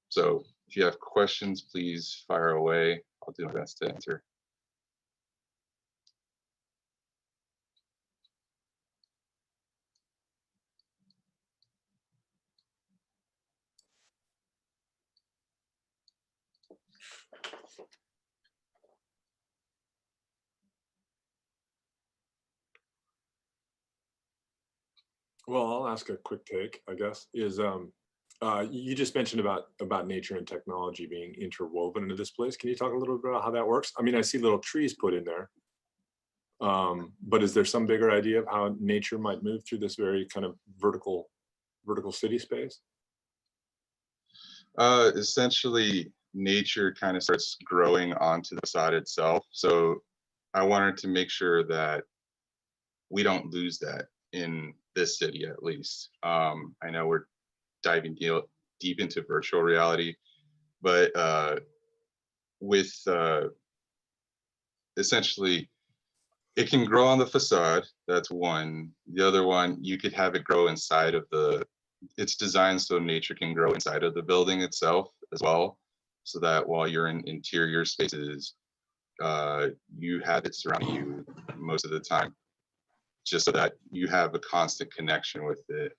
So if you have questions, please fire away. I'll do my best to answer. Well, I'll ask a quick take, I guess, is you just mentioned about nature and technology being interwoven into this place. Can you talk a little bit about how that works? I mean, I see little trees put in there, but is there some bigger idea of how nature might move through this very kind of vertical city space? Essentially, nature kind of starts growing onto the facade itself. So I wanted to make sure that we don't lose that in this city, at least. I know we're diving deep into virtual reality, but with essentially, it can grow on the facade. That's one. The other one, you could have it grow inside of it's designed so nature can grow inside of the building itself as well, so that while you're in interior spaces, you have it surrounding you most of the time, just so that you have a constant connection with it,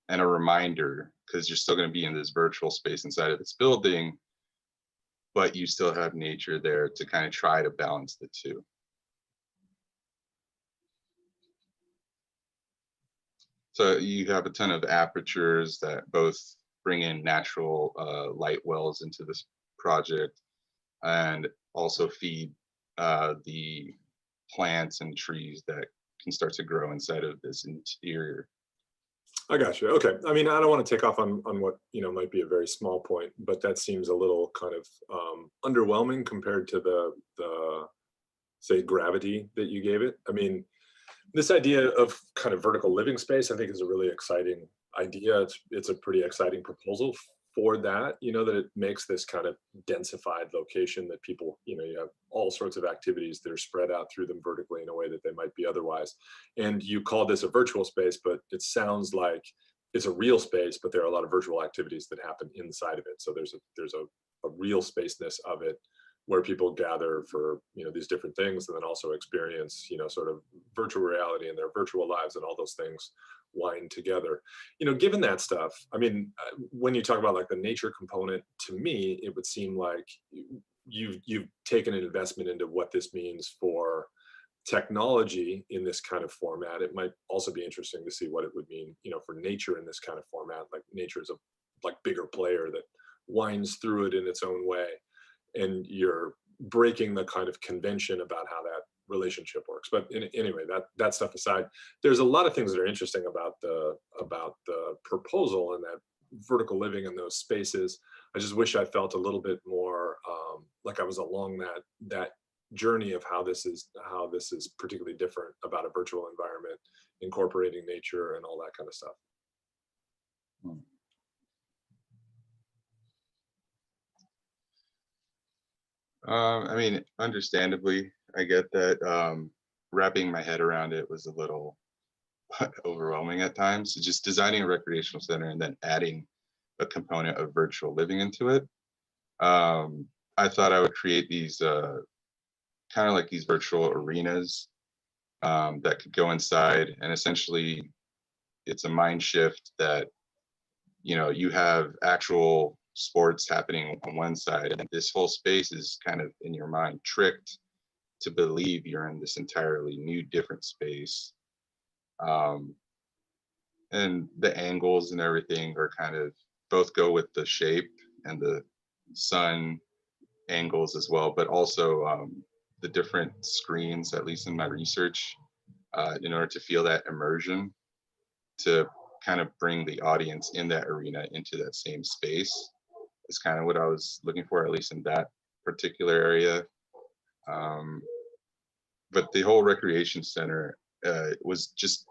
and a reminder, because you're still going to be in this virtual space inside of this building, but you still have nature there to kind of try to balance the two. So you have a ton of apertures that both bring in natural light wells into this project and also feed the plants and trees that can start to grow inside of this interior. I got you. Okay. I mean, I don't want to take off on what, might be a very small point, but that seems a little kind of underwhelming compared to the say gravity that you gave it. I mean, this idea of kind of vertical living space, I think, is a really exciting idea. It's a pretty exciting proposal for that, that it makes this kind of densified location that people, you have all sorts of activities that are spread out through them vertically in a way that they might be otherwise. And you call this a virtual space, but it sounds like it's a real space, but there are a lot of virtual activities that happen inside of it. So there's a real spaceness of it, where people gather for these different things, and then also experience sort of virtual reality in their virtual lives, and all those things wind together. Given that stuff, I mean, when you talk about like the nature component, to me it would seem like you've taken an investment into what this means for technology in this kind of format. It might also be interesting to see what it would mean for nature in this kind of format. Like nature is a bigger player that winds through it in its own way. And you're breaking the kind of convention about how that relationship works. But anyway, that stuff aside, there's a lot of things that are interesting about the proposal and that vertical living in those spaces. I just wish I felt a little bit more like I was along that journey of how this is particularly different about a virtual environment, incorporating nature and all that kind of stuff. I mean, understandably, I get that. Wrapping my head around it was a little overwhelming at times. Just designing a recreational center and then adding a component of virtual living into it. I thought I would create these kind of like these virtual arenas that could go inside, and essentially it's a mind shift that, you know, you have actual sports happening on one side and this whole space is kind of in your mind tricked to believe you're in this entirely new different space. And the angles and everything are kind of both go with the shape and the sun angles as well, but also the different screens, at least in my research, in order to feel that immersion, to kind of bring the audience in that arena into that same space is kind of what I was looking for, at least in that particular area. But the whole recreation center was just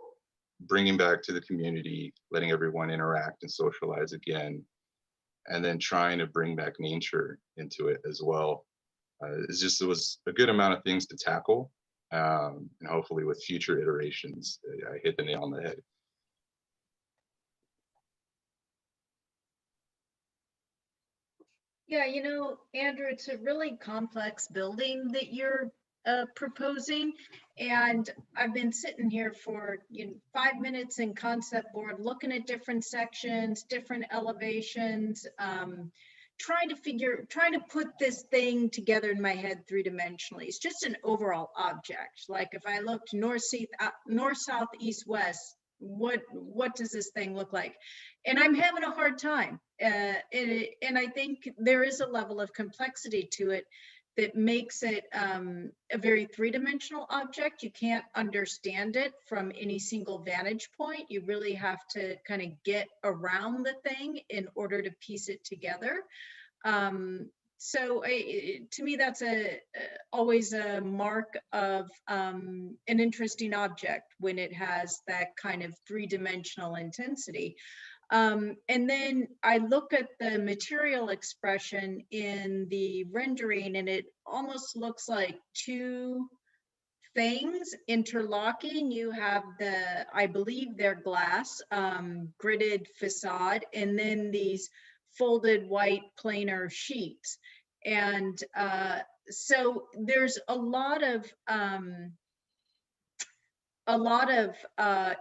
bringing back to the community, letting everyone interact and socialize again, and then trying to bring back nature into it as well. It was a good amount of things to tackle, and hopefully with future iterations, I hit the nail on the head. Yeah, you know, Andrew, it's a really complex building that you're proposing. And I've been sitting here for 5 minutes in concept board, looking at different sections, different elevations, trying to put this thing together in my head 3-dimensionally. It's just an overall object. Like if I looked north, south, east, west, what does this thing look like? And I'm having a hard time. And I think there is a level of complexity to it that makes it a very 3-dimensional object. You can't understand it from any single vantage point. You really have to kind of get around the thing in order to piece it together. So to me, that's always a mark of an interesting object when it has that kind of 3-dimensional intensity. And then I look at the material expression in the rendering, and it almost looks like two things interlocking. You have I believe they're glass, gridded facade, and then these folded white planar sheets. And so there's a lot of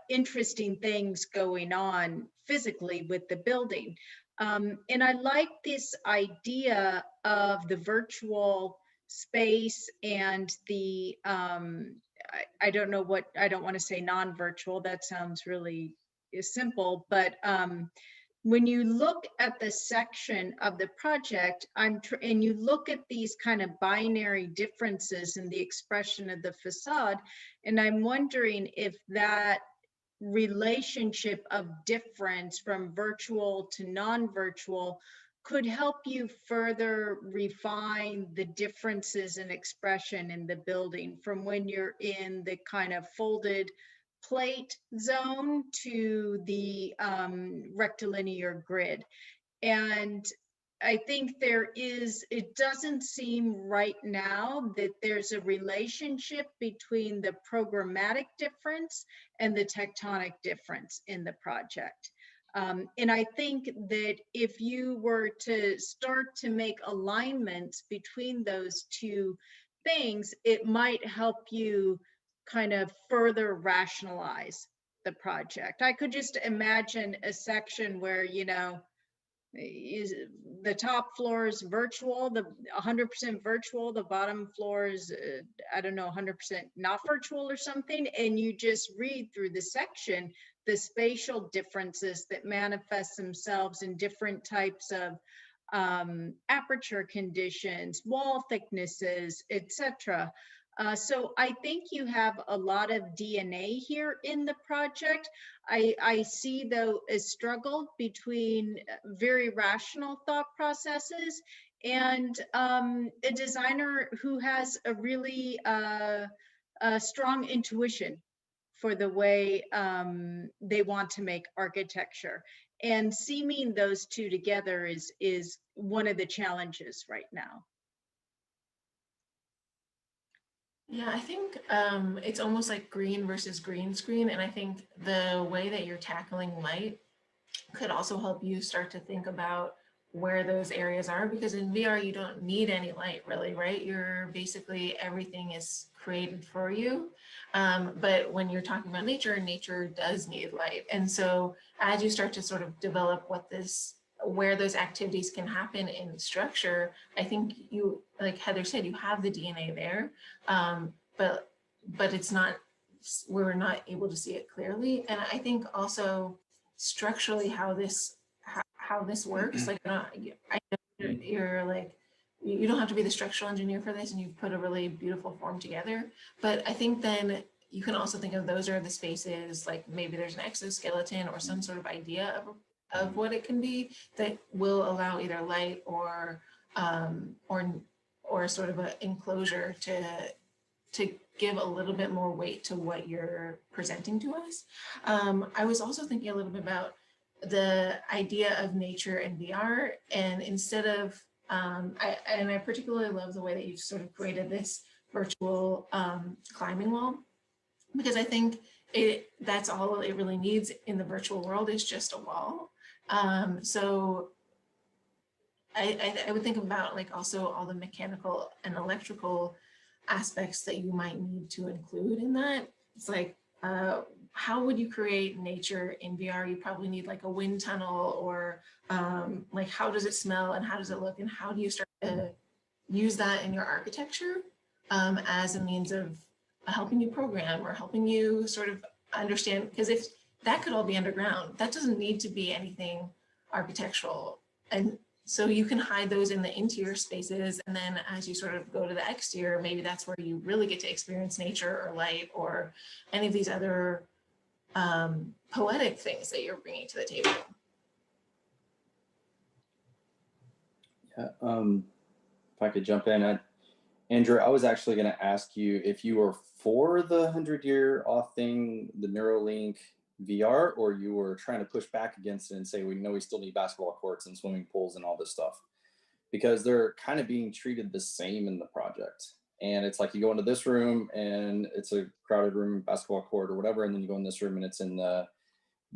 interesting things going on physically with the building. And I like this idea of the virtual space and the, I don't want to say non-virtual, that sounds really simple, but when you look at the section of the project, and you look at these kind of binary differences in the expression of the facade, and I'm wondering if that relationship of difference from virtual to non-virtual could help you further refine the differences in expression in the building from when you're in the kind of folded plate zone to the rectilinear grid. And I think it doesn't seem right now that there's a relationship between the programmatic difference and the tectonic difference in the project. And I think that if you were to start to make alignments between those two things, it might help you kind of further rationalize the project. I could just imagine a section where, is the top floor is virtual, the 100% virtual, the bottom floor is I don't know, 100% not virtual or something, and you just read through the section the spatial differences that manifest themselves in different types of aperture conditions, wall thicknesses, etc. So I think you have a lot of DNA here in the project. I see though a struggle between very rational thought processes and a designer who has a really strong intuition for the way they want to make architecture. And seaming those two together is one of the challenges right now. Yeah, I think it's almost like green versus green screen. And I think the way that you're tackling light could also help you start to think about where those areas are, because in VR, you don't need any light really, right? You're basically, everything is created for you. But when you're talking about nature, nature does need light. And so as you start to sort of develop where those activities can happen in structure, I think you, like Heather said, you have the DNA there, but it's not, we're not able to see it clearly. And I think also structurally how this works, like I know you're like, you don't have to be the structural engineer for this, and you've put a really beautiful form together. But I think then you can also think of those are the spaces, like maybe there's an exoskeleton or some sort of idea of what it can be that will allow either light or sort of an enclosure to give a little bit more weight to what you're presenting to us. I was also thinking a little bit about the idea of nature and VR, and instead of, I particularly love the way that you've sort of created this virtual climbing wall, because I think that's all it really needs in the virtual world is just a wall. So I would think about like also all the mechanical and electrical aspects that you might need to include in that. It's like, how would you create nature in VR? You probably need like a wind tunnel, or like how does it smell and how does it look, and how do you start to use that in your architecture as a means of helping you program or helping you sort of understand, because if that could all be underground, that doesn't need to be anything architectural. And so you can hide those in the interior spaces, and then as you sort of go to the exterior, maybe that's where you really get to experience nature or light or any of these other poetic things that you're bringing to the table. Yeah, if I could jump in, Andrew, I was actually going to ask you if you were for the 100-year off thing, the Neuralink VR, or you were trying to push back against it and say, we know we still need basketball courts and swimming pools and all this stuff, because they're kind of being treated the same in the project. And it's like you go into this room and it's a crowded room, basketball court or whatever, and then you go in this room and it's in the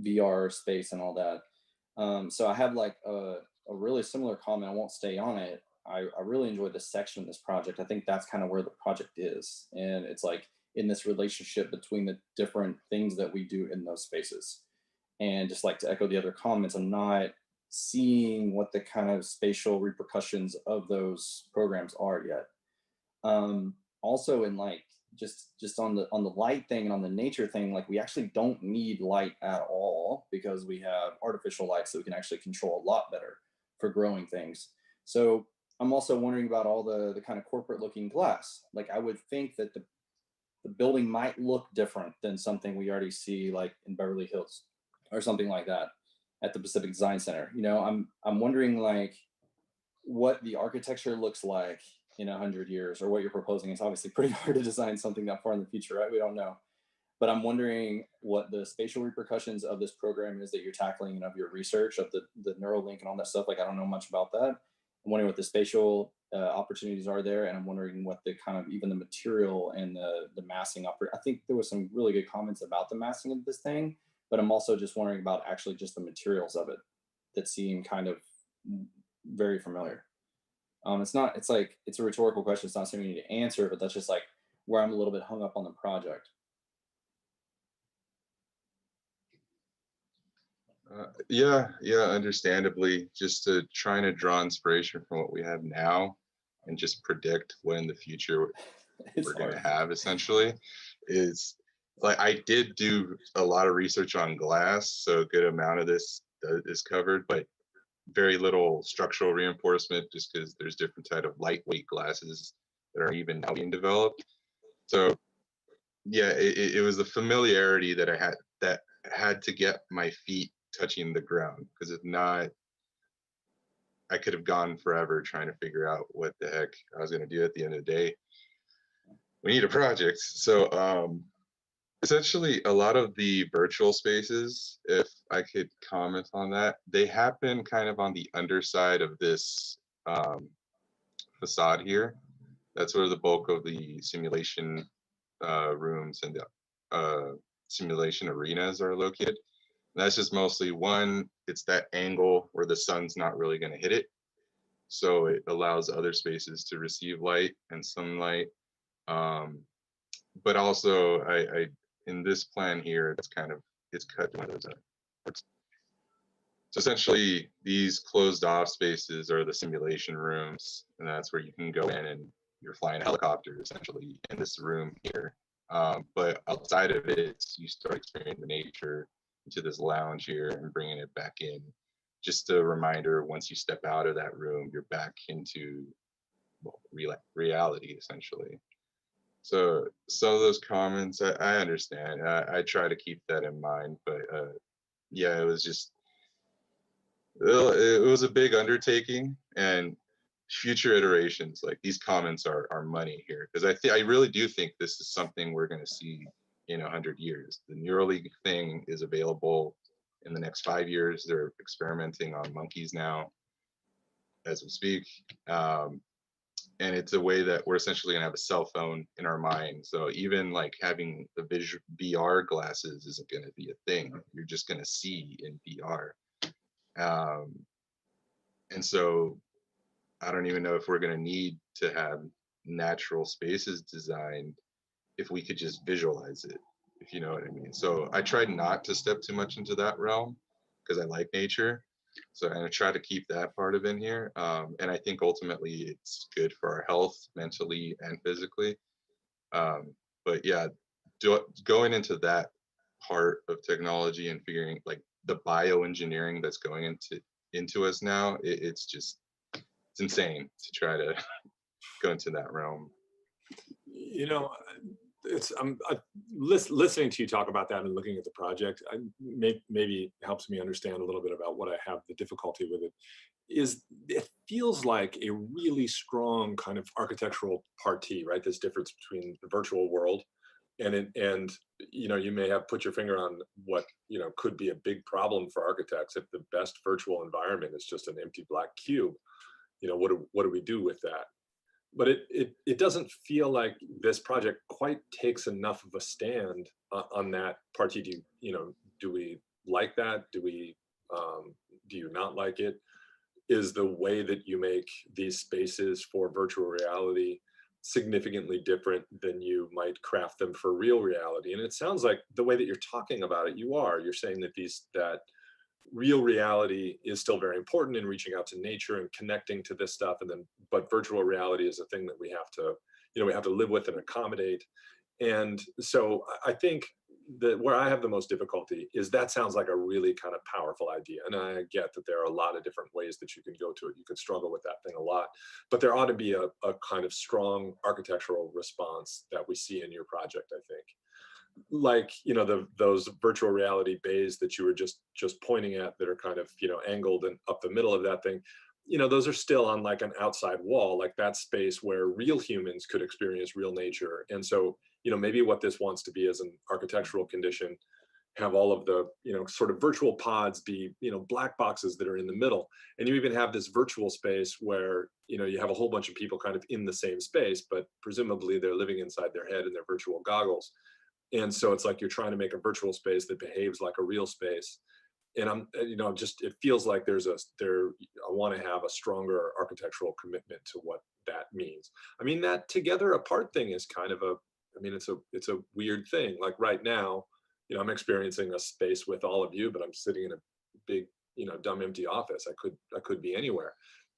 VR space and all that. So I have like a really similar comment. I won't stay on it. I really enjoyed this section of this project. I think that's kind of where the project is. And it's like in this relationship between the different things that we do in those spaces. And just like to echo the other comments, I'm not seeing what the kind of spatial repercussions of those programs are yet. Also in like, just on the light thing and on the nature thing, like we actually don't need light at all, because we have artificial light, so we can actually control a lot better for growing things. So I'm also wondering about all the kind of corporate looking glass. Like I would think that the building might look different than something we already see like in Beverly Hills or something like that at the Pacific Design Center. You know, I'm wondering like what the architecture looks like in 100 years, or what you're proposing. It's obviously pretty hard to design something that far in the future, right? We don't know. But I'm wondering what the spatial repercussions of this program is that you're tackling, and of your research of the Neuralink and all that stuff. Like, I don't know much about that. I'm wondering what the spatial opportunities are there. And I'm wondering what the kind of, even the material and the massing I think there was some really good comments about the massing of this thing, but I'm also just wondering about actually just the materials of it that seem kind of very familiar. It's like, it's a rhetorical question. It's not something you need to answer, but that's just like where I'm a little bit hung up on the project. Yeah, understandably, just trying to draw inspiration from what we have now and just predict what in the future we're going to have, essentially, is like, I did do a lot of research on glass, so a good amount of this is covered, but very little structural reinforcement just because there's different type of lightweight glasses that are even now being developed. So yeah, it was the familiarity that I had to get my feet touching the ground, because if not, I could have gone forever trying to figure out what the heck I was going to do at the end of the day. We need a project. So essentially, a lot of the virtual spaces, if I could comment on that, they happen kind of on the underside of this facade here. That's where the bulk of the simulation rooms and the simulation arenas are located. And that's just mostly one, it's that angle where the sun's not really going to hit it. So it allows other spaces to receive light and sunlight. But also I in this plan here, it's cut to one of those. So essentially these closed off spaces are the simulation rooms, and that's where you can go in and you're flying a helicopter essentially in this room here. But outside of it, you start experiencing the nature into this lounge here and bringing it back in. Just a reminder, once you step out of that room, you're back into reality essentially. So some of those comments, I understand. I try to keep that in mind, but yeah, it was a big undertaking, and future iterations like these comments are money here, because I really do think this is something we're going to see in 100 years. The Neuralink thing is available in the next 5 years. They're experimenting on monkeys now as we speak. And it's a way that we're essentially going to have a cell phone in our mind. So even like having the VR glasses isn't going to be a thing. You're just going to see in VR. And so I don't even know if we're going to need to have natural spaces designed if we could just visualize it, if you know what I mean. So I tried not to step too much into that realm because I like nature. So I try to keep that part of in here. And I think ultimately it's good for our health, mentally and physically. But yeah, going into that part of technology and figuring like the bioengineering that's going into us now, it's insane to try to go into that realm. You know, I'm listening to you talk about that and looking at the project. Maybe helps me understand a little bit about what I have the difficulty with it. It feels like a really strong kind of architectural party, right? This difference between the virtual world and you know, you may have put your finger on what, you know, could be a big problem for architects if the best virtual environment is just an empty black cube. You know, what do we do with that? But it doesn't feel like this project quite takes enough of a stand on that party. Do we like that? Do you not like it? Is the way that you make these spaces for virtual reality significantly different than you might craft them for real reality? And it sounds like the way that you're talking about it, you're saying that real reality is still very important in reaching out to nature and connecting to this stuff, but virtual reality is a thing that we have to live with and accommodate. And so I think that where I have the most difficulty is that sounds like a really kind of powerful idea. And I get that there are a lot of different ways that you can go to it. You could struggle with that thing a lot, but there ought to be a kind of strong architectural response that we see in your project, I think. Like, you know, those virtual reality bays that you were just pointing at that are kind of, you know, angled and up the middle of that thing, you know, those are still on like an outside wall, like that space where real humans could experience real nature. And so, you know, maybe what this wants to be as an architectural condition, have all of the, you know, sort of virtual pods be, you know, black boxes that are in the middle. And you even have this virtual space where, you know, you have a whole bunch of people kind of in the same space, but presumably they're living inside their head in their virtual goggles. And so it's like you're trying to make a virtual space that behaves like a real space. And it feels like I want to have a stronger architectural commitment to what that means. I mean, that together apart thing is kind of it's a weird thing. Like right now, you know, I'm experiencing a space with all of you, but I'm sitting in a big, you know, dumb empty office. I could be anywhere.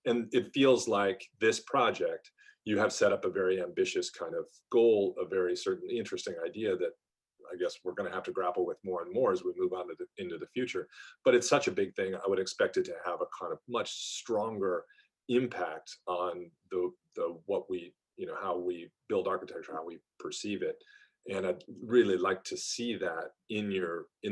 And it feels like this project, you have set up a very ambitious kind of goal, a very certainly interesting idea that I guess we're going to have to grapple with more and more as we move on into the future. But it's such a big thing. I would expect it to have a kind of much stronger impact on the what we, you know, how we build architecture, how we perceive it. And I'd really like to see that in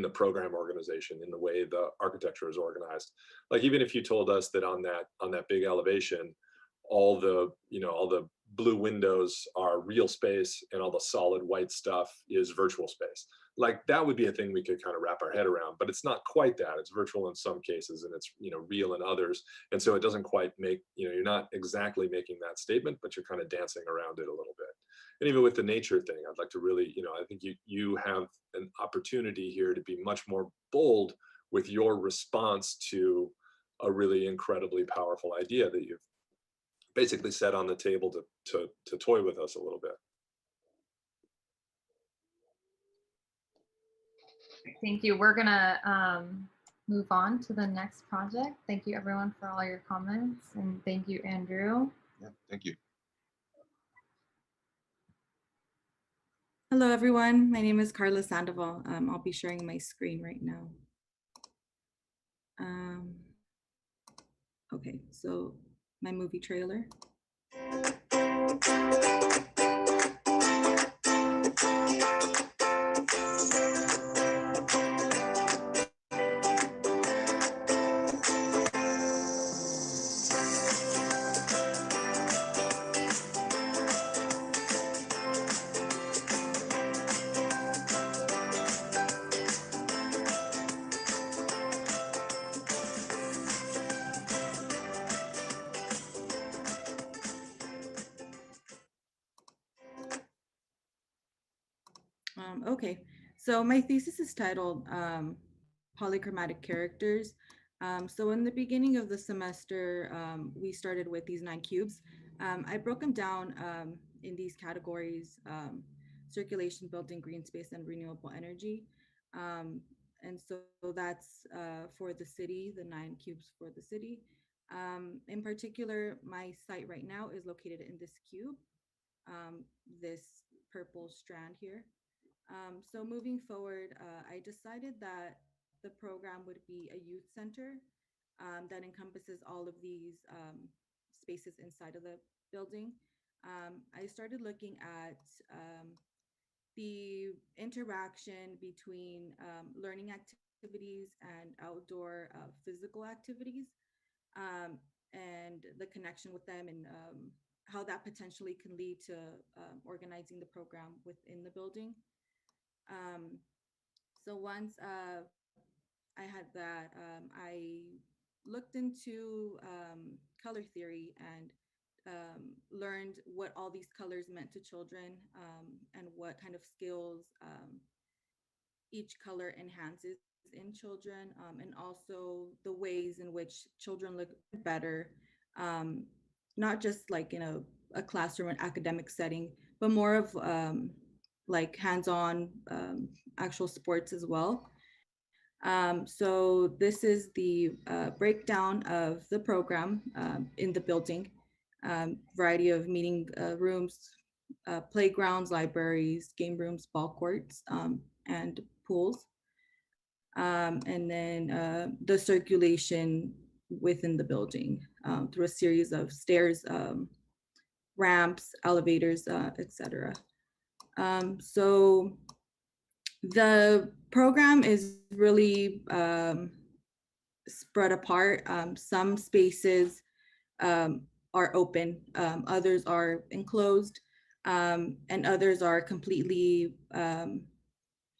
the program organization, in the way the architecture is organized. Like, even if you told us that on that big elevation, all the blue windows are real space and all the solid white stuff is virtual space. Like, that would be a thing we could kind of wrap our head around, but it's not quite that. It's virtual in some cases and it's, you know, real in others. And so it doesn't quite make, you know, you're not exactly making that statement, but you're kind of dancing around it a little bit. And even with the nature thing, I'd like to really, you know, I think you have an opportunity here to be much more bold with your response to a really incredibly powerful idea that you've basically set on the table to toy with us a little bit. Thank you. We're gonna move on to the next project. Thank you everyone for all your comments, and thank you, Andrew. Yeah, thank you. Hello everyone, my name is Carla Sandoval. I'll be sharing my screen right now. Okay, so my movie trailer. Okay, so my thesis is titled Polychromatic Characters. So in the beginning of the semester, we started with these 9 cubes. I broke them down in these categories: circulation, building, green space, and renewable energy. And so that's for the city, the 9 cubes for the city. In particular, my site right now is located in this cube, this purple strand here. So moving forward, I decided that the program would be a youth center that encompasses all of these spaces inside of the building. I started looking at the interaction between learning activities and outdoor physical activities, and the connection with them, and how that potentially can lead to organizing the program within the building. So once I had that, I looked into color theory and learned what all these colors meant to children, and what kind of skills each color enhances in children, and also the ways in which children look better, not just like in a classroom and academic setting, but more of like hands-on actual sports as well. So this is the breakdown of the program in the building. Variety of meeting rooms, playgrounds, libraries, game rooms, ball courts, and pools. And then the circulation within the building through a series of stairs, ramps, elevators, etc. So the program is really spread apart. Some spaces are open, others are enclosed, and others are completely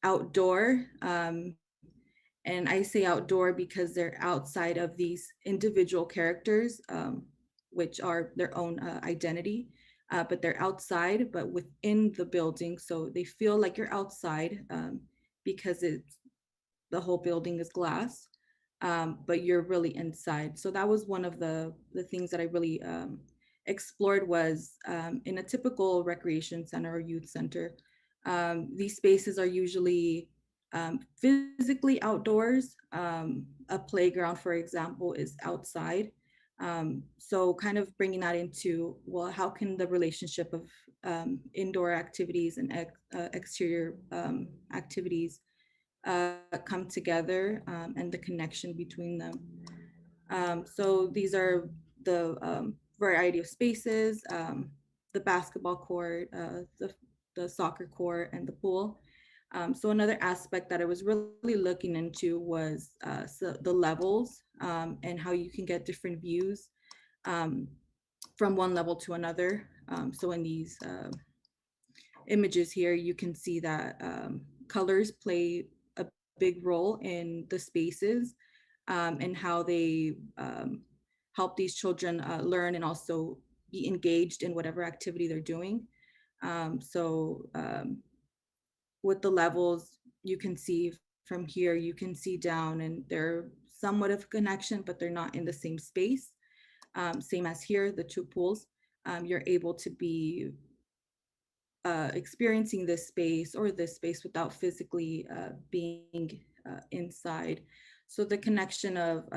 outdoor. And I say outdoor because they're outside of these individual characters, which are their own identity. But they're outside, but within the building. So they feel like you're outside because the whole building is glass, but you're really inside. So that was one of the things that I really explored, was in a typical recreation center or youth center, these spaces are usually physically outdoors. A playground, for example, is outside, So kind of bringing that into, well, how can the relationship of indoor activities and exterior activities come together, and the connection between them. So these are the variety of spaces, the basketball court, the soccer court, and the pool. So another aspect that I was really looking into was the levels, and how you can get different views from one level to another. So in these images here, you can see that colors play a big role in the spaces, and how they help these children learn and also be engaged in whatever activity they're doing. With the levels, you can see from here, you can see down, and they're somewhat of a connection, but they're not in the same space. Same as here, the two pools, you're able to be experiencing this space or this space without physically being inside. So the connection of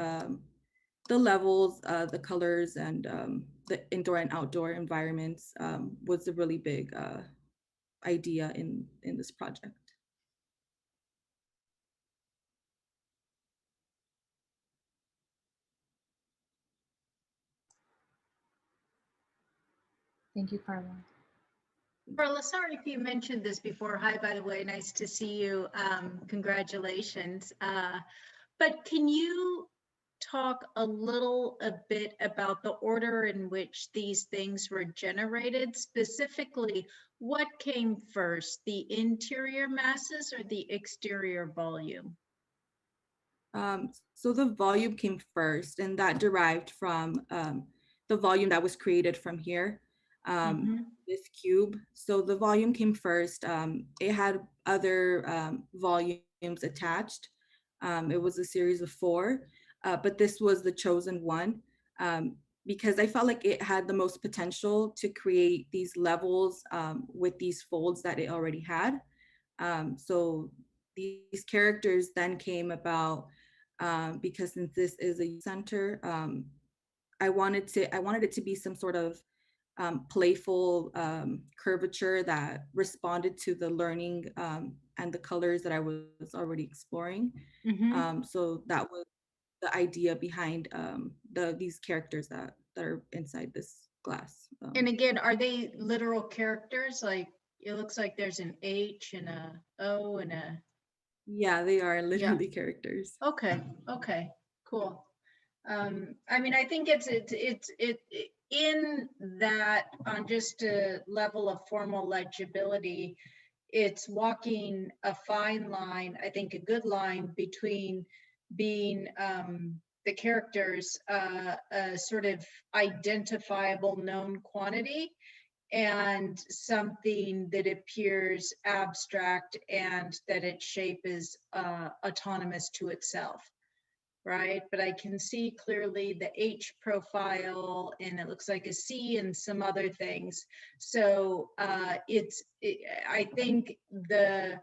the levels, the colors, and the indoor and outdoor environments was a really big idea in this project. Thank you, Carla. Carla, sorry if you mentioned this before. Hi, by the way, nice to see you. Congratulations. But can you talk a bit about the order in which these things were generated? Specifically, what came first, the interior masses or the exterior volume? So the volume came first, and that derived from the volume that was created from here, this cube. So the volume came first. It had other volumes attached. It was a series of 4, but this was the chosen one because I felt like it had the most potential to create these levels with these folds that it already had. So these characters then came about because since this is a youth center, I wanted it to be some sort of playful curvature that responded to the learning and the colors that I was already exploring. So that was the idea behind these characters that are inside this glass. And again, are they literal characters? Like, it looks like there's an H and a O and a... Yeah, they are literally characters. Okay, cool. I mean, I think it's in that, on just a level of formal legibility, it's walking a fine line, I think a good line between being the characters a sort of identifiable known quantity and something that appears abstract and that its shape is autonomous to itself, right? But I can see clearly the H profile, and it looks like a C and some other things. So I think the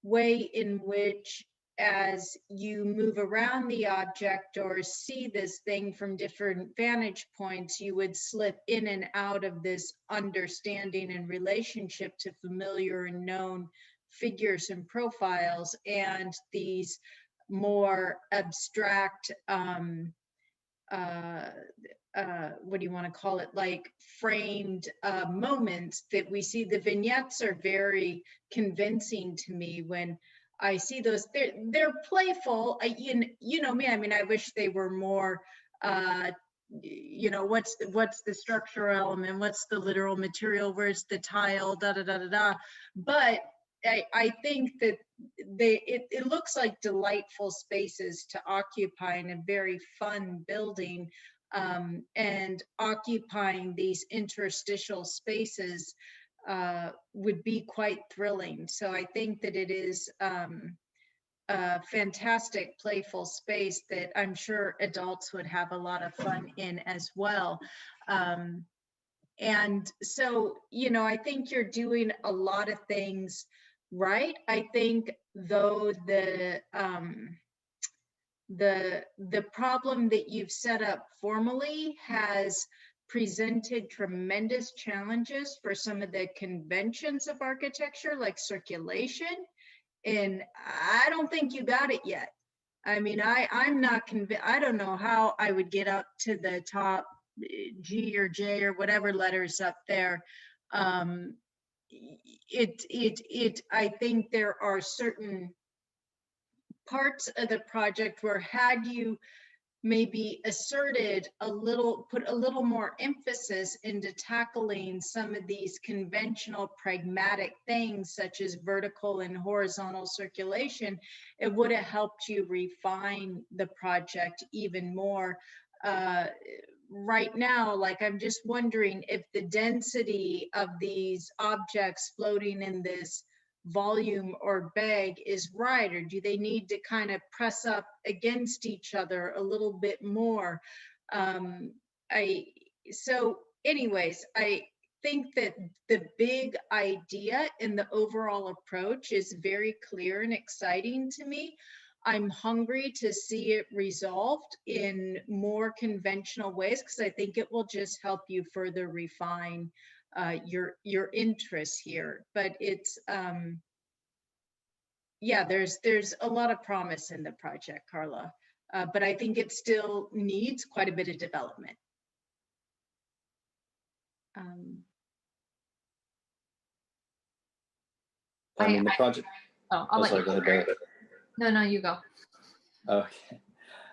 way in which, as you move around the object or see this thing from different vantage points, you would slip in and out of this understanding and relationship to familiar and known figures and profiles, and these more abstract, what do you want to call it, like framed moments that we see. The vignettes are very convincing to me when I see those. They're playful. You know me. I mean, I wish they were more. You know, what's the structural element? What's the literal material? Where's the tile? Da da da da da. But I think that it looks like delightful spaces to occupy in a very fun building, and occupying these interstitial spaces would be quite thrilling. So I think that it is a fantastic playful space that I'm sure adults would have a lot of fun in as well. And so, you know, I think you're doing a lot of things right. I think though the problem that you've set up formally has presented tremendous challenges for some of the conventions of architecture, like circulation. And I don't think you got it yet. I mean, I'm not convinced. I don't know how I would get up to the top G or J or whatever letters up there. I think there are certain parts of the project where had you maybe asserted put a little more emphasis into tackling some of these conventional pragmatic things such as vertical and horizontal circulation, it would have helped you refine the project even more. Right now, like, I'm just wondering if the density of these objects floating in this volume or bag is right, or do they need to kind of press up against each other a little bit more? So anyways, I think that the big idea in the overall approach is very clear and exciting to me. I'm hungry to see it resolved in more conventional ways, because I think it will just help you further refine your interests here. But it's yeah, there's a lot of promise in the project, Carla, but I think it still needs quite a bit of development. I mean, the project. I'll let you go ahead. No, you go. Okay.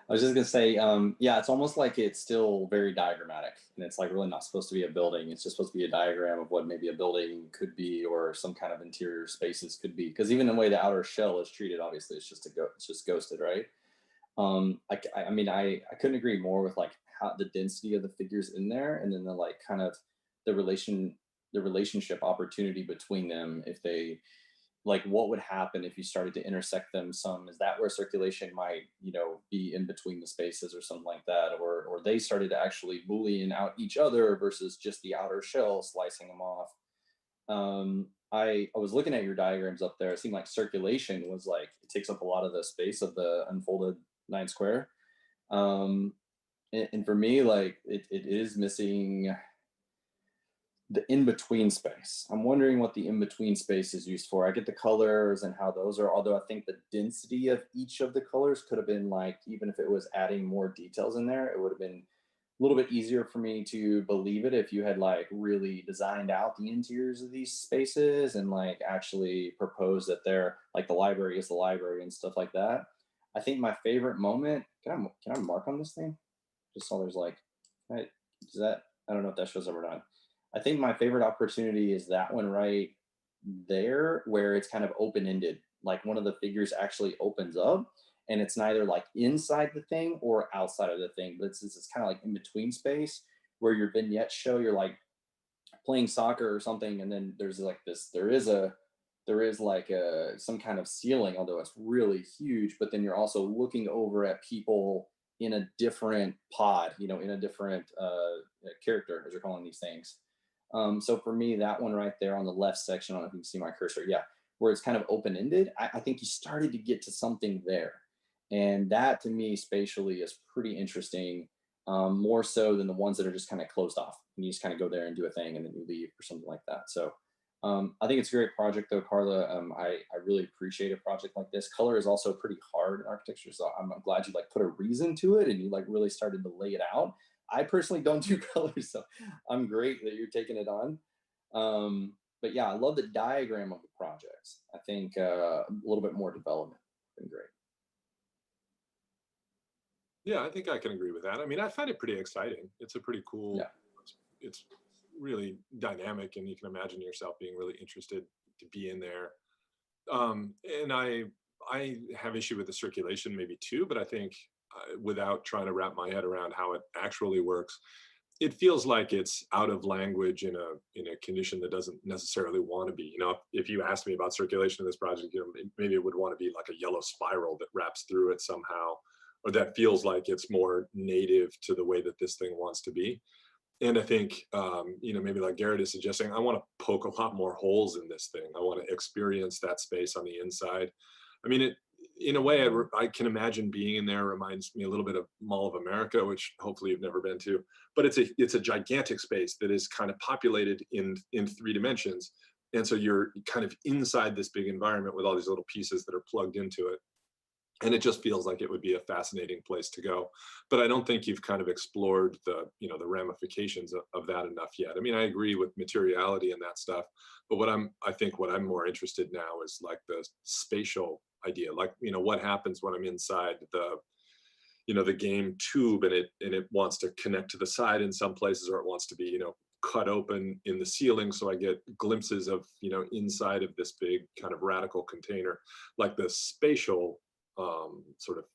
I was just gonna say, yeah, it's almost like it's still very diagrammatic, and it's like really not supposed to be a building. It's just supposed to be a diagram of what maybe a building could be, or some kind of interior spaces could be. Because even the way the outer shell is treated, obviously, it's just ghosted, right? I mean, I couldn't agree more with like how the density of the figures in there, and then the like kind of the relationship opportunity between them. If they like, what would happen if you started to intersect them some? Is that where circulation might, be in between the spaces or something like that? Or they started to actually Boolean out each other versus just the outer shell slicing them off. I was looking at your diagrams up there. It seemed like circulation was like, it takes up a lot of the space of the unfolded 9 square. And for me, like it is missing the in-between space. I'm wondering what the in-between space is used for. I get the colors and how those are, although I think the density of each of the colors could have been like, even if it was adding more details in there, it would have been a little bit easier for me to believe it if you had like really designed out the interiors of these spaces and like actually proposed that they're like the library is the library and stuff like that. I think my favorite moment, can I mark on this thing? Just so there's like, right, does that, I don't know if that shows up or not. I think my favorite opportunity is that one right there, where it's kind of open-ended. Like one of the figures actually opens up and it's neither like inside the thing or outside of the thing, but it's kind of like in between space where your vignettes show you're like playing soccer or something. And then there's like this, there is like some kind of ceiling, although it's really huge, but then you're also looking over at people in a different pod, in a different character, as you're calling these things. So for me, that one right there on the left section, I don't know if you can see my cursor, yeah, where it's kind of open-ended, I think you started to get to something there. And that to me spatially is pretty interesting, more so than the ones that are just kind of closed off. And you just kind of go there and do a thing and then you leave or something like that. So I think it's a great project though, Carla. I really appreciate a project like this. Color is also pretty hard in architecture. So I'm glad you like put a reason to it and you like really started to lay it out. I personally don't do colors, so I'm great that you're taking it on. But yeah, I love the diagram of the projects. I think a little bit more development would be great. Yeah, I think I can agree with that. I mean, I find it pretty exciting. It's a pretty cool, it's really dynamic, and you can imagine yourself being really interested to be in there. And I have issue with the circulation maybe too, but I think without trying to wrap my head around how it actually works, it feels like it's out of language in a condition that doesn't necessarily want to be. If you asked me about circulation in this project, maybe it would want to be like a yellow spiral that wraps through it somehow, or that feels like it's more native to the way that this thing wants to be. And I think, maybe like Garrett is suggesting, I want to poke a lot more holes in this thing. I want to experience that space on the inside. I mean, in a way, I can imagine being in there. Reminds me a little bit of Mall of America, which hopefully you've never been to. But it's a gigantic space that is kind of populated in 3 dimensions, and so you're kind of inside this big environment with all these little pieces that are plugged into it. And it just feels like it would be a fascinating place to go. But I don't think you've kind of explored the the ramifications of that enough yet. I mean, I agree with materiality and that stuff, but I think what I'm more interested now is like the spatial idea, like what happens when I'm inside the game tube, and it wants to connect to the side in some places, or it wants to be cut open in the ceiling, so I get glimpses of inside of this big kind of radical container. Like the spatial sort of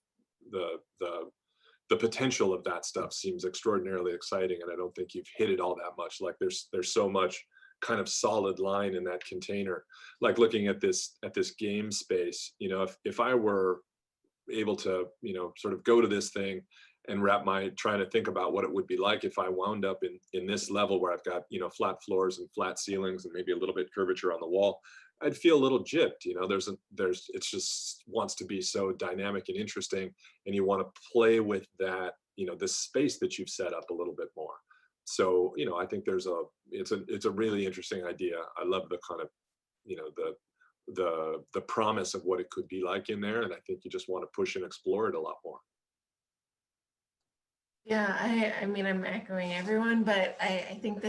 the potential of that stuff seems extraordinarily exciting, and I don't think you've hit it all that much. Like there's so much kind of solid line in that container. Like looking at this game space, if I were able to sort of go to this thing and trying to think about what it would be like if I wound up in this level where I've got flat floors and flat ceilings and maybe a little bit curvature on the wall, I'd feel a little gypped. It's just wants to be so dynamic and interesting, and you want to play with that this space that you've set up a little bit more. So I think it's a really interesting idea. I love the kind of the promise of what it could be like in there, and I think you just want to push and explore it a lot more. Yeah, I mean, I'm echoing everyone, but I think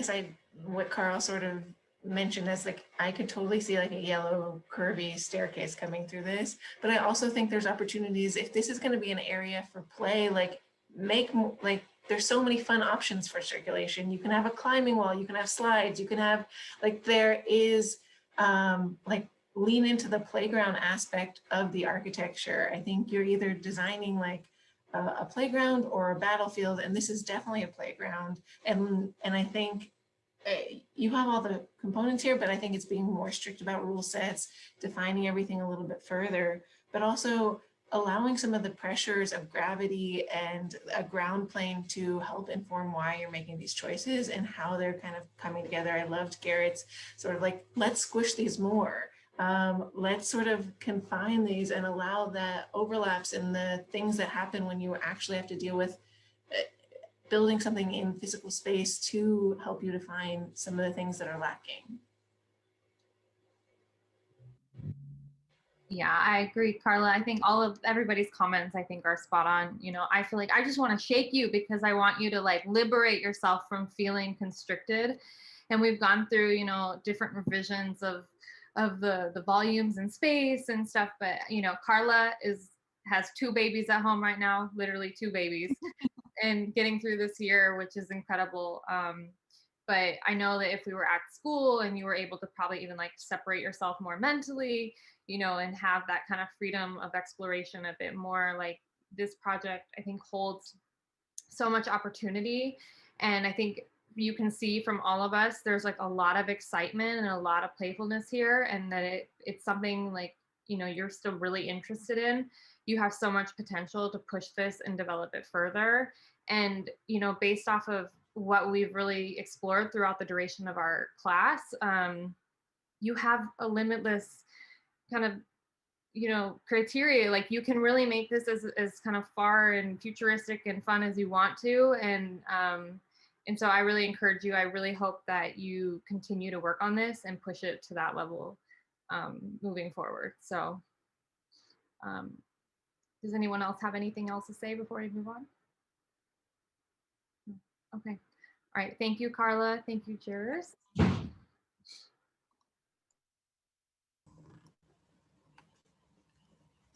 what Carl sort of mentioned is like, I could totally see like a yellow curvy staircase coming through this, but I also think there's opportunities if this is going to be an area for play, like there's so many fun options for circulation. You can have a climbing wall, you can have slides, you can have there is lean into the playground aspect of the architecture. I think you're either designing like a playground or a battlefield, and this is definitely a playground. And I think you have all the components here, but I think it's being more strict about rule sets, defining everything a little bit further, but also allowing some of the pressures of gravity and a ground plane to help inform why you're making these choices and how they're kind of coming together. I loved Garrett's sort of like, let's squish these more. Let's sort of confine these and allow the overlaps and the things that happen when you actually have to deal with building something in physical space to help you define some of the things that are lacking. Yeah, I agree, Carla. I think everybody's comments I think are spot on. I feel like I just want to shake you because I want you to like liberate yourself from feeling constricted. And we've gone through, different revisions of the volumes and space and stuff. But, Carla has 2 babies at home right now, literally 2 babies, and getting through this year, which is incredible. But I know that if we were at school and you were able to probably even like separate yourself more mentally, and have that kind of freedom of exploration a bit more, like this project, I think holds so much opportunity. And I think you can see from all of us, there's like a lot of excitement and a lot of playfulness here, and that it's something like, you're still really interested in. You have so much potential to push this and develop it further. And, based off of what we've really explored throughout the duration of our class, you have a limitless kind of, criteria. Like you can really make this as kind of far and futuristic and fun as you want to. And so I really encourage you. I really hope that you continue to work on this and push it to that level moving forward. So does anyone else have anything else to say before we move on? Okay. All right. Thank you, Carla. Thank you, Jairus.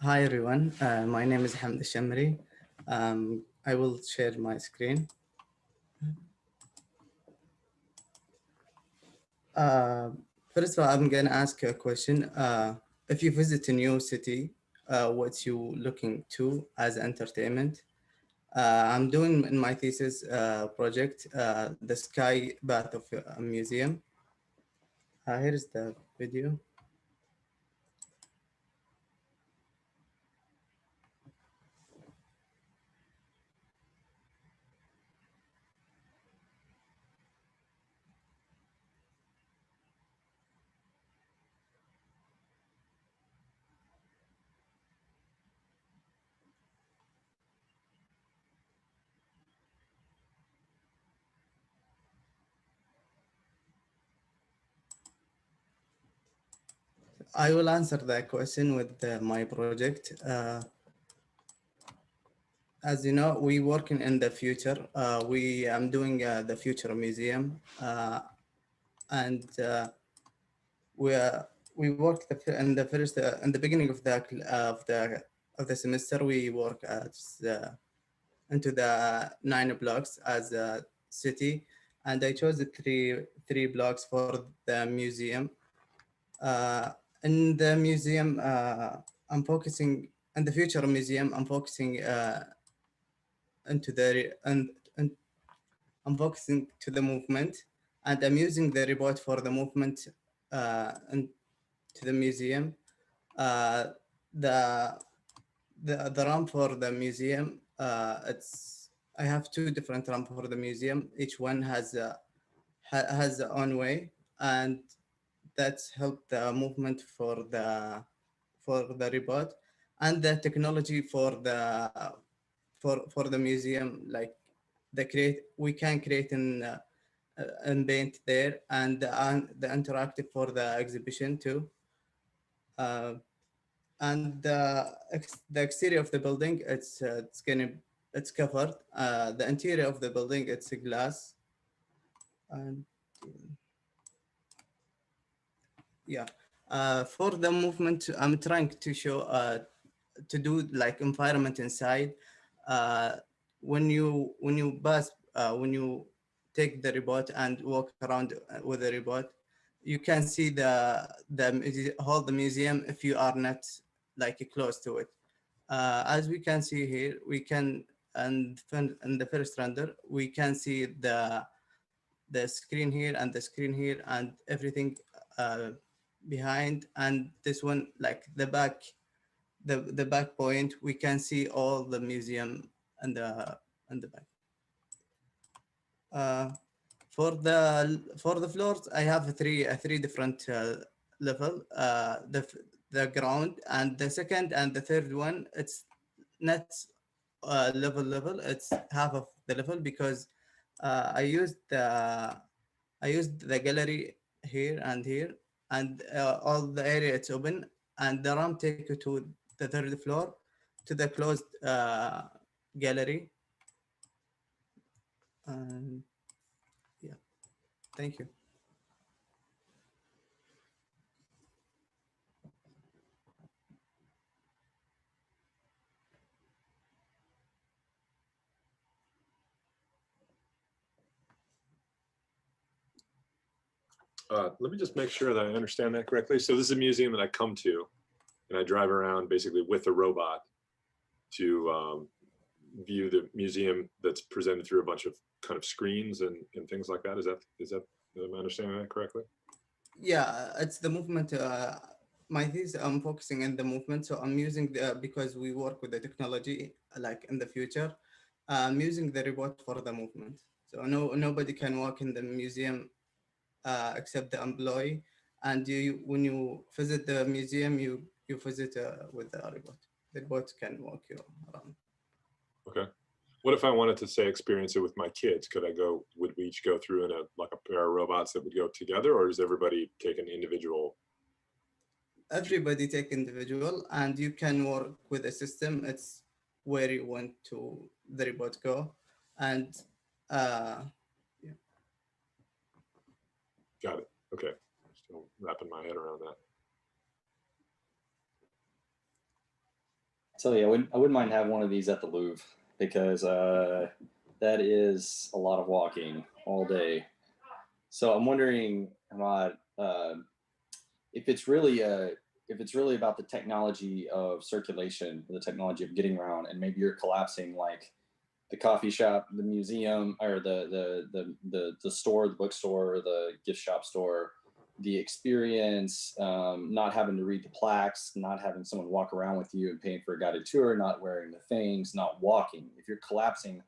Hi, everyone. My name is Hamdi. I will share my screen. First of all, I'm going to ask you a question. If you visit a new city, what you looking to as entertainment? I'm doing in my thesis project, the Sky Bath of a Museum. Here's the video. I will answer that question with my project. As you know, we working in the future. I'm doing the future museum, and we we work in the first in the beginning of the semester. We work as into the 9 blocks as a city, and I chose the three blocks for the museum. In the museum, I'm focusing in the future museum. I'm focusing into and I'm focusing to the movement, and I'm using the report for the movement into the museum. Uh, the the ramp for the museum, it's I have two different ramp for the museum. Each one has has their own way, and that's helped the movement for the report, and the technology for the museum, like we can create in paint there, and the interactive for the exhibition too. Uh, and the exterior of the building, it's covered. The interior of the building, it's a glass. And yeah, for the movement, I'm trying to show to do like environment inside. uh, when you take the robot and walk around with the robot, you can see whole the museum if you are not like close to it. As we can see here, we can, and in the first render we can see the screen here and the screen here and everything uh, behind, and this one like the back point, we can see all the museum and the back. uh, for the floors, I have three different level. The ground, and the second and the third one, it's not level, it's half of the level, because I used the gallery here and here, and all the area it's open, and the ramp take you to the third floor to the closed gallery. And yeah, thank you. Let me just make sure that I understand that correctly. So this is a museum that I come to, and I drive around basically with a robot to view the museum that's presented through a bunch of kind of screens and things like that. Is that am I understanding that correctly? Yeah, it's the movement. My thesis, I'm focusing on the movement, so I'm using because we work with the technology, like in the future, I'm using the robot for the movement. So nobody can walk in the museum except the employee, and when you visit the museum, you visit with the robot. The robot can walk you around. Okay. What if I wanted to say experience it with my kids? Would we each go through in a pair of robots that would go together, or does everybody take an individual? Everybody take individual, and you can work with a system. It's where you want to the robot go, and yeah. Got it. Okay. Still wrapping my head around that. So yeah, I wouldn't mind having one of these at the Louvre, because that is a lot of walking all day. So I'm wondering, Hamad, if it's really about the technology of circulation, the technology of getting around, and maybe you're collapsing like the coffee shop, the museum, or the store, the bookstore, or the gift shop store, the experience, not having to read the plaques, not having someone walk around with you and paying for a guided tour, not wearing the things, not walking. If you're collapsing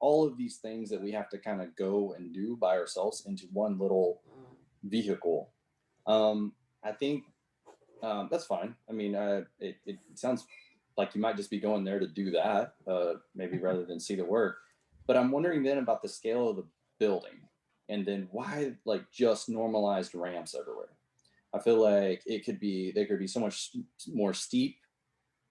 all of these things that we have to kind of go and do by ourselves into one little vehicle, I think that's fine. I mean, it sounds like you might just be going there to do that, maybe rather than see the work. But I'm wondering then about the scale of the building, and then why like just normalized ramps everywhere. I feel like they could be so much more steep.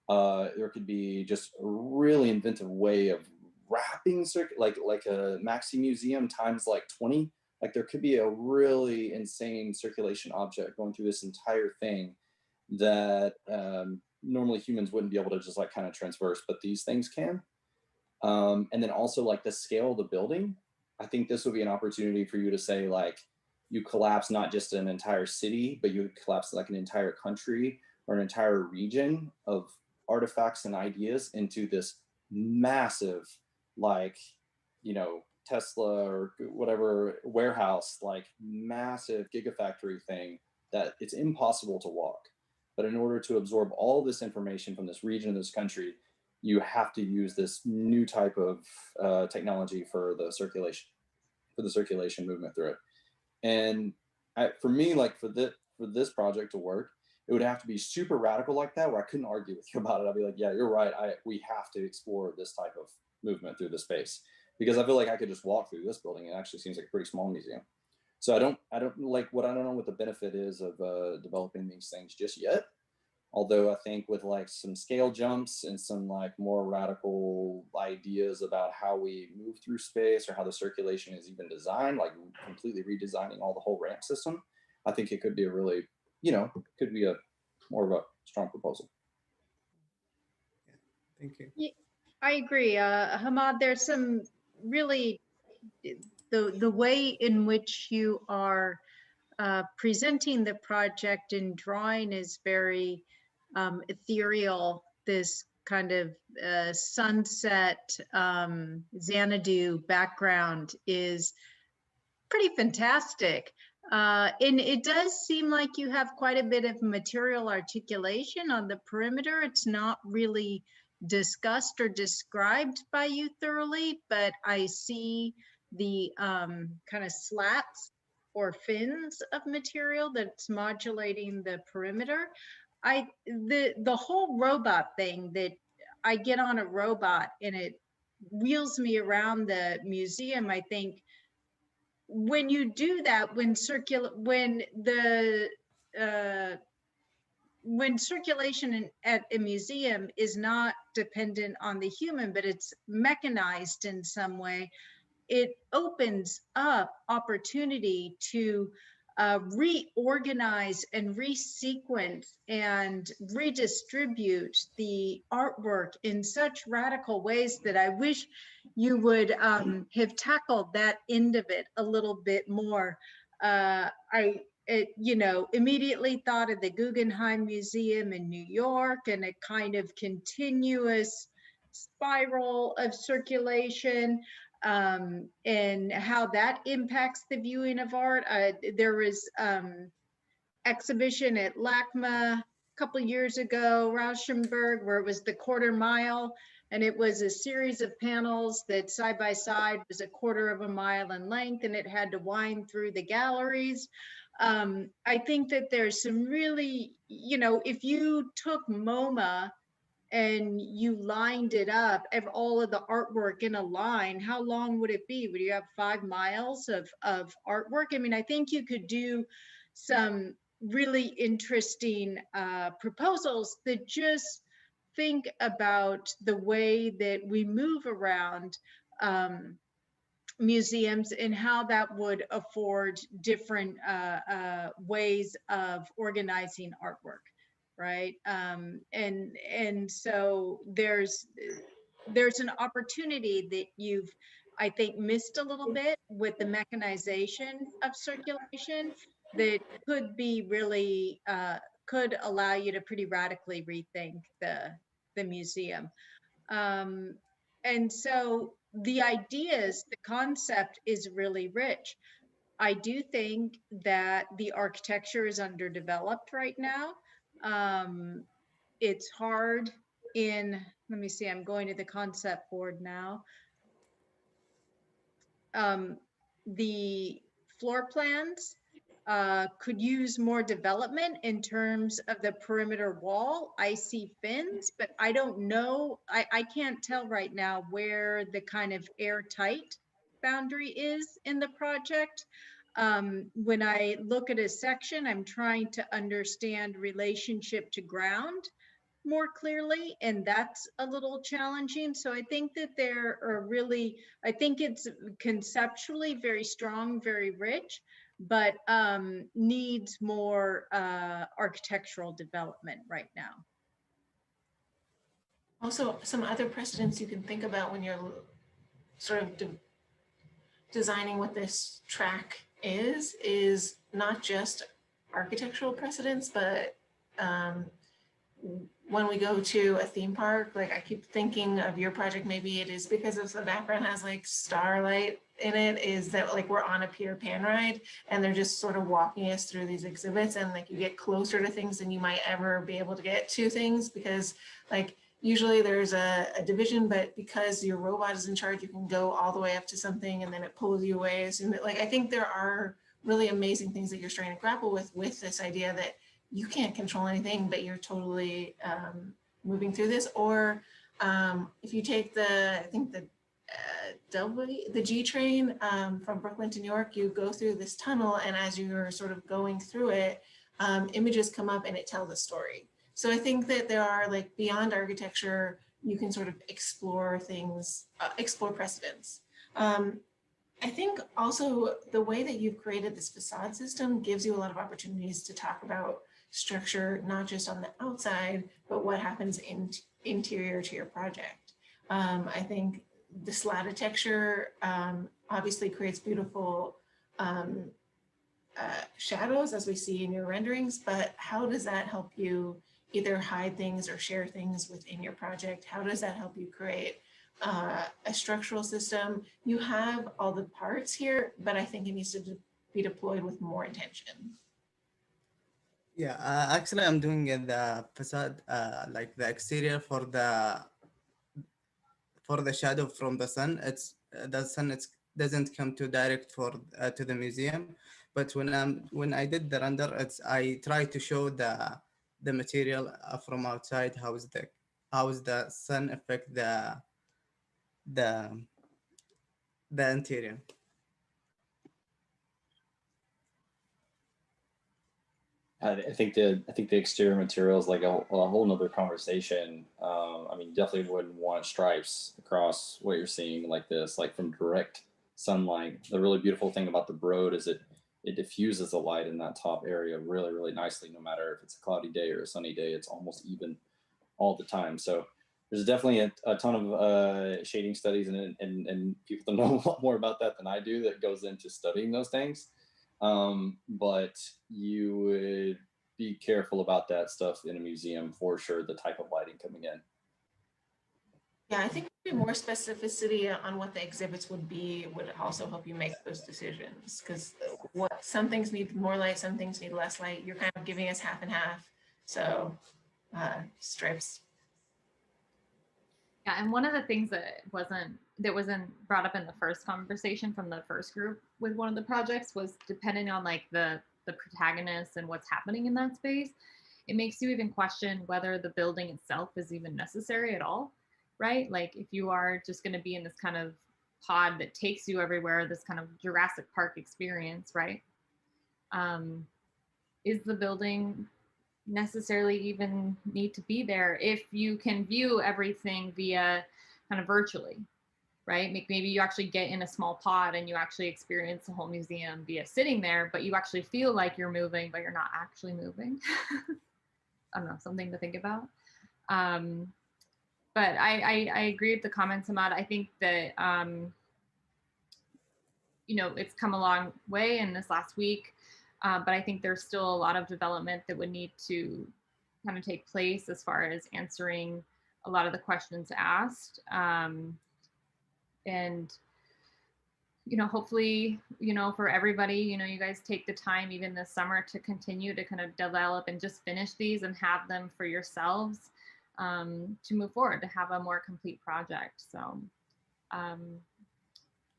There could be just a really inventive way of wrapping like a maxi museum times like 20. Like there could be a really insane circulation object going through this entire thing that normally humans wouldn't be able to just like kind of transverse, but these things can. And then also like the scale of the building, I think this would be an opportunity for you to say like, you collapse not just an entire city, but you collapse like an entire country or an entire region of artifacts and ideas into this massive, like, you know, Tesla or whatever warehouse, like massive gigafactory thing that it's impossible to walk. But in order to absorb all this information from this region of this country, you have to use this new type of technology for the circulation movement through it. And for me, like for this project to work, it would have to be super radical like that, where I couldn't argue with you about it. I'd be like, yeah, you're right. We have to explore this type of movement through the space, because I feel like I could just walk through this building. It actually seems like a pretty small museum. So I don't know what the benefit is of developing these things just yet. Although I think with like some scale jumps and some like more radical ideas about how we move through space or how the circulation is even designed, like completely redesigning all the whole ramp system, I think it could be a really, could be a more of a strong proposal. Thank you. Yeah, I agree. Hamad, there's some really, the way in which you are presenting the project and drawing is very ethereal. This kind of sunset Xanadu background is pretty fantastic. And it does seem like you have quite a bit of material articulation on the perimeter. It's not really discussed or described by you thoroughly, but I see the kind of slats or fins of material that's modulating the perimeter. The whole robot thing, that I get on a robot and it wheels me around the museum, I think when you do that, when circulation at a museum is not dependent on the human, but it's mechanized in some way, it opens up opportunity to reorganize and resequence and redistribute the artwork in such radical ways that I wish you would have tackled that end of it a little bit more. Immediately thought of the Guggenheim Museum in New York and a kind of continuous spiral of circulation. And how that impacts the viewing of art. There was exhibition at LACMA a couple of years ago, Rauschenberg, where it was the quarter mile, and it was a series of panels that side by side was a quarter of a mile in length, and it had to wind through the galleries. I think that there's some really, if you took MoMA and you lined it up, all of the artwork in a line, how long would it be? Would you have 5 miles of artwork? I mean, I think you could do some really interesting proposals that just think about the way that we move around museums and how that would afford different ways of organizing artwork. Right. And so there's an opportunity that you've, I think, missed a little bit with the mechanization of circulation that could be really, could allow you to pretty radically rethink the museum. And so the ideas, the concept is really rich. I do think that the architecture is underdeveloped right now. It's hard let me see, I'm going to the concept board now. The floor plans could use more development in terms of the perimeter wall. I see fins, but I don't know, I can't tell right now where the kind of airtight boundary is in the project. when I look at a section, I'm trying to understand relationship to ground more clearly, and that's a little challenging. So I think that there are really, I think it's conceptually very strong, very rich, but needs more architectural development right now. Also, some other precedents you can think about when you're sort of designing what this track is not just architectural precedents, but when we go to a theme park, like I keep thinking of your project, maybe it is because of the background has like starlight in it, is that like we're on a Peter Pan ride and they're just sort of walking us through these exhibits, and like you get closer to things than you might ever be able to get to things, because like usually there's a division, but because your robot is in charge, you can go all the way up to something and then it pulls you away. So like, I think there are really amazing things that you're starting to grapple with this idea that you can't control anything, but you're totally moving through this. Or if you take the, I think the G train from Brooklyn to New York, you go through this tunnel, and as you're sort of going through it, images come up and it tells a story. So I think that there are, like, beyond architecture, you can sort of explore things, explore precedents. I think also the way that you've created this facade system gives you a lot of opportunities to talk about structure, not just on the outside, but what happens interior to your project. I think the slatitexture obviously creates beautiful shadows, as we see in your renderings, but how does that help you either hide things or share things within your project? How does that help you create a structural system? You have all the parts here, but I think it needs to be deployed with more intention. Yeah, actually, I'm doing the facade, like the exterior for the shadow from the sun. It's the sun. It doesn't come too direct for to the museum, but when I did the render, I try to show the material from outside. How is the sun affect the interior. I think the exterior material is like a whole nother conversation. I mean, definitely wouldn't want stripes across what you're seeing like this, like from direct sunlight. The really beautiful thing about the Broad is it diffuses the light in that top area really, really nicely, no matter if it's a cloudy day or a sunny day. It's almost even all the time. So there's definitely a ton of shading studies and people that know a lot more about that than I do that goes into studying those things. But you would be careful about that stuff in a museum for sure, the type of lighting coming in. Yeah, I think maybe more specificity on what the exhibits would also help you make those decisions, because some things need more light, some things need less light. You're kind of giving us half and half. So strips. Yeah, and one of the things that wasn't brought up in the first conversation from the first group with one of the projects was depending on like the protagonist and what's happening in that space, it makes you even question whether the building itself is even necessary at all, right? Like if you are just going to be in this kind of pod that takes you everywhere, this kind of Jurassic Park experience, right? Is the building necessarily even need to be there if you can view everything via kind of virtually, right? Maybe you actually get in a small pod and you actually experience the whole museum via sitting there, but you actually feel like you're moving, but you're not actually moving. I don't know, something to think about. But I agree with the comments, Ahmad. I think that, it's come a long way in this last week, but I think there's still a lot of development that would need to kind of take place as far as answering a lot of the questions asked. And, hopefully, for everybody, you guys take the time even this summer to continue to kind of develop and just finish these and have them for yourselves to move forward, to have a more complete project. So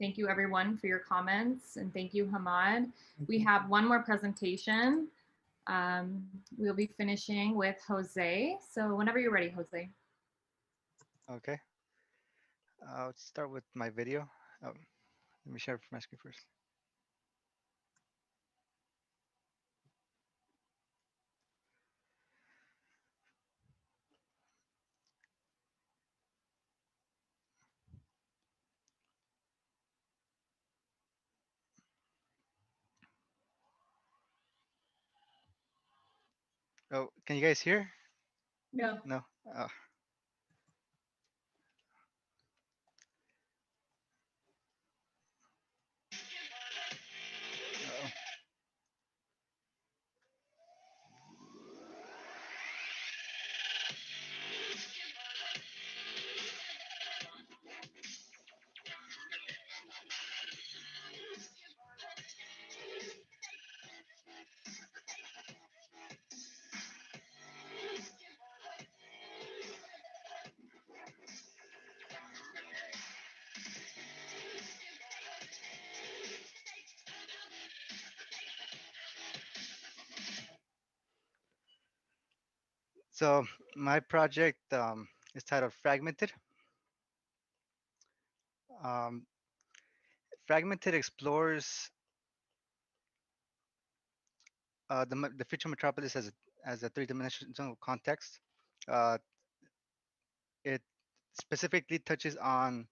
thank you everyone for your comments, and thank you, Hamad. We have one more presentation. We'll be finishing with Jose. So whenever you're ready, Jose. Okay. I'll start with my video. Let me share my screen first. Oh, can you guys hear? No. No. So my project is titled Fragmented. Um, Fragmented explores the future metropolis as a three-dimensional context. Uh, it specifically touches on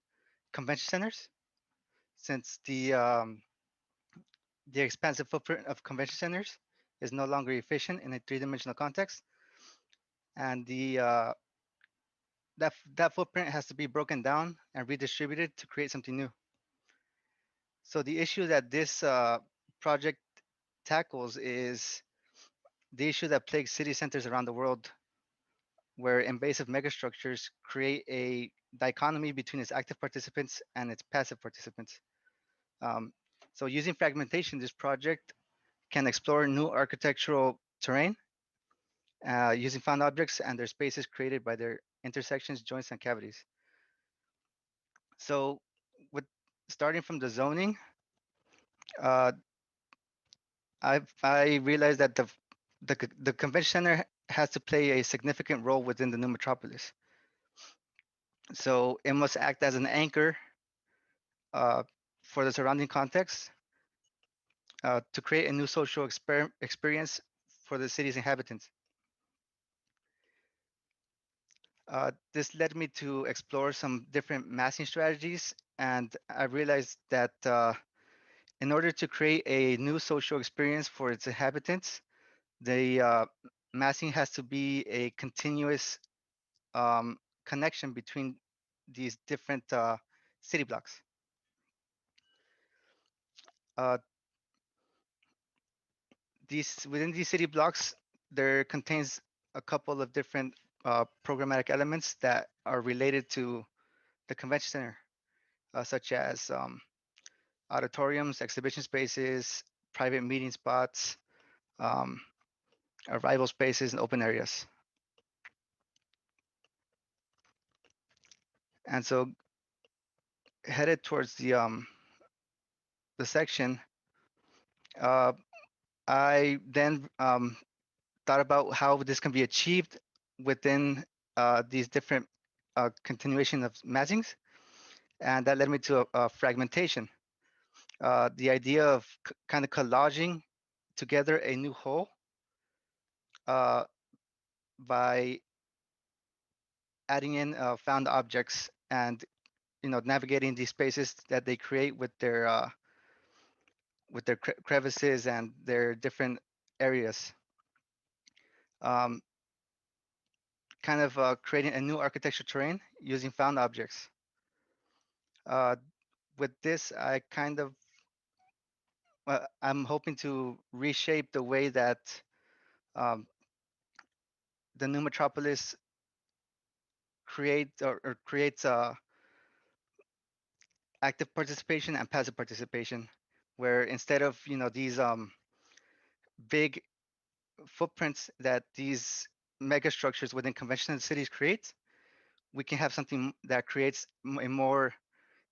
convention centers, since the expansive footprint of convention centers is no longer efficient in a three-dimensional context, and that footprint has to be broken down and redistributed to create something new. So the issue that this project tackles is the issue that plagues city centers around the world, where invasive megastructures create a dichotomy between its active participants and its passive participants. Um, so using fragmentation, this project can explore new architectural terrain using found objects and their spaces created by their intersections, joints, and cavities. So with starting from the zoning, uh, I realized that the convention center has to play a significant role within the new metropolis. So it must act as an anchor uh, for the surrounding context to create a new social experience for the city's inhabitants. This led me to explore some different massing strategies, and I realized that in order to create a new social experience for its inhabitants, the massing has to be a continuous connection between these different city blocks. Uh, within these city blocks, there contains a couple of different programmatic elements that are related to the convention center, such as auditoriums, exhibition spaces, private meeting spots, um, arrival spaces, and open areas. And so, headed towards the section, I then thought about how this can be achieved within these different continuation of massings, and that led me to a fragmentation. The idea of kind of collaging together a new whole by adding in found objects and navigating these spaces that they create with their crevices and their different areas. Kind of creating a new architecture terrain using found objects. With this, I'm hoping to reshape the way that um, the new metropolis creates active participation and passive participation, where instead of these big footprints that these mega structures within conventional cities create, we can have something that creates a more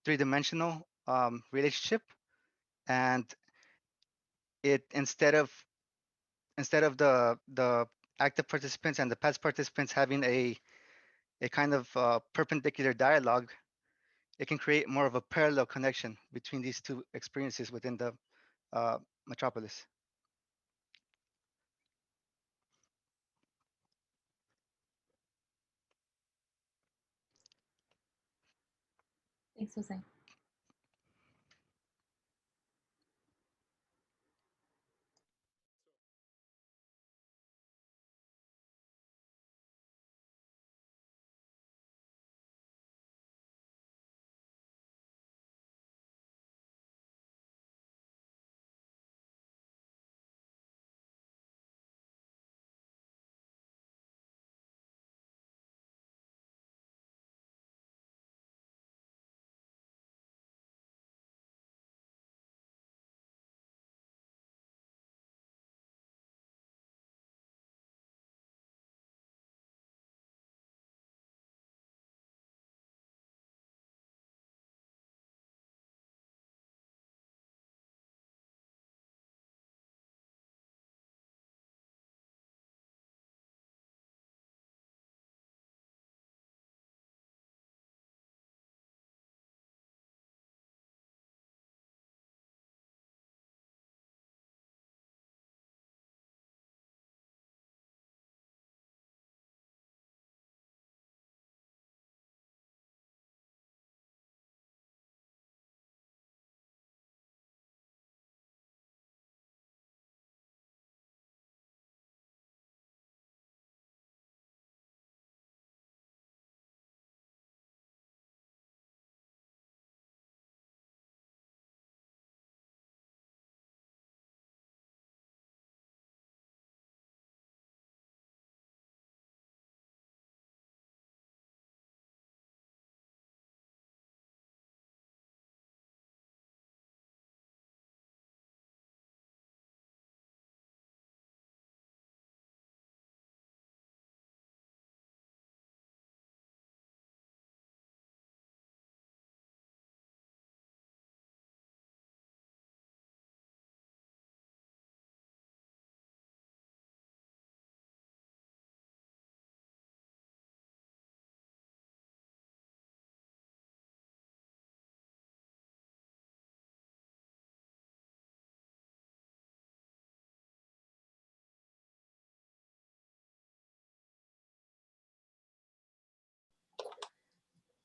three-dimensional relationship, and it instead of the active participants and the passive participants having a kind of perpendicular dialogue, it can create more of a parallel connection between these two experiences within the metropolis. Thanks, Jose.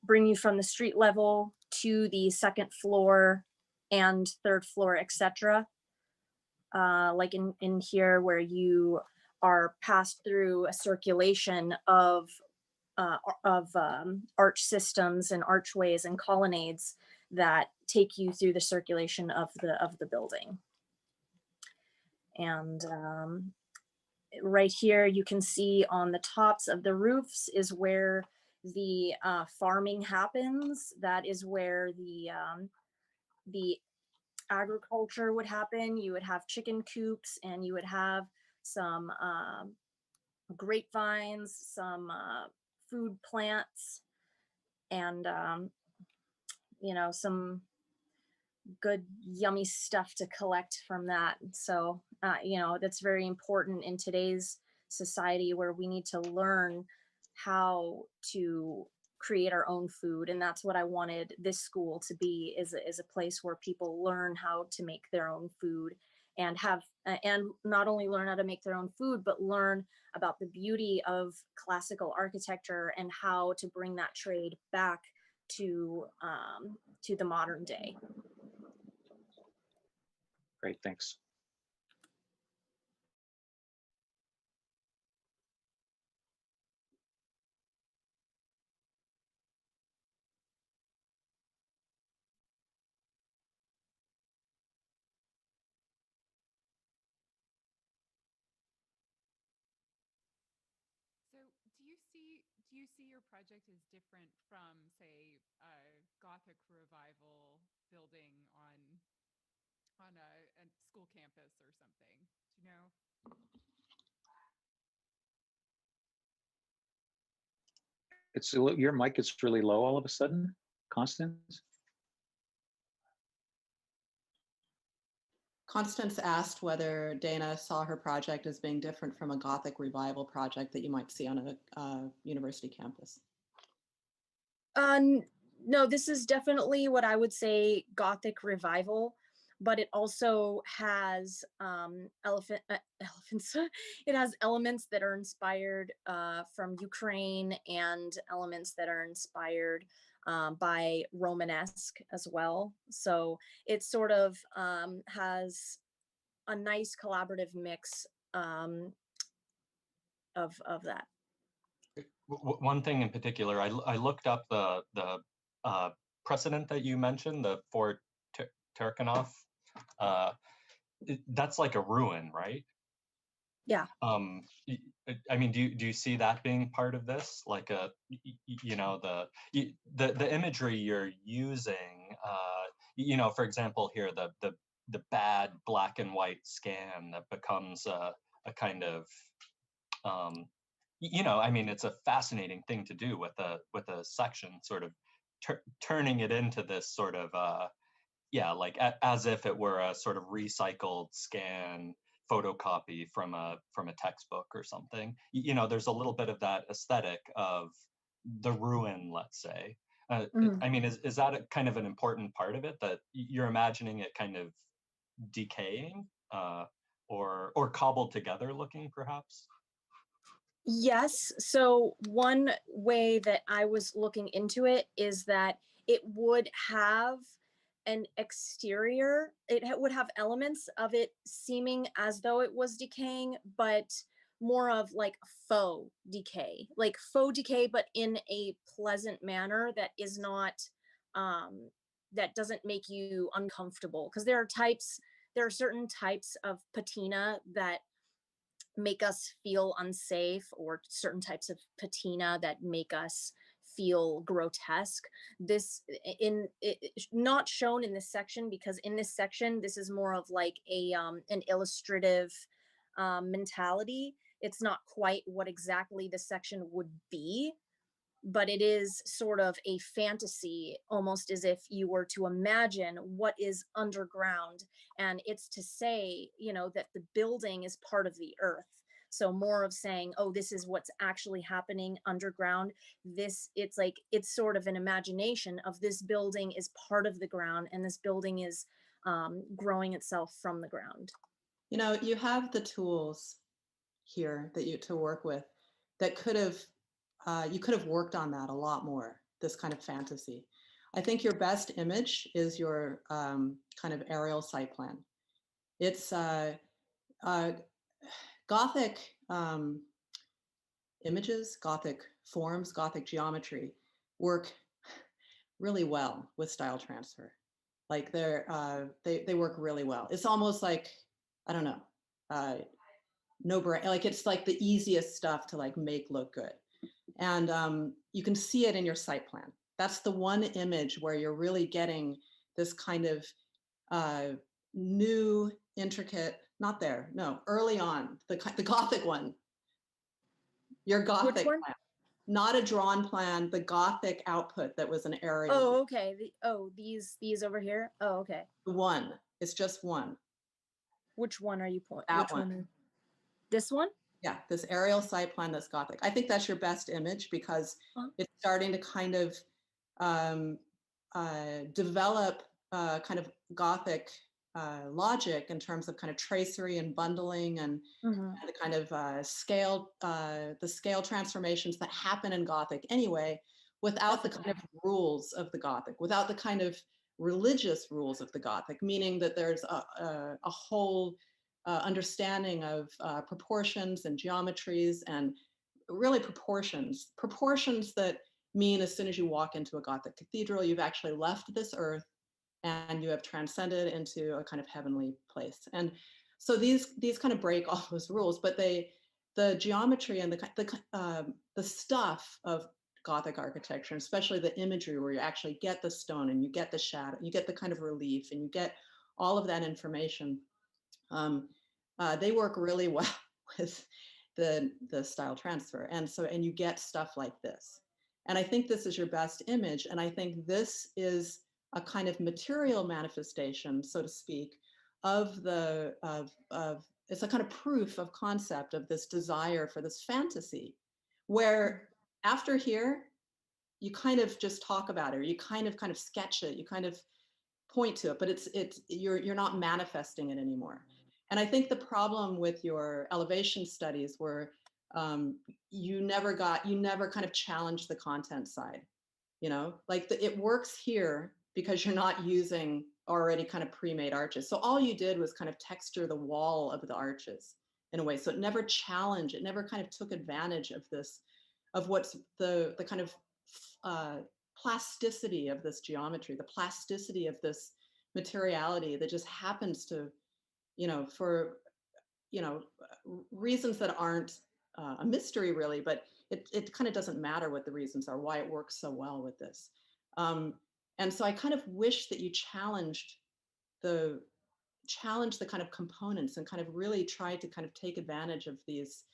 bring you from the street level to the second floor and third floor, etc. Like in here where you are passed through a circulation of arch systems and archways and colonnades that take you through the circulation of the building. And right here, you can see on the tops of the roofs is where the farming happens. That is where the agriculture would happen. You would have chicken coops, and you would have some grapevines, some food plants, and you know, some good yummy stuff to collect from that. So you know, that's very important in today's society where we need to learn how to create our own food. And that's what I wanted this school to be, is a place where people learn how to make their own food and have and not only learn how to make their own food, but learn about the beauty of classical architecture and how to bring that trade back to the modern day. Great, thanks. So do you see your project as different from, say, a Gothic revival building on a school campus or something? Do you know? It's your mic is really low all of a sudden, Constance. Constance asked whether Dana saw her project as being different from a Gothic revival project that you might see on a university campus. No, this is definitely what I would say Gothic revival, but it also has elephants. It has elements that are inspired from Ukraine and elements that are inspired by Romanesque as well. So it sort of has a nice collaborative mix of that. One thing in particular, I looked up the precedent that you mentioned, the Fort Turkhanov. That's like a ruin, right? Yeah. I mean, do you see that being part of this? Like you know, the imagery you're using, you know, for example, here the bad black and white scan that becomes a kind of you know, I mean, it's a fascinating thing to do with a section, sort of turning it into this sort of yeah, like as if it were a sort of recycled scan photocopy from a textbook or something. You know, there's a little bit of that aesthetic of the ruin, let's say. I mean, is that a kind of an important part of it, that you're imagining it kind of decaying or cobbled together looking, perhaps? Yes. So one way that I was looking into it is that it would have an exterior, would have elements of it seeming as though it was decaying, but more of like faux decay, but in a pleasant manner that is not, that doesn't make you uncomfortable. Because there are certain types of patina that make us feel unsafe, or certain types of patina that make us feel grotesque. This not shown in this section, because in this section this is more of like a an illustrative mentality. It's not quite what exactly the section would be, but it is sort of a fantasy, almost as if you were to imagine what is underground. And it's to say, you know, that the building is part of the earth. So more of saying, oh, this is what's actually happening underground. It's like, it's sort of an imagination of this building is part of the ground, and this building is growing itself from the ground. You know, you have the tools here that to work with that could have, you could have worked on that a lot more. this kind of fantasy. I think your best image is your kind of aerial site plan. It's Gothic images, Gothic forms, Gothic geometry work really well with style transfer. Like they work really well. It's almost like, I don't know, no brain, like it's like the easiest stuff to like make look good. And you can see it in your site plan. That's the one image where you're really getting this kind of new, intricate, not there, no, early on, the Gothic one, your Gothic plan. Not a drawn plan, the Gothic output that was an aerial. Oh, okay. These over here. Oh, okay. One. It's just one. Which one are you pointing? That Which one? This one? Yeah, this aerial site plan that's Gothic. I think that's your best image because it's starting to kind of develop kind of Gothic logic in terms of kind of tracery and bundling and the kind of scale transformations that happen in Gothic anyway, without the kind of rules of the Gothic, without the kind of religious rules of the Gothic, meaning that there's a whole understanding of proportions and geometries and really proportions that mean as soon as you walk into a Gothic cathedral, you've actually left this earth and you have transcended into a kind of heavenly place. And so these kind of break all those rules, but the geometry and the stuff of Gothic architecture, and especially the imagery where you actually get the stone and you get the shadow, you get the kind of relief and you get all of that information. They work really well with the style transfer. And you get stuff like this. And I think this is your best image. And I think this is a kind of material manifestation, so to speak, of it's a kind of proof of concept of this desire for this fantasy, where after here, you kind of just talk about it, or you kind of sketch it, you kind of point to it, but you're not manifesting it anymore. And I think the problem with your elevation studies were you never kind of challenged the content side, you know, like it works here because you're not using already kind of pre-made arches. So all you did was kind of texture the wall of the arches in a way. So it never challenged, it never kind of took advantage of this, of what's the kind of plasticity of this geometry, the plasticity of this materiality that just happens to, you know, for, you know, reasons that aren't a mystery really, but it kind of doesn't matter what the reasons are, why it works so well with this. And so I kind of wish that you challenged the kind of components and kind of really tried to kind of take advantage of these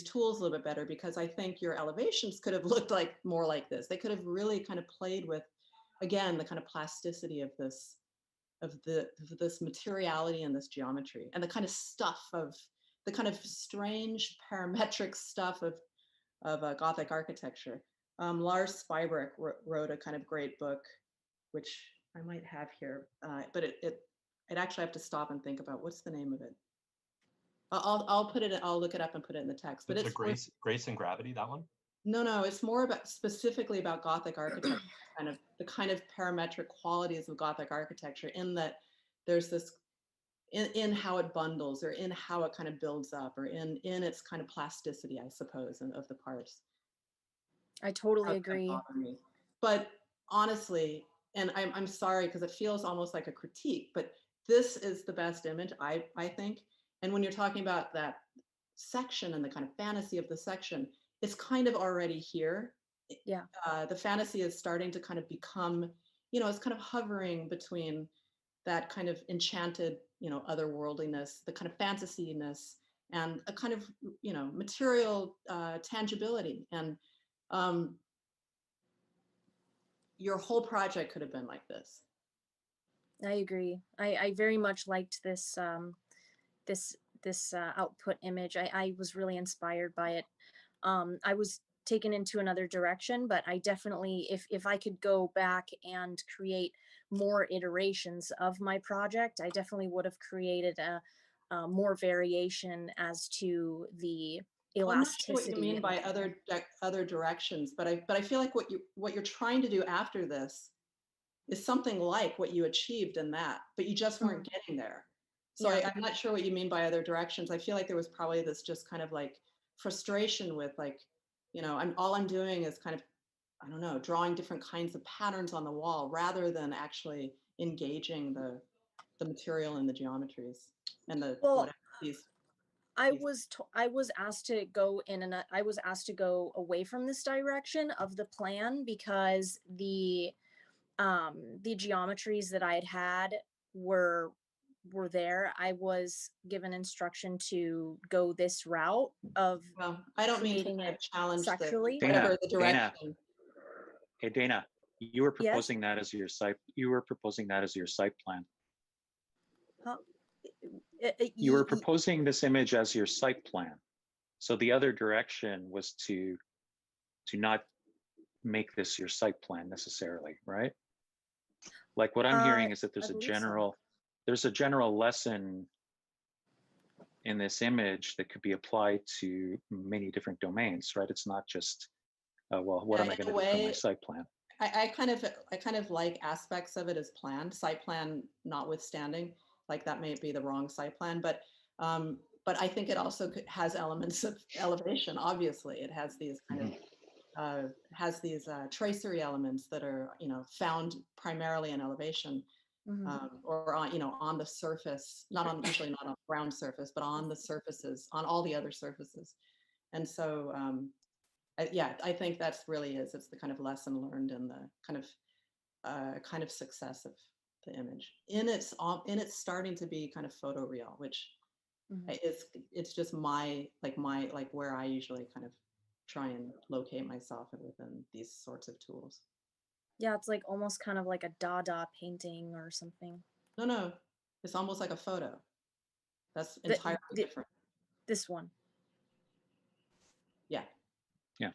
tools a little bit better, because I think your elevations could have looked like more like this. They could have really kind of played with, again, the kind of plasticity of this materiality and this geometry and the kind of stuff of the kind of strange parametric stuff of Gothic architecture. Lars Spybrek wrote a kind of great book, which I might have here, but I'd actually have to stop and think about what's the name of it. I'll look it up and put it in the text. But it's Grace and Gravity, that one? No, it's more about specifically about Gothic architecture, the kind of parametric qualities of Gothic architecture, in that there's this in how it bundles, or in how it kind of builds up, or in its kind of plasticity, I suppose, of the parts. I totally agree. But honestly, and I'm sorry because it feels almost like a critique, but this is the best image, I think. And when you're talking about that section and the kind of fantasy of the section, it's kind of already here. Yeah. The fantasy is starting to kind of become, you know, it's kind of hovering between that kind of enchanted, you know, otherworldliness, the kind of fantasy-ness, and a kind of, you know, material tangibility. And your whole project could have been like this. I agree. I very much liked this this output image. I was really inspired by it. I was taken into another direction, but I definitely, if I could go back and create more iterations of my project, I definitely would have created a more variation as to the Well, I'm not sure what you elasticity. mean by other directions, but I feel like what you're trying to do after this is something like what you achieved in that, but you just weren't getting there. So Yeah. I'm not sure what you mean by other directions. I feel like there was probably this just kind of like frustration with like, you know, all I'm doing is kind of, I don't know, drawing different kinds of patterns on the wall rather than actually engaging the material and the geometries and the Well, whatever these. I was asked to go in and I was asked to go away from this direction of the plan because the geometries that I had were there. I was given instruction to go this route of Well, I don't mean to creating kind of it challenge sexually. whatever the Dana, direction. hey Dana, you were Yes? proposing that as your site. You were proposing that as your site plan. Huh? You were proposing this image as your site plan. So the other direction was to not make this your site plan necessarily, right? Like what I'm hearing is that I believe so. there's a general lesson in this image that could be applied to many different domains, right? It's not just, well, what Yeah, am I in going a to do for my way, site plan? I kind of like aspects of it as planned, site plan notwithstanding, like that may be the wrong site plan, but I think it also has elements of elevation. Obviously, it has these kind of tracery elements that are, you know, found primarily in elevation, or on, you know, on the surface, usually not on ground surface, but on the surfaces, on all the other surfaces, and so. Yeah, I think that's really is. It's the kind of lesson learned and the kind of success of the image in its starting to be kind of photoreal, which it's just my where I usually kind of try and locate myself within these sorts of tools. Yeah, it's like almost kind of like a Dada painting or something. No, it's almost like a photo. That's entirely different. This one. Yeah. Yeah.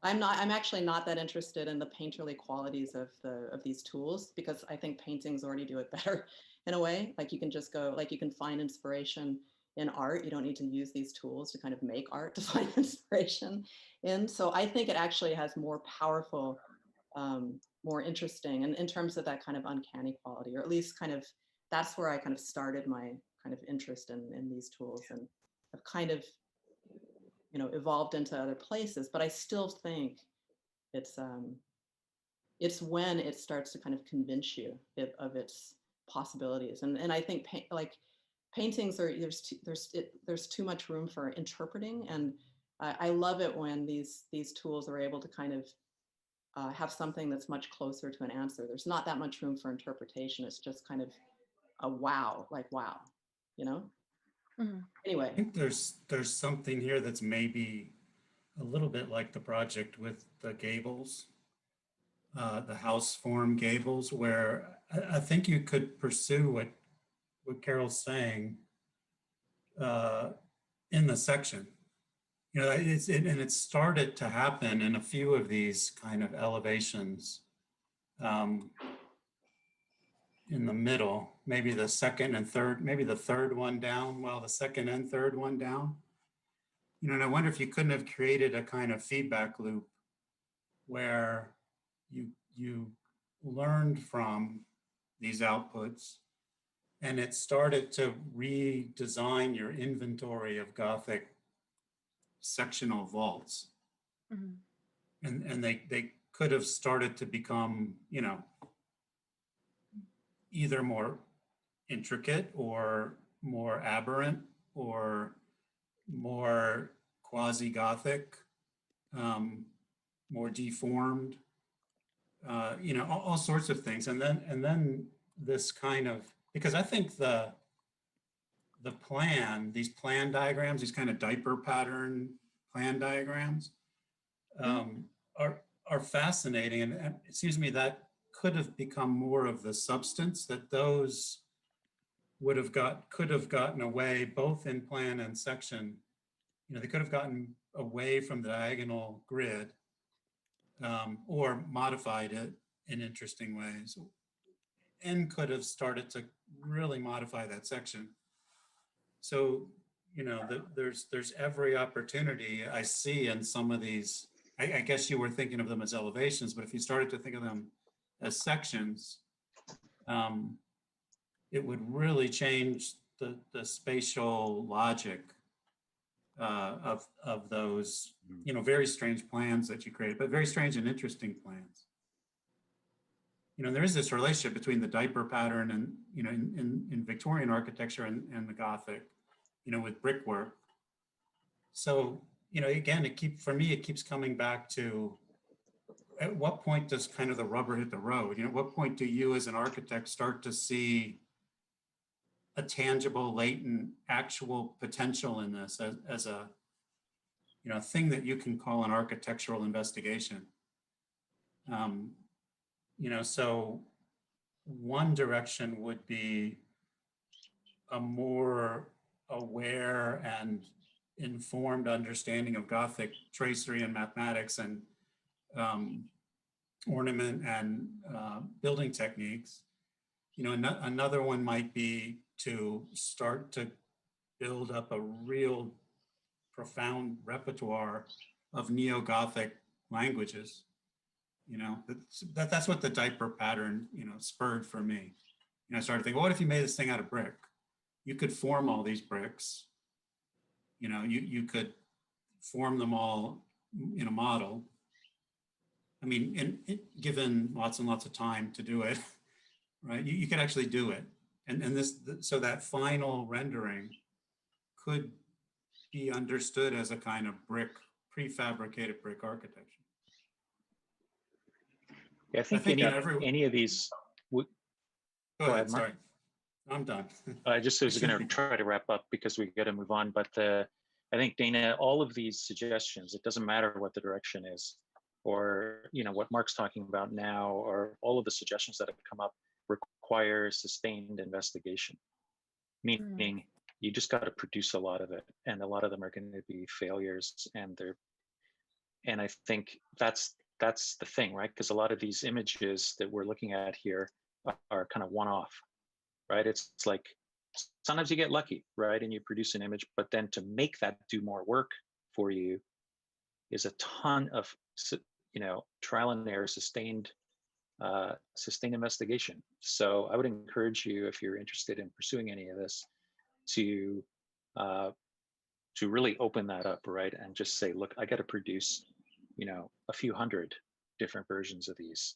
I'm actually not that interested in the painterly qualities of these tools because I think paintings already do it better in a way. Like you can just go, like you can find inspiration in art. You don't need to use these tools to kind of make art to find inspiration in. So I think it actually has more powerful, more interesting, and in terms of that kind of uncanny quality, or at least kind of that's where I kind of started my kind of interest in these tools, and I've kind of, you know, evolved into other places, but I still think it's when it starts to kind of convince you of its possibilities, and I think paintings are there's too much room for interpreting, and I love it when these tools are able to kind of have something that's much closer to an answer. There's not that much room for interpretation. It's just kind of a wow, like wow, you know. Anyway, I think there's something here that's maybe a little bit like the project with the gables, the house form gables, where I think you could pursue what Carol's saying in the section. You know, and it started to happen in a few of these kind of elevations in the middle, maybe the second and third, maybe the third one down, while the second and third one down. You know, and I wonder if you couldn't have created a kind of feedback loop where you learned from these outputs and it started to redesign your inventory of Gothic sectional vaults. And they could have started to become, you know, either more intricate or more aberrant or more quasi-Gothic, more deformed, you know, all sorts of things. And then this kind of, because I think the plan, these plan diagrams, these kind of diaper pattern plan diagrams are fascinating. And it seems to me that could have become more of the substance, that those could have gotten away both in plan and section. You know, they could have gotten away from the diagonal grid or modified it in interesting ways, and could have started to really modify that section. So you know, there's every opportunity I see in some of these. I guess you were thinking of them as elevations, but if you started to think of them as sections, it would really change the spatial logic of those, you know, very strange plans that you created, but very strange and interesting plans. You know, there is this relationship between the diaper pattern and, you know, in Victorian architecture and the Gothic, you know, with brickwork. So, you know, again, for me, it keeps coming back to, at what point does kind of the rubber hit the road? You know, at what point do you as an architect start to see a tangible, latent, actual potential in this as a, you know, thing that you can call an architectural investigation? You know, so one direction would be a more aware and informed understanding of Gothic tracery and mathematics and ornament and building techniques. You know, another one might be to start to build up a real profound repertoire of neo-Gothic languages. You know, that's what the diaper pattern, you know, spurred for me. You know, I started thinking, well, what if you made this thing out of brick? You could form all these bricks. You know, you could form them all in a model. I mean, given lots and lots of time to do it, right? You could actually do it. And so that final rendering could be understood as a kind of prefabricated brick architecture. Yeah, I think any of these would. Go ahead, sorry. I'm done. I just was going to try to wrap up because we got to move on. But I think, Dana, all of these suggestions, it doesn't matter what the direction is, or you know what Mark's talking about now, or all of the suggestions that have come up require sustained investigation. Meaning, you just got to produce a lot of it, and a lot of them are going to be failures. And I think that's the thing, right? Because a lot of these images that we're looking at here are kind of one-off. Right? It's like sometimes you get lucky, right? And you produce an image, but then to make that do more work for you is a ton of, you know, trial and error, sustained investigation. So I would encourage you, if you're interested in pursuing any of this, to really open that up, right? And just say, look, I got to produce, you know, a few hundred different versions of these,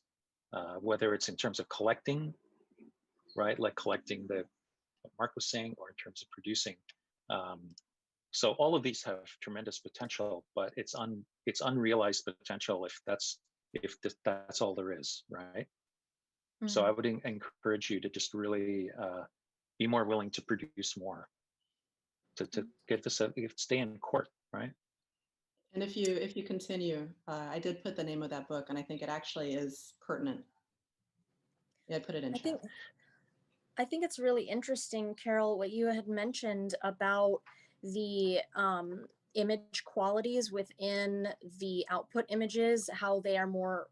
whether it's in terms of collecting, right? Like collecting what Mark was saying, or in terms of producing. So all of these have tremendous potential, but it's unrealized potential if that's all there is, right? So I would encourage you to just really be more willing to produce more, to get this, stay in court, right? And if you continue, I did put the name of that book, and I think it actually is pertinent. Yeah, I put it in chat. I think it's really interesting, Carol, what you had mentioned about the image qualities within the output images, how they are more,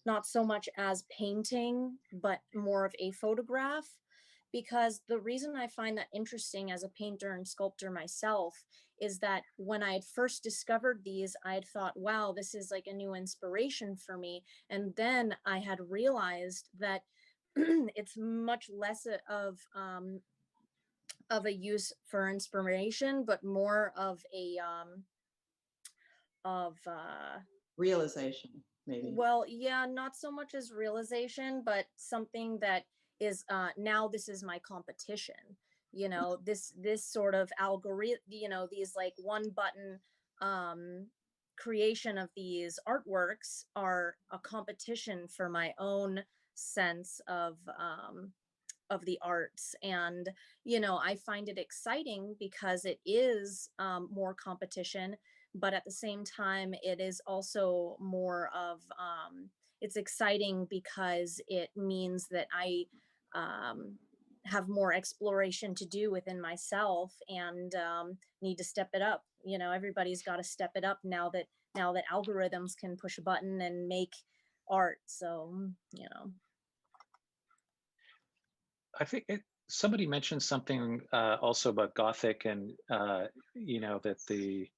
not so much as painting, but more of a photograph. Because the reason I find that interesting as a painter and sculptor myself is that when I had first discovered these, I had thought, wow, this is like a new inspiration for me. And then I had realized that it's much less of a use for inspiration, but more of a realization, maybe. Well, yeah, not so much as realization, but something that is now this is my competition. You know, this sort of algorithm, you know, these like one button creation of these artworks are a competition for my own sense of the arts. And you know, I find it exciting because it is more competition, but at the same time it is also more of it's exciting because it means that I have more exploration to do within myself, and need to step it up. You know, everybody's got to step it up now that algorithms can push a button and make art. So, you know, I think somebody mentioned something also about Gothic, and you know, that the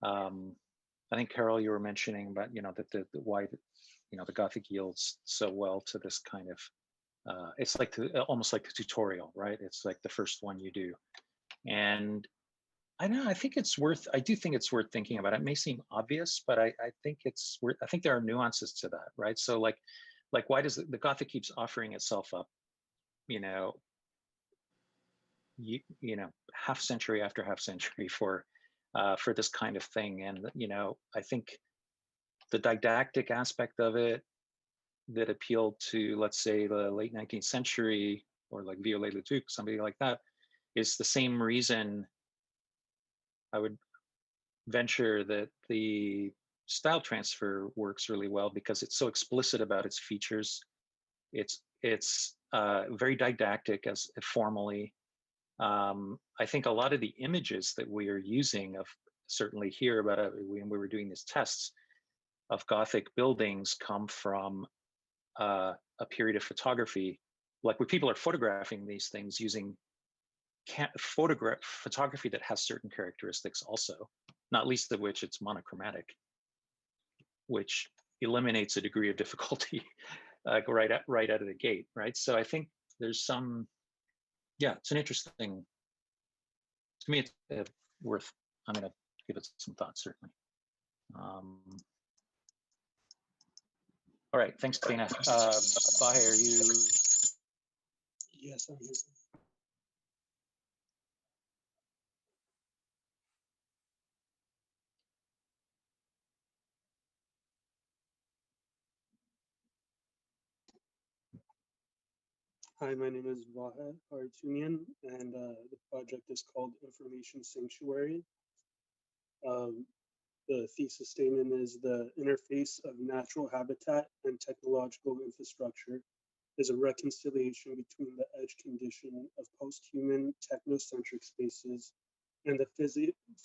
I think Carol, you were mentioning about, you know, that the why, you know, the Gothic yields so well to this kind of it's like almost like the tutorial, right? It's like the first one you do, and I know, I think it's worth, I do think it's worth thinking about. It may seem obvious, but I think it's worth, I think there are nuances to that, right? So like why does the Gothic keeps offering itself up, you know, you know, half century after half century for this kind of thing. And, you know, I think the didactic aspect of it that appealed to, let's say, the late 19th century, or like Viollet-le-Duc, somebody like that, is the same reason I would venture that the style transfer works really well, because it's so explicit about its features. It's very didactic as formally. I think a lot of the images that we are using of, certainly here, about when we were doing these tests of Gothic buildings, come from a period of photography, like where people are photographing these things using photography that has certain characteristics also, not least of which it's monochromatic, which eliminates a degree of difficulty right out of the gate, right? So I think there's some, yeah, it's an interesting, to me, it's worth, I'm going to give it some thought, certainly. All right, thanks, Dana. Vaja, are you? Yes, I'm here. Hi, my name is Vaja Artunian, and the project is called Information Sanctuary. The thesis statement is: the interface of natural habitat and technological infrastructure is a reconciliation between the edge condition of post-human technocentric spaces and the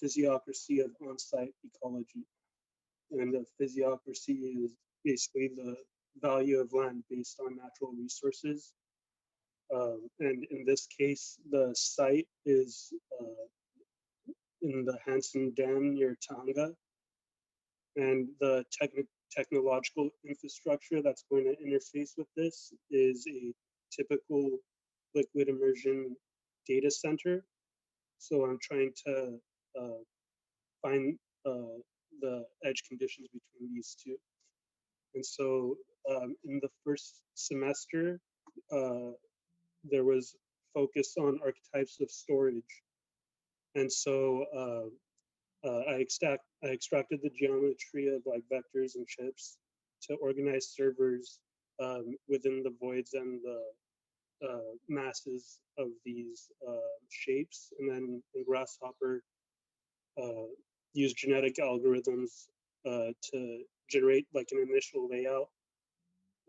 physiocracy of on-site ecology. And the physiocracy is basically the value of land based on natural resources. And in this case, the site is in the Hansen Dam near Tanga. And the technological infrastructure that's going to interface with this is a typical liquid immersion data center. So I'm trying to find the edge conditions between these two. And so in the first semester, there was focus on archetypes of storage. And so I extracted the geometry of like vectors and chips to organize servers within the voids and the masses of these shapes. And then in Grasshopper, use genetic algorithms to generate like an initial layout,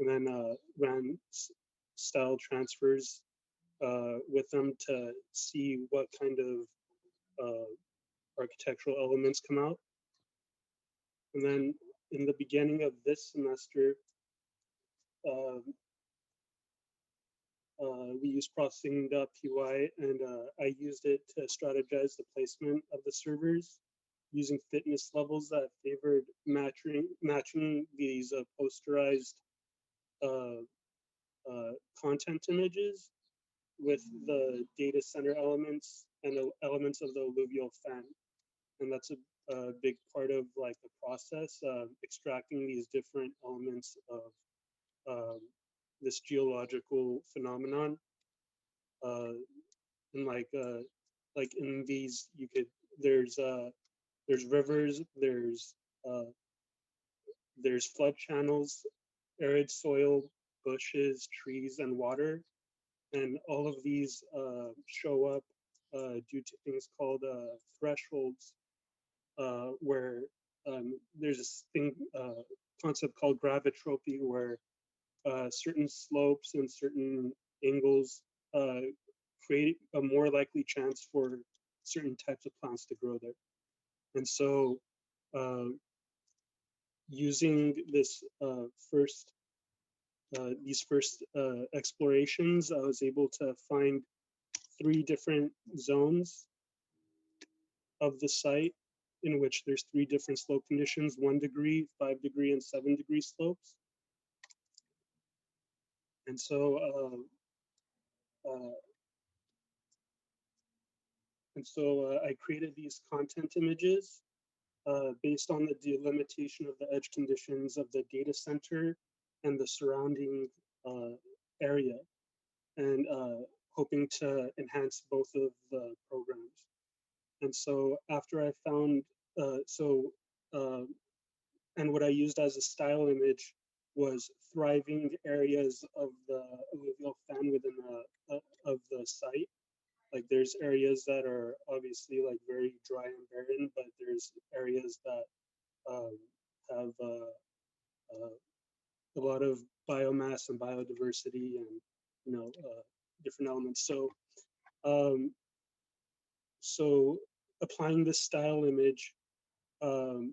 and then ran style transfers with them to see what kind of architectural elements come out. And then in the beginning of this semester, we used processing.py, and I used it to strategize the placement of the servers using fitness levels that favored matching these posterized content images with the data center elements and the elements of the alluvial fan. And that's a big part of like the process of extracting these different elements of this geological phenomenon. And like in these, you could, there's rivers, there's flood channels, arid soil, bushes, trees, and water. And all of these show up due to things called thresholds, where there's this thing, concept called gravitropy, where certain slopes and certain angles create a more likely chance for certain types of plants to grow there. And so using this these first explorations, I was able to find 3 different zones of the site in which there's 3 different slope conditions, 1 degree, 5 degree, and 7 degree slopes. And so, I created these content images based on the delimitation of the edge conditions of the data center and the surrounding area, and hoping to enhance both of the programs. And so after I found, and what I used as a style image was thriving areas of the alluvial fan within of the site. Like there's areas that are obviously like very dry and barren, but there's areas that have a lot of biomass and biodiversity and, you know, different elements. So applying this style image, the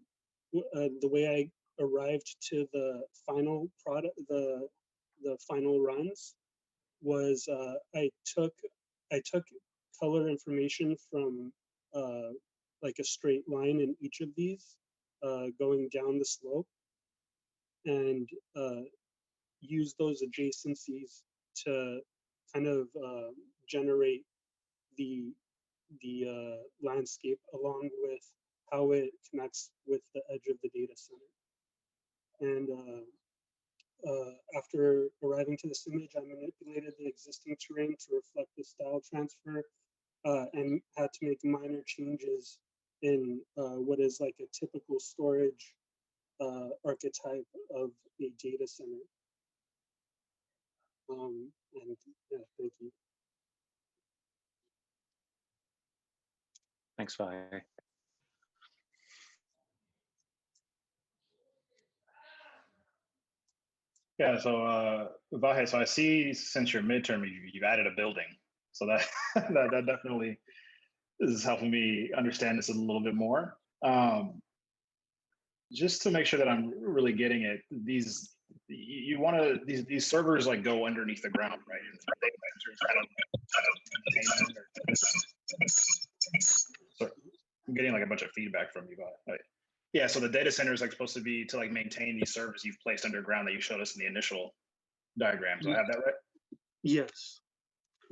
way I arrived to the final product, the final runs, was I took color information from like a straight line in each of these, going down the slope, and use those adjacencies to kind of generate the landscape along with how it connects with the edge of the data center. And after arriving to this image, I manipulated the existing terrain to reflect the style transfer, and had to make minor changes in what is like a typical storage archetype of a data center. And yeah, thank you. Thanks, Vaja. Yeah, so Vaja, so I see since your midterm, you've added a building. So that, that definitely is helping me understand this a little bit more. Just to make sure that I'm really getting it, these servers like go underneath the ground, right? So I'm getting like a bunch of feedback from you, but yeah, so the data center is like supposed to be to like maintain these servers you've placed underground that you showed us in the initial diagrams. Do I have that right? Yes,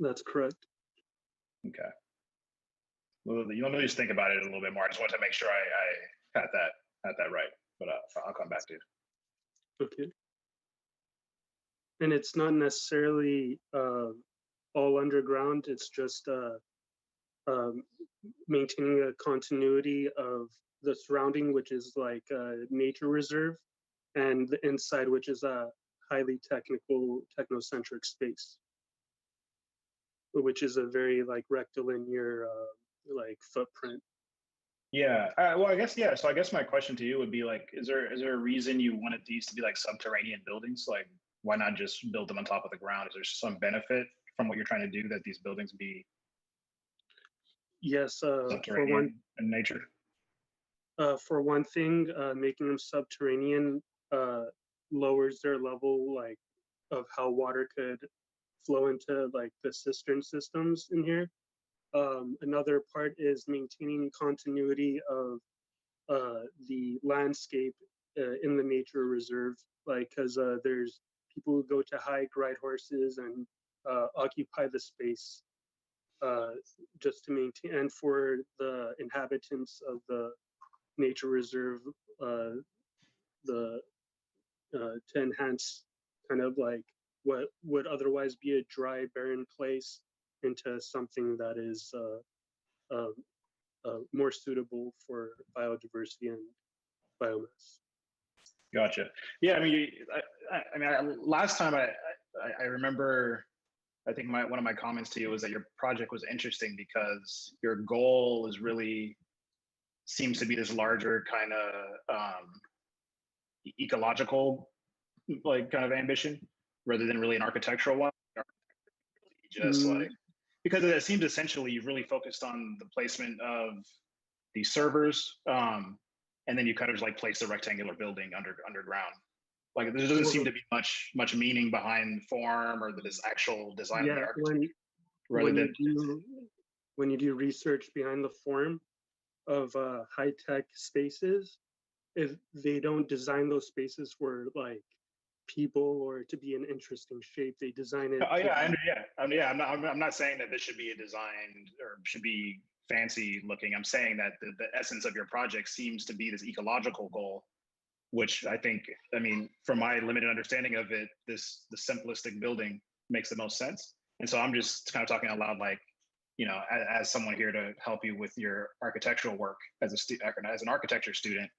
that's correct. Okay. Well, you let me just think about it a little bit more. I just wanted to make sure I had that right, but I'll come back to it. Okay. And it's not necessarily all underground. It's just maintaining a continuity of the surrounding, which is like a nature reserve, and the inside, which is a highly technocentric space, which is a very like rectilinear like footprint. Yeah, well, I guess, yeah. So I guess my question to you would be like, is there a reason you wanted these to be like subterranean buildings? Like, why not just build them on top of the ground? Is there some benefit from what you're trying to do that these buildings be Yes, subterranean for one, in nature? For one thing, making them subterranean lowers their level like of how water could flow into like the cistern systems in here. Another part is maintaining continuity of the landscape in the nature reserve, like because there's people who go to hike, ride horses, and occupy the space just to maintain, and for the inhabitants of the nature reserve, to enhance kind of like what would otherwise be a dry, barren place into something that is more suitable for biodiversity and biomass. Gotcha. Yeah, I mean, last time I remember, I think one of my comments to you was that your project was interesting because your goal is really seems to be this larger kind of ecological like kind of ambition rather than really an architectural one. Just like, because it seems essentially you've really focused on the placement of these servers, and then you kind of just like place a rectangular building underground. Like there doesn't seem to be much meaning behind form or this actual design of the architecture. rather than when you do research behind the form of high-tech spaces, if they don't design those spaces for like people or to be an interesting shape, they design it. Oh yeah, I'm not saying that this should be a design or should be fancy looking. I'm saying that the essence of your project seems to be this ecological goal, which I think, I mean, from my limited understanding of it, the simplistic building makes the most sense. And so I'm just kind of talking out loud, like, you know, as someone here to help you with your architectural work as an architecture student.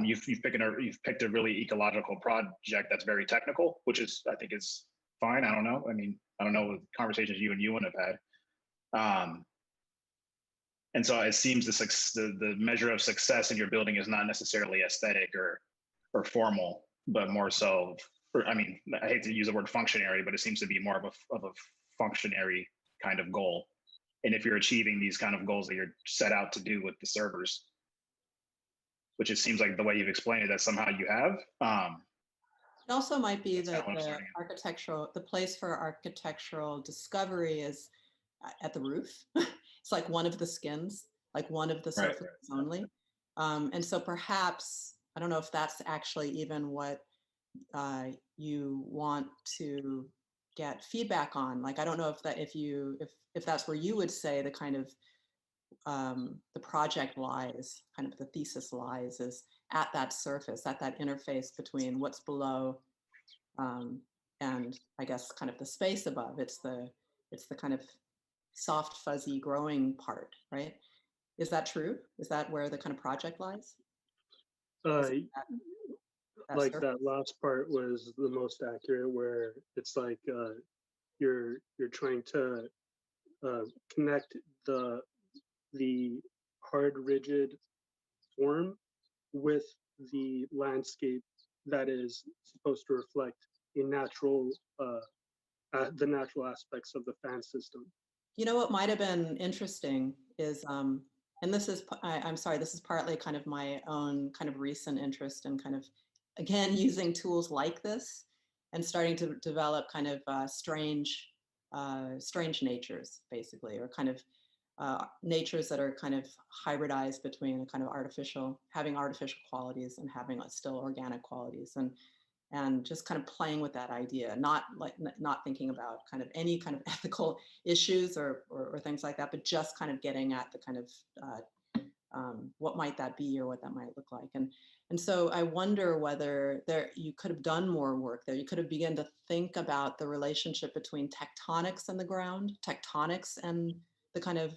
You've picked a really ecological project that's very technical, which is, I think, is fine. I don't know. I mean, I don't know what conversations you and Ewan have had. And so it seems the measure of success in your building is not necessarily aesthetic or formal, but more so, I mean, I hate to use the word functionary, but it seems to be more of a functionary kind of goal. And if you're achieving these kind of goals that you're set out to do with the servers, which it seems like the way you've explained it, that somehow you have. It also might be that the place for architectural discovery is at the roof. It's like one of the skins, like one of the surfaces only. And so perhaps, I don't know if that's actually even what you want to get feedback on. Like, I don't know if that's where you would say the kind of the project lies, kind of the thesis lies, is at that surface, at that interface between what's below and I guess kind of the space above. It's the kind of soft, fuzzy growing part, right? Is that true? Is that where the kind of project lies? Like that last part was the most accurate, where it's like you're trying to connect the hard, rigid form with the landscape that is supposed to reflect the natural aspects of the fan system. You know what might have been interesting is, and this is, I'm sorry, this is partly kind of my own kind of recent interest in kind of, again, using tools like this and starting to develop kind of strange natures, basically, or kind of natures that are kind of hybridized between a kind of having artificial qualities and having still organic qualities, and just kind of playing with that idea, not thinking about kind of any kind of ethical issues or things like that, but just kind of getting at the kind of what might that be or what that might look like. And so I wonder whether you could have done more work there. You could have begun to think about the relationship between tectonics and the ground, tectonics and the kind of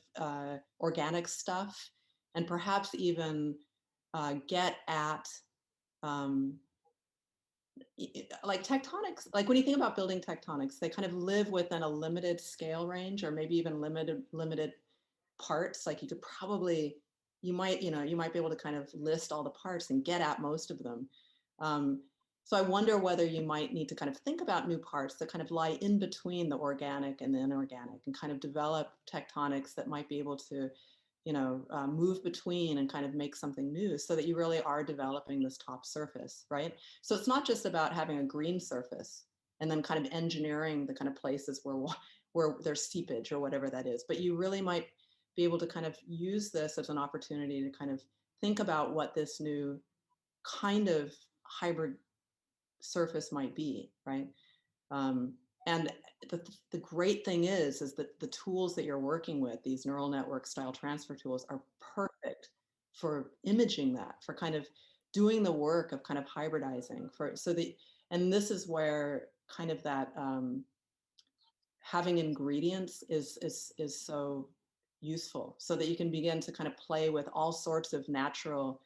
organic stuff, and perhaps even get at like tectonics, like when you think about building tectonics, they kind of live within a limited scale range, or maybe even limited parts. Like you might be able to kind of list all the parts and get at most of them. So I wonder whether you might need to kind of think about new parts that kind of lie in between the organic and the inorganic, and kind of develop tectonics that might be able to, move between and kind of make something new, so that you really are developing this top surface, right? So it's not just about having a green surface and then kind of engineering the kind of places where there's seepage or whatever that is, but you really might be able to kind of use this as an opportunity to kind of think about what this new kind of hybrid surface might be, right? And the great thing is that the tools that you're working with, these neural network style transfer tools, are perfect for imaging that, for kind of doing the work of kind of hybridizing. And this is where kind of that having ingredients is so useful, so that you can begin to kind of play with all sorts of natural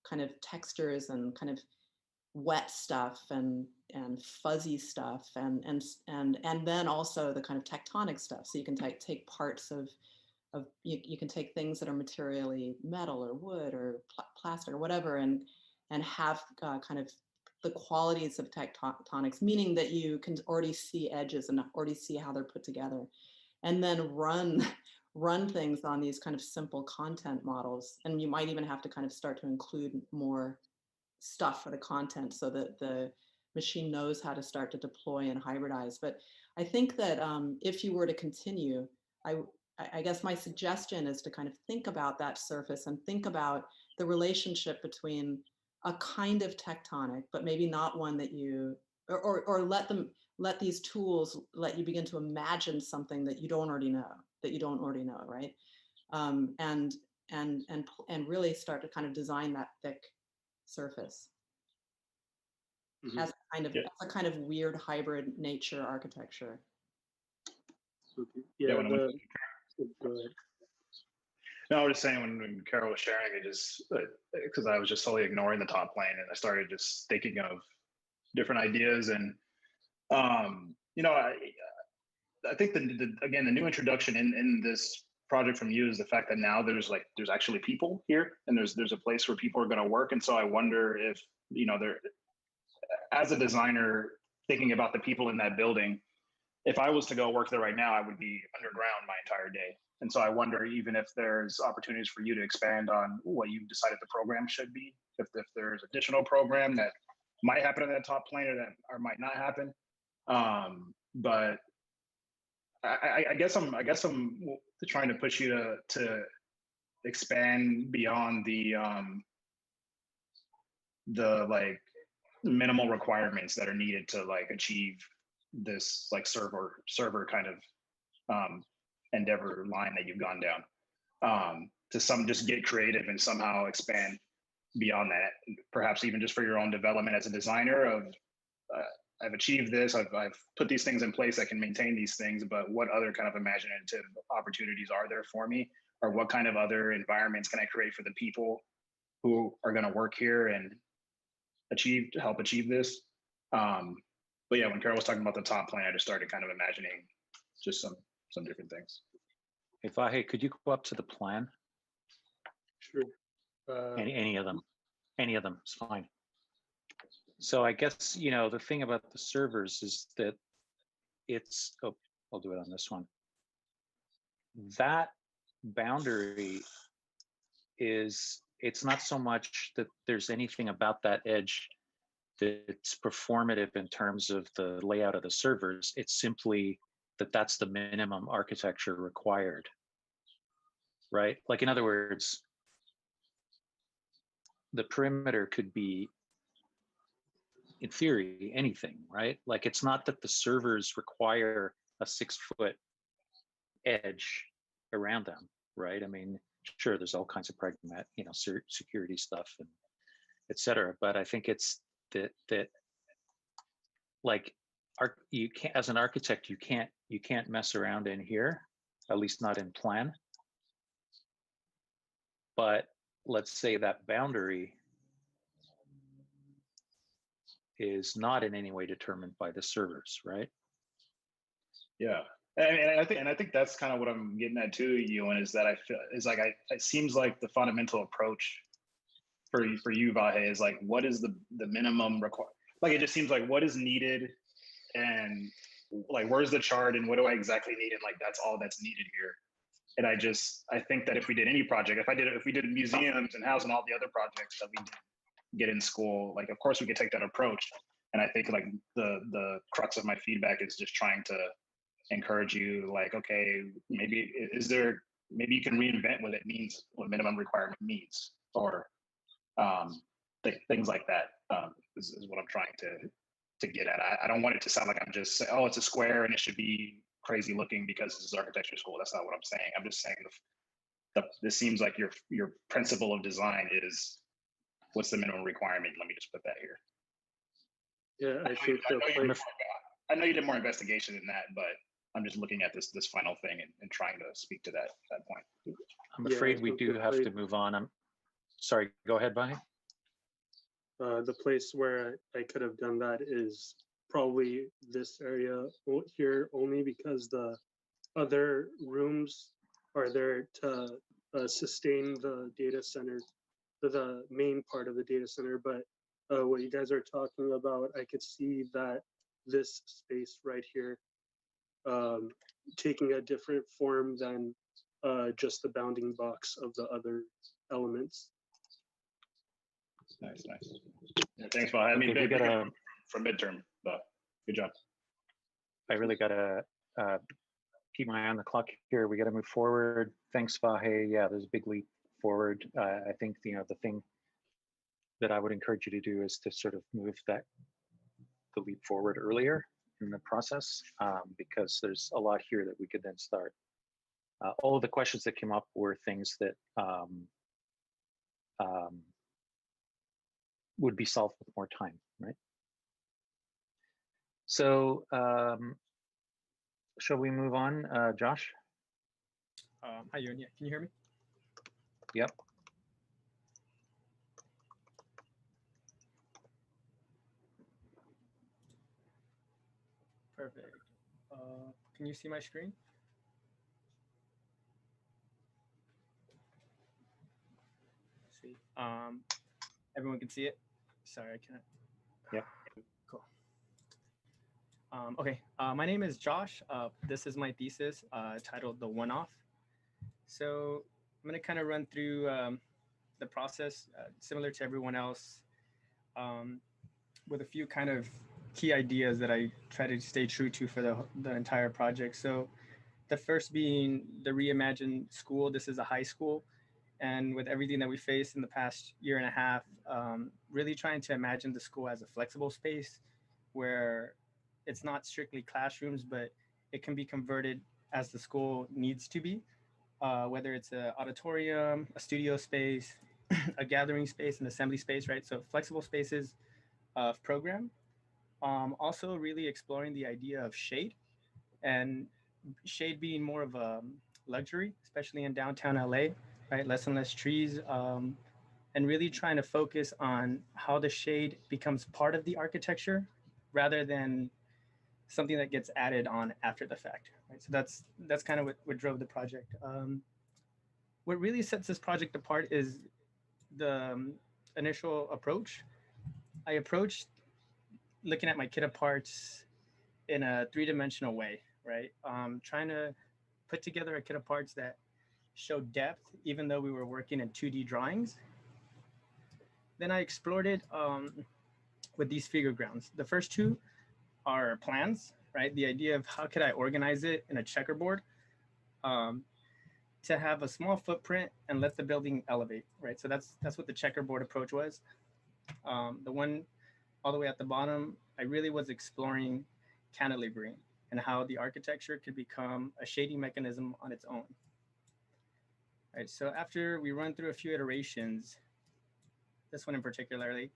kind of textures and kind of wet stuff and fuzzy stuff and then also the kind of tectonic stuff. So you can take parts of you can take things that are materially metal or wood or plastic or whatever, and have kind of the qualities of tectonics, meaning that you can already see edges and already see how they're put together, and then run things on these kind of simple content models. And you might even have to kind of start to include more stuff for the content, so that the machine knows how to start to deploy and hybridize. But I think that if you were to continue, I guess my suggestion is to kind of think about that surface and think about the relationship between a kind of tectonic, but maybe not one that you, or let these tools let you begin to imagine something that you don't already know, right? And really start to kind of design that thick surface as a kind of weird hybrid nature architecture. Okay. Yeah, Yeah. Go ahead. No, I was just saying when Carol was sharing, it just because I was just totally ignoring the top plane, and I started just thinking of different ideas, and you know, I think again the new introduction in this project from you is the fact that now there's actually people here, and there's a place where people are going to work, and so I wonder if, you know, there, as a designer thinking about the people in that building, if I was to go work there right now, I would be underground my entire day. And so I wonder even if there's opportunities for you to expand on what you decided the program should be, if there's additional program that might happen in that top plane or might not happen. But I guess I'm trying to push you to expand beyond the like minimal requirements that are needed to like achieve this like server kind of endeavor line that you've gone down, to just get creative and somehow expand beyond that, perhaps even just for your own development as a designer of I've achieved this, I've put these things in place that can maintain these things, but what other kind of imaginative opportunities are there for me, or what kind of other environments can I create for the people who are going to work here and help achieve this. But yeah, when Carol was talking about the top plane, I just started kind of imagining just some different things. Hey, Vaja, could you go up to the plan? Sure. Any of them is fine. So I guess, you know, the thing about the servers is that I'll do it on this one. That boundary it's not so much that there's anything about that edge that's performative in terms of the layout of the servers. It's simply that's the minimum architecture required, right? Like, in other words, the perimeter could be, in theory, anything, right? Like, it's not that the servers require a 6-foot edge around them, right? I mean, sure, there's all kinds of pragmatic, you know, security stuff and et cetera. But I think it's that like, you can't, as an architect, you can't mess around in here, at least not in plan. But let's say that boundary is not in any way determined by the servers, right? Yeah, and I think that's kind of what I'm getting at too, Ewan, is that I feel is like it seems like the fundamental approach for you, Vaja, is like, what is the minimum require? Like, it just seems like what is needed, and like where's the chart, and what do I exactly need, and like that's all that's needed here. And I think that if we did any project, if we did museums and housing, all the other projects that we did get in school, like of course we could take that approach. And I think like the crux of my feedback is just trying to encourage you, like, okay, maybe you can reinvent what it means, what minimum requirement means, or things like that, is what I'm trying to get at. I don't want it to sound like I'm just saying, oh, it's a square and it should be crazy looking because this is architecture school. That's not what I'm saying. I'm just saying this seems like your principle of design is, what's the minimum requirement? Let me just put that here. Yeah, I think I know you did more investigation than that, but I'm just looking at this final thing and trying to speak to that point. I'm afraid we do have to move on. I'm sorry, go ahead, Vaja. The place where I could have done that is probably this area here, only because the other rooms are there to sustain the data center, the main part of the data center. But what you guys are talking about, I could see that this space right here taking a different form than just the bounding box of the other elements. Nice. Yeah, thanks, Vaja. I mean, we got from midterm, but good job. I really gotta keep my eye on the clock here. We gotta move forward. Thanks, Vaja. Yeah, there's a big leap forward. I think the thing that I would encourage you to do is to sort of move the leap forward earlier in the process, because there's a lot here that we could then start. All of the questions that came up were things that would be solved with more time, right? So shall we move on, Josh? Hi, Ewan. Yeah, can you hear me? Yep. Perfect. Can you see my screen? Let's see. Everyone can see it? Sorry, I can't. Yeah. Cool. Okay, my name is Josh. This is my thesis titled The One-Off. So I'm going to kind of run through the process similar to everyone else, with a few kind of key ideas that I try to stay true to for the entire project. So the first being the reimagined school. This is a high school. And with everything that we faced in the past year and a half, really trying to imagine the school as a flexible space where it's not strictly classrooms, but it can be converted as the school needs to be, whether it's an auditorium, a studio space, a gathering space, an assembly space, right? So flexible spaces of program. Also really exploring the idea of shade, and shade being more of a luxury, especially in downtown LA, right? Less and less trees, and really trying to focus on how the shade becomes part of the architecture rather than something that gets added on after the fact, right? So that's kind of what drove the project. What really sets this project apart is the initial approach. I approached looking at my kit parts in a three-dimensional way, right? Trying to put together a kit of parts that showed depth, even though we were working in 2D drawings. Then I explored it with these figure grounds. The first two are plans, right? The idea of how could I organize it in a checkerboard to have a small footprint and let the building elevate, right? So that's what the checkerboard approach was. The one all the way at the bottom, I really was exploring cantilevering and how the architecture could become a shading mechanism on its own. Right, so after we run through a few iterations, this one in particularly,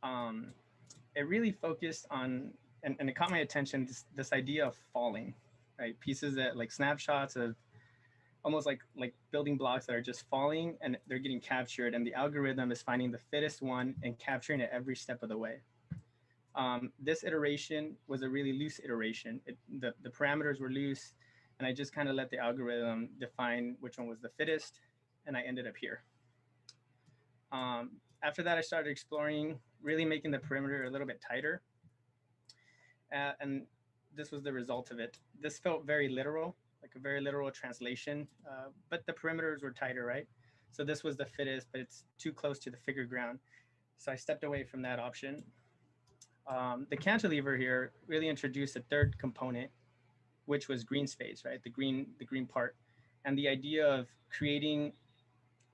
it really focused on, and it caught my attention, this idea of falling, right? Pieces that like snapshots of almost like building blocks that are just falling and they're getting captured, and the algorithm is finding the fittest one and capturing it every step of the way. This iteration was a really loose iteration. The parameters were loose, and I just kind of let the algorithm define which one was the fittest, and I ended up here. After that, I started exploring, really making the perimeter a little bit tighter. And this was the result of it. This felt very literal, like a very literal translation, but the perimeters were tighter, right? So this was the fittest, but it's too close to the figure ground. So I stepped away from that option. The cantilever here really introduced a third component, which was green space, right? The green part, and the idea of creating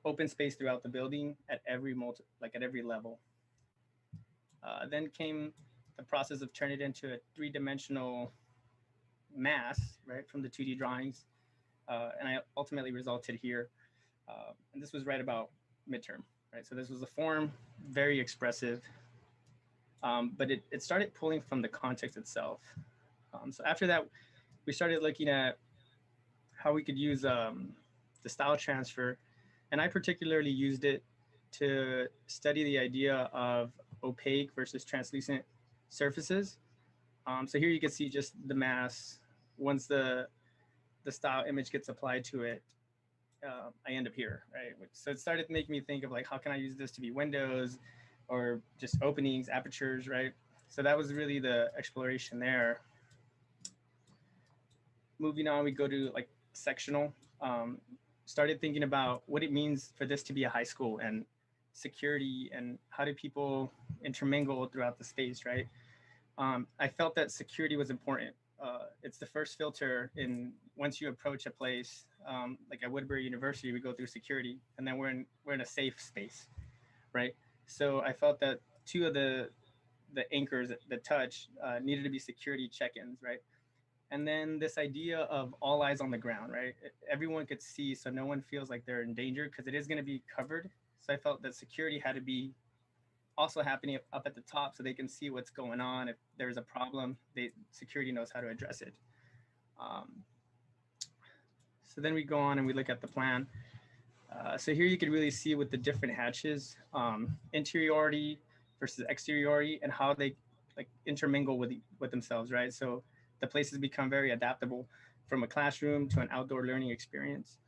open space throughout the building at every level. Then came the process of turning it into a three-dimensional mass, right, from the 2D drawings, and I ultimately resulted here. And this was right about midterm, right? So this was a form, very expressive, but it started pulling from the context itself. So after that, we started looking at how we could use the style transfer, and I particularly used it to study the idea of opaque versus translucent surfaces. So here you can see just the mass. Once the style image gets applied to it, I end up here, right? So it started making me think of like, how can I use this to be windows or just openings, apertures, right? So that was really the exploration there. Moving on, we go to like sectional. Started thinking about what it means for this to be a high school and security and how do people intermingle throughout the space, right? I felt that security was important, it's the first filter in once you approach a place like at Woodbury University, we go through security, and then we're in a safe space, right? So I felt that two of the anchors that touch needed to be security check-ins, right? And then this idea of all eyes on the ground, right? Everyone could see, so no one feels like they're in danger because it is going to be covered. So I felt that security had to be also happening up at the top so they can see what's going on. If there's a problem, security knows how to address it. So then we go on and we look at the plan. So here you can really see with the different hatches, interiority versus exteriority, and how they like intermingle with themselves, right? So the places become very adaptable from a classroom to an outdoor learning experience.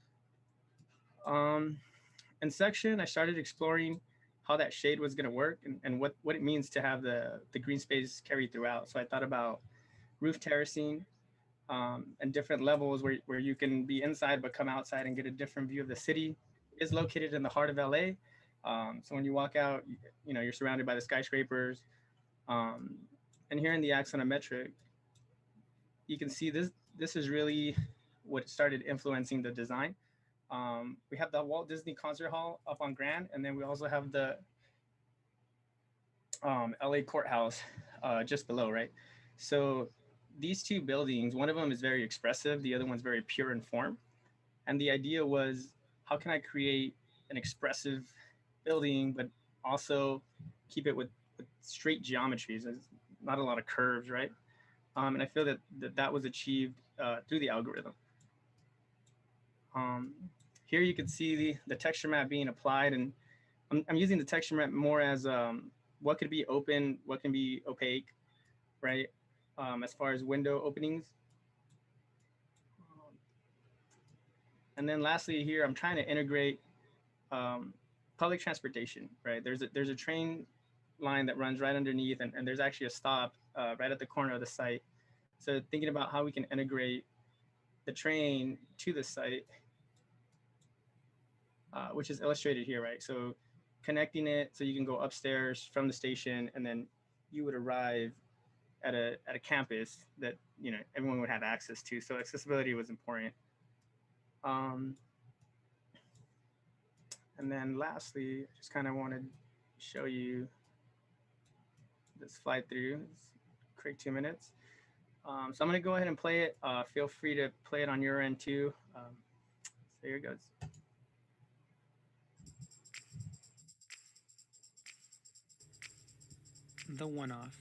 In section, I started exploring how that shade was going to work and what it means to have the green space carried throughout. So I thought about roof terracing and different levels where you can be inside but come outside and get a different view of the city. It is located in the heart of LA. So when you walk out, you're surrounded by the skyscrapers. And here in the axonometric, you can see this is really what started influencing the design. We have the Walt Disney Concert Hall up on Grand, and then we also have the LA Courthouse just below, right? So these two buildings, one of them is very expressive, the other one's very pure in form. And the idea was, how can I create an expressive building, but also keep it with straight geometries? There's not a lot of curves, right? And I feel that was achieved through the algorithm. Here you can see the texture map being applied, and I'm using the texture map more as what could be open, what can be opaque, right? As far as window openings. And then lastly here, I'm trying to integrate public transportation, right? There's a train line that runs right underneath, and there's actually a stop right at the corner of the site. So thinking about how we can integrate the train to the site, which is illustrated here, right? So connecting it so you can go upstairs from the station, and then you would arrive at a campus that everyone would have access to. So accessibility was important. And then lastly, I just kind of wanted to show you this fly through. It's a quick 2 minutes. So I'm going to go ahead and play it. Feel free to play it on your end too. So here it goes. The one-off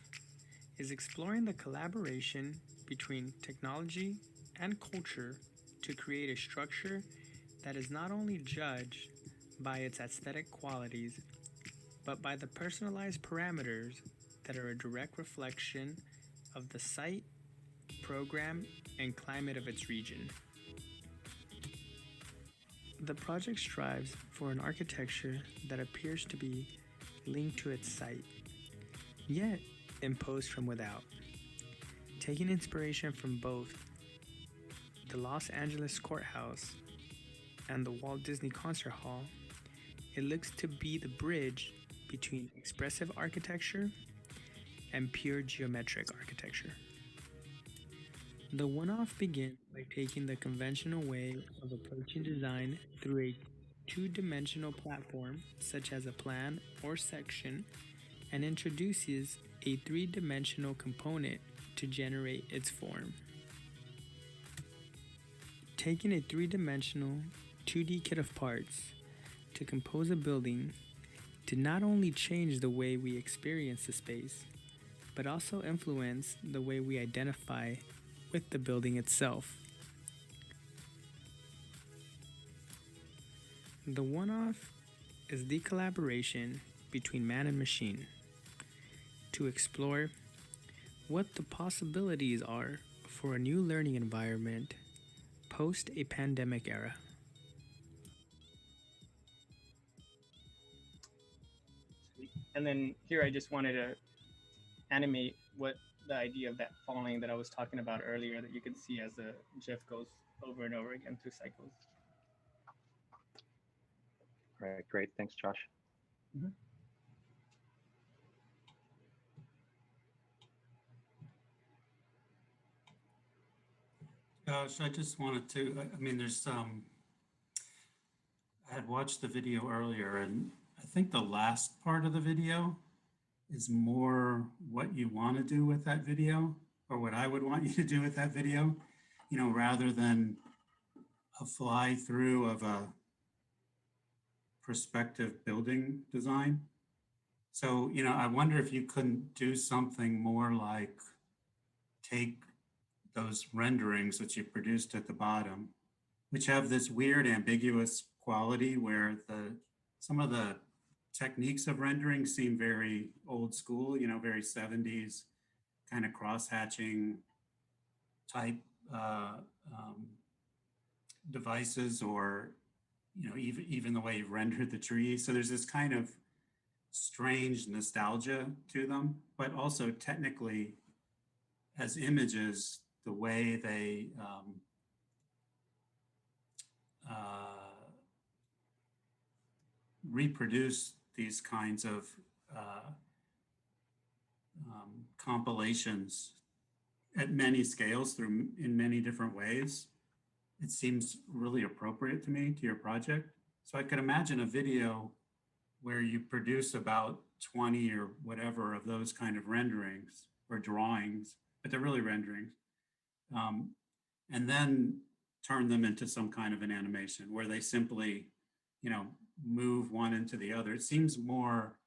is exploring the collaboration between technology and culture to create a structure that is not only judged by its aesthetic qualities, but by the personalized parameters that are a direct reflection of the site, program, and climate of its region. The project strives for an architecture that appears to be linked to its site, yet imposed from without. Taking inspiration from both the Los Angeles Courthouse and the Walt Disney Concert Hall, it looks to be the bridge between expressive architecture and pure geometric architecture. The one-off begins by taking the conventional way of approaching design through a two-dimensional platform, such as a plan or section, and introduces a three-dimensional component to generate its form. Taking a three-dimensional 2D kit of parts to compose a building did not only change the way we experience the space, but also influence the way we identify with the building itself. The one-off is the collaboration between man and machine to explore what the possibilities are for a new learning environment post a pandemic era. And then here I just wanted to animate what the idea of that falling that I was talking about earlier, that you can see as the GIF goes over and over again through cycles. All right, great. Thanks, Josh. Mm-hmm. Josh, I just wanted to, I mean, there's I had watched the video earlier, and I think the last part of the video is more what you want to do with that video, or what I would want you to do with that video, you know, rather than a fly through of a prospective building design. So, you know, I wonder if you couldn't do something more like take those renderings that you produced at the bottom, which have this weird ambiguous quality where some of the techniques of rendering seem very old school, you know, very 70s kind of cross-hatching type devices, or, you know, even the way you rendered the tree. So there's this kind of strange nostalgia to them, but also technically as images, the way they reproduce these kinds of compilations at many scales in many different ways. It seems really appropriate to me, to your project. So I could imagine a video where you produce about 20 or whatever of those kind of renderings or drawings, but they're really renderings, and then turn them into some kind of an animation where they simply, you know, move one into the other. It seems more,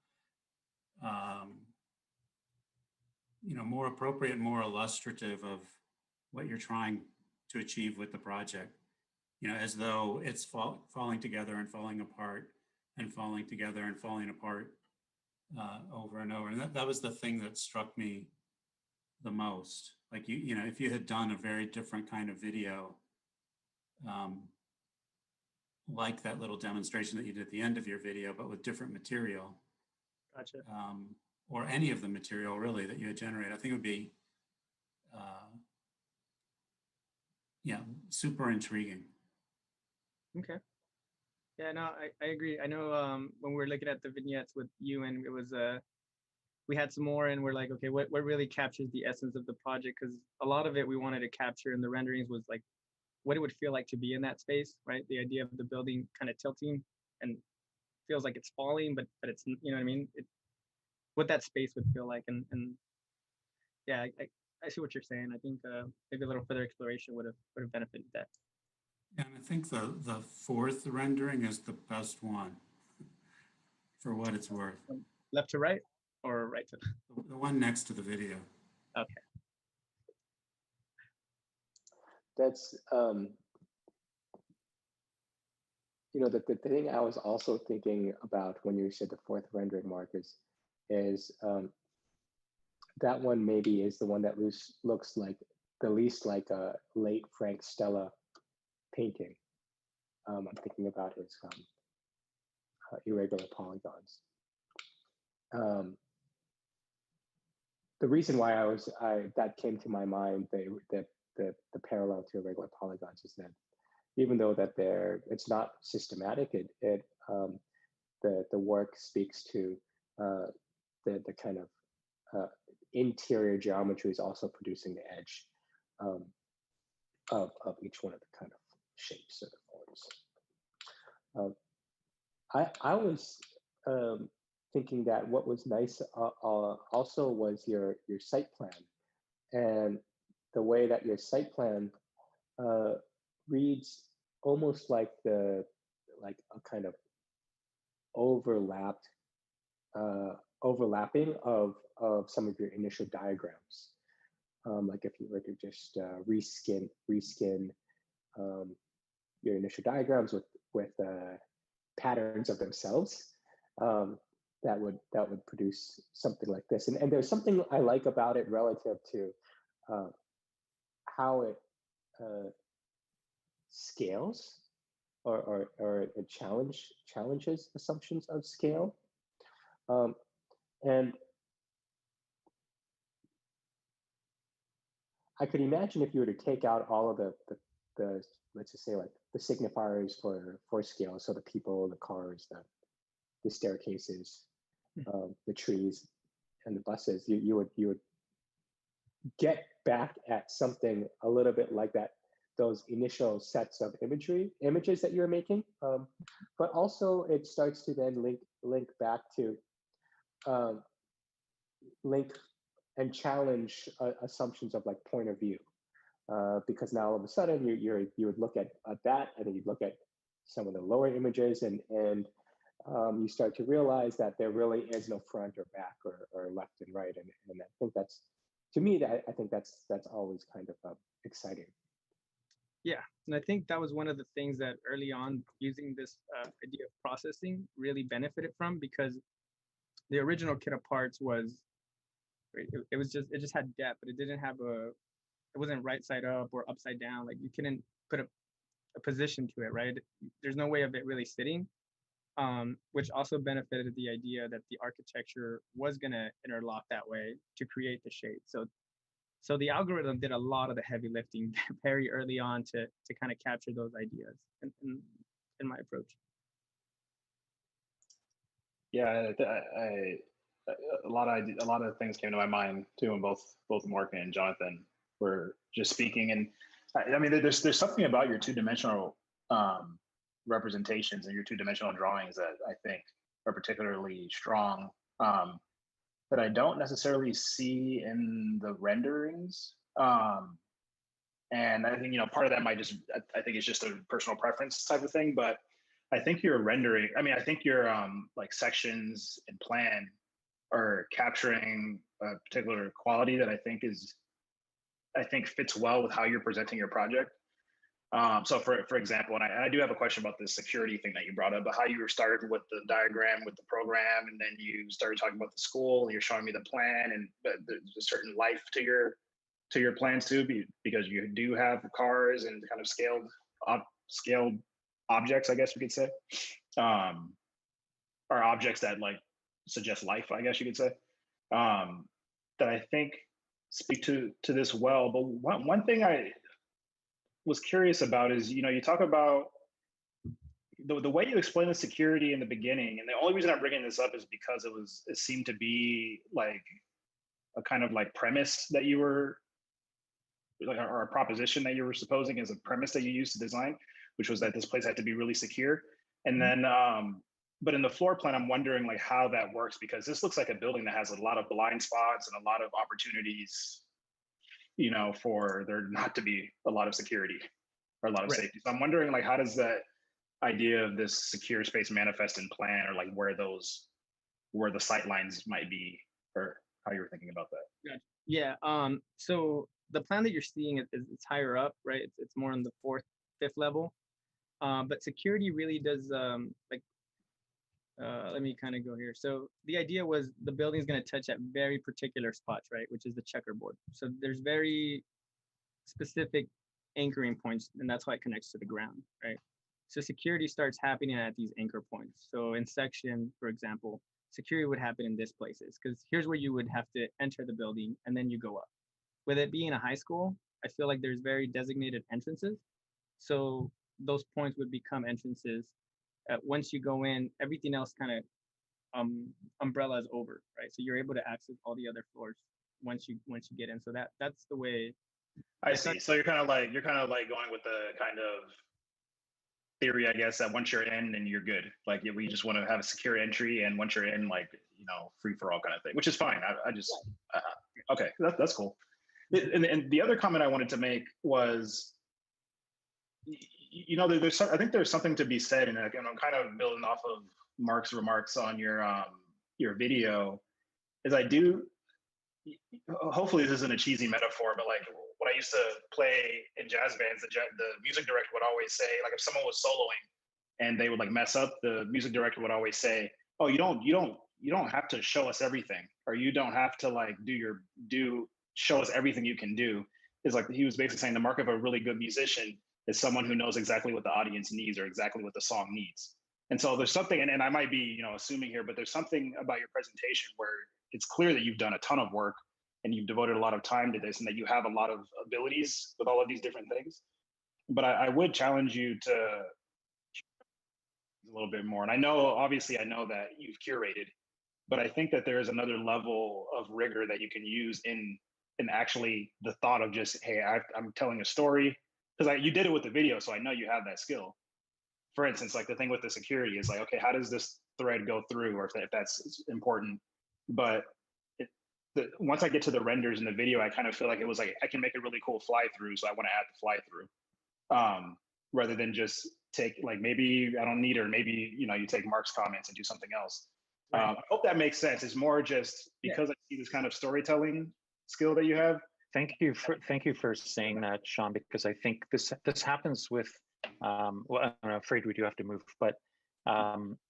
you know, more appropriate, more illustrative of what you're trying to achieve with the project, you know, as though it's falling together and falling apart and falling together and falling apart over and over. And that was the thing that struck me the most. Like, you know, if you had done a very different kind of video, like that little demonstration that you did at the end of your video, but with different material. Gotcha. Or any of the material really that you had generated, I think it would be, yeah, super intriguing. Okay. Yeah, no, I agree. I know when we were looking at the vignettes with you, and it was we had some more, and we're like, okay, what really captures the essence of the project? Because a lot of it we wanted to capture in the renderings was like what it would feel like to be in that space, right? The idea of the building kind of tilting and feels like it's falling, but it's, you know what I mean? What that space would feel like, and yeah, I see what you're saying. I think maybe a little further exploration would have benefited that. And I think the fourth rendering is the best one, for what it's worth. Left to right or right to? The one next to the video. Okay. That's, you know, the thing I was also thinking about when you said the fourth rendering, Marcus, is that one maybe is the one that looks like the least like a late Frank Stella painting. I'm thinking about his irregular polygons. The reason why that came to my mind, the parallel to irregular polygons, is that even though that it's not systematic, the work speaks to the kind of interior geometry is also producing the edge of each one of the kind of shapes or forms. I was thinking that what was nice also was your site plan, and the way that your site plan reads almost like a kind of overlapping of some of your initial diagrams. Like if you were to just reskin your initial diagrams with patterns of themselves, that would produce something like this. And there's something I like about it relative to how it scales or it challenges assumptions of scale. And I could imagine if you were to take out all of the let's just say like the signifiers for scale, so the people, the cars, the staircases, the trees, and the buses, you would get back at something a little bit like that, those initial sets of images that you're making, but also it starts to then link back to link and challenge assumptions of like point of view, because now all of a sudden you would look at that, and then you look at some of the lower images, and you start to realize that there really is no front or back or left and right, and I think that's, to me, that I think that's always kind of exciting. Yeah, and I think that was one of the things that early on using this idea of processing really benefited from, because the original kit of parts was, it just had depth, but it didn't have it wasn't right side up or upside down. Like you couldn't put a position to it, right? There's no way of it really sitting, which also benefited the idea that the architecture was gonna interlock that way to create the shape. So the algorithm did a lot of the heavy lifting very early on to kind of capture those ideas in my approach. Yeah, a lot of things came to my mind too, and both Morgan and Jonathan were just speaking. And I mean, there's something about your two-dimensional representations and your two-dimensional drawings that I think are particularly strong, that I don't necessarily see in the renderings. And I think, part of that might just, I think it's just a personal preference type of thing, but I think your rendering, I mean, I think your like sections and plan are capturing a particular quality that I think fits well with how you're presenting your project. So for example, and I do have a question about the security thing that you brought up, but how you were started with the diagram, with the program, and then you started talking about the school, and you're showing me the plan, and there's a certain life to your plans too, because you do have cars and kind of scaled objects, I guess we could say, or objects that like suggest life, I guess you could say, that I think speak to this well. But one thing I was curious about is, you talk about the way you explain the security in the beginning, and the only reason I'm bringing this up is because it seemed to be like a kind of like premise that you were like, or a proposition that you were supposing as a premise that you used to design, which was that this place had to be really secure. And then, but in the floor plan, I'm wondering like how that works, because this looks like a building that has a lot of blind spots and a lot of opportunities, for there not to be a lot of security or a lot of safety. So I'm wondering like, how does that idea of this secure space manifest in plan, or like where the sight lines might be, or how you were thinking about that? Yeah. So the plan that you're seeing is it's higher up, right? It's more on the 4th, 5th level. But security really does let me kind of go here. So the idea was the building is going to touch at very particular spots, right? Which is the checkerboard. So there's very specific anchoring points, and that's why it connects to the ground, right? So security starts happening at these anchor points. So in section, for example, security would happen in these places, because here's where you would have to enter the building and then you go up. With it being a high school, I feel like there's very designated entrances. So those points would become entrances. Once you go in, everything else kind of umbrellas over, right? So you're able to access all the other floors once you get in. So that's the way. I see. So you're kind of like going with the kind of theory, I guess, that once you're in, and you're good. Like we just want to have a secure entry, and once you're in, like free for all kind of thing, which is fine. I just okay, that's cool. And the other comment I wanted to make was, I think there's something to be said, and I'm kind of building off of Mark's remarks on your video, is I do, hopefully this isn't a cheesy metaphor, but like when I used to play in jazz bands, the music director would always say, like if someone was soloing and they would like mess up, the music director would always say, oh, you don't have to show us everything, or you don't have to like show us everything you can do. Is like, he was basically saying the mark of a really good musician is someone who knows exactly what the audience needs, or exactly what the song needs. And so there's something, and I might be, assuming here, but there's something about your presentation where it's clear that you've done a ton of work and you've devoted a lot of time to this, and that you have a lot of abilities with all of these different things. But I would challenge you to a little bit more. And I know that you've curated, but I think that there is another level of rigor that you can use in actually the thought of just, hey, I'm telling a story. because you did it with the video, so I know you have that skill. For instance, like the thing with the security is like, okay, how does this thread go through, or if that's important. But once I get to the renders in the video, I kind of feel like it was like, I can make a really cool fly through, so I want to add the fly through, rather than just take, like, maybe I don't need it, or maybe, you know, you take Mark's comments and do something else. I hope that makes sense. It's more just because I see this kind of storytelling skill that you have. Thank you for saying that, Sean, because I think this happens with, well, I'm afraid we do have to move, but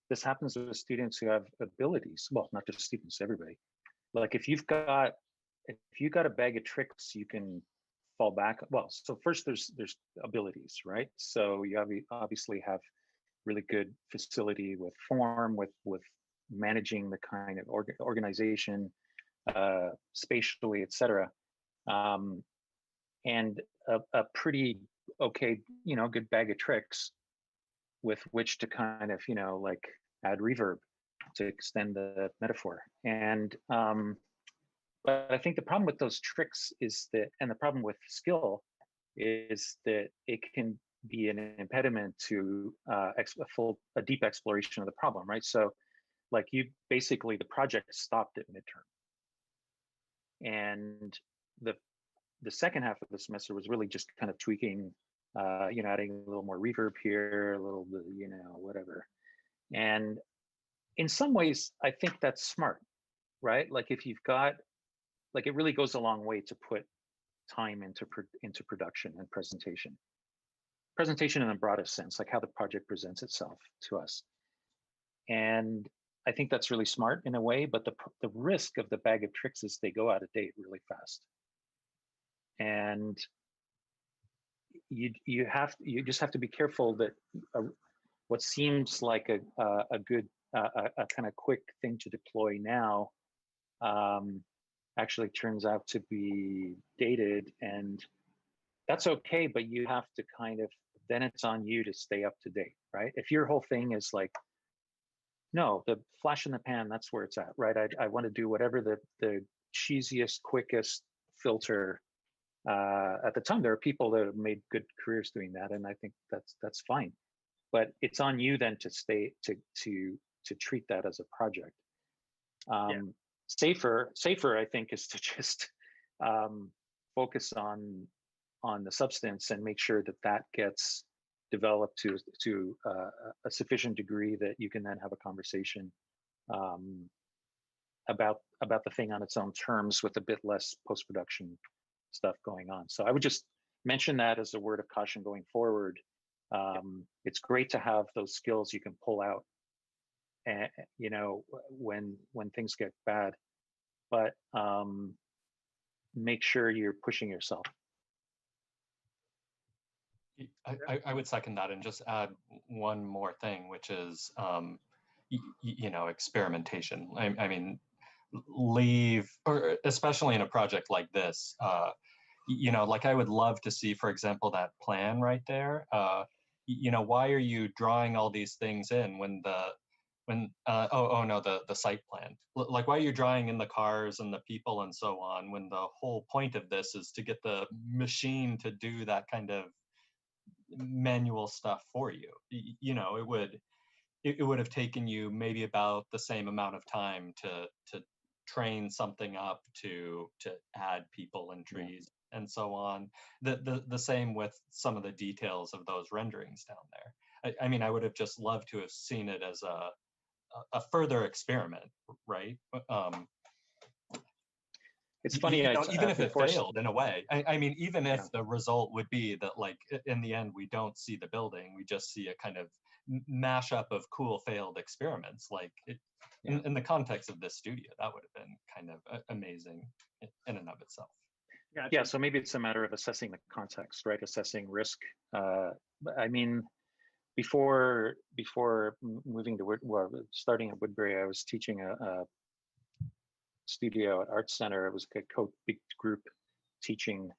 this happens with students who have abilities. Well, not just students, everybody. Like if you've got a bag of tricks, you can fall back. Well, so first there's abilities, right? So you obviously have really good facility with form, with managing the kind of organization, spatially, etc. And a pretty okay, you know, good bag of tricks with which to kind of, you know, like add reverb to extend the metaphor. And but I think the problem with those tricks is that, and the problem with skill is that it can be an impediment to a deep exploration of the problem, right? So like you basically, the project stopped at midterm. And the second half of the semester was really just kind of tweaking, you know, adding a little more reverb here, a little bit, you know, whatever. And in some ways, I think that's smart, right? Like if you've got, like it really goes a long way to put time into production and presentation. Presentation in the broadest sense, like how the project presents itself to us. And I think that's really smart in a way, but the risk of the bag of tricks is they go out of date really fast. And you just have to be careful that what seems like a good a kind of quick thing to deploy now actually turns out to be dated, and that's okay. But you have to kind of, then it's on you to stay up to date, right? If your whole thing is like, no, the flash in the pan, that's where it's at, right? I want to do whatever the cheesiest, quickest filter. At the time, there are people that have made good careers doing that, and I think that's fine. But it's on you then to stay to treat that as a project. Safer, I think, is to just focus on the substance and make sure that gets developed to a sufficient degree that you can then have a conversation about the thing on its own terms with a bit less post-production stuff going on. So I would just mention that as a word of caution going forward. It's great to have those skills you can pull out, and you know, when things get bad, but make sure you're pushing yourself. I would second that and just add one more thing, which is, you know, experimentation. I mean, or especially in a project like this, you know, like I would love to see, for example, that plan right there. You know, why are you drawing all these things in when the site plan? Like, why are you drawing in the cars and the people and so on when the whole point of this is to get the machine to do that kind of manual stuff for you? You know, it would have taken you maybe about the same amount of time to train something up to add people and trees and so on. The same with some of the details of those renderings down there. I mean, I would have just loved to have seen it as a further experiment, right? It's funny, you know, even if it failed in a way. I mean, even if the result would be that, like, in the end, we don't see the building, we just see a kind of mashup of cool failed experiments. Like, in the context of this studio, that would have been kind of amazing in and of itself. Gotcha. Yeah, so maybe it's a matter of assessing the context, right? Assessing risk. I mean, before moving to starting at Woodbury, I was teaching a studio at Art Center. It was a big group teaching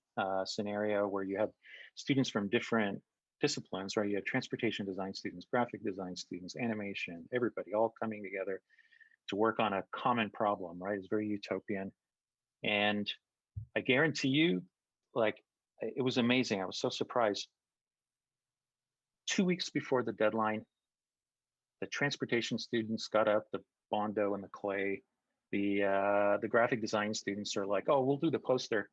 scenario where you had students from different disciplines, right? You had transportation design students, graphic design students, animation, everybody all coming together to work on a common problem, right? It's very utopian. And I guarantee you, like, it was amazing. I was so surprised. 2 weeks before the deadline, the transportation students got up the Bondo and the clay. The graphic design students are like, oh, we'll do the poster.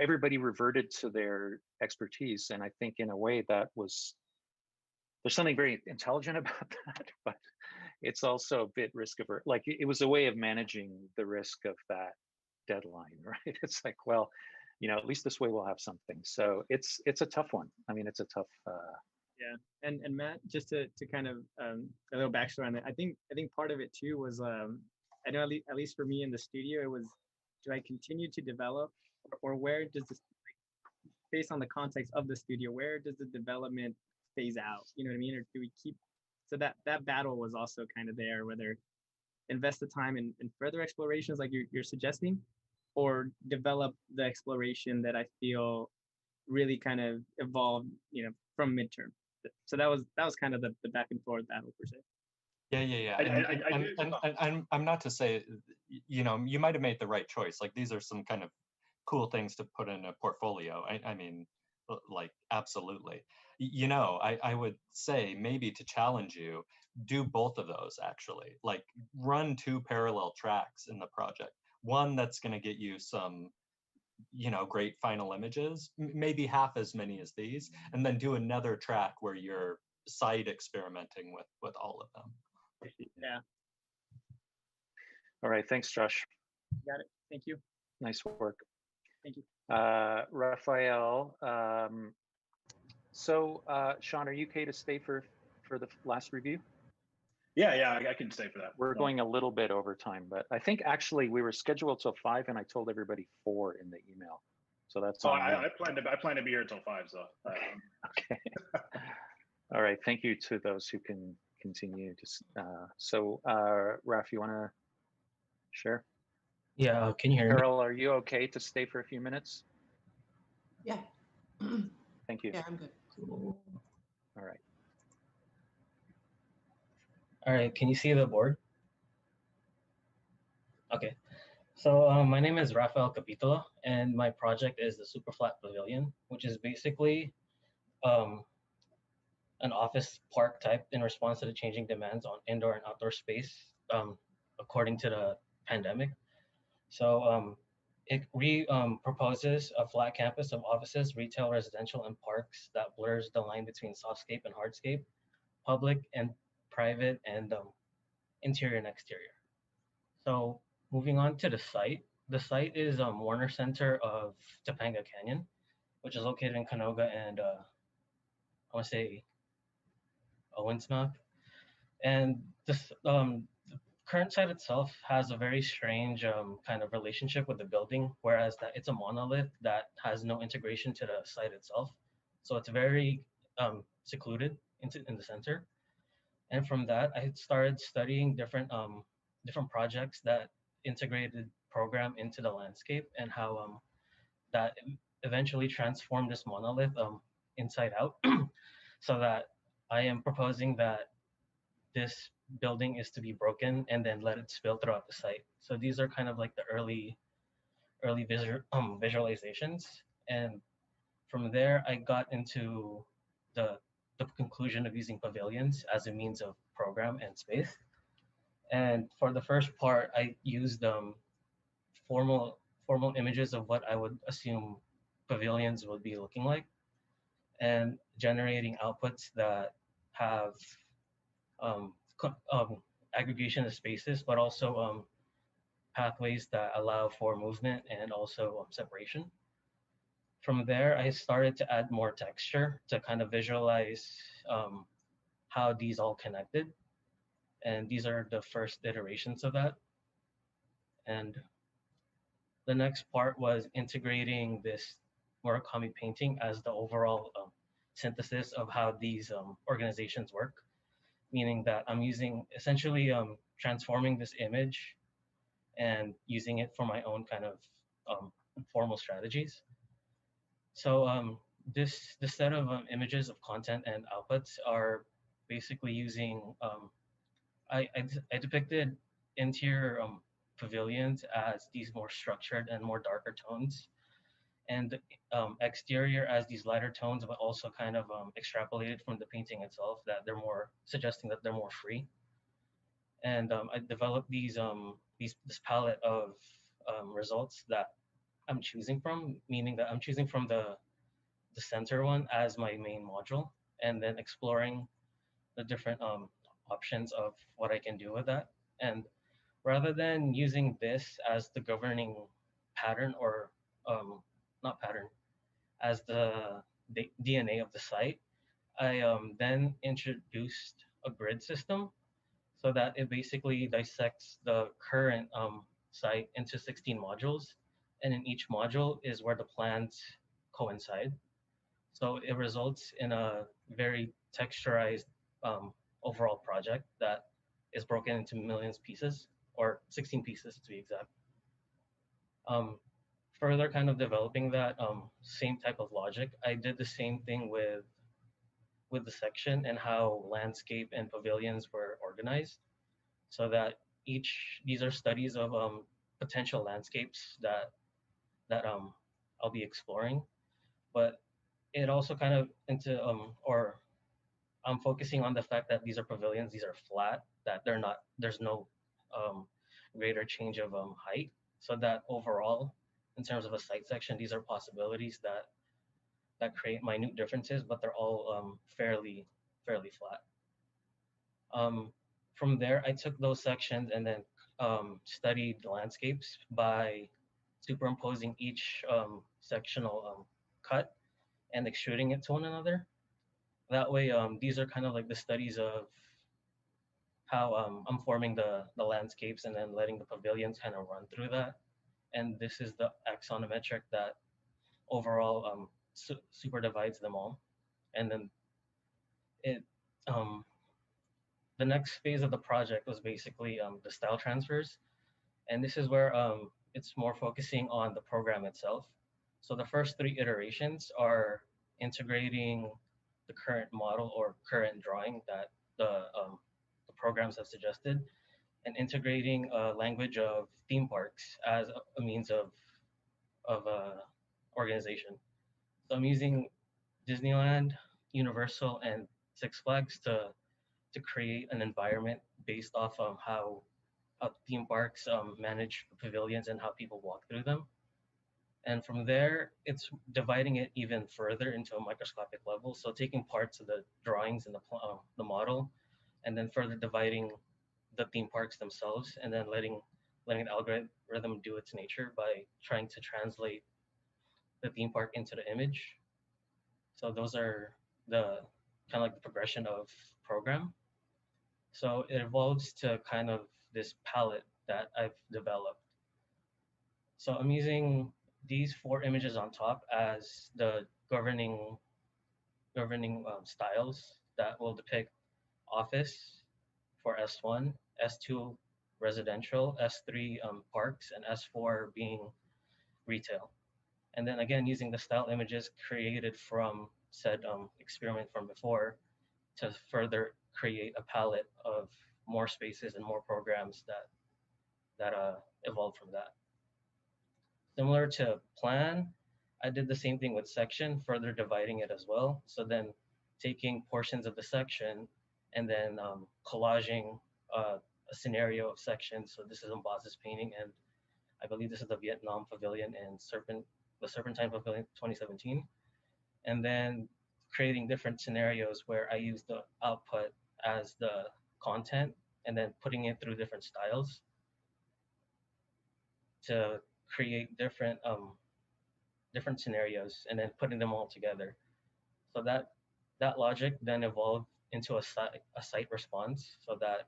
Everybody reverted to their expertise, and I think in a way that was, there's something very intelligent about that, but it's also a bit risk averse. Like it was a way of managing the risk of that deadline, right? It's like, well, at least this way we'll have something. So it's a tough one. I mean, it's a tough. Yeah, and Matt, just to kind of a little backstory on it, I think part of it too was I know at least for me in the studio, it was, do I continue to develop, or where does this, based on the context of the studio, where does the development phase out? You know what I mean? Or do we keep, so that battle was also kind of there, whether invest the time in further explorations like you're suggesting, or develop the exploration that I feel really kind of evolved, from midterm. So that was kind of the back and forth battle per se. Yeah. I'm not to say, you might have made the right choice. Like these are some kind of cool things to put in a portfolio. I mean, like absolutely. I would say maybe to challenge you, do both of those actually. Like run 2 parallel tracks in the project. One that's going to get you some, great final images, maybe half as many as these, and then do another track where you're side experimenting with all of them. Yeah. All right. Thanks, Josh. Got it. Thank you. Nice work. Thank you. Rafael. Sean, are you okay to stay for the last review? Yeah, I can stay for that. We're going a little bit over time, but I think actually we were scheduled till 5, and I told everybody 4 in the email. So that's. I plan to be here till 5. So. Okay. All right. Thank you to those who can continue. Raf, you want to share? Yeah. Can you hear me? Carol, are you okay to stay for a few minutes? Yeah. Thank you. Yeah, I'm good. Cool. All right. All right. Can you see the board? Okay. So my name is Rafael Capitola, and my project is the Super Flat Pavilion, which is basically an office park type in response to the changing demands on indoor and outdoor space according to the pandemic. So it proposes a flat campus of offices, retail, residential, and parks that blurs the line between softscape and hardscape, public and private, and interior and exterior. So moving on to the site. The site is Warner Center of Topanga Canyon, which is located in Canoga and I want to say Owensmouth. And this the current site itself has a very strange kind of relationship with the building, whereas that it's a monolith that has no integration to the site itself. So it's very secluded in the center. And from that, I started studying different projects that integrated program into the landscape, and how that eventually transformed this monolith inside out. So that I am proposing that this building is to be broken and then let it spill throughout the site. So these are kind of like the early visualizations. And from there, I got into the conclusion of using pavilions as a means of program and space. And for the first part, I used formal images of what I would assume pavilions would be looking like, and generating outputs that have aggregation of spaces, but also pathways that allow for movement and also separation. From there, I started to add more texture to kind of visualize how these all connected. And these are the first iterations of that. And the next part was integrating this Murakami painting as the overall synthesis of how these organizations work, meaning that I'm using essentially transforming this image and using it for my own kind of formal strategies. So this set of images of content and outputs are basically using, I depicted interior pavilions as these more structured and more darker tones, and exterior as these lighter tones, but also kind of extrapolated from the painting itself that they're more suggesting that they're more free. And I developed this palette of results that I'm choosing from, meaning that I'm choosing from the center one as my main module, and then exploring the different options of what I can do with that. And rather than using this as the governing pattern or not pattern, as the DNA of the site, I then introduced a grid system so that it basically dissects the current site into 16 modules. And in each module is where the plans coincide. So it results in a very texturized overall project that is broken into millions pieces, or 16 pieces to be exact. Further kind of developing that same type of logic, I did the same thing with the section and how landscape and pavilions were organized, so that these are studies of potential landscapes that I'll be exploring, but it also kind of or I'm focusing on the fact that these are pavilions, these are flat, that there's no greater change of height, so that overall, in terms of a site section, these are possibilities that create minute differences, but they're all fairly flat. From there, I took those sections and then studied the landscapes by superimposing each sectional cut and extruding it to one another. That way, these are kind of like the studies of how I'm forming the landscapes and then letting the pavilions kind of run through that. And this is the axonometric that overall super divides them all. And then it the next phase of the project was basically the style transfers. And this is where it's more focusing on the program itself. So the first 3 iterations are integrating the current model or current drawing that the programs have suggested, and integrating a language of theme parks as a means of organization. So I'm using Disneyland, Universal, and Six Flags to create an environment based off how theme parks manage pavilions and how people walk through them. And from there, it's dividing it even further into a microscopic level. So taking parts of the drawings and the model, and then further dividing the theme parks themselves, and then letting an algorithm do its nature by trying to translate the theme park into the image. So those are the kind of like the progression of program. So it evolves to kind of this palette that I've developed. So I'm using these 4 images on top as the governing styles that will depict office for S1, S2 residential, S3 parks, and S4 being retail. And then again, using the style images created from said experiment from before to further create a palette of more spaces and more programs that evolved from that. Similar to plan, I did the same thing with section, further dividing it as well. So then taking portions of the section and then collaging a scenario of sections. So this is Mbaz's painting, and I believe this is the Vietnam Pavilion and the Serpentine Pavilion 2017. And then creating different scenarios where I use the output as the content and then putting it through different styles to create different scenarios and then putting them all together. So that logic then evolved into a site response, so that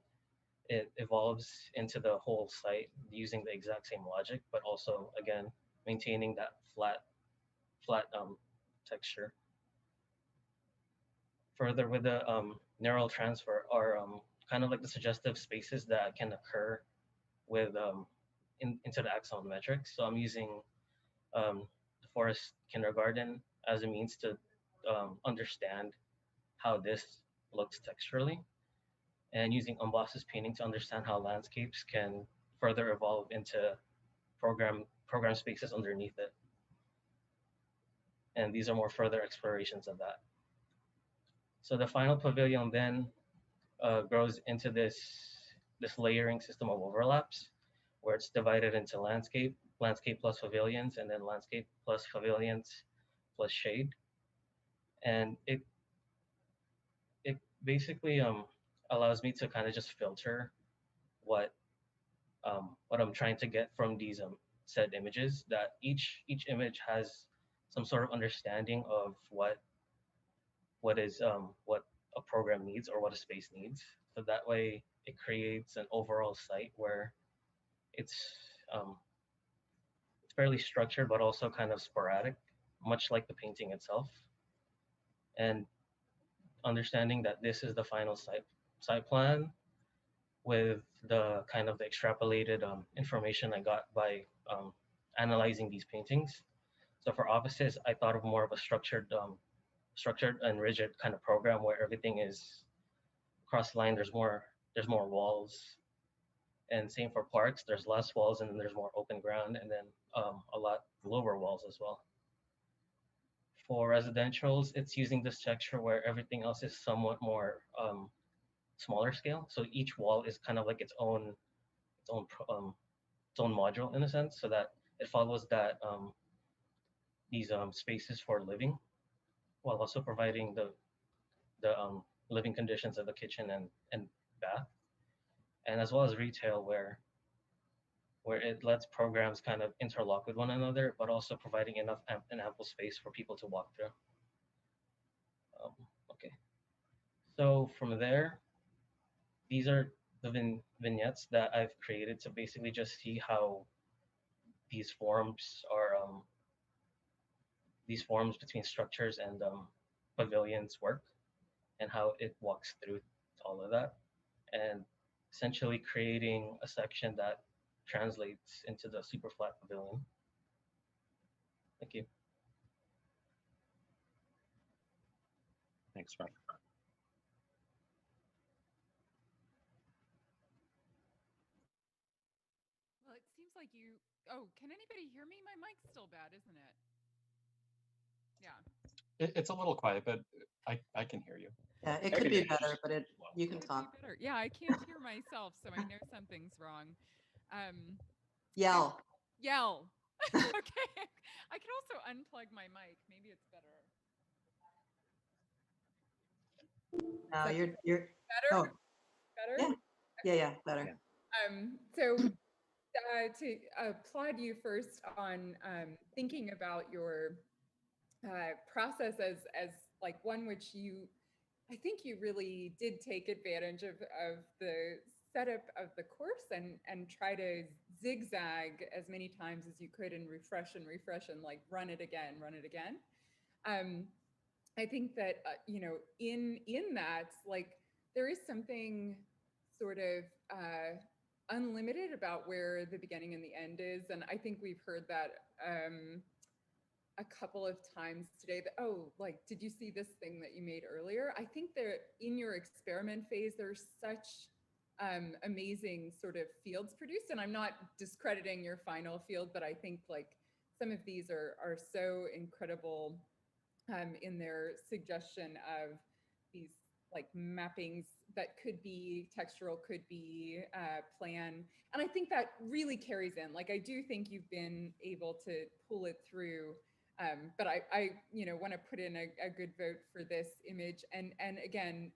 it evolves into the whole site using the exact same logic, but also again maintaining that flat texture. Further, with the neural transfer are kind of like the suggestive spaces that can occur with into the axonometrics. So I'm using the forest kindergarten as a means to understand how this looks texturally, and using Mbaz's painting to understand how landscapes can further evolve into program spaces underneath it. And these are more further explorations of that. So the final pavilion then grows into this layering system of overlaps, where it's divided into landscape, landscape plus pavilions, and then landscape plus pavilions plus shade. And it basically allows me to kind of just filter what I'm trying to get from these said images. That each image has some sort of understanding of what is what a program needs or what a space needs. So that way it creates an overall site where it's um, it's fairly structured but also kind of sporadic, much like the painting itself. And understanding that this is the final site plan with the kind of the extrapolated information I got by analyzing these paintings. So for offices, I thought of more of a structured and rigid kind of program where everything is cross line. There's more walls, and same for parks. There's less walls, and then there's more open ground, and then a lot lower walls as well. For residentials, it's using this texture where everything else is somewhat more smaller scale. So each wall is kind of like its own module in a sense, so that it follows that these spaces for living, while also providing the living conditions of the kitchen and bath, and as well as retail where it lets programs kind of interlock with one another, but also providing enough and ample space for people to walk through. Okay, so from there, these are the vignettes that I've created to basically just see how these forms are these forms between structures and pavilions work, and how it walks through all of that, and essentially creating a section that translates into the super flat pavilion. Thank you. Thanks, Rob. Well, it seems like you. Oh, can anybody hear me? My mic's still bad, isn't it? Yeah. It's a little quiet, but I can hear you. Yeah, it could be better, but you can talk. Yeah, I can't hear myself, so I know something's wrong. Yell. Yell. Okay. I can also unplug my mic. Maybe it's better. No, you're better. Oh. Better. Yeah, better. So to applaud you first on thinking about your process as like one which I think you really did take advantage of the setup of the course and try to zigzag as many times as you could and refresh and like run it again. I think that in that, like, there is something sort of unlimited about where the beginning and the end is, and I think we've heard that a couple of times today. That, oh, like, did you see this thing that you made earlier? I think that in your experiment phase, there's such amazing sort of fields produced, and I'm not discrediting your final field, but I think like some of these are so incredible in their suggestion of these like mappings that could be textural, could be plan. And I think that really carries in. Like, I do think you've been able to pull it through. But I want to put in a good vote for this image. And again,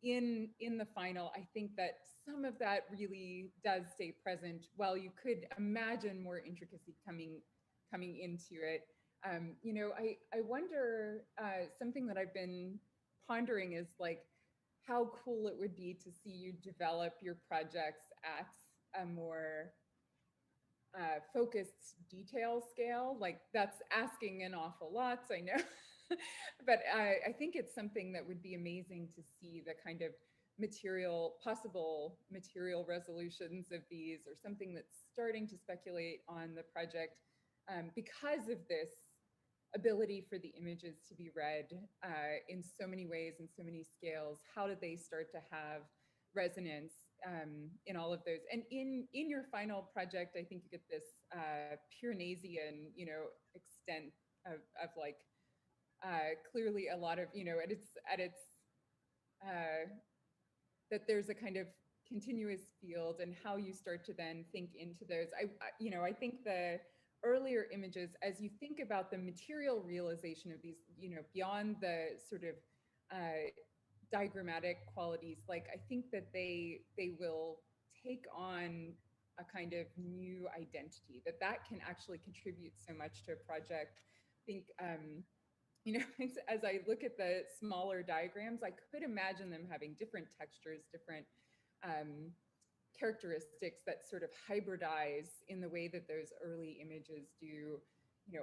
in the final, I think that some of that really does stay present. While you could imagine more intricacy coming into it. I wonder, something that I've been pondering is like how cool it would be to see you develop your projects at a more focused detail scale. Like, that's asking an awful lot, I know. But I think it's something that would be amazing to see the kind of possible material resolutions of these, or something that's starting to speculate on the project because of this ability for the images to be read in so many ways and so many scales. How do they start to have resonance in all of those? And in your final project, I think you get this Pyreneesian, extent of like clearly a lot of, that there's a kind of continuous field, and how you start to then think into those. I think the earlier images, as you think about the material realization of these, beyond the sort of diagrammatic qualities, like I think that they will take on a kind of new identity, that can actually contribute so much to a project. I think as I look at the smaller diagrams, I could imagine them having different textures, different characteristics that sort of hybridize in the way that those early images do.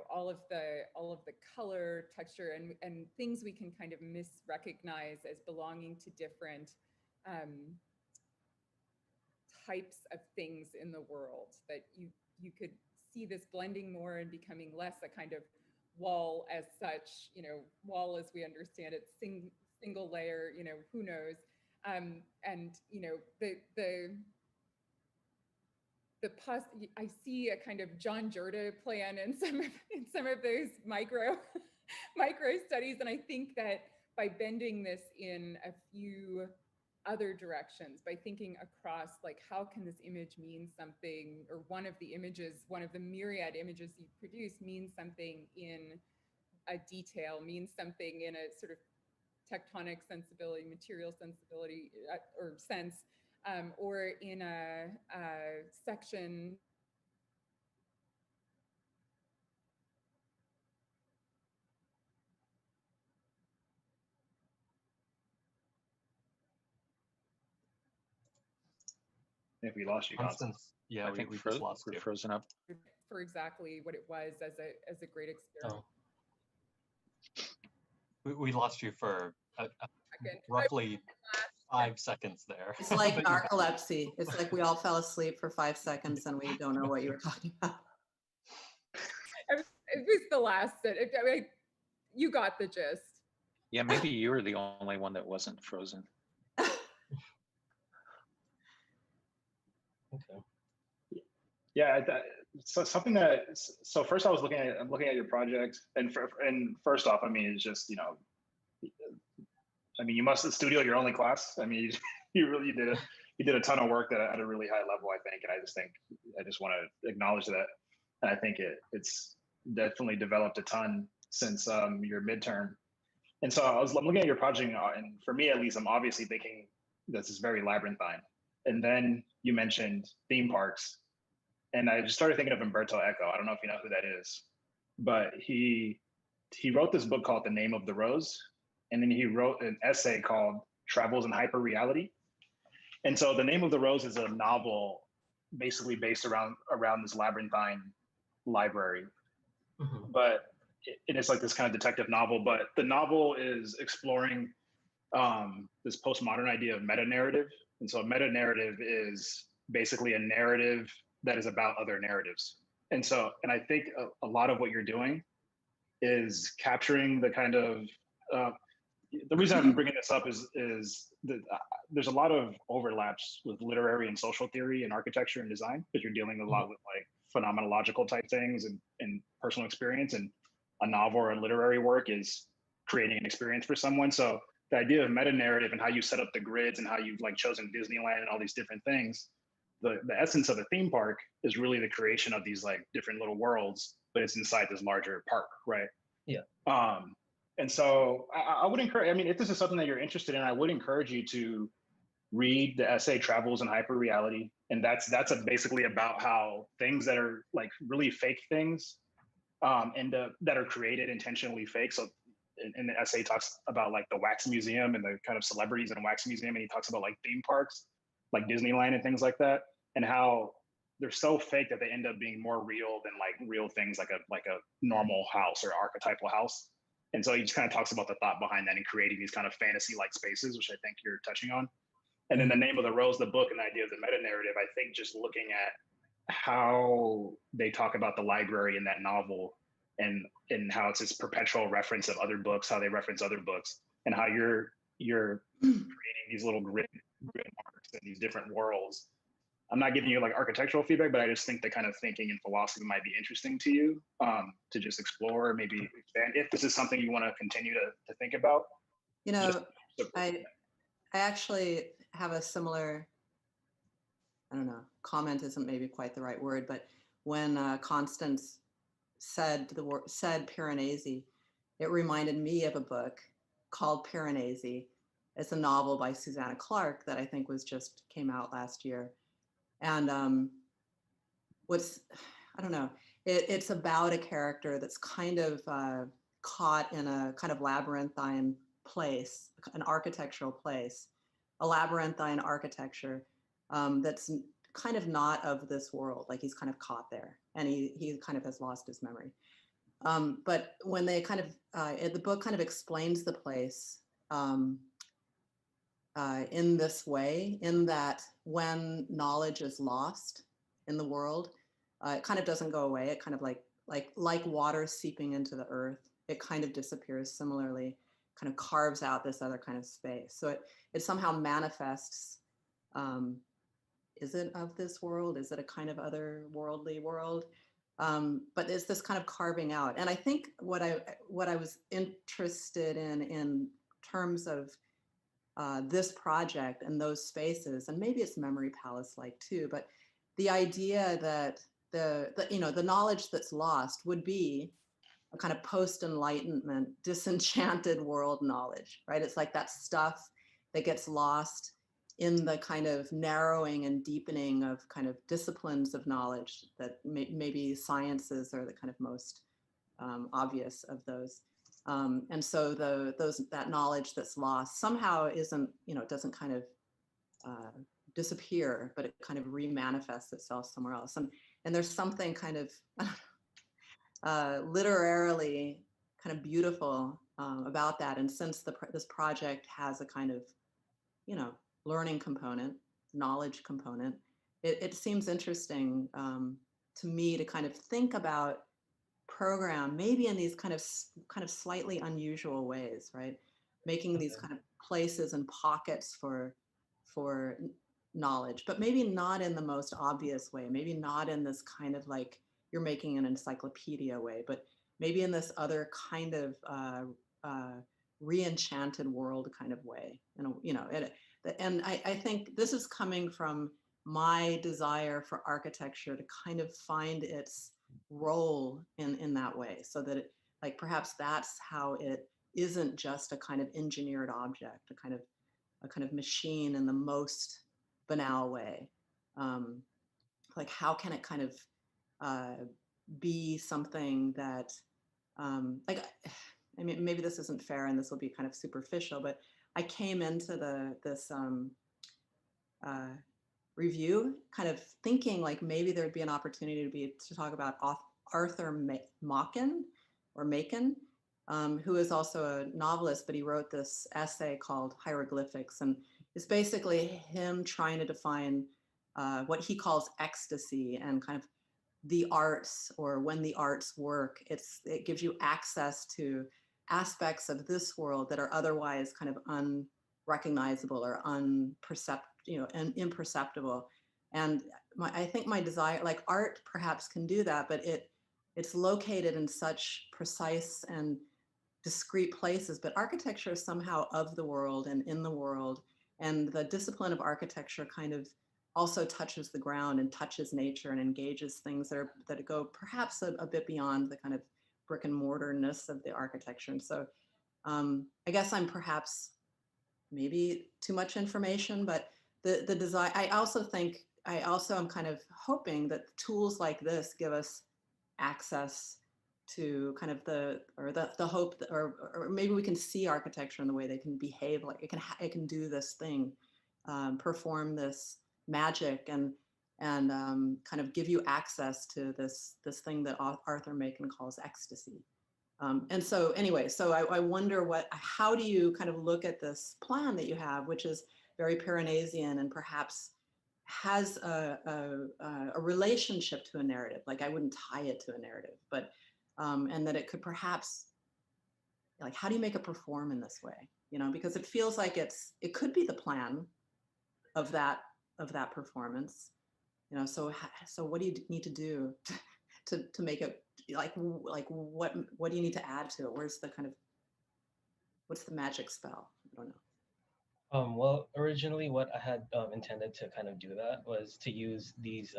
All of the color, texture, and things we can kind of misrecognize as belonging to different types of things in the world, that you could see this blending more and becoming less a kind of wall as such, wall as we understand it, single layer, who knows. I see a kind of John Jorda plan in some of those micro studies, and I think that by bending this in a few other directions, by thinking across, like, how can this image mean something, or one of the myriad images you produce means something in a detail, means something in a sort of tectonic sensibility, material sensibility, or sense, or in a section. I think we lost you, Constance. Yeah, I think we just lost we're you. frozen up. For exactly what it was as a great experiment. We lost you for roughly 5 seconds there. It's like narcolepsy. It's like we all fell asleep for 5 seconds and we don't know what you were talking about. It was the last. You got the gist. Yeah, maybe you were the only one that wasn't frozen. Okay. Yeah, so something that, so first I was looking at your project, and first off, I mean, it's just, you must the studio your only class. I mean, you really did a ton of work that at a really high level, I think, and I just want to acknowledge that, and I think it's definitely developed a ton since your midterm. And so I'm looking at your project, and for me at least, I'm obviously thinking this is very labyrinthine. And then you mentioned theme parks, and I just started thinking of Umberto Eco. I don't know if you know who that is, but he wrote this book called The Name of the Rose, and then he wrote an essay called Travels in Hyperreality. And so The Name of the Rose is a novel basically based around this labyrinthine library. Mm-hmm. But it's like this kind of detective novel, but the novel is exploring this postmodern idea of meta-narrative. And so a meta-narrative is basically a narrative that is about other narratives. And I think a lot of what you're doing is capturing the kind of, the reason I'm bringing this up is that there's a lot of overlaps with literary and social theory and architecture and design, because you're dealing a lot with like phenomenological type things and personal experience, and a novel or a literary work is creating an experience for someone. So the idea of meta-narrative and how you set up the grids and how you've like chosen Disneyland and all these different things, the essence of a theme park is really the creation of these like different little worlds, but it's inside this larger park, right? Yeah. And so I would encourage, I mean, if this is something that you're interested in, I would encourage you to read the essay Travels in Hyperreality. And that's basically about how things that are like really fake things that are created intentionally fake. So in the essay talks about like the wax museum and the kind of celebrities in a wax museum, and he talks about like theme parks, like Disneyland and things like that, and how they're so fake that they end up being more real than like real things, like a normal house or archetypal house. And so he just kind of talks about the thought behind that and creating these kind of fantasy-like spaces, which I think you're touching on. And then The Name of the Rose, the book, and the idea of the meta-narrative, I think just looking at how they talk about the library in that novel, and how it's this perpetual reference of other books, how they reference other books, and how you're creating these little grid marks and these different worlds I'm not giving you like architectural feedback, but I just think the kind of thinking and philosophy might be interesting to you, to just explore, maybe expand if this is something you want to continue to think about. You know, I actually have a similar, I don't know, comment isn't maybe quite the right word, but when Constance said the word, said Piranesi, it reminded me of a book called Piranesi. It's a novel by Susanna Clarke that I think was just came out last year. And I don't know, it's about a character that's kind of caught in a kind of labyrinthine place, an architectural place, a labyrinthine architecture that's kind of not of this world. Like he's kind of caught there, and he kind of has lost his memory. But when they kind of, the book kind of explains the place in this way, in that when knowledge is lost in the world, it kind of doesn't go away. It kind of like water seeping into the earth, it kind of disappears similarly, kind of carves out this other kind of space. So it somehow manifests, is it of this world? Is it a kind of otherworldly world? But it's this kind of carving out. And I think what I was interested in terms of this project and those spaces, and maybe it's Memory Palace like too, but the idea that the knowledge that's lost would be a kind of post-enlightenment disenchanted world knowledge, right? It's like that stuff that gets lost in the kind of narrowing and deepening of kind of disciplines of knowledge that maybe sciences are the kind of most obvious of those. And so that knowledge that's lost somehow isn't, doesn't kind of disappear, but it kind of remanifests itself somewhere else. And there's something kind of literarily kind of beautiful about that. And since this project has a kind of, learning component, knowledge component, it seems interesting to me to kind of think about program maybe in these kind of slightly unusual ways, right? Making these kind of places and pockets for knowledge, but maybe not in the most obvious way, maybe not in this kind of like you're making an encyclopedia way, but maybe in this other kind of re-enchanted world kind of way. And I think this is coming from my desire for architecture to kind of find its role in that way, so that it, like, perhaps that's how it isn't just a kind of engineered object, a kind of machine in the most banal way. Like, how can it kind of be something that, like, I mean, maybe this isn't fair and this will be kind of superficial, but I came into this review kind of thinking like maybe there'd be an opportunity to talk about Arthur Machen, who is also a novelist, but he wrote this essay called Hieroglyphics, and it's basically him trying to define what he calls ecstasy and kind of the arts, or when the arts work. It gives you access to aspects of this world that are otherwise kind of unrecognizable or and imperceptible. And I think my desire, like art perhaps can do that, but it's located in such precise and discrete places, but architecture is somehow of the world and in the world. And the discipline of architecture kind of also touches the ground and touches nature and engages things that go perhaps a bit beyond the kind of brick and mortarness of the architecture. And so I guess I'm perhaps maybe too much information, but the design, I also am kind of hoping that tools like this give us access to kind of the hope that, or maybe we can see architecture in the way they can behave, like it can do this thing, perform this magic, and kind of give you access to this thing that Arthur Machen calls ecstasy. And so anyway, so I wonder how do you kind of look at this plan that you have, which is very Piranesian and perhaps has a relationship to a narrative. Like, I wouldn't tie it to a narrative, but and that it could perhaps, like, how do you make it perform in this way? Because it feels like it could be the plan of that performance, You know, so what do you need to do to make it like what do you need to add to it? Where's the kind of, what's the magic spell? I don't know. Well, originally what I had intended to kind of do that was to use these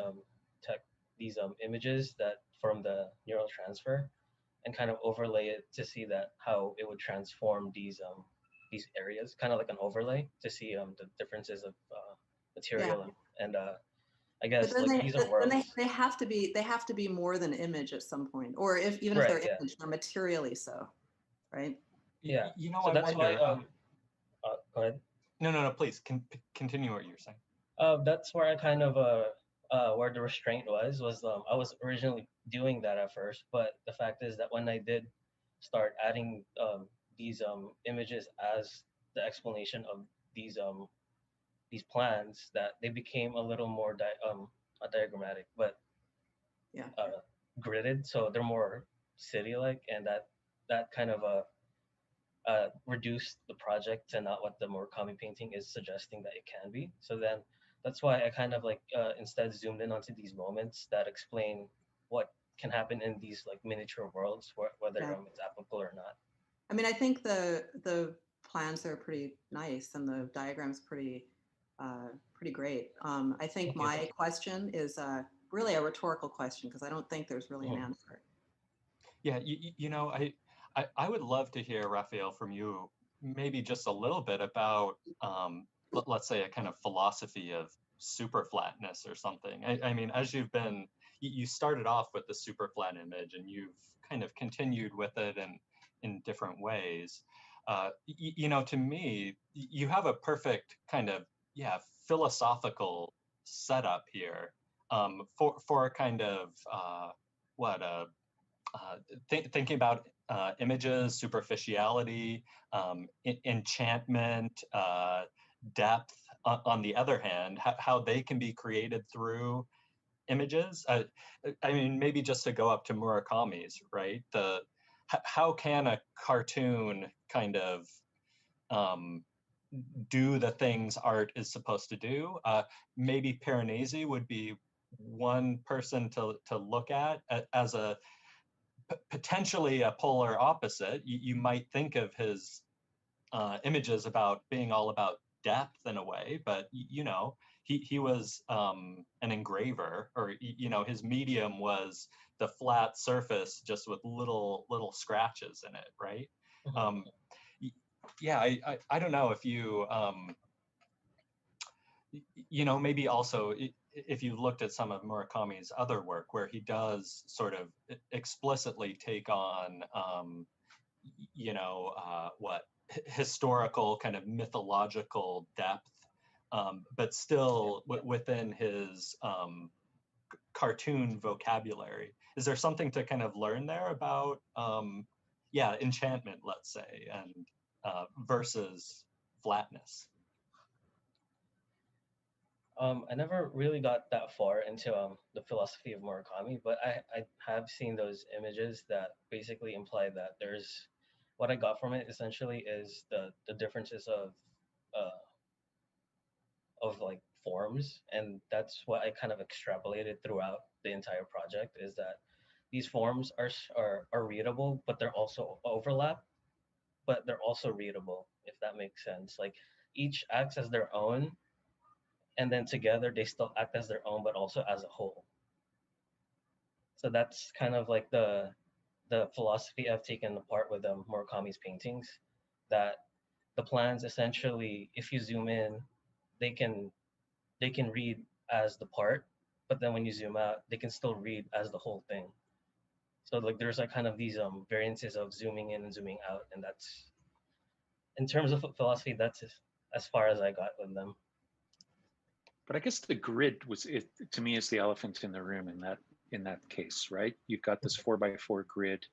images that from the neural transfer and kind of overlay it to see that how it would transform these areas, kind of like an overlay to see the differences of material and I But guess then like these are worlds. they have to be more than image at some point, or even if Right, they're yeah. image, they're materially so, right? Yeah. You know, So I that's wonder. why go ahead. No, please continue what you're saying. That's where I kind of where the restraint was I was originally doing that at first, but the fact is that when I did start adding these images as the explanation of these plans, that they became a little more not diagrammatic, but yeah, gridded, so they're more city-like, and that kind of reduce the project to not what the Murakami painting is suggesting that it can be. So then that's why I kind of like instead zoomed in onto these moments that explain what can happen in these like miniature worlds, whether Yeah. it's applicable or not. I mean, I think the plans are pretty nice and the diagram's pretty great. I think my question is really a rhetorical question because I don't think there's really an answer. Yeah, you know, I would love to hear, Rafael, from you, maybe just a little bit about, let's say, a kind of philosophy of super flatness or something. I mean, as you started off with the super flat image and you've kind of continued with it in different ways. You know, to me, you have a perfect kind of, philosophical setup here for a kind of, thinking about images, superficiality, enchantment, depth. On the other hand, how they can be created through images. I mean, maybe just to go up to Murakami's, right? How can a cartoon kind of do the things art is supposed to do? Maybe Piranesi would be one person to look at as a potentially a polar opposite. You might think of his images about being all about depth in a way, but you know, he was an engraver, or you know, his medium was the flat surface just with little scratches in it, right? Yeah, I don't know if you you know, maybe also if you looked at some of Murakami's other work where he does sort of explicitly take on, you know, historical kind of mythological depth, but still within his cartoon vocabulary. Is there something to kind of learn there about, enchantment, let's say, and versus flatness? I never really got that far into the philosophy of Murakami, but I have seen those images that basically imply that there's what I got from it essentially is the differences of like forms, and that's what I kind of extrapolated throughout the entire project is that these forms are readable, but they're also overlap, but they're also readable, if that makes sense. Like each acts as their own, and then together they still act as their own, but also as a whole. So that's kind of like the philosophy I've taken apart with Murakami's paintings, that the plans essentially, if you zoom in, they can read as the part, but then when you zoom out, they can still read as the whole thing. So like there's like kind of these variances of zooming in and zooming out, and that's in terms of philosophy, that's as far as I got with them. But I guess the grid was it to me is the elephant in the room in that case, right? You've got this 4x4 grid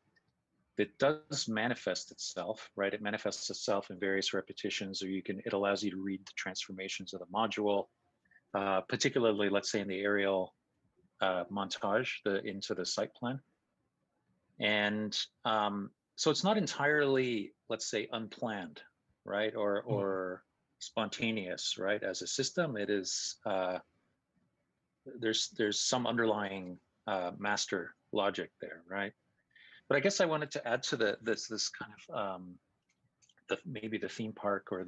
that does manifest itself, right? It manifests itself in various repetitions, or it allows you to read the transformations of the module, particularly, let's say, in the aerial montage, into the site plan. And so it's not entirely, let's say, unplanned, right? Or spontaneous, right? As a system, it is there's some underlying master logic there, right? But I guess I wanted to add to this kind of maybe the theme park or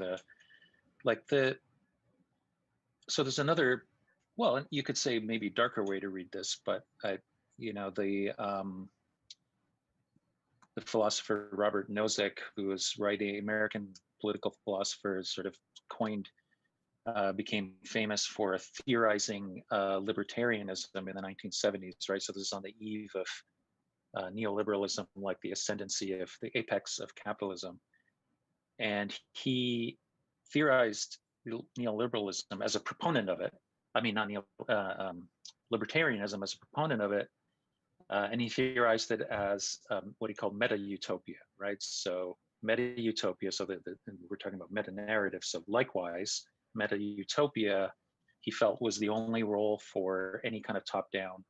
so there's another, well, you could say maybe darker way to read this, but the philosopher Robert Nozick, who was writing, American political philosopher, sort of became famous for theorizing libertarianism in the 1970s, right? So this is on the eve of neoliberalism, like the ascendancy of the apex of capitalism. And he theorized neoliberalism as a proponent of it. I mean, not libertarianism as a proponent of it. And he theorized it as what he called meta-utopia, right? So meta-utopia, so that we're talking about meta-narrative. So likewise, meta-utopia, he felt, was the only role for any kind of top-down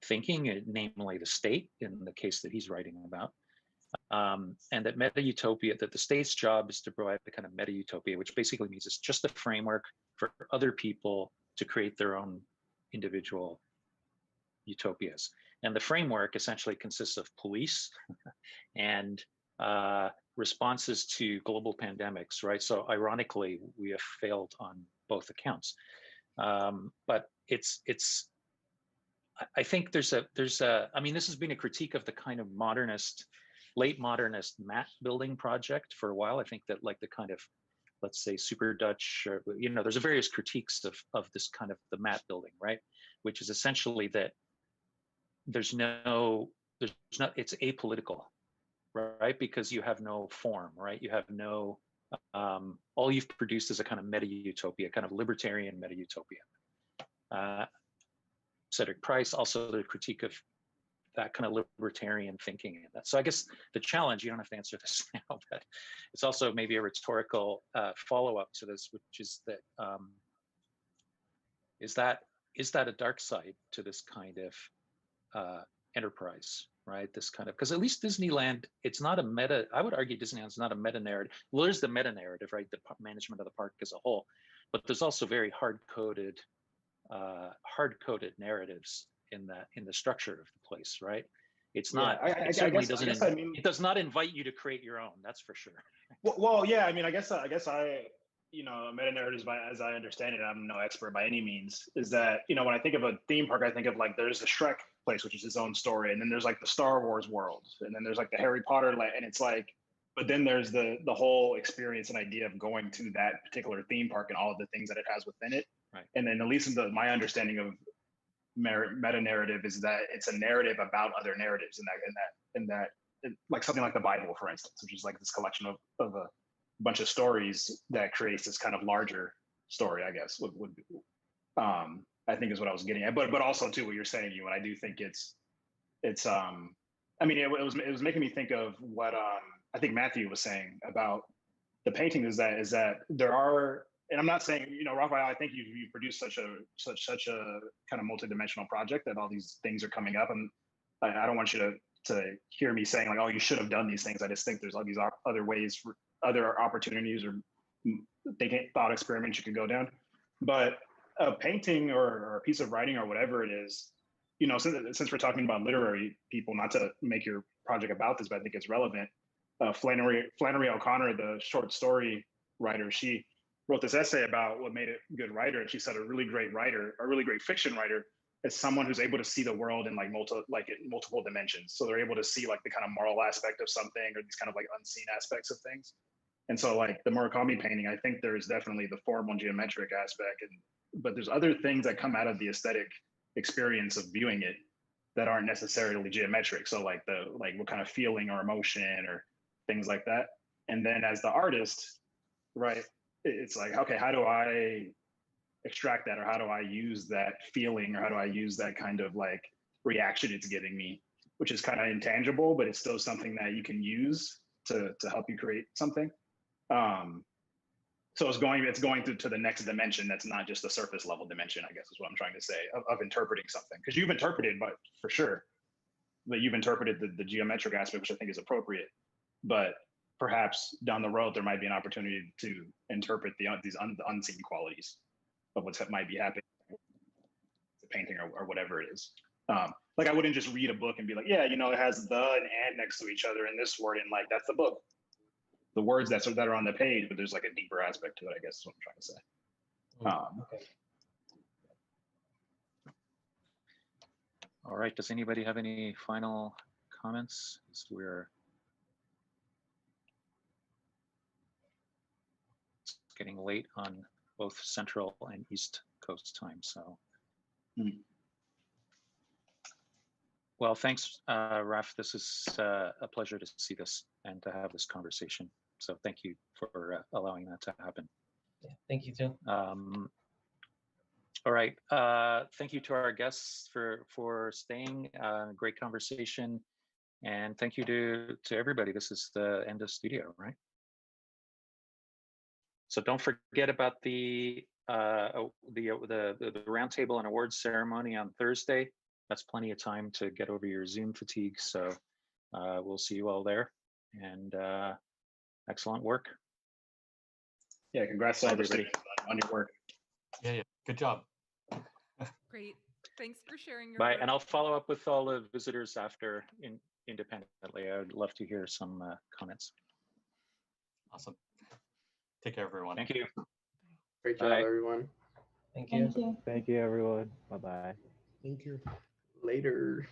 thinking, namely the state, in the case that he's writing about. And that meta-utopia, that the state's job is to provide the kind of meta-utopia, which basically means it's just a framework for other people to create their own individual utopias. And the framework essentially consists of police and responses to global pandemics, right? So ironically, we have failed on both accounts. But I think I mean, this has been a critique of the kind of late modernist map building project for a while. I think that like the kind of, let's say, Super Dutch, there's various critiques of this kind of the map building, right? Which is essentially that it's apolitical, right? Because you have no form, right? You have no, all you've produced is a kind of meta-utopia, kind of libertarian meta-utopia. Cedric Price, also the critique of that kind of libertarian thinking. So I guess the challenge, you don't have to answer this now, but it's also maybe a rhetorical follow-up to this, which is that, is that a dark side to this kind of enterprise, right? This kind of, because at least Disneyland, it's not a meta, I would argue Disneyland's not a meta narrative. Well, there's the meta narrative, right? The management of the park as a whole, but there's also very hard-coded narratives in the structure of the place, right? It's not, it certainly it does not invite you to create your own, that's for sure. Well, yeah, I mean, I guess meta narratives, as I understand it, I'm no expert by any means, is that, when I think of a theme park, I think of like, there's the Shrek place, which is its own story. And then there's like the Star Wars world. And then there's like the Harry Potter land. And it's like, but then there's the whole experience and idea of going to that particular theme park and all of the things that it has within it. Right. And then at least in my understanding of meta narrative is that it's a narrative about other narratives like something like the Bible, for instance, which is like this collection of a bunch of stories that creates this kind of larger story, I guess, I think is what I was getting at. But also too, what you're saying, and I do think it's I mean, it was making me think of what I think Matthew was saying about the painting is that there are, and I'm not saying, Rafael, I think you produced such a kind of multidimensional project that all these things are coming up, and I don't want you to hear me saying like, oh, you should have done these things. I just think there's all these other ways for other opportunities or thought experiments you could go down. But a painting or a piece of writing or whatever it is, since we're talking about literary people, not to make your project about this, but I think it's relevant. Flannery O'Connor, the short story writer, she wrote this essay about what made a good writer. And she said a really great fiction writer is someone who's able to see the world in multiple dimensions. So they're able to see like the kind of moral aspect of something or these kind of like unseen aspects of things. And so like the Murakami painting, I think there's definitely the formal geometric aspect, but there's other things that come out of the aesthetic experience of viewing it that aren't necessarily geometric. So like what kind of feeling or emotion or things like that. And then as the artist, right, it's like, okay, how do I extract that, or how do I use that feeling, or how do I use that kind of like reaction it's giving me, which is kind of intangible, but it's still something that you can use to help you create something. So it's going to the next dimension that's not just the surface level dimension, I guess is what I'm trying to say, of interpreting something. Because you've interpreted, but for sure, that you've interpreted the geometric aspect, which I think is appropriate. But perhaps down the road, there might be an opportunity to interpret these unseen qualities of what might be happening. painting or whatever it is. Like I wouldn't just read a book and be like, yeah, you know, it has the and next to each other in this word, and like that's the book. The words that are on the page, but there's like a deeper aspect to it, I guess is what I'm trying to say. Okay. All right, does anybody have any final comments? As we're getting late on both Central and East Coast time, so. Well, thanks, Raf. This is a pleasure to see this and to have this conversation. So thank you for allowing that to happen. Yeah, thank you too. All right. Thank you to our guests for staying. Great conversation, and thank you to everybody. This is the Endo studio, right? So don't forget about the roundtable and awards ceremony on Thursday. That's plenty of time to get over your Zoom fatigue. So we'll see you all there, and excellent work. Yeah, congrats to everybody on your work. Yeah, good job. Great. Thanks for sharing your Bye, work. and I'll follow up with all the visitors after independently. I would love to hear some comments. Awesome. Take care, everyone. Thank you. Great job, everyone. Thank you. Thank you, everyone. Bye-bye. Thank you. Later.